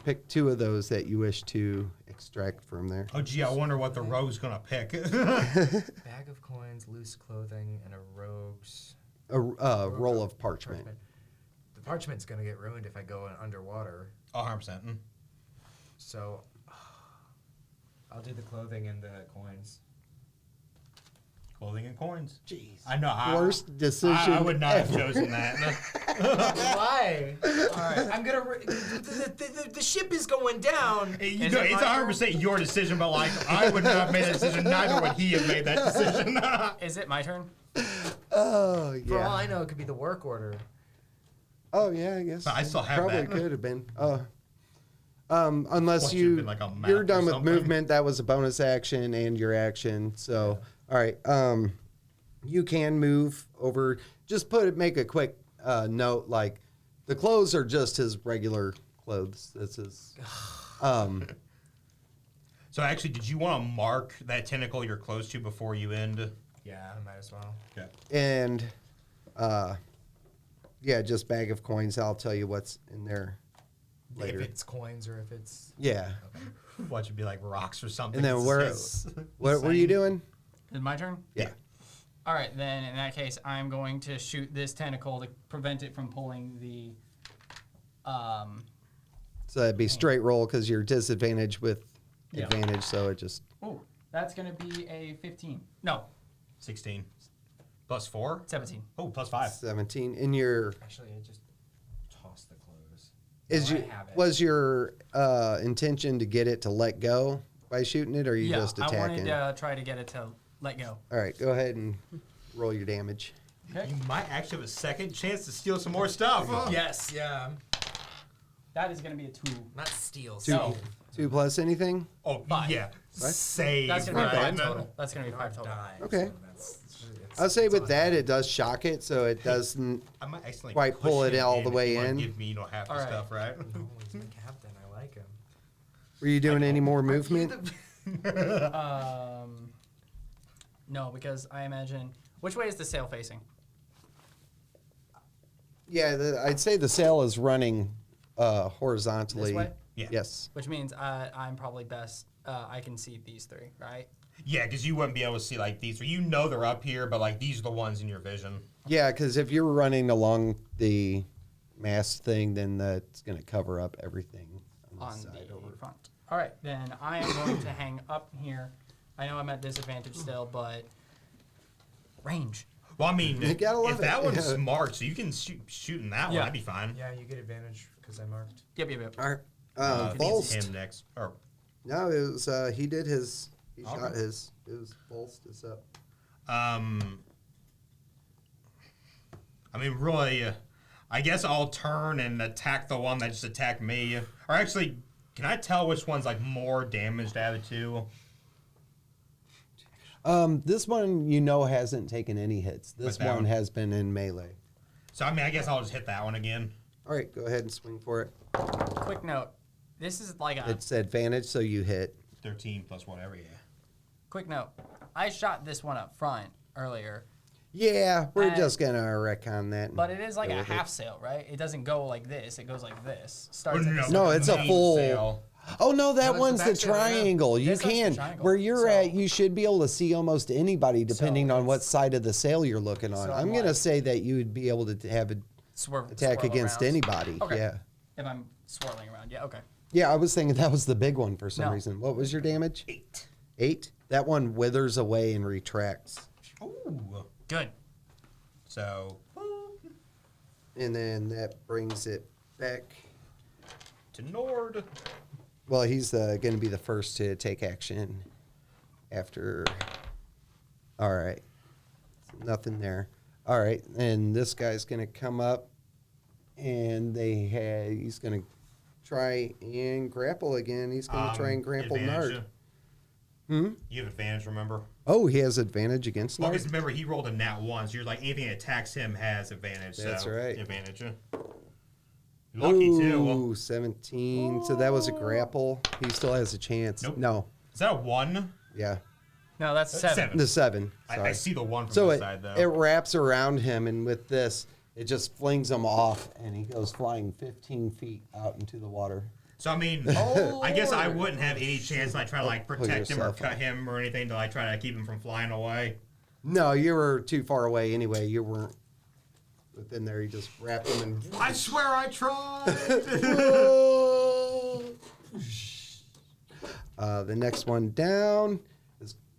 [SPEAKER 1] pick 2 of those that you wish to extract from there.
[SPEAKER 2] Oh, gee, I wonder what the rogue's gonna pick.
[SPEAKER 4] Bag of coins, loose clothing, and a rogue's
[SPEAKER 1] A roll of parchment.
[SPEAKER 4] The parchment's gonna get ruined if I go underwater.
[SPEAKER 2] 100%.
[SPEAKER 4] So I'll do the clothing and the coins.
[SPEAKER 2] Clothing and coins.
[SPEAKER 1] Jeez.
[SPEAKER 2] I know.
[SPEAKER 1] Worst decision.
[SPEAKER 2] I would not have chosen that.
[SPEAKER 4] Why? All right. I'm gonna. The ship is going down.
[SPEAKER 2] You know, it's 100% your decision, but like I would not have made that decision. Neither would he have made that decision.
[SPEAKER 3] Is it my turn?
[SPEAKER 1] Oh, yeah.
[SPEAKER 4] For all I know, it could be the work order.
[SPEAKER 1] Oh, yeah, I guess.
[SPEAKER 2] I still have
[SPEAKER 1] Probably
[SPEAKER 2] that.
[SPEAKER 1] could have been. Unless
[SPEAKER 2] What, you've been like a map
[SPEAKER 1] you're
[SPEAKER 2] or
[SPEAKER 1] done with
[SPEAKER 2] something?
[SPEAKER 1] movement. That was a bonus action and your action. So, all right. You can move over. Just make a quick note. Like, the clothes are just his regular clothes. This is.
[SPEAKER 2] So actually, did you want to mark that tentacle you're close to before you end?
[SPEAKER 4] Yeah, I might as well.
[SPEAKER 2] Okay.
[SPEAKER 1] And, yeah, just bag of coins. I'll tell you what's in there later.
[SPEAKER 4] If it's coins or if it's.
[SPEAKER 1] Yeah.
[SPEAKER 2] Watch it be like rocks or something.
[SPEAKER 1] And then
[SPEAKER 2] It's
[SPEAKER 1] what were you doing?
[SPEAKER 3] Is it my turn?
[SPEAKER 1] Yeah.
[SPEAKER 3] All right, then in that case, I'm going to shoot this tentacle to prevent it from pulling the.
[SPEAKER 1] So that'd be straight roll because you're disadvantaged with
[SPEAKER 3] Yeah.
[SPEAKER 1] advantage. So it just.
[SPEAKER 3] Oh, that's going to be a 15. No,
[SPEAKER 2] 16. Plus 4?
[SPEAKER 3] 17.
[SPEAKER 2] Oh, plus 5.
[SPEAKER 1] 17 in your
[SPEAKER 4] Actually, I just tossed the clothes.
[SPEAKER 1] is
[SPEAKER 4] No,
[SPEAKER 1] you
[SPEAKER 4] I have it.
[SPEAKER 1] was your intention to get it to let go by shooting it, or are you
[SPEAKER 3] Yeah,
[SPEAKER 1] just
[SPEAKER 3] I wanted
[SPEAKER 1] attacking?
[SPEAKER 3] to try to get it to let go.
[SPEAKER 1] All right, go ahead and roll your damage.
[SPEAKER 3] Okay.
[SPEAKER 2] You might actually have a second chance to steal some more stuff.
[SPEAKER 4] Yes, yeah.
[SPEAKER 3] That is going to be a 2.
[SPEAKER 4] Not steal.
[SPEAKER 1] Two,
[SPEAKER 3] No.
[SPEAKER 1] 2 plus anything.
[SPEAKER 2] Oh,
[SPEAKER 3] 5.
[SPEAKER 2] yeah. Save.
[SPEAKER 3] That's going to be
[SPEAKER 1] Not
[SPEAKER 3] 5
[SPEAKER 1] bad.
[SPEAKER 3] total. That's going to be 5 total.
[SPEAKER 1] Okay. I'll say with that, it does shock it, so it doesn't.
[SPEAKER 2] I might accidentally
[SPEAKER 1] Quite
[SPEAKER 2] push
[SPEAKER 1] pull it
[SPEAKER 2] him
[SPEAKER 1] all the
[SPEAKER 2] if
[SPEAKER 1] way
[SPEAKER 2] you wanna
[SPEAKER 1] in.
[SPEAKER 2] Give me, half the
[SPEAKER 3] All right.
[SPEAKER 2] stuff, right?
[SPEAKER 4] No, he's my captain. I like him.
[SPEAKER 1] Were you doing any more movement?
[SPEAKER 3] No, because I imagine. Which way is the sail facing?
[SPEAKER 1] Yeah, I'd say the sail is running horizontally.
[SPEAKER 3] This way?
[SPEAKER 2] Yeah.
[SPEAKER 1] Yes.
[SPEAKER 3] Which means I'm probably best. I can see these 3, right?
[SPEAKER 2] Yeah, because you wouldn't be able to see like these. You know they're up here, but like these are the ones in your vision.
[SPEAKER 1] Yeah, because if you're running along the mast thing, then that's going to cover up everything on
[SPEAKER 3] On
[SPEAKER 1] the side
[SPEAKER 3] the
[SPEAKER 1] over.
[SPEAKER 3] front. All right, then I am going to hang up here. I know I'm at disadvantage still, but range.
[SPEAKER 2] Well, I mean,
[SPEAKER 1] You gotta love
[SPEAKER 2] if that
[SPEAKER 1] it.
[SPEAKER 2] one's
[SPEAKER 1] Yeah.
[SPEAKER 2] marked, so you can shoot in that one,
[SPEAKER 3] Yeah.
[SPEAKER 2] that'd be fine.
[SPEAKER 4] Yeah, you get advantage because I marked.
[SPEAKER 3] Yep.
[SPEAKER 1] All right.
[SPEAKER 2] I think it's
[SPEAKER 1] Volst.
[SPEAKER 2] him next. Or
[SPEAKER 1] No, it was he did his. He
[SPEAKER 2] Okay.
[SPEAKER 1] shot his. It was Volst is up.
[SPEAKER 2] I mean, really, I guess I'll turn and attack the one that just attacked me. Or actually, can I tell which one's like more damaged out of the 2?
[SPEAKER 1] This one hasn't taken any hits. This
[SPEAKER 2] But that
[SPEAKER 1] one
[SPEAKER 2] one-
[SPEAKER 1] has been in melee.
[SPEAKER 2] So I mean, I guess I'll just hit that one again.
[SPEAKER 1] All right, go ahead and swing for it.
[SPEAKER 3] Quick note. This is like a
[SPEAKER 1] It's advantage, so you hit.
[SPEAKER 2] 13 plus whatever, yeah.
[SPEAKER 3] quick note. I shot this one up front earlier,
[SPEAKER 1] Yeah, we're
[SPEAKER 3] And-
[SPEAKER 1] just gonna retcon that.
[SPEAKER 3] but it is like
[SPEAKER 1] Go
[SPEAKER 3] a
[SPEAKER 1] with it.
[SPEAKER 3] half sail, right? It doesn't go like this. It goes like this.
[SPEAKER 2] Oh,
[SPEAKER 3] Starts at this
[SPEAKER 1] No, it's a
[SPEAKER 2] main
[SPEAKER 1] full-
[SPEAKER 2] sail.
[SPEAKER 1] Oh no, that
[SPEAKER 4] No, it's
[SPEAKER 1] one's
[SPEAKER 4] the
[SPEAKER 1] the
[SPEAKER 4] back sail, yeah.
[SPEAKER 1] triangle. You
[SPEAKER 3] This one's the
[SPEAKER 1] can.
[SPEAKER 3] triangle.
[SPEAKER 1] Where you're
[SPEAKER 3] So-
[SPEAKER 1] at, you should be able to see almost anybody depending on what
[SPEAKER 3] it's-
[SPEAKER 1] side of the sail you're looking on.
[SPEAKER 3] So
[SPEAKER 1] I'm
[SPEAKER 3] I'm
[SPEAKER 1] gonna
[SPEAKER 3] like-
[SPEAKER 1] say that you would be able to have an
[SPEAKER 3] Swerve,
[SPEAKER 1] attack
[SPEAKER 3] swirl
[SPEAKER 1] against
[SPEAKER 3] around.
[SPEAKER 1] anybody.
[SPEAKER 3] Okay.
[SPEAKER 1] Yeah.
[SPEAKER 3] If I'm swirling around, yeah, okay.
[SPEAKER 1] Yeah, I was thinking that was the big one for some
[SPEAKER 3] No.
[SPEAKER 1] reason. What was your damage?
[SPEAKER 2] 8.
[SPEAKER 1] 8? That one withers away and retracts.
[SPEAKER 2] Ooh.
[SPEAKER 3] Good.
[SPEAKER 2] So,
[SPEAKER 1] And then that brings it back.
[SPEAKER 2] to Nord.
[SPEAKER 1] Well, he's going to be the first to take action after. All right. Nothing there. All right. And this guy's going to come up and he's going to try and grapple again. He's going to try and grapple
[SPEAKER 2] advantage.
[SPEAKER 1] Nard. Hmm?
[SPEAKER 2] You have advantage, remember?
[SPEAKER 1] Oh, he has advantage against
[SPEAKER 2] Well,
[SPEAKER 1] Nard?
[SPEAKER 2] because remember, he rolled a nat 1, so you're like, anything that attacks him has advantage.
[SPEAKER 1] That's
[SPEAKER 2] so
[SPEAKER 1] right.
[SPEAKER 2] Advantage. Lucky, too.
[SPEAKER 1] Ooh, 17. So that was a grapple. He still has a chance.
[SPEAKER 2] Nope.
[SPEAKER 1] No.
[SPEAKER 2] Is that a 1?
[SPEAKER 1] Yeah.
[SPEAKER 3] No, that's 7.
[SPEAKER 1] The 7.
[SPEAKER 2] I
[SPEAKER 1] Sorry.
[SPEAKER 2] see the 1 from
[SPEAKER 1] So
[SPEAKER 2] this
[SPEAKER 1] it,
[SPEAKER 2] side, though.
[SPEAKER 1] it wraps around him, and with this, it just flings him off, and he goes flying 15 feet out into the water.
[SPEAKER 2] So, I mean, I guess I wouldn't have any chance to like, try to like
[SPEAKER 1] Pull
[SPEAKER 2] protect him or
[SPEAKER 1] yourself
[SPEAKER 2] cut
[SPEAKER 1] up.
[SPEAKER 2] him or anything to like try to keep him from flying away.
[SPEAKER 1] No, you were too far away anyway. You weren't within there. You just wrapped him and...
[SPEAKER 2] I swear I tried.
[SPEAKER 1] The next one down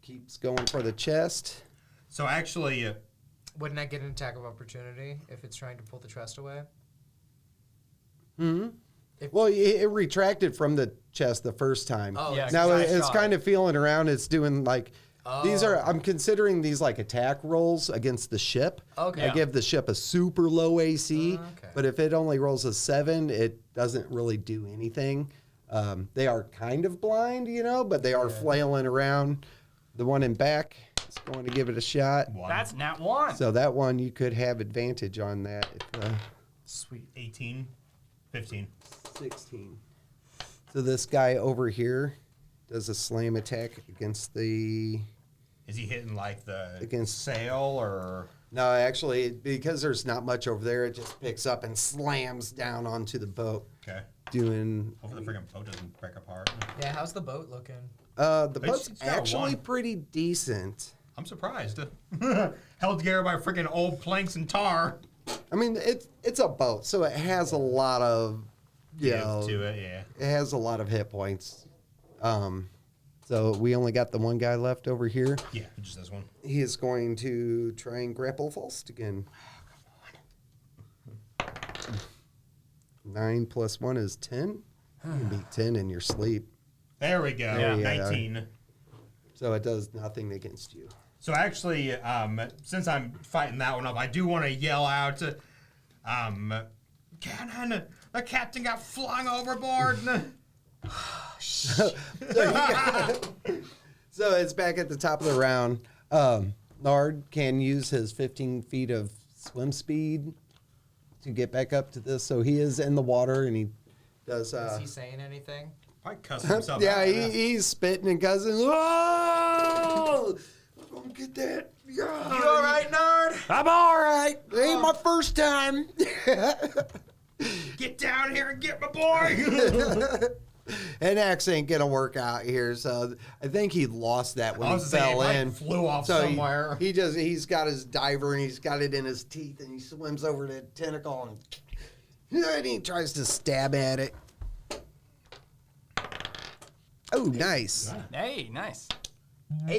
[SPEAKER 1] keeps going for the chest.
[SPEAKER 2] So actually,
[SPEAKER 4] Wouldn't I get an attack of opportunity if it's trying to pull the chest away?
[SPEAKER 1] Hmm. Well, it retracted from the chest the first time.
[SPEAKER 4] Oh,
[SPEAKER 3] Yeah,
[SPEAKER 1] Now
[SPEAKER 3] I
[SPEAKER 1] it's
[SPEAKER 3] shot
[SPEAKER 1] kind
[SPEAKER 3] it.
[SPEAKER 1] of feeling around. It's doing like these are.
[SPEAKER 4] Oh.
[SPEAKER 1] I'm considering these like attack rolls against the ship.
[SPEAKER 4] Okay.
[SPEAKER 1] I
[SPEAKER 3] Yeah.
[SPEAKER 1] give the ship a super low AC,
[SPEAKER 4] Okay.
[SPEAKER 1] but if it only rolls a 7, it doesn't really do anything. They are kind of blind, but they are flailing around. The one in back is going to give it a shot.
[SPEAKER 2] 1,
[SPEAKER 3] That's nat 1.
[SPEAKER 1] So that one you could have advantage on that. If,
[SPEAKER 3] Sweet.
[SPEAKER 2] 18, 15.
[SPEAKER 1] 16. So this guy over here does a slam attack against the...
[SPEAKER 2] Is he hitting like the
[SPEAKER 1] Against-
[SPEAKER 2] sail or?
[SPEAKER 1] No, actually, because there's not much over there, it just picks up and slams down onto the boat,
[SPEAKER 2] Okay.
[SPEAKER 1] doing...
[SPEAKER 2] Hopefully the freaking boat doesn't break apart.
[SPEAKER 4] Yeah, how's the boat looking?
[SPEAKER 1] The
[SPEAKER 2] It's-
[SPEAKER 1] boat's
[SPEAKER 2] it's got a
[SPEAKER 1] actually
[SPEAKER 2] 1.
[SPEAKER 1] pretty decent.
[SPEAKER 2] I'm surprised. Held together by freaking old planks and tar.
[SPEAKER 1] I mean, it's a boat, so it has a lot of,
[SPEAKER 2] Give to it, yeah.
[SPEAKER 1] it has a lot of hit points. So we only got the one guy left over here.
[SPEAKER 2] Yeah, just this one.
[SPEAKER 1] He is going to try and grapple Faust again. 9 plus 1 is 10. You can beat 10 in your sleep.
[SPEAKER 2] There we go.
[SPEAKER 1] Yeah.
[SPEAKER 2] 19.
[SPEAKER 1] So it does nothing against you.
[SPEAKER 2] So actually, since I'm fighting that one up, I do want to yell out, Cannon, the captain got flung overboard.
[SPEAKER 1] So it's back at the top of the round. Nard can use his 15 feet of swim speed to get back up to this. So he is in the water and he does.
[SPEAKER 4] Is he saying anything?
[SPEAKER 2] Probably cussing himself
[SPEAKER 1] Yeah,
[SPEAKER 2] out.
[SPEAKER 1] he's spitting and cussing. Oh! Don't get that.
[SPEAKER 4] You all right, Nard?
[SPEAKER 1] I'm all right. It ain't my first time.
[SPEAKER 2] Get down here and get my boy.
[SPEAKER 1] An axe ain't gonna work out here, so I think he lost that when
[SPEAKER 2] I
[SPEAKER 1] he
[SPEAKER 2] was gonna say, it
[SPEAKER 1] fell
[SPEAKER 2] might
[SPEAKER 1] in.
[SPEAKER 2] flew off
[SPEAKER 1] So
[SPEAKER 2] somewhere.
[SPEAKER 1] he's got his diver and he's got it in his teeth and he swims over the tentacle and he tries to stab at it. Oh, nice.
[SPEAKER 3] Hey, nice.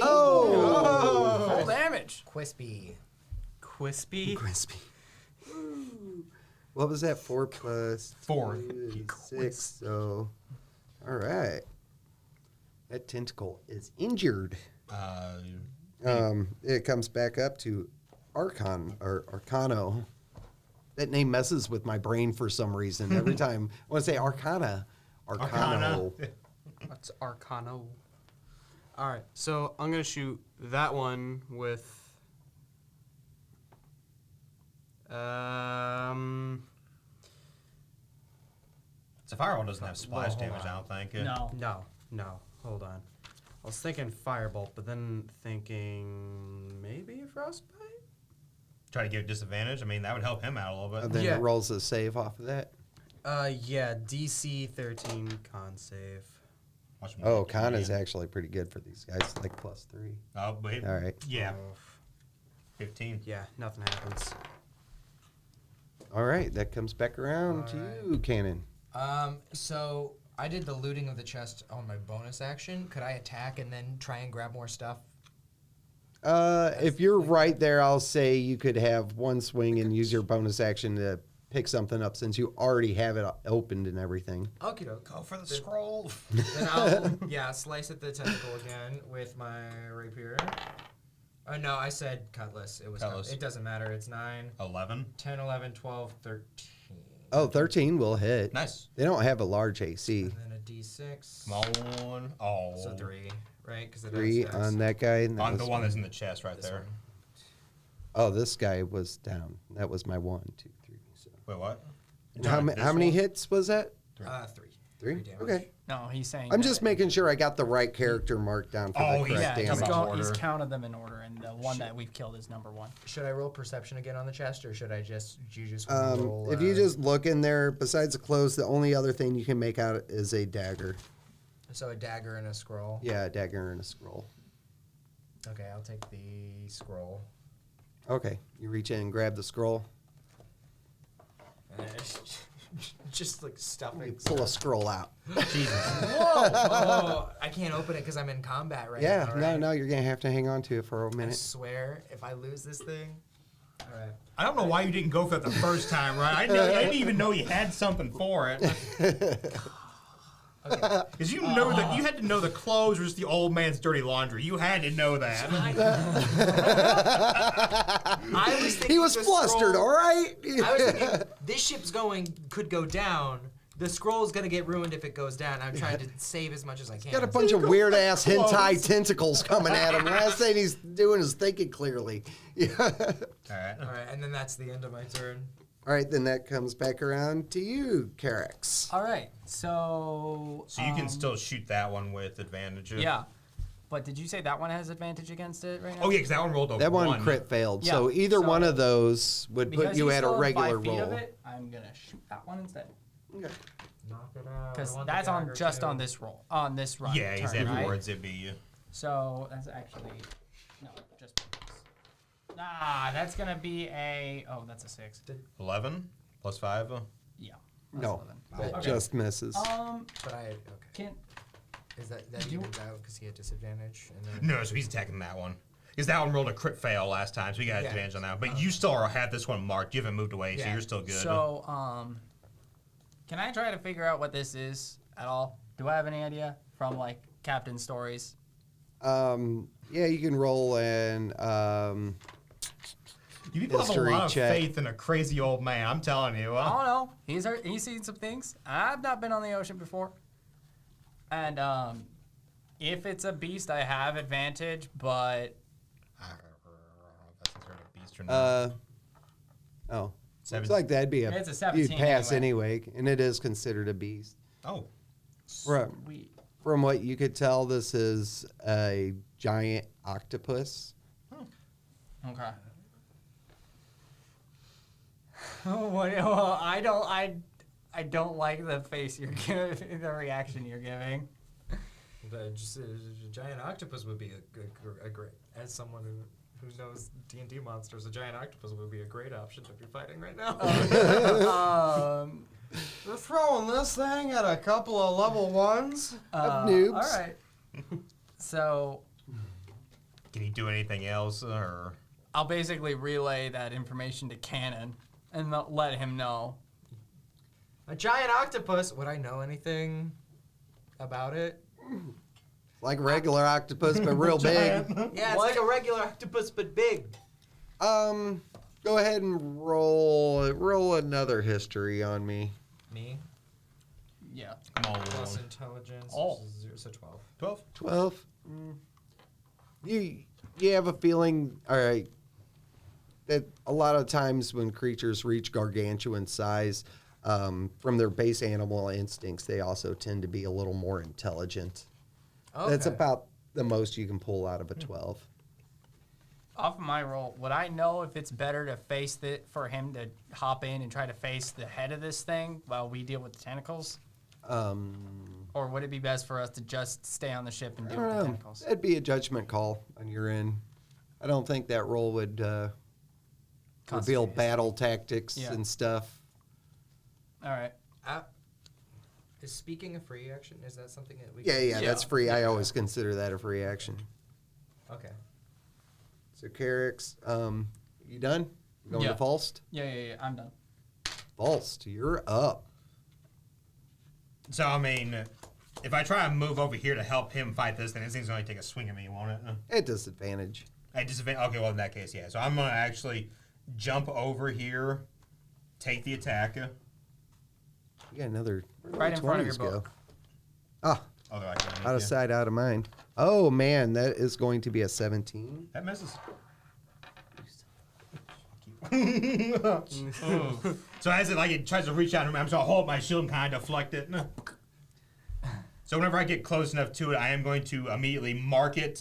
[SPEAKER 1] Oh,
[SPEAKER 3] Full damage.
[SPEAKER 4] Quispy.
[SPEAKER 3] Crispy.
[SPEAKER 1] crispy. What was that? 4 plus
[SPEAKER 2] 4.
[SPEAKER 1] 2 is 6. So, all right. That tentacle is injured. It comes back up to Arcano. That name messes with my brain for some reason. Every time I want to say Arcana. Arcano.
[SPEAKER 5] That's Arcano. All right, so I'm gonna shoot that one with.
[SPEAKER 2] So fireball doesn't have splash
[SPEAKER 4] hold
[SPEAKER 2] damage,
[SPEAKER 4] on.
[SPEAKER 2] I don't think.
[SPEAKER 3] No.
[SPEAKER 5] No, hold on. I was thinking firebolt, but then thinking maybe frostbite.
[SPEAKER 2] Try to give disadvantage. I mean, that would help him out a little
[SPEAKER 1] And
[SPEAKER 2] bit.
[SPEAKER 1] then
[SPEAKER 5] Yeah.
[SPEAKER 1] it rolls a save off of that.
[SPEAKER 5] Yeah, DC 13 con save.
[SPEAKER 2] Watch him
[SPEAKER 1] Oh,
[SPEAKER 2] get
[SPEAKER 1] con is
[SPEAKER 2] Canadian.
[SPEAKER 1] actually pretty good for these guys, like +3.
[SPEAKER 2] Oh, wait.
[SPEAKER 1] All right.
[SPEAKER 2] Yeah. 15.
[SPEAKER 5] Yeah, nothing happens.
[SPEAKER 1] All right, that comes back around to
[SPEAKER 4] All right.
[SPEAKER 1] you, Cannon.
[SPEAKER 4] So
[SPEAKER 6] I did the looting of the chest on my bonus action. Could I attack and then try and grab more stuff?
[SPEAKER 1] If you're right there, I'll say you could have one swing and use your bonus action to pick something up since you already have it opened and everything.
[SPEAKER 6] Okie doke.
[SPEAKER 2] Go for the scroll.
[SPEAKER 6] Then I'll, slice at the tentacle again with my rapier. No, I said cutlass. It was
[SPEAKER 2] Cutlass.
[SPEAKER 6] It doesn't matter. It's 9,
[SPEAKER 2] 11.
[SPEAKER 6] 10, 11, 12, 13.
[SPEAKER 1] Oh, 13 will hit.
[SPEAKER 2] Nice.
[SPEAKER 1] They don't have a large AC.
[SPEAKER 6] And then a d6.
[SPEAKER 2] Come on. Oh.
[SPEAKER 6] So 3, right? Because
[SPEAKER 1] 3 on that guy. And that
[SPEAKER 2] On the
[SPEAKER 1] was
[SPEAKER 2] one that's in the chest right
[SPEAKER 6] This
[SPEAKER 2] there.
[SPEAKER 6] one.
[SPEAKER 1] Oh, this guy was down. That was my 1, 2, 3. So.
[SPEAKER 2] Wait, what?
[SPEAKER 1] And how many
[SPEAKER 2] one?
[SPEAKER 1] hits was that?
[SPEAKER 6] 3.
[SPEAKER 1] 3?
[SPEAKER 6] damage.
[SPEAKER 1] Okay.
[SPEAKER 3] No, he's saying.
[SPEAKER 1] I'm
[SPEAKER 3] that-
[SPEAKER 1] just making sure I got the right character marked down for
[SPEAKER 2] Oh,
[SPEAKER 1] the
[SPEAKER 2] he's-
[SPEAKER 3] Yeah,
[SPEAKER 1] correct
[SPEAKER 3] he's,
[SPEAKER 1] damage.
[SPEAKER 3] he's
[SPEAKER 2] order.
[SPEAKER 3] counted them in order, and the one that we've killed is number 1.
[SPEAKER 6] Should I roll perception again on the chest, or should I just roll?
[SPEAKER 1] If you just look in there, besides the clothes, the only other thing you can make out is a dagger.
[SPEAKER 6] So a dagger and a scroll.
[SPEAKER 1] Yeah, a dagger and a scroll.
[SPEAKER 6] Okay, I'll take the scroll.
[SPEAKER 1] Okay, you reach in and grab the scroll.
[SPEAKER 6] Just like
[SPEAKER 1] You
[SPEAKER 6] stuffing.
[SPEAKER 1] pull a scroll out.
[SPEAKER 6] Oh, I can't open it because I'm in combat right
[SPEAKER 1] Yeah,
[SPEAKER 6] now.
[SPEAKER 1] no,
[SPEAKER 6] right?
[SPEAKER 1] no, you're gonna have to hang on to it for a
[SPEAKER 6] I
[SPEAKER 1] minute.
[SPEAKER 6] swear, if I lose this thing, all right.
[SPEAKER 2] I don't know why you didn't go for it the first time, right? I didn't even know you had something for it. Because you know that you had to know the clothes were just the old man's dirty laundry. You had to know that.
[SPEAKER 6] I was thinking
[SPEAKER 1] He was
[SPEAKER 6] the
[SPEAKER 1] flustered,
[SPEAKER 6] scroll-
[SPEAKER 1] all right?
[SPEAKER 6] I was thinking this ship's could go down. The scroll's gonna get ruined if it goes down. I'm trying to save as much as I can.
[SPEAKER 1] Got a bunch of weird ass hentai tentacles coming at him. Last thing he's doing is thinking clearly. Yeah.
[SPEAKER 2] All right.
[SPEAKER 6] All right, and then that's the end of my turn.
[SPEAKER 1] All right, then that comes back around to you, Carex.
[SPEAKER 3] All right, so.
[SPEAKER 2] So you can still shoot that one with advantage.
[SPEAKER 3] Yeah. But did you say that one has advantage against it right now?
[SPEAKER 2] Oh yeah, because that one rolled a
[SPEAKER 1] That one crit failed.
[SPEAKER 3] Yeah,
[SPEAKER 1] So either
[SPEAKER 3] so-
[SPEAKER 1] one of those would put
[SPEAKER 3] Because
[SPEAKER 1] you
[SPEAKER 3] he's
[SPEAKER 1] at a
[SPEAKER 3] still in
[SPEAKER 1] regular
[SPEAKER 3] 5 feet of
[SPEAKER 1] roll.
[SPEAKER 3] it, I'm gonna shoot that one instead.
[SPEAKER 1] Okay.
[SPEAKER 6] Knock it out.
[SPEAKER 3] Because
[SPEAKER 6] I want the
[SPEAKER 3] that's on
[SPEAKER 6] dagger,
[SPEAKER 3] just
[SPEAKER 6] too.
[SPEAKER 3] on this roll, on this run.
[SPEAKER 2] Yeah, he's
[SPEAKER 3] turn, right?
[SPEAKER 2] afterwards. It'd be.
[SPEAKER 3] So that's actually no, just bonus. Nah, that's gonna be a. Oh, that's a 6.
[SPEAKER 2] 11 plus 5.
[SPEAKER 3] Yeah. that's
[SPEAKER 1] No,
[SPEAKER 3] 11.
[SPEAKER 1] that
[SPEAKER 3] Okay.
[SPEAKER 1] just misses.
[SPEAKER 6] But I okay.
[SPEAKER 3] Can
[SPEAKER 6] Is that evens out because he had disadvantage? And then
[SPEAKER 2] No, so he's attacking that one. Because that one rolled a crit fail last time, so he got
[SPEAKER 6] Yeah.
[SPEAKER 2] advantage on that. But you still have this one marked. You haven't moved away, so
[SPEAKER 6] Yeah.
[SPEAKER 2] you're still good.
[SPEAKER 3] so can I try to figure out what this is at all? Do I have any idea from like Captain stories?
[SPEAKER 1] Yeah, you can roll an
[SPEAKER 2] you people have a
[SPEAKER 1] history
[SPEAKER 2] lot of
[SPEAKER 1] check.
[SPEAKER 2] faith in a crazy old man. I'm telling you.
[SPEAKER 3] I don't know. He's seen some things. I've not been on the ocean before. And if it's a beast, I have advantage, but
[SPEAKER 2] I don't know if that's considered a beast or not.
[SPEAKER 1] oh.
[SPEAKER 2] Seven-
[SPEAKER 1] Looks like that'd be a
[SPEAKER 3] It's a 17
[SPEAKER 1] you'd pass
[SPEAKER 3] anyway.
[SPEAKER 1] anyway, and it is considered a beast.
[SPEAKER 2] Oh.
[SPEAKER 3] we.
[SPEAKER 1] From what you could tell, this is a giant octopus.
[SPEAKER 3] Okay. Well, I don't like the face you're giving, the reaction you're giving.
[SPEAKER 6] a giant octopus would be a great. As someone who knows D&D monsters, a giant octopus would be a great option to be fighting right now.
[SPEAKER 5] We're throwing this thing at a couple of level 1s.
[SPEAKER 1] noobs.
[SPEAKER 3] All right. So
[SPEAKER 2] Can he do anything else? Or
[SPEAKER 3] I'll basically relay that information to Cannon and let him know.
[SPEAKER 6] A giant octopus. Would I know anything about it?
[SPEAKER 1] Like a regular octopus, but real big.
[SPEAKER 6] Yeah, it's like a regular octopus but big.
[SPEAKER 1] Go ahead and roll another history on me.
[SPEAKER 6] Me
[SPEAKER 3] Yeah.
[SPEAKER 2] come on.
[SPEAKER 6] plus intelligence.
[SPEAKER 3] Oh.
[SPEAKER 6] 0, so 12.
[SPEAKER 2] 12?
[SPEAKER 1] 12. You have a feeling, all right, that a lot of times when creatures reach gargantuan size, from their base animal instincts, they also tend to be a little more intelligent.
[SPEAKER 6] Okay.
[SPEAKER 1] That's about the most you can pull out of a 12.
[SPEAKER 3] Off my roll, would I know if it's better to face for him to hop in and try to face the head of this thing while we deal with the tentacles? Or would it be best for us to just stay on the ship and
[SPEAKER 1] I
[SPEAKER 3] deal with the
[SPEAKER 1] don't know.
[SPEAKER 3] tentacles?
[SPEAKER 1] That'd be a judgment call on your end. I don't think that roll would reveal
[SPEAKER 3] Constitute.
[SPEAKER 1] battle tactics
[SPEAKER 3] Yeah.
[SPEAKER 1] and stuff.
[SPEAKER 3] All right.
[SPEAKER 4] Is speaking a free action? Is that something that we?
[SPEAKER 1] Yeah, that's
[SPEAKER 3] Yeah.
[SPEAKER 1] free. I always consider that a free action.
[SPEAKER 4] Okay.
[SPEAKER 1] So, Carrick's, you done? Going
[SPEAKER 3] Yeah.
[SPEAKER 1] to Falst?
[SPEAKER 3] Yeah. I'm done.
[SPEAKER 1] Falst, you're up.
[SPEAKER 2] So, I mean, if I try and move over here to help him fight this, then this thing's going to take a swing at me, won't it?
[SPEAKER 1] At disadvantage.
[SPEAKER 2] I disadvantage. Okay, well, in that case, yeah. So I'm going to actually jump over here, take the attack.
[SPEAKER 1] You got another.
[SPEAKER 3] Right in front of your
[SPEAKER 1] 20s go.
[SPEAKER 3] book.
[SPEAKER 1] Ah,
[SPEAKER 2] Although I can
[SPEAKER 1] out of sight, out of mind. Oh, man, that is going to be a 17.
[SPEAKER 2] That misses. So as it tries to reach out, I'm just gonna hold my shield and kind of deflect it. So whenever I get close enough to it, I am going to immediately mark it,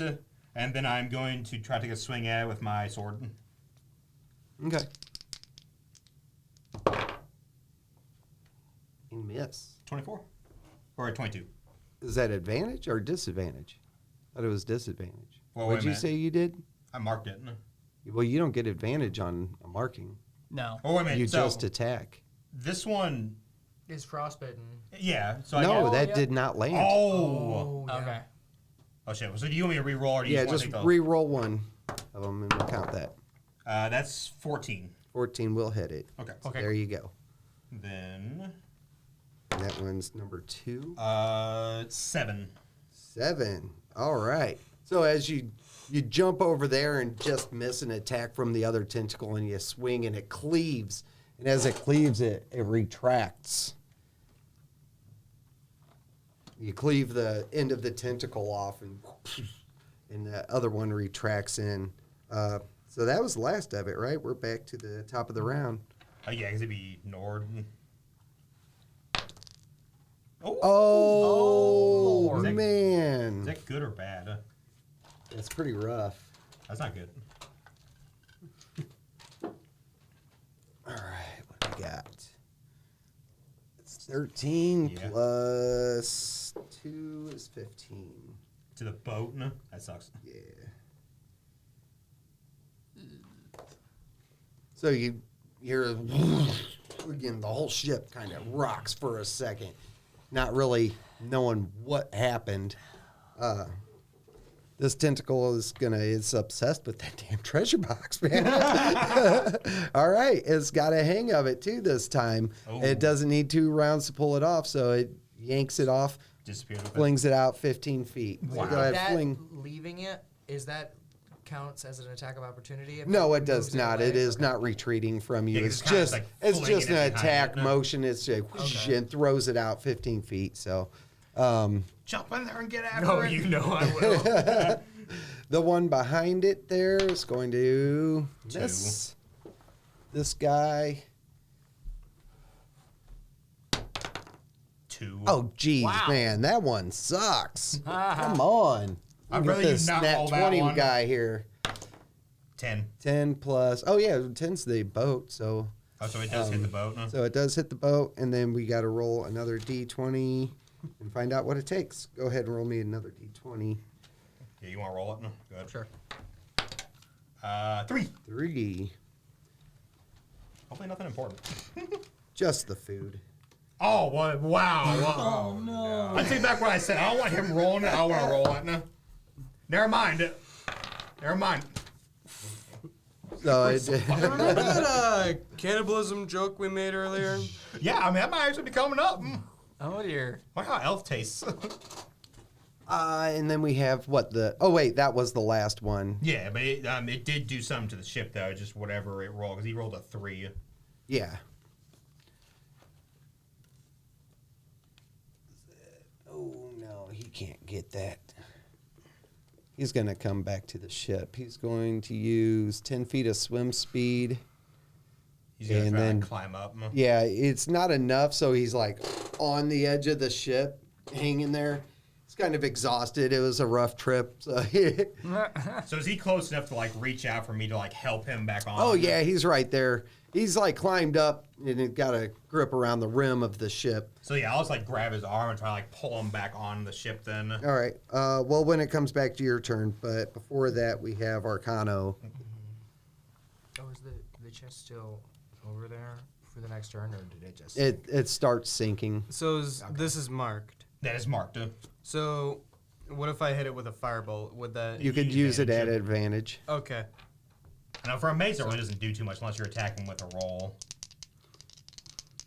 [SPEAKER 2] and then I'm going to try to take a swing at it with my sword.
[SPEAKER 1] Okay. You miss.
[SPEAKER 2] 24 or 22.
[SPEAKER 1] Is that advantage or disadvantage? I thought it was disadvantage.
[SPEAKER 2] Well,
[SPEAKER 1] What
[SPEAKER 2] wait a
[SPEAKER 1] did you
[SPEAKER 2] minute.
[SPEAKER 1] say you did?
[SPEAKER 2] I marked it.
[SPEAKER 1] Well, you don't get advantage on a marking.
[SPEAKER 3] No.
[SPEAKER 2] Oh wait a minute.
[SPEAKER 1] You
[SPEAKER 2] so
[SPEAKER 1] just attack.
[SPEAKER 2] this one,
[SPEAKER 4] Is frostbitten.
[SPEAKER 2] yeah. So
[SPEAKER 1] No,
[SPEAKER 2] I
[SPEAKER 1] that
[SPEAKER 3] yeah.
[SPEAKER 1] did not land.
[SPEAKER 2] Oh.
[SPEAKER 4] yeah.
[SPEAKER 3] Okay.
[SPEAKER 2] Oh shit. So do you want me to re-roll or do you
[SPEAKER 1] Yeah,
[SPEAKER 2] want
[SPEAKER 1] just
[SPEAKER 2] to take the...
[SPEAKER 1] re-roll one of them and we'll count that.
[SPEAKER 2] That's 14.
[SPEAKER 1] 14 will hit it.
[SPEAKER 2] Okay.
[SPEAKER 1] So
[SPEAKER 3] Okay.
[SPEAKER 1] there you go.
[SPEAKER 2] Then
[SPEAKER 1] And that one's number 2.
[SPEAKER 2] 7.
[SPEAKER 1] 7. All right. So as you jump over there and just miss an attack from the other tentacle and you swing and it cleaves. And as it cleaves, it retracts. You cleave the end of the tentacle off and the other one retracts in. So that was the last of it, right? We're back to the top of the round.
[SPEAKER 2] Yeah, because it'd be Nord.
[SPEAKER 1] Oh,
[SPEAKER 2] Lord.
[SPEAKER 1] man.
[SPEAKER 2] Is that good or bad?
[SPEAKER 1] That's pretty rough.
[SPEAKER 2] That's not good.
[SPEAKER 1] All right, what do we got? It's 13
[SPEAKER 2] Yeah.
[SPEAKER 1] plus 2 is 15.
[SPEAKER 2] To the boat? No, that sucks.
[SPEAKER 1] Yeah. So you hear again, the whole ship kind of rocks for a second, not really knowing what happened. This tentacle is obsessed with that damn treasure box, man. All right, it's got a hang of it too this time.
[SPEAKER 2] Oh.
[SPEAKER 1] It doesn't need 2 rounds to pull it off, so it yanks it off,
[SPEAKER 2] Disappeared with it.
[SPEAKER 1] flings it out 15 feet. So
[SPEAKER 2] Wow.
[SPEAKER 1] go ahead,
[SPEAKER 4] That
[SPEAKER 1] fling.
[SPEAKER 4] leaving it, is that counts as an attack of opportunity? if
[SPEAKER 1] No, it does
[SPEAKER 4] moves
[SPEAKER 1] not.
[SPEAKER 4] away?
[SPEAKER 1] It is
[SPEAKER 4] Okay.
[SPEAKER 1] not retreating from you.
[SPEAKER 2] Yeah,
[SPEAKER 1] it's
[SPEAKER 2] it's kinda
[SPEAKER 1] just
[SPEAKER 2] like
[SPEAKER 1] it's
[SPEAKER 2] flinging
[SPEAKER 1] just
[SPEAKER 2] it
[SPEAKER 1] an
[SPEAKER 2] behind
[SPEAKER 1] attack
[SPEAKER 2] it.
[SPEAKER 1] motion. It's like whoosh, and throws it out 15 feet. So
[SPEAKER 2] Jump in there and get after
[SPEAKER 6] No,
[SPEAKER 2] it.
[SPEAKER 6] you know I will.
[SPEAKER 1] the one behind it there is going to
[SPEAKER 2] 2.
[SPEAKER 1] miss this guy.
[SPEAKER 2] 2.
[SPEAKER 1] Oh, geez,
[SPEAKER 3] Wow.
[SPEAKER 1] man, that one sucks. Come on.
[SPEAKER 2] I'd
[SPEAKER 1] Look at
[SPEAKER 2] rather you
[SPEAKER 1] this
[SPEAKER 2] not
[SPEAKER 1] nat
[SPEAKER 2] roll that
[SPEAKER 1] 20
[SPEAKER 2] one.
[SPEAKER 1] guy here.
[SPEAKER 2] 10.
[SPEAKER 1] 10 plus. Oh yeah, 10's the boat. So.
[SPEAKER 2] Oh, so it does hit the boat, no?
[SPEAKER 1] So it does hit the boat, and then we got to roll another d20 and find out what it takes. Go ahead and roll me another d20.
[SPEAKER 2] Yeah, you want to roll it? No? Good.
[SPEAKER 4] Sure.
[SPEAKER 2] 3.
[SPEAKER 1] 3.
[SPEAKER 2] Hopefully nothing important.
[SPEAKER 1] Just the food.
[SPEAKER 2] Oh, wow. Oh, no. I take back what I said. I don't want him rolling it. I want to roll it. No. Never mind. Never mind.
[SPEAKER 1] So it,
[SPEAKER 5] Remember that cannibalism joke we made earlier?
[SPEAKER 2] Yeah, I mean, that might actually be coming up.
[SPEAKER 3] Oh dear.
[SPEAKER 2] Wonder how elf tastes.
[SPEAKER 1] and then we have what the? Oh wait, that was the last one.
[SPEAKER 2] Yeah, but it did do something to the ship, though. Just whatever it rolled, because he rolled a 3.
[SPEAKER 1] Yeah. Oh no, he can't get that. He's going to come back to the ship. He's going to use 10 feet of swim speed.
[SPEAKER 2] He's going to
[SPEAKER 1] And
[SPEAKER 2] try
[SPEAKER 1] then-
[SPEAKER 2] and climb up.
[SPEAKER 1] Yeah, it's not enough, so he's like on the edge of the ship, hanging there. He's kind of exhausted. It was a rough trip. So
[SPEAKER 2] So is he close enough to, like, reach out for me to, like, help him back on?
[SPEAKER 1] oh, yeah, he's right there. He's like climbed up and it got a grip around the rim of the ship.
[SPEAKER 2] So, yeah, I'll just, like, grab his arm and try to, like, pull him back on the ship then.
[SPEAKER 1] All right. Well, when it comes back to your turn, but before that, we have Arcano.
[SPEAKER 4] Oh, is the chest still over there
[SPEAKER 6] for the next turn, or did it just?
[SPEAKER 1] It starts sinking.
[SPEAKER 5] So this is marked.
[SPEAKER 2] That is marked.
[SPEAKER 5] So what if I hit it with a firebolt? Would that...
[SPEAKER 1] You could use it at advantage.
[SPEAKER 5] Okay.
[SPEAKER 2] Now for a mace, it really doesn't do too much unless you're attacking with a roll.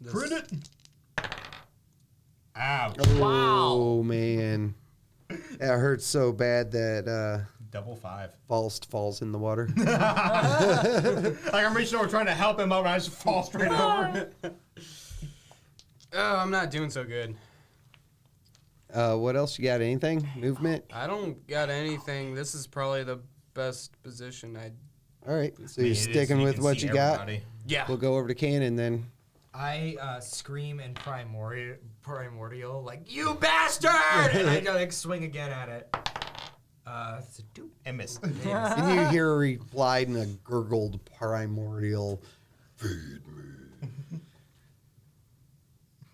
[SPEAKER 2] Crit it. Ouch.
[SPEAKER 1] Oh man, it hurts so bad that
[SPEAKER 2] Double 5.
[SPEAKER 1] Faust falls in the water.
[SPEAKER 2] Like I'm reaching over trying to help him over, and I just fall straight over.
[SPEAKER 5] Oh, I'm not doing so good.
[SPEAKER 1] What else you got? Anything? Movement?
[SPEAKER 5] I don't got anything. This is probably the best position I'd...
[SPEAKER 1] All right. So
[SPEAKER 2] I mean,
[SPEAKER 1] you're
[SPEAKER 2] it is so
[SPEAKER 1] sticking with
[SPEAKER 2] can
[SPEAKER 1] what
[SPEAKER 2] see
[SPEAKER 1] you got.
[SPEAKER 2] everybody.
[SPEAKER 5] Yeah.
[SPEAKER 1] We'll go over to Cannon then.
[SPEAKER 6] I scream in primordial, like, you bastard! And I like swing again at it. It's a 2.
[SPEAKER 2] And miss.
[SPEAKER 1] And you hear a reply in a gurgled primordial.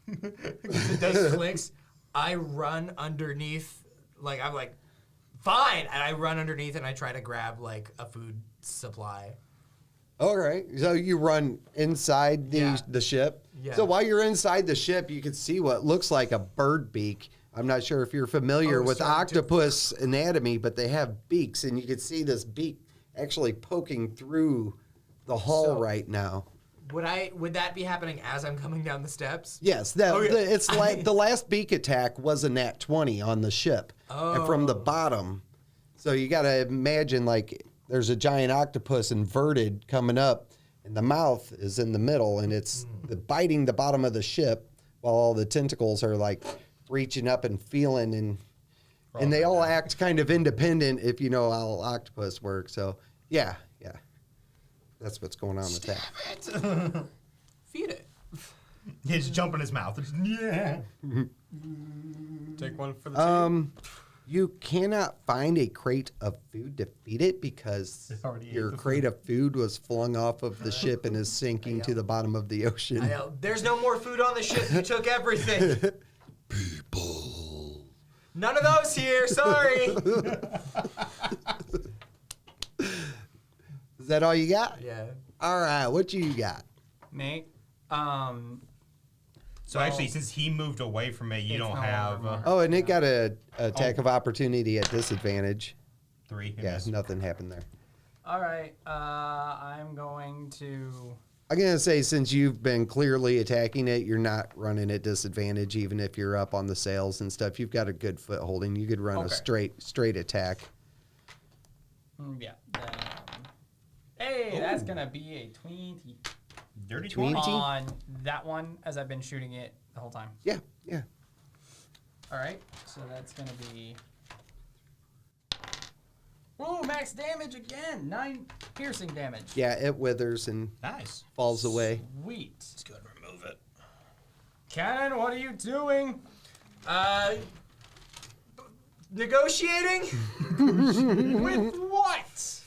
[SPEAKER 6] It does clicks. I run underneath, like, I'm like, fine! And I run underneath and I try to grab, like, a food supply.
[SPEAKER 1] All right. So you run inside the ship.
[SPEAKER 6] Yeah.
[SPEAKER 1] So while you're inside the ship, you can see what looks like a bird beak. I'm not sure if you're familiar with octopus anatomy, but they have beaks, and you can see this beak actually poking through the hull right now.
[SPEAKER 6] Would that be happening as I'm coming down the steps?
[SPEAKER 1] Yes, it's like the last beak attack was a nat 20 on the ship, and from the bottom. So you got to imagine like there's a giant octopus inverted coming up, and the mouth is in the middle, and it's biting the bottom of the ship while all the tentacles are like reaching up and feeling, and they all act kind of independent if you know how octopus work. So yeah, that's what's going on with that.
[SPEAKER 6] Feed it.
[SPEAKER 2] Yeah, just jump in his mouth. Just, yeah.
[SPEAKER 5] Take one for the team.
[SPEAKER 1] You cannot find a crate of food to feed it because
[SPEAKER 2] It already ate
[SPEAKER 1] your
[SPEAKER 2] the
[SPEAKER 1] crate of food was flung off of the ship and is sinking to the bottom of the ocean.
[SPEAKER 6] I know. There's no more food on the ship. You took everything.
[SPEAKER 1] People.
[SPEAKER 6] None of those here. Sorry.
[SPEAKER 1] Is that all you got?
[SPEAKER 6] Yeah.
[SPEAKER 1] All right, what you got?
[SPEAKER 3] Nate,
[SPEAKER 2] So actually, since he moved away from it, you
[SPEAKER 3] It's
[SPEAKER 2] don't
[SPEAKER 3] no
[SPEAKER 2] have
[SPEAKER 3] longer
[SPEAKER 1] Oh, and it got a attack of opportunity at disadvantage.
[SPEAKER 2] 3. It
[SPEAKER 1] Yeah,
[SPEAKER 2] missed.
[SPEAKER 1] nothing happened there.
[SPEAKER 3] all right. I'm going to.
[SPEAKER 1] I'm going to say since you've been clearly attacking it, you're not running at disadvantage even if you're up on the sails and stuff. You've got a good footholding. You could run a
[SPEAKER 3] Okay.
[SPEAKER 1] straight attack.
[SPEAKER 3] Yeah. Hey, that's gonna be a 20
[SPEAKER 2] Dirty
[SPEAKER 1] 20?
[SPEAKER 2] 20.
[SPEAKER 3] on that one as I've been shooting it the whole time.
[SPEAKER 1] Yeah.
[SPEAKER 3] All right, so that's gonna be. Whoa, max damage again! 9 piercing damage.
[SPEAKER 1] Yeah, it withers and
[SPEAKER 2] Nice.
[SPEAKER 1] falls away.
[SPEAKER 3] Sweet.
[SPEAKER 2] Let's go ahead and remove it.
[SPEAKER 3] Cannon, what are you doing?
[SPEAKER 6] Negotiating?
[SPEAKER 3] With what?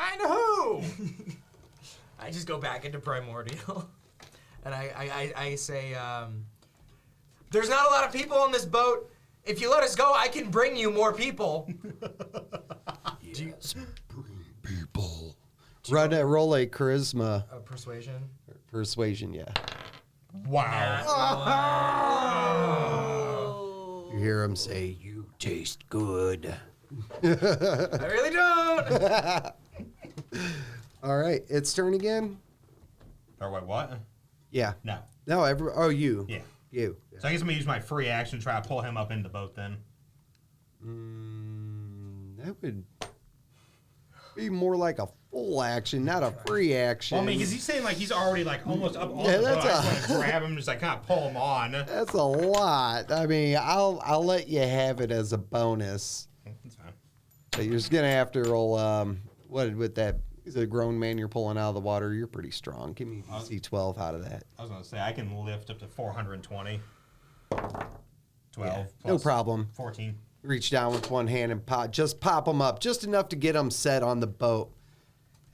[SPEAKER 3] And who?
[SPEAKER 6] I just go back into primordial, and I say, "There's not a lot of people on this boat. If you let us go, I can bring you more people."
[SPEAKER 1] Yes, bring people. Roll a charisma
[SPEAKER 6] Persuasion.
[SPEAKER 1] persuasion, yeah.
[SPEAKER 2] Wow.
[SPEAKER 1] You hear him say, "You taste good."
[SPEAKER 6] I really don't.
[SPEAKER 1] All right, it's turn again.
[SPEAKER 2] Or wait, what?
[SPEAKER 1] Yeah.
[SPEAKER 2] No.
[SPEAKER 1] No, you.
[SPEAKER 2] Yeah.
[SPEAKER 1] You.
[SPEAKER 2] So I guess I'm gonna use my free action to try to pull him up in the boat then.
[SPEAKER 1] That would be more like a full action, not a free action.
[SPEAKER 2] Well, I mean, because he's saying like he's already like almost up on
[SPEAKER 1] Yeah,
[SPEAKER 2] the boat.
[SPEAKER 1] that's
[SPEAKER 2] I just want to grab him, just like kind of pull him on.
[SPEAKER 1] That's a lot. I mean, I'll let you have it as a bonus,
[SPEAKER 2] That's fine.
[SPEAKER 1] but you're just gonna have to roll. What with that? He's a grown man you're pulling out of the water. You're pretty strong. Give me DC 12 out of that.
[SPEAKER 2] I was gonna say I can lift up to 420. 12.
[SPEAKER 1] Yeah,
[SPEAKER 2] plus
[SPEAKER 1] no problem.
[SPEAKER 2] 14.
[SPEAKER 1] Reach down with one hand and pop them up, just enough to get them set on the boat.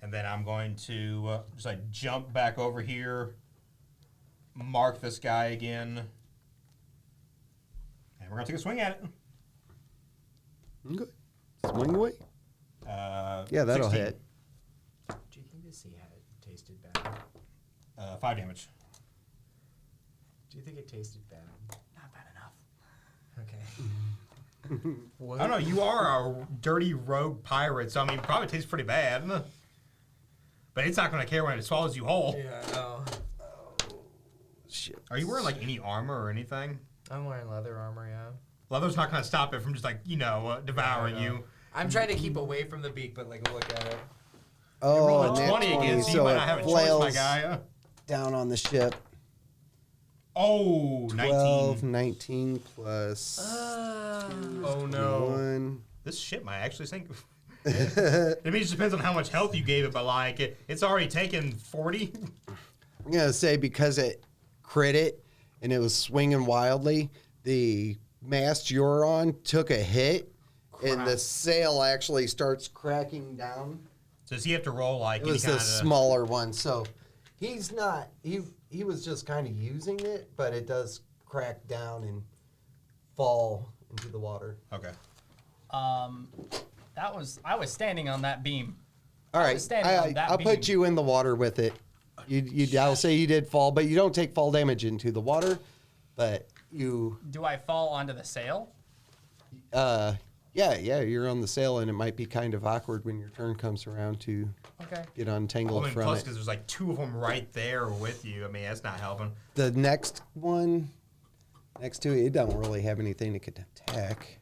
[SPEAKER 2] And then I'm going to just like jump back over here, mark this guy again, and we're gonna take a swing at it.
[SPEAKER 1] Okay. Swing away. Yeah, that'll
[SPEAKER 2] 16.
[SPEAKER 1] hit.
[SPEAKER 6] Do you think the sea had tasted bad?
[SPEAKER 2] 5 damage.
[SPEAKER 6] Do you think it tasted bad?
[SPEAKER 3] Not bad enough.
[SPEAKER 6] Okay.
[SPEAKER 2] I don't know. You are a dirty rogue pirate, so I mean, probably tastes pretty bad. But it's not going to care when it swallows you whole.
[SPEAKER 6] Yeah, I know.
[SPEAKER 1] Shit.
[SPEAKER 2] Are you wearing like any armor or anything?
[SPEAKER 6] I'm wearing leather armor, yeah.
[SPEAKER 2] Leather's not going to stop it from just like, devouring you.
[SPEAKER 6] I'm trying to keep away from the beak, but like look at it.
[SPEAKER 1] Oh,
[SPEAKER 2] Roll
[SPEAKER 1] and
[SPEAKER 2] a 20 again, so you might not have a choice, my
[SPEAKER 1] flails
[SPEAKER 2] guy.
[SPEAKER 1] down on the ship.
[SPEAKER 2] Oh,
[SPEAKER 1] 12,
[SPEAKER 2] 19.
[SPEAKER 1] 19 plus
[SPEAKER 5] Oh no.
[SPEAKER 1] 1.
[SPEAKER 2] This shit might actually sink. I mean, it just depends on how much health you gave it, but like, it's already taken 40.
[SPEAKER 1] I'm going to say because it crit it and it was swinging wildly, the mast you're on took a hit and the sail actually starts cracking down.
[SPEAKER 2] So does he have to roll like
[SPEAKER 1] It
[SPEAKER 2] any
[SPEAKER 1] was
[SPEAKER 2] kind
[SPEAKER 1] a
[SPEAKER 2] of...
[SPEAKER 1] smaller one, so he's not, he was just kind of using it, but it does crack down and fall into the water.
[SPEAKER 2] Okay.
[SPEAKER 3] I was standing on that beam.
[SPEAKER 1] All right,
[SPEAKER 3] was standing on that
[SPEAKER 1] I'll put
[SPEAKER 3] beam.
[SPEAKER 1] you in the water with it. I'll say you did fall, but you don't take fall damage into the water, but you,
[SPEAKER 3] Do I fall onto the sail?
[SPEAKER 1] yeah, you're on the sail, and it might be kind of awkward when your turn comes around to
[SPEAKER 3] Okay.
[SPEAKER 1] get untangled
[SPEAKER 2] I mean,
[SPEAKER 1] from
[SPEAKER 2] plus
[SPEAKER 1] it.
[SPEAKER 2] because there's like 2 of them right there with you. I mean, that's not helping.
[SPEAKER 1] The next one, next to it, it don't really have anything that could attack.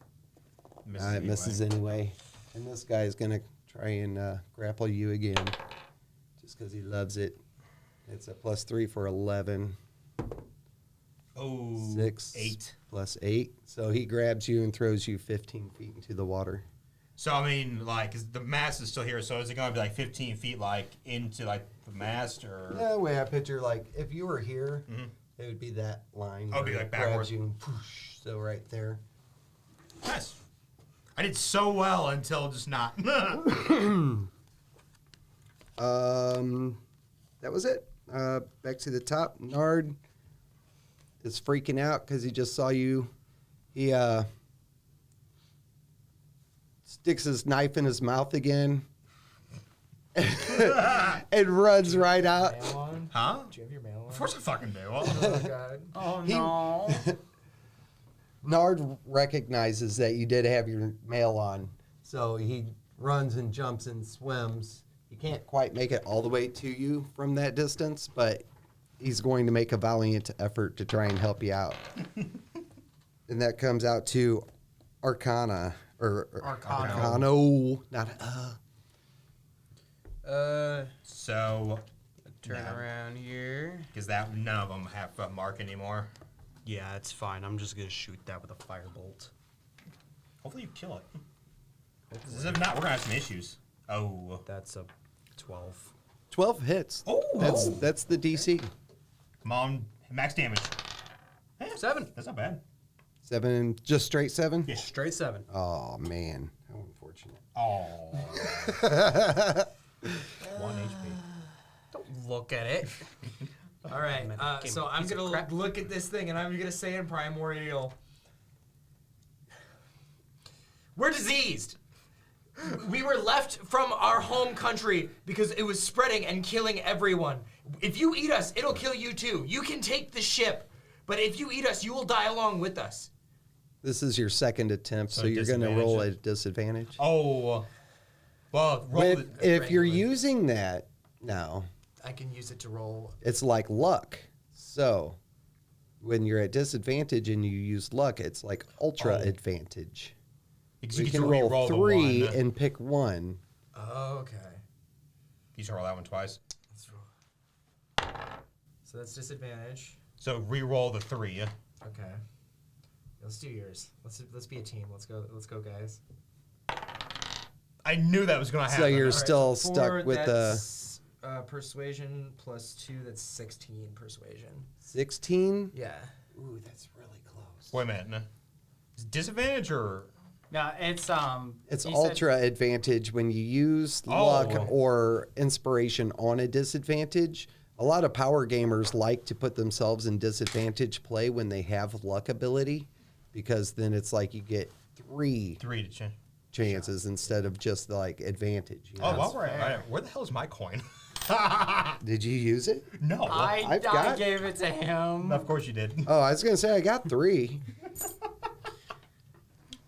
[SPEAKER 1] It misses anyway. And this guy's going to try and grapple you again just because he loves it. It's a +3 for 11.
[SPEAKER 2] Oh,
[SPEAKER 1] 6.
[SPEAKER 2] 8.
[SPEAKER 1] Plus 8. So he grabs you and throws you 15 feet into the water.
[SPEAKER 2] So, I mean, like, the mast is still here, so is it going to be like 15 feet, like, into, like, the mast, or...
[SPEAKER 1] Yeah, the way I picture, like, if you were here, it would be that line.
[SPEAKER 2] Oh, it'd be
[SPEAKER 1] where
[SPEAKER 2] like
[SPEAKER 1] it grabs
[SPEAKER 2] backwards.
[SPEAKER 1] you and whoosh, so right there.
[SPEAKER 2] Nice. I did so well until just not.
[SPEAKER 1] That was it. Back to the top. Nard is freaking out because he just saw you. He sticks his knife in his mouth again and runs right out.
[SPEAKER 6] Mail on?
[SPEAKER 2] Huh?
[SPEAKER 6] Do you have your mail on?
[SPEAKER 2] Of course I fucking do.
[SPEAKER 6] Oh god.
[SPEAKER 3] Oh
[SPEAKER 1] He-
[SPEAKER 3] no.
[SPEAKER 1] Nard recognizes that you did have your mail on, so he runs and jumps and swims. He can't quite make it all the way to you from that distance, but he's going to make a valiant effort to try and help you out. And that comes out to Arcana. Or
[SPEAKER 3] Arcano.
[SPEAKER 1] Arcano. Not
[SPEAKER 2] So,
[SPEAKER 5] Turn
[SPEAKER 2] No.
[SPEAKER 5] around here.
[SPEAKER 2] because that none of them have a mark anymore.
[SPEAKER 7] Yeah, it's fine. I'm just gonna shoot that with a firebolt.
[SPEAKER 2] Hopefully you kill it. 'Cause if not, we're going to have some issues. Oh.
[SPEAKER 7] That's a 12.
[SPEAKER 1] 12 hits.
[SPEAKER 2] Oh.
[SPEAKER 1] That's the DC.
[SPEAKER 2] Come on. Max damage. Eh,
[SPEAKER 7] 7.
[SPEAKER 2] That's not bad.
[SPEAKER 1] 7, just straight 7?
[SPEAKER 2] Yeah.
[SPEAKER 7] Straight 7.
[SPEAKER 1] Oh, man. How unfortunate.
[SPEAKER 2] Oh.
[SPEAKER 7] 1 HP.
[SPEAKER 6] Don't look at it. All right. So I'm gonna look at this thing and I'm gonna say in primordial, we're diseased. We were left from our home country because it was spreading and killing everyone. If you eat us, it'll kill you too. You can take the ship, but if you eat us, you will die along with us.
[SPEAKER 1] This is your second attempt, so
[SPEAKER 2] So
[SPEAKER 1] you're going to roll
[SPEAKER 2] disadvantage.
[SPEAKER 1] at disadvantage.
[SPEAKER 2] Oh. Well, roll
[SPEAKER 1] If you're
[SPEAKER 6] regular.
[SPEAKER 1] using that now,
[SPEAKER 6] I can use it to roll.
[SPEAKER 1] it's like luck. So when you're at disadvantage and you use luck, it's like ultra
[SPEAKER 2] Oh.
[SPEAKER 1] advantage.
[SPEAKER 2] because
[SPEAKER 1] You
[SPEAKER 2] you
[SPEAKER 1] can
[SPEAKER 2] get to
[SPEAKER 1] roll
[SPEAKER 2] re-roll
[SPEAKER 1] 3
[SPEAKER 2] the one.
[SPEAKER 1] and pick 1.
[SPEAKER 6] Okay.
[SPEAKER 2] You should roll that one twice.
[SPEAKER 6] Let's roll. So that's disadvantage.
[SPEAKER 2] So re-roll the 3.
[SPEAKER 6] Okay. Let's do yours. Let's be a team. Let's go, guys.
[SPEAKER 2] I knew that was going to happen.
[SPEAKER 1] So you're
[SPEAKER 6] All right,
[SPEAKER 1] still
[SPEAKER 6] so
[SPEAKER 1] stuck
[SPEAKER 6] 4,
[SPEAKER 1] with the
[SPEAKER 6] that's, persuasion plus 2. That's 16 persuasion.
[SPEAKER 1] 16.
[SPEAKER 6] Yeah.
[SPEAKER 1] Ooh, that's really close.
[SPEAKER 2] Wait a minute. Is it disadvantage or...
[SPEAKER 3] No, it's
[SPEAKER 1] It's
[SPEAKER 3] he said-
[SPEAKER 1] ultra advantage when you use
[SPEAKER 2] Oh.
[SPEAKER 1] luck or inspiration on a disadvantage. A lot of power gamers like to put themselves in disadvantage play when they have luck ability, because then it's like you get 3
[SPEAKER 2] 3 to change.
[SPEAKER 1] chances instead of just like advantage. You
[SPEAKER 2] Oh,
[SPEAKER 1] know?
[SPEAKER 2] while we're at it, where the hell is my coin?
[SPEAKER 1] Did you use it?
[SPEAKER 2] No.
[SPEAKER 3] I gave it to him.
[SPEAKER 2] Of course you did.
[SPEAKER 1] Oh, I was gonna say I got 3.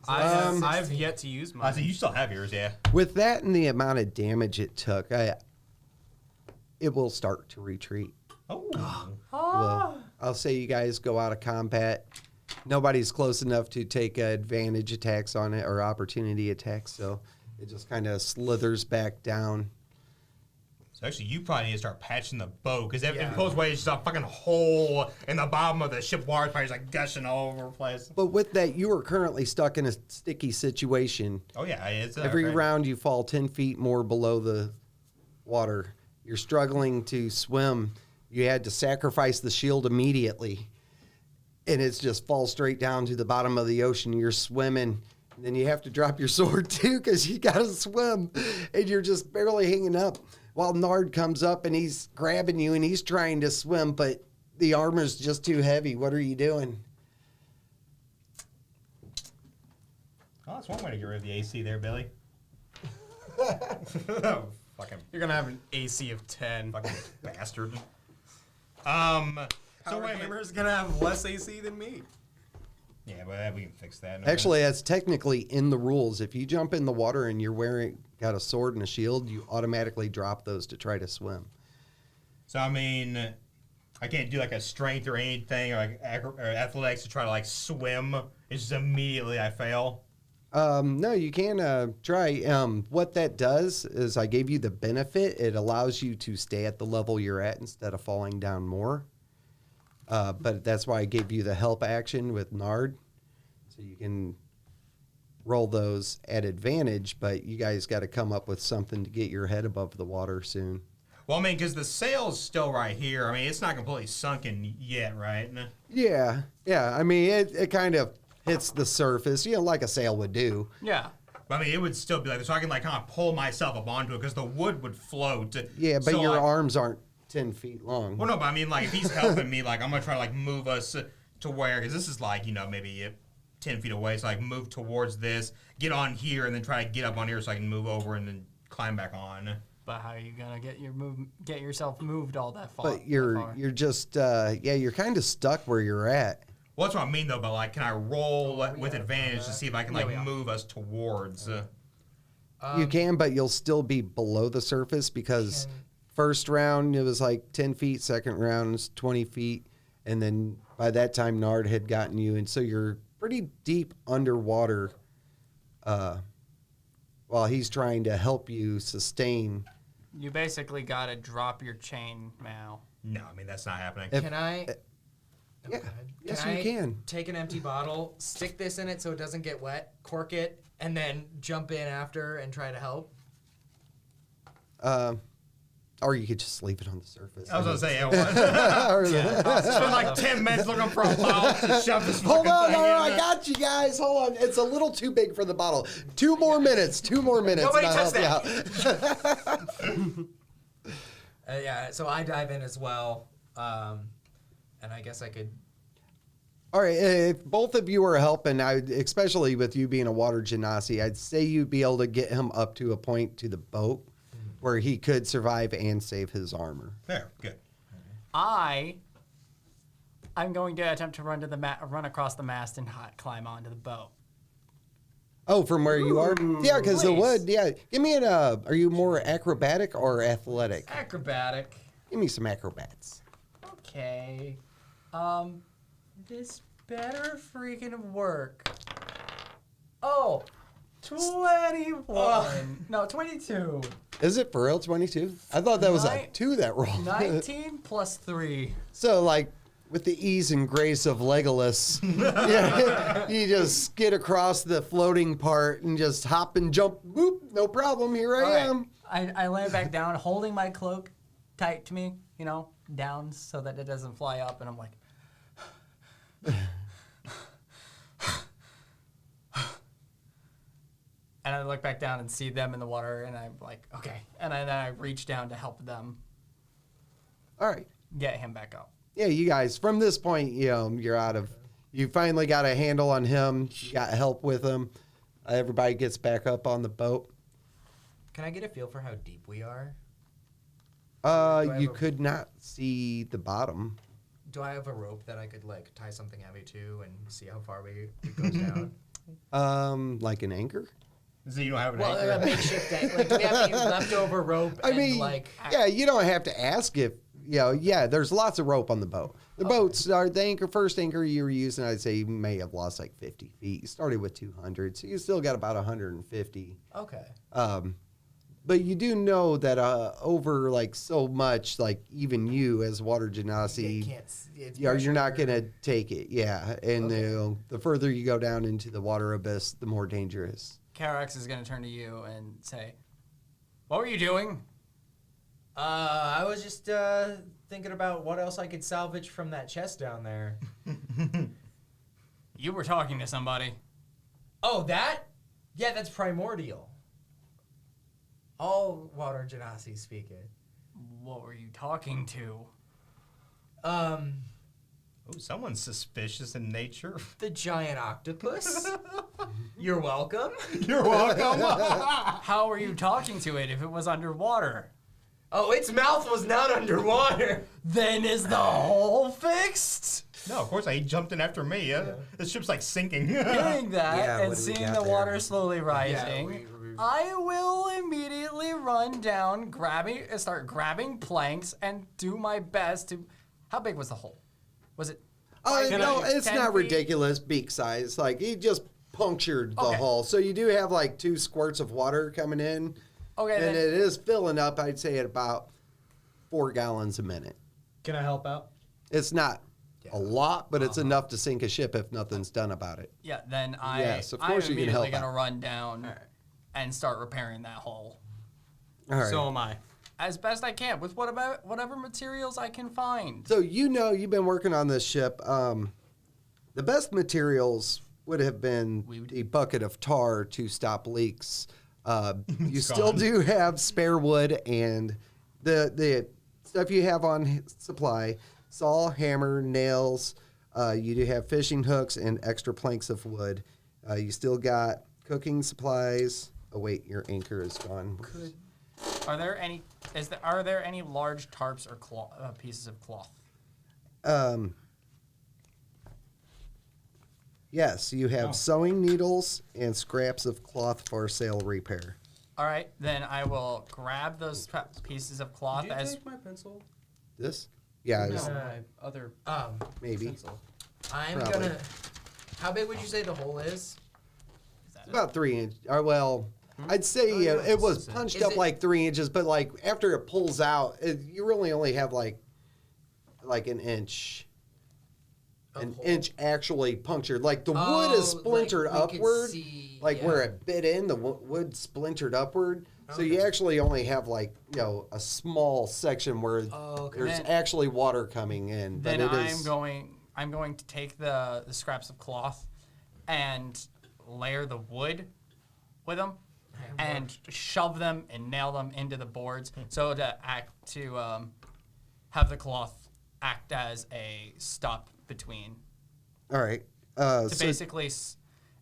[SPEAKER 3] I've yet to use
[SPEAKER 2] I
[SPEAKER 3] mine.
[SPEAKER 2] said you still have yours, yeah.
[SPEAKER 1] With that and the amount of damage it took, it will start to retreat.
[SPEAKER 2] Oh.
[SPEAKER 1] Well, I'll say you guys go out of combat. Nobody's close enough to take advantage attacks on it or opportunity attacks, so it just kind of slithers back down.
[SPEAKER 2] So actually, you probably need to start patching the boat because if it goes away, it's just a fucking hole in the bottom of the ship. Water probably just like gushing all over the place.
[SPEAKER 1] But with that, you are currently stuck in a sticky situation.
[SPEAKER 2] Oh yeah, it's
[SPEAKER 1] Every
[SPEAKER 2] right.
[SPEAKER 1] round you fall 10 feet more below the water. You're struggling to swim. You had to sacrifice the shield immediately. And it's just falls straight down to the bottom of the ocean. You're swimming. And then you have to drop your sword too because you got to swim. And you're just barely hanging up. While Nard comes up and he's grabbing you and he's trying to swim, but the armor's just too heavy. What are you doing?
[SPEAKER 2] Oh, that's one way to get rid of the AC there, Billy. Oh, fucking
[SPEAKER 3] You're gonna have an AC of 10.
[SPEAKER 2] fucking bastard. So
[SPEAKER 3] So
[SPEAKER 2] wait a minute.
[SPEAKER 3] Gamer's gonna have less AC than me.
[SPEAKER 2] Yeah, but we can fix that. No
[SPEAKER 1] Actually, that's technically in the rules. If you jump in the water and you're got a sword and a shield, you automatically drop those to try to swim.
[SPEAKER 2] So I mean, I can't do like a strength or anything or like or athletics to try to like swim. It's just immediately I fail.
[SPEAKER 1] No, you can try. What that does is I gave you the benefit. It allows you to stay at the level you're at instead of falling down more. But that's why I gave you the help action with Nard. So you can roll those at advantage, but you guys got to come up with something to get your head above the water soon.
[SPEAKER 2] Well, I mean, because the sail's still right here. I mean, it's not completely sunken yet, right?
[SPEAKER 1] Yeah. I mean, it kind of hits the surface, like a sail would do.
[SPEAKER 3] Yeah.
[SPEAKER 2] But I mean, it would still be like this. So I can like kind of pull myself up onto it because the wood would float.
[SPEAKER 1] Yeah, but
[SPEAKER 2] So,
[SPEAKER 1] your
[SPEAKER 2] like,
[SPEAKER 1] arms aren't 10 feet long.
[SPEAKER 2] Well, no, but I mean, like, if he's helping me, like, I'm going to try to, like, move us to where, because this is, like, maybe 10 feet away, so, like, move towards this, get on here, and then try to get up on here so I can move over and then climb back on.
[SPEAKER 3] But how are you gonna get yourself moved all that far?
[SPEAKER 1] But you're just, you're kind of stuck where you're at.
[SPEAKER 2] Well, that's what I mean, though, but, like, can I roll with advantage to see if I can, like, move us towards?
[SPEAKER 1] You can, but you'll still be below the surface because first round it was like 10 feet, second round was 20 feet, and then by that time Nard had gotten you, and so you're pretty deep underwater while he's trying to help you sustain.
[SPEAKER 3] You basically gotta drop your chain now.
[SPEAKER 2] No, I mean, that's not happening.
[SPEAKER 1] If-
[SPEAKER 4] Can I?
[SPEAKER 1] Yeah, yes,
[SPEAKER 4] Can
[SPEAKER 1] you
[SPEAKER 4] I
[SPEAKER 1] can.
[SPEAKER 4] take an empty bottle, stick this in it so it doesn't get wet, cork it, and then jump in after and try to help?
[SPEAKER 1] Or you could just leave it on the surface.
[SPEAKER 2] I was going to say, yeah, spend like 10 minutes looking for a bottle to shove this
[SPEAKER 1] Hold
[SPEAKER 2] fucking
[SPEAKER 1] on,
[SPEAKER 2] thing
[SPEAKER 1] no,
[SPEAKER 2] in
[SPEAKER 1] I
[SPEAKER 2] there.
[SPEAKER 1] got you guys. Hold on. It's a little too big for the bottle. 2 more minutes. 2 more minutes.
[SPEAKER 4] Nobody
[SPEAKER 1] and I'll
[SPEAKER 4] touch
[SPEAKER 1] help you out.
[SPEAKER 4] Yeah, so I dive in as well, and I guess I could.
[SPEAKER 1] All right, if both of you are helping, especially with you being a water genasi, I'd say you'd be able to get him up to a point to the boat where he could survive and save his armor.
[SPEAKER 2] There, good.
[SPEAKER 3] I'm going to attempt to run across the mast and climb onto the boat.
[SPEAKER 1] Oh, from where you are? Yeah, because the
[SPEAKER 3] please.
[SPEAKER 1] wood, yeah. Give me are you more acrobatic or athletic?
[SPEAKER 3] Acrobatic.
[SPEAKER 1] Give me some acrobats.
[SPEAKER 3] Okay. This better freaking work. Oh, 21. No, 22.
[SPEAKER 1] Is it for real 22? I thought that was a
[SPEAKER 3] Nine-
[SPEAKER 1] 2 that rolled.
[SPEAKER 3] 19 plus 3.
[SPEAKER 1] So, like, with the ease and grace of Legolas, yeah, you just skid across the floating part and just hop and jump. Boop, no problem. Here I am.
[SPEAKER 3] I land back down, holding my cloak tight to me, down so that it doesn't fly up, and I'm like, and I look back down and see them in the water, and I'm like, okay. And then I reach down to help them
[SPEAKER 1] All right.
[SPEAKER 3] get him back up.
[SPEAKER 1] Yeah, you guys, from this point, you're out of. You finally got a handle on him. You got help with him. Everybody gets back up on the boat.
[SPEAKER 4] Can I get a feel for how deep we are?
[SPEAKER 1] You could not see the bottom.
[SPEAKER 6] Do I have a rope that I could like tie something heavy to and see how far it goes down?
[SPEAKER 1] Like an anchor.
[SPEAKER 2] So you don't have an
[SPEAKER 6] Well,
[SPEAKER 2] anchor?
[SPEAKER 6] a makeshift anchor. Like, do we have any leftover rope?
[SPEAKER 1] I mean,
[SPEAKER 6] like,
[SPEAKER 1] yeah, you don't have to ask if, yeah, there's lots of rope on the boat. The boats are the first anchor you were using, I'd say you may have lost like 50 feet. You started with 200, so you still got about 150.
[SPEAKER 6] okay.
[SPEAKER 1] But you do know that over like so much, like even you as water genasi, you're not going to take it. Yeah. And the further you go down into the water abyss, the more dangerous.
[SPEAKER 3] Karax is going to turn to you and say, "What were you doing?"
[SPEAKER 6] I was just thinking about what else I could salvage from that chest down there.
[SPEAKER 3] You were talking to somebody.
[SPEAKER 6] Oh, that? Yeah, that's primordial. All water genasi speak it.
[SPEAKER 3] What were you talking to?
[SPEAKER 2] Oh, someone's suspicious in nature.
[SPEAKER 6] The giant octopus. You're welcome.
[SPEAKER 2] You're welcome.
[SPEAKER 3] How were you talking to it if it was underwater?
[SPEAKER 6] Oh, its mouth was not underwater.
[SPEAKER 3] Then is the hole fixed?
[SPEAKER 2] No, of course, he jumped in after me. The ship's like sinking.
[SPEAKER 3] Hearing that
[SPEAKER 1] Yeah,
[SPEAKER 3] and
[SPEAKER 1] what do we
[SPEAKER 3] seeing
[SPEAKER 1] got
[SPEAKER 3] the
[SPEAKER 1] there?
[SPEAKER 3] water slowly rising, I will immediately run down, start grabbing planks, and do my best to. How big was the hole? Was it?
[SPEAKER 1] No, it's
[SPEAKER 3] 10
[SPEAKER 1] not
[SPEAKER 3] feet?
[SPEAKER 1] ridiculous beak size. Like he just punctured the
[SPEAKER 3] Okay.
[SPEAKER 1] hull, so you do have like 2 squirts of water coming in,
[SPEAKER 3] Okay,
[SPEAKER 1] and
[SPEAKER 3] then,
[SPEAKER 1] it is filling up. I'd say at about 4 gallons a minute.
[SPEAKER 5] Can I help out?
[SPEAKER 1] It's not a lot, but it's enough to sink a ship if nothing's done about it.
[SPEAKER 3] yeah. Then
[SPEAKER 1] Yes, of
[SPEAKER 3] I'm
[SPEAKER 1] course you can
[SPEAKER 3] immediately
[SPEAKER 1] help
[SPEAKER 3] gonna
[SPEAKER 1] out.
[SPEAKER 3] run down and start repairing that hole
[SPEAKER 1] All right.
[SPEAKER 5] So am I.
[SPEAKER 3] as best I can with whatever materials I can find.
[SPEAKER 1] So you've been working on this ship. The best materials would have been a bucket of tar to stop leaks. You still
[SPEAKER 2] gone.
[SPEAKER 1] do have spare wood and the stuff you have on supply: saw, hammer, nails. You do have fishing hooks and extra planks of wood. You still got cooking supplies. Oh wait, your anchor is gone.
[SPEAKER 3] Are there any large tarps or pieces of cloth?
[SPEAKER 1] Yes, you have sewing needles and scraps of cloth for sail repair.
[SPEAKER 3] All right, then I will grab those pieces of cloth
[SPEAKER 5] Did you
[SPEAKER 3] as
[SPEAKER 5] take my pencil?
[SPEAKER 1] This? Yeah,
[SPEAKER 5] No,
[SPEAKER 1] it's
[SPEAKER 5] my other
[SPEAKER 1] maybe.
[SPEAKER 5] pencil.
[SPEAKER 6] I'm
[SPEAKER 1] Probably.
[SPEAKER 6] gonna. How big would you say the hole is?
[SPEAKER 1] It's about 3 inches. Well, I'd say it was punched
[SPEAKER 6] Is
[SPEAKER 1] up
[SPEAKER 6] it-
[SPEAKER 1] like 3 inches, but like after it pulls out, you really only have like an inch. An
[SPEAKER 6] hole?
[SPEAKER 1] inch actually punctured. Like the wood
[SPEAKER 6] Oh,
[SPEAKER 1] is splintered
[SPEAKER 6] like we could
[SPEAKER 1] upward.
[SPEAKER 6] see-
[SPEAKER 1] Like
[SPEAKER 6] yeah.
[SPEAKER 1] where it bit in, the wood splintered upward. So you actually only have like, a small section where
[SPEAKER 6] Oh, okay.
[SPEAKER 1] there's
[SPEAKER 3] Then-
[SPEAKER 1] actually water coming in. But
[SPEAKER 3] then
[SPEAKER 1] it
[SPEAKER 3] I'm
[SPEAKER 1] is,
[SPEAKER 3] going to take the scraps of cloth and layer the wood with them and shove them and nail them into the boards so to have the cloth act as a stop between
[SPEAKER 1] all right.
[SPEAKER 3] to
[SPEAKER 1] So
[SPEAKER 3] basically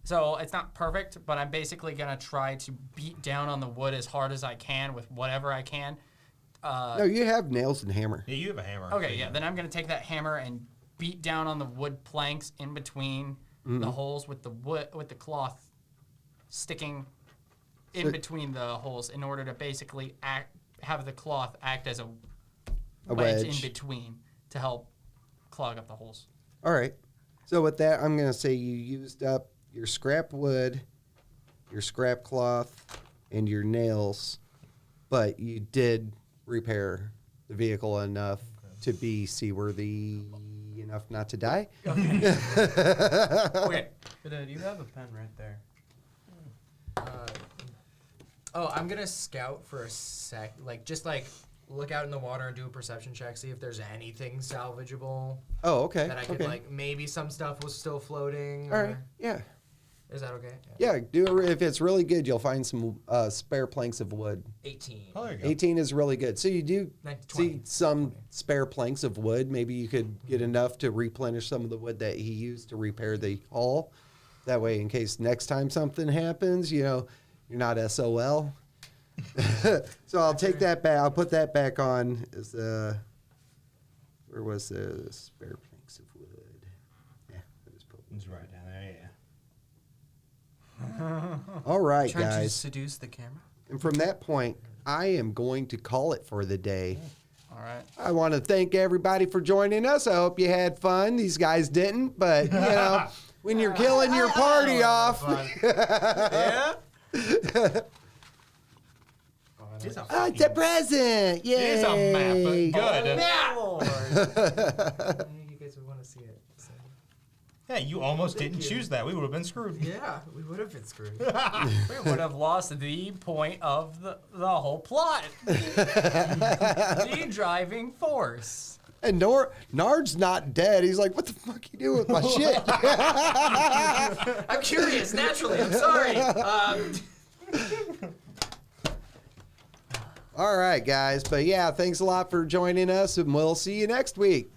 [SPEAKER 3] so it's not perfect, but I'm basically gonna try to beat down on the wood as hard as I can with whatever I can.
[SPEAKER 1] no, you have nails and hammer.
[SPEAKER 2] Yeah, you have a hammer.
[SPEAKER 3] Okay, yeah. Then I'm gonna take that hammer and beat down on the wood planks in between the holes with the cloth sticking in between the holes in order to basically have the cloth act as a wedge in
[SPEAKER 1] wedge.
[SPEAKER 3] between to help clog up the holes.
[SPEAKER 1] All right. So with that, I'm going to say you used up your scrap wood, your scrap cloth, and your nails, but you did repair the vehicle enough to be seaworthy enough not to die.
[SPEAKER 3] Okay.
[SPEAKER 5] But you have a pen right there.
[SPEAKER 6] I'm gonna scout for a sec. Just look out in the water and do a perception check. See if there's anything salvageable
[SPEAKER 1] Oh, okay.
[SPEAKER 6] that I could
[SPEAKER 1] okay.
[SPEAKER 6] maybe some stuff was still floating.
[SPEAKER 1] All
[SPEAKER 6] or-
[SPEAKER 1] right. Yeah.
[SPEAKER 6] Is that okay?
[SPEAKER 1] Yeah. Do it. If it's really good, you'll find some spare planks of wood.
[SPEAKER 6] 18.
[SPEAKER 2] Oh, there you go.
[SPEAKER 1] 18 is really good. So you do
[SPEAKER 6] 19,
[SPEAKER 1] see
[SPEAKER 6] 20.
[SPEAKER 1] some spare planks of wood. Maybe you could get enough to replenish some of the wood that he used to repair the hull. That way, in case next time something happens, you're not SOL. So I'll take that back. I'll put that back on. As where was the spare planks of wood? Yeah, it was put.
[SPEAKER 2] It's right down there. Yeah.
[SPEAKER 1] All right,
[SPEAKER 6] Trying to
[SPEAKER 1] guys.
[SPEAKER 6] seduce the camera.
[SPEAKER 1] And from that point, I am going to call it for the day.
[SPEAKER 3] All right.
[SPEAKER 1] I want to thank everybody for joining us. I hope you had fun. These guys didn't, but you know, when you're killing your party off,
[SPEAKER 6] Yeah.
[SPEAKER 2] It's a,
[SPEAKER 1] it's a present! Yay!
[SPEAKER 2] it is a map. But good.
[SPEAKER 4] You guys would want to see it. So.
[SPEAKER 2] Yeah, you almost didn't choose that. We would have been screwed.
[SPEAKER 4] Yeah, we would have been screwed.
[SPEAKER 3] We would have lost the point of the whole plot. The driving force.
[SPEAKER 1] And Nard's not dead. He's like, what the fuck you doing with my shit?
[SPEAKER 6] I'm curious, naturally. I'm sorry.
[SPEAKER 1] All right, guys. But yeah, thanks a lot for joining us, and we'll see you next week.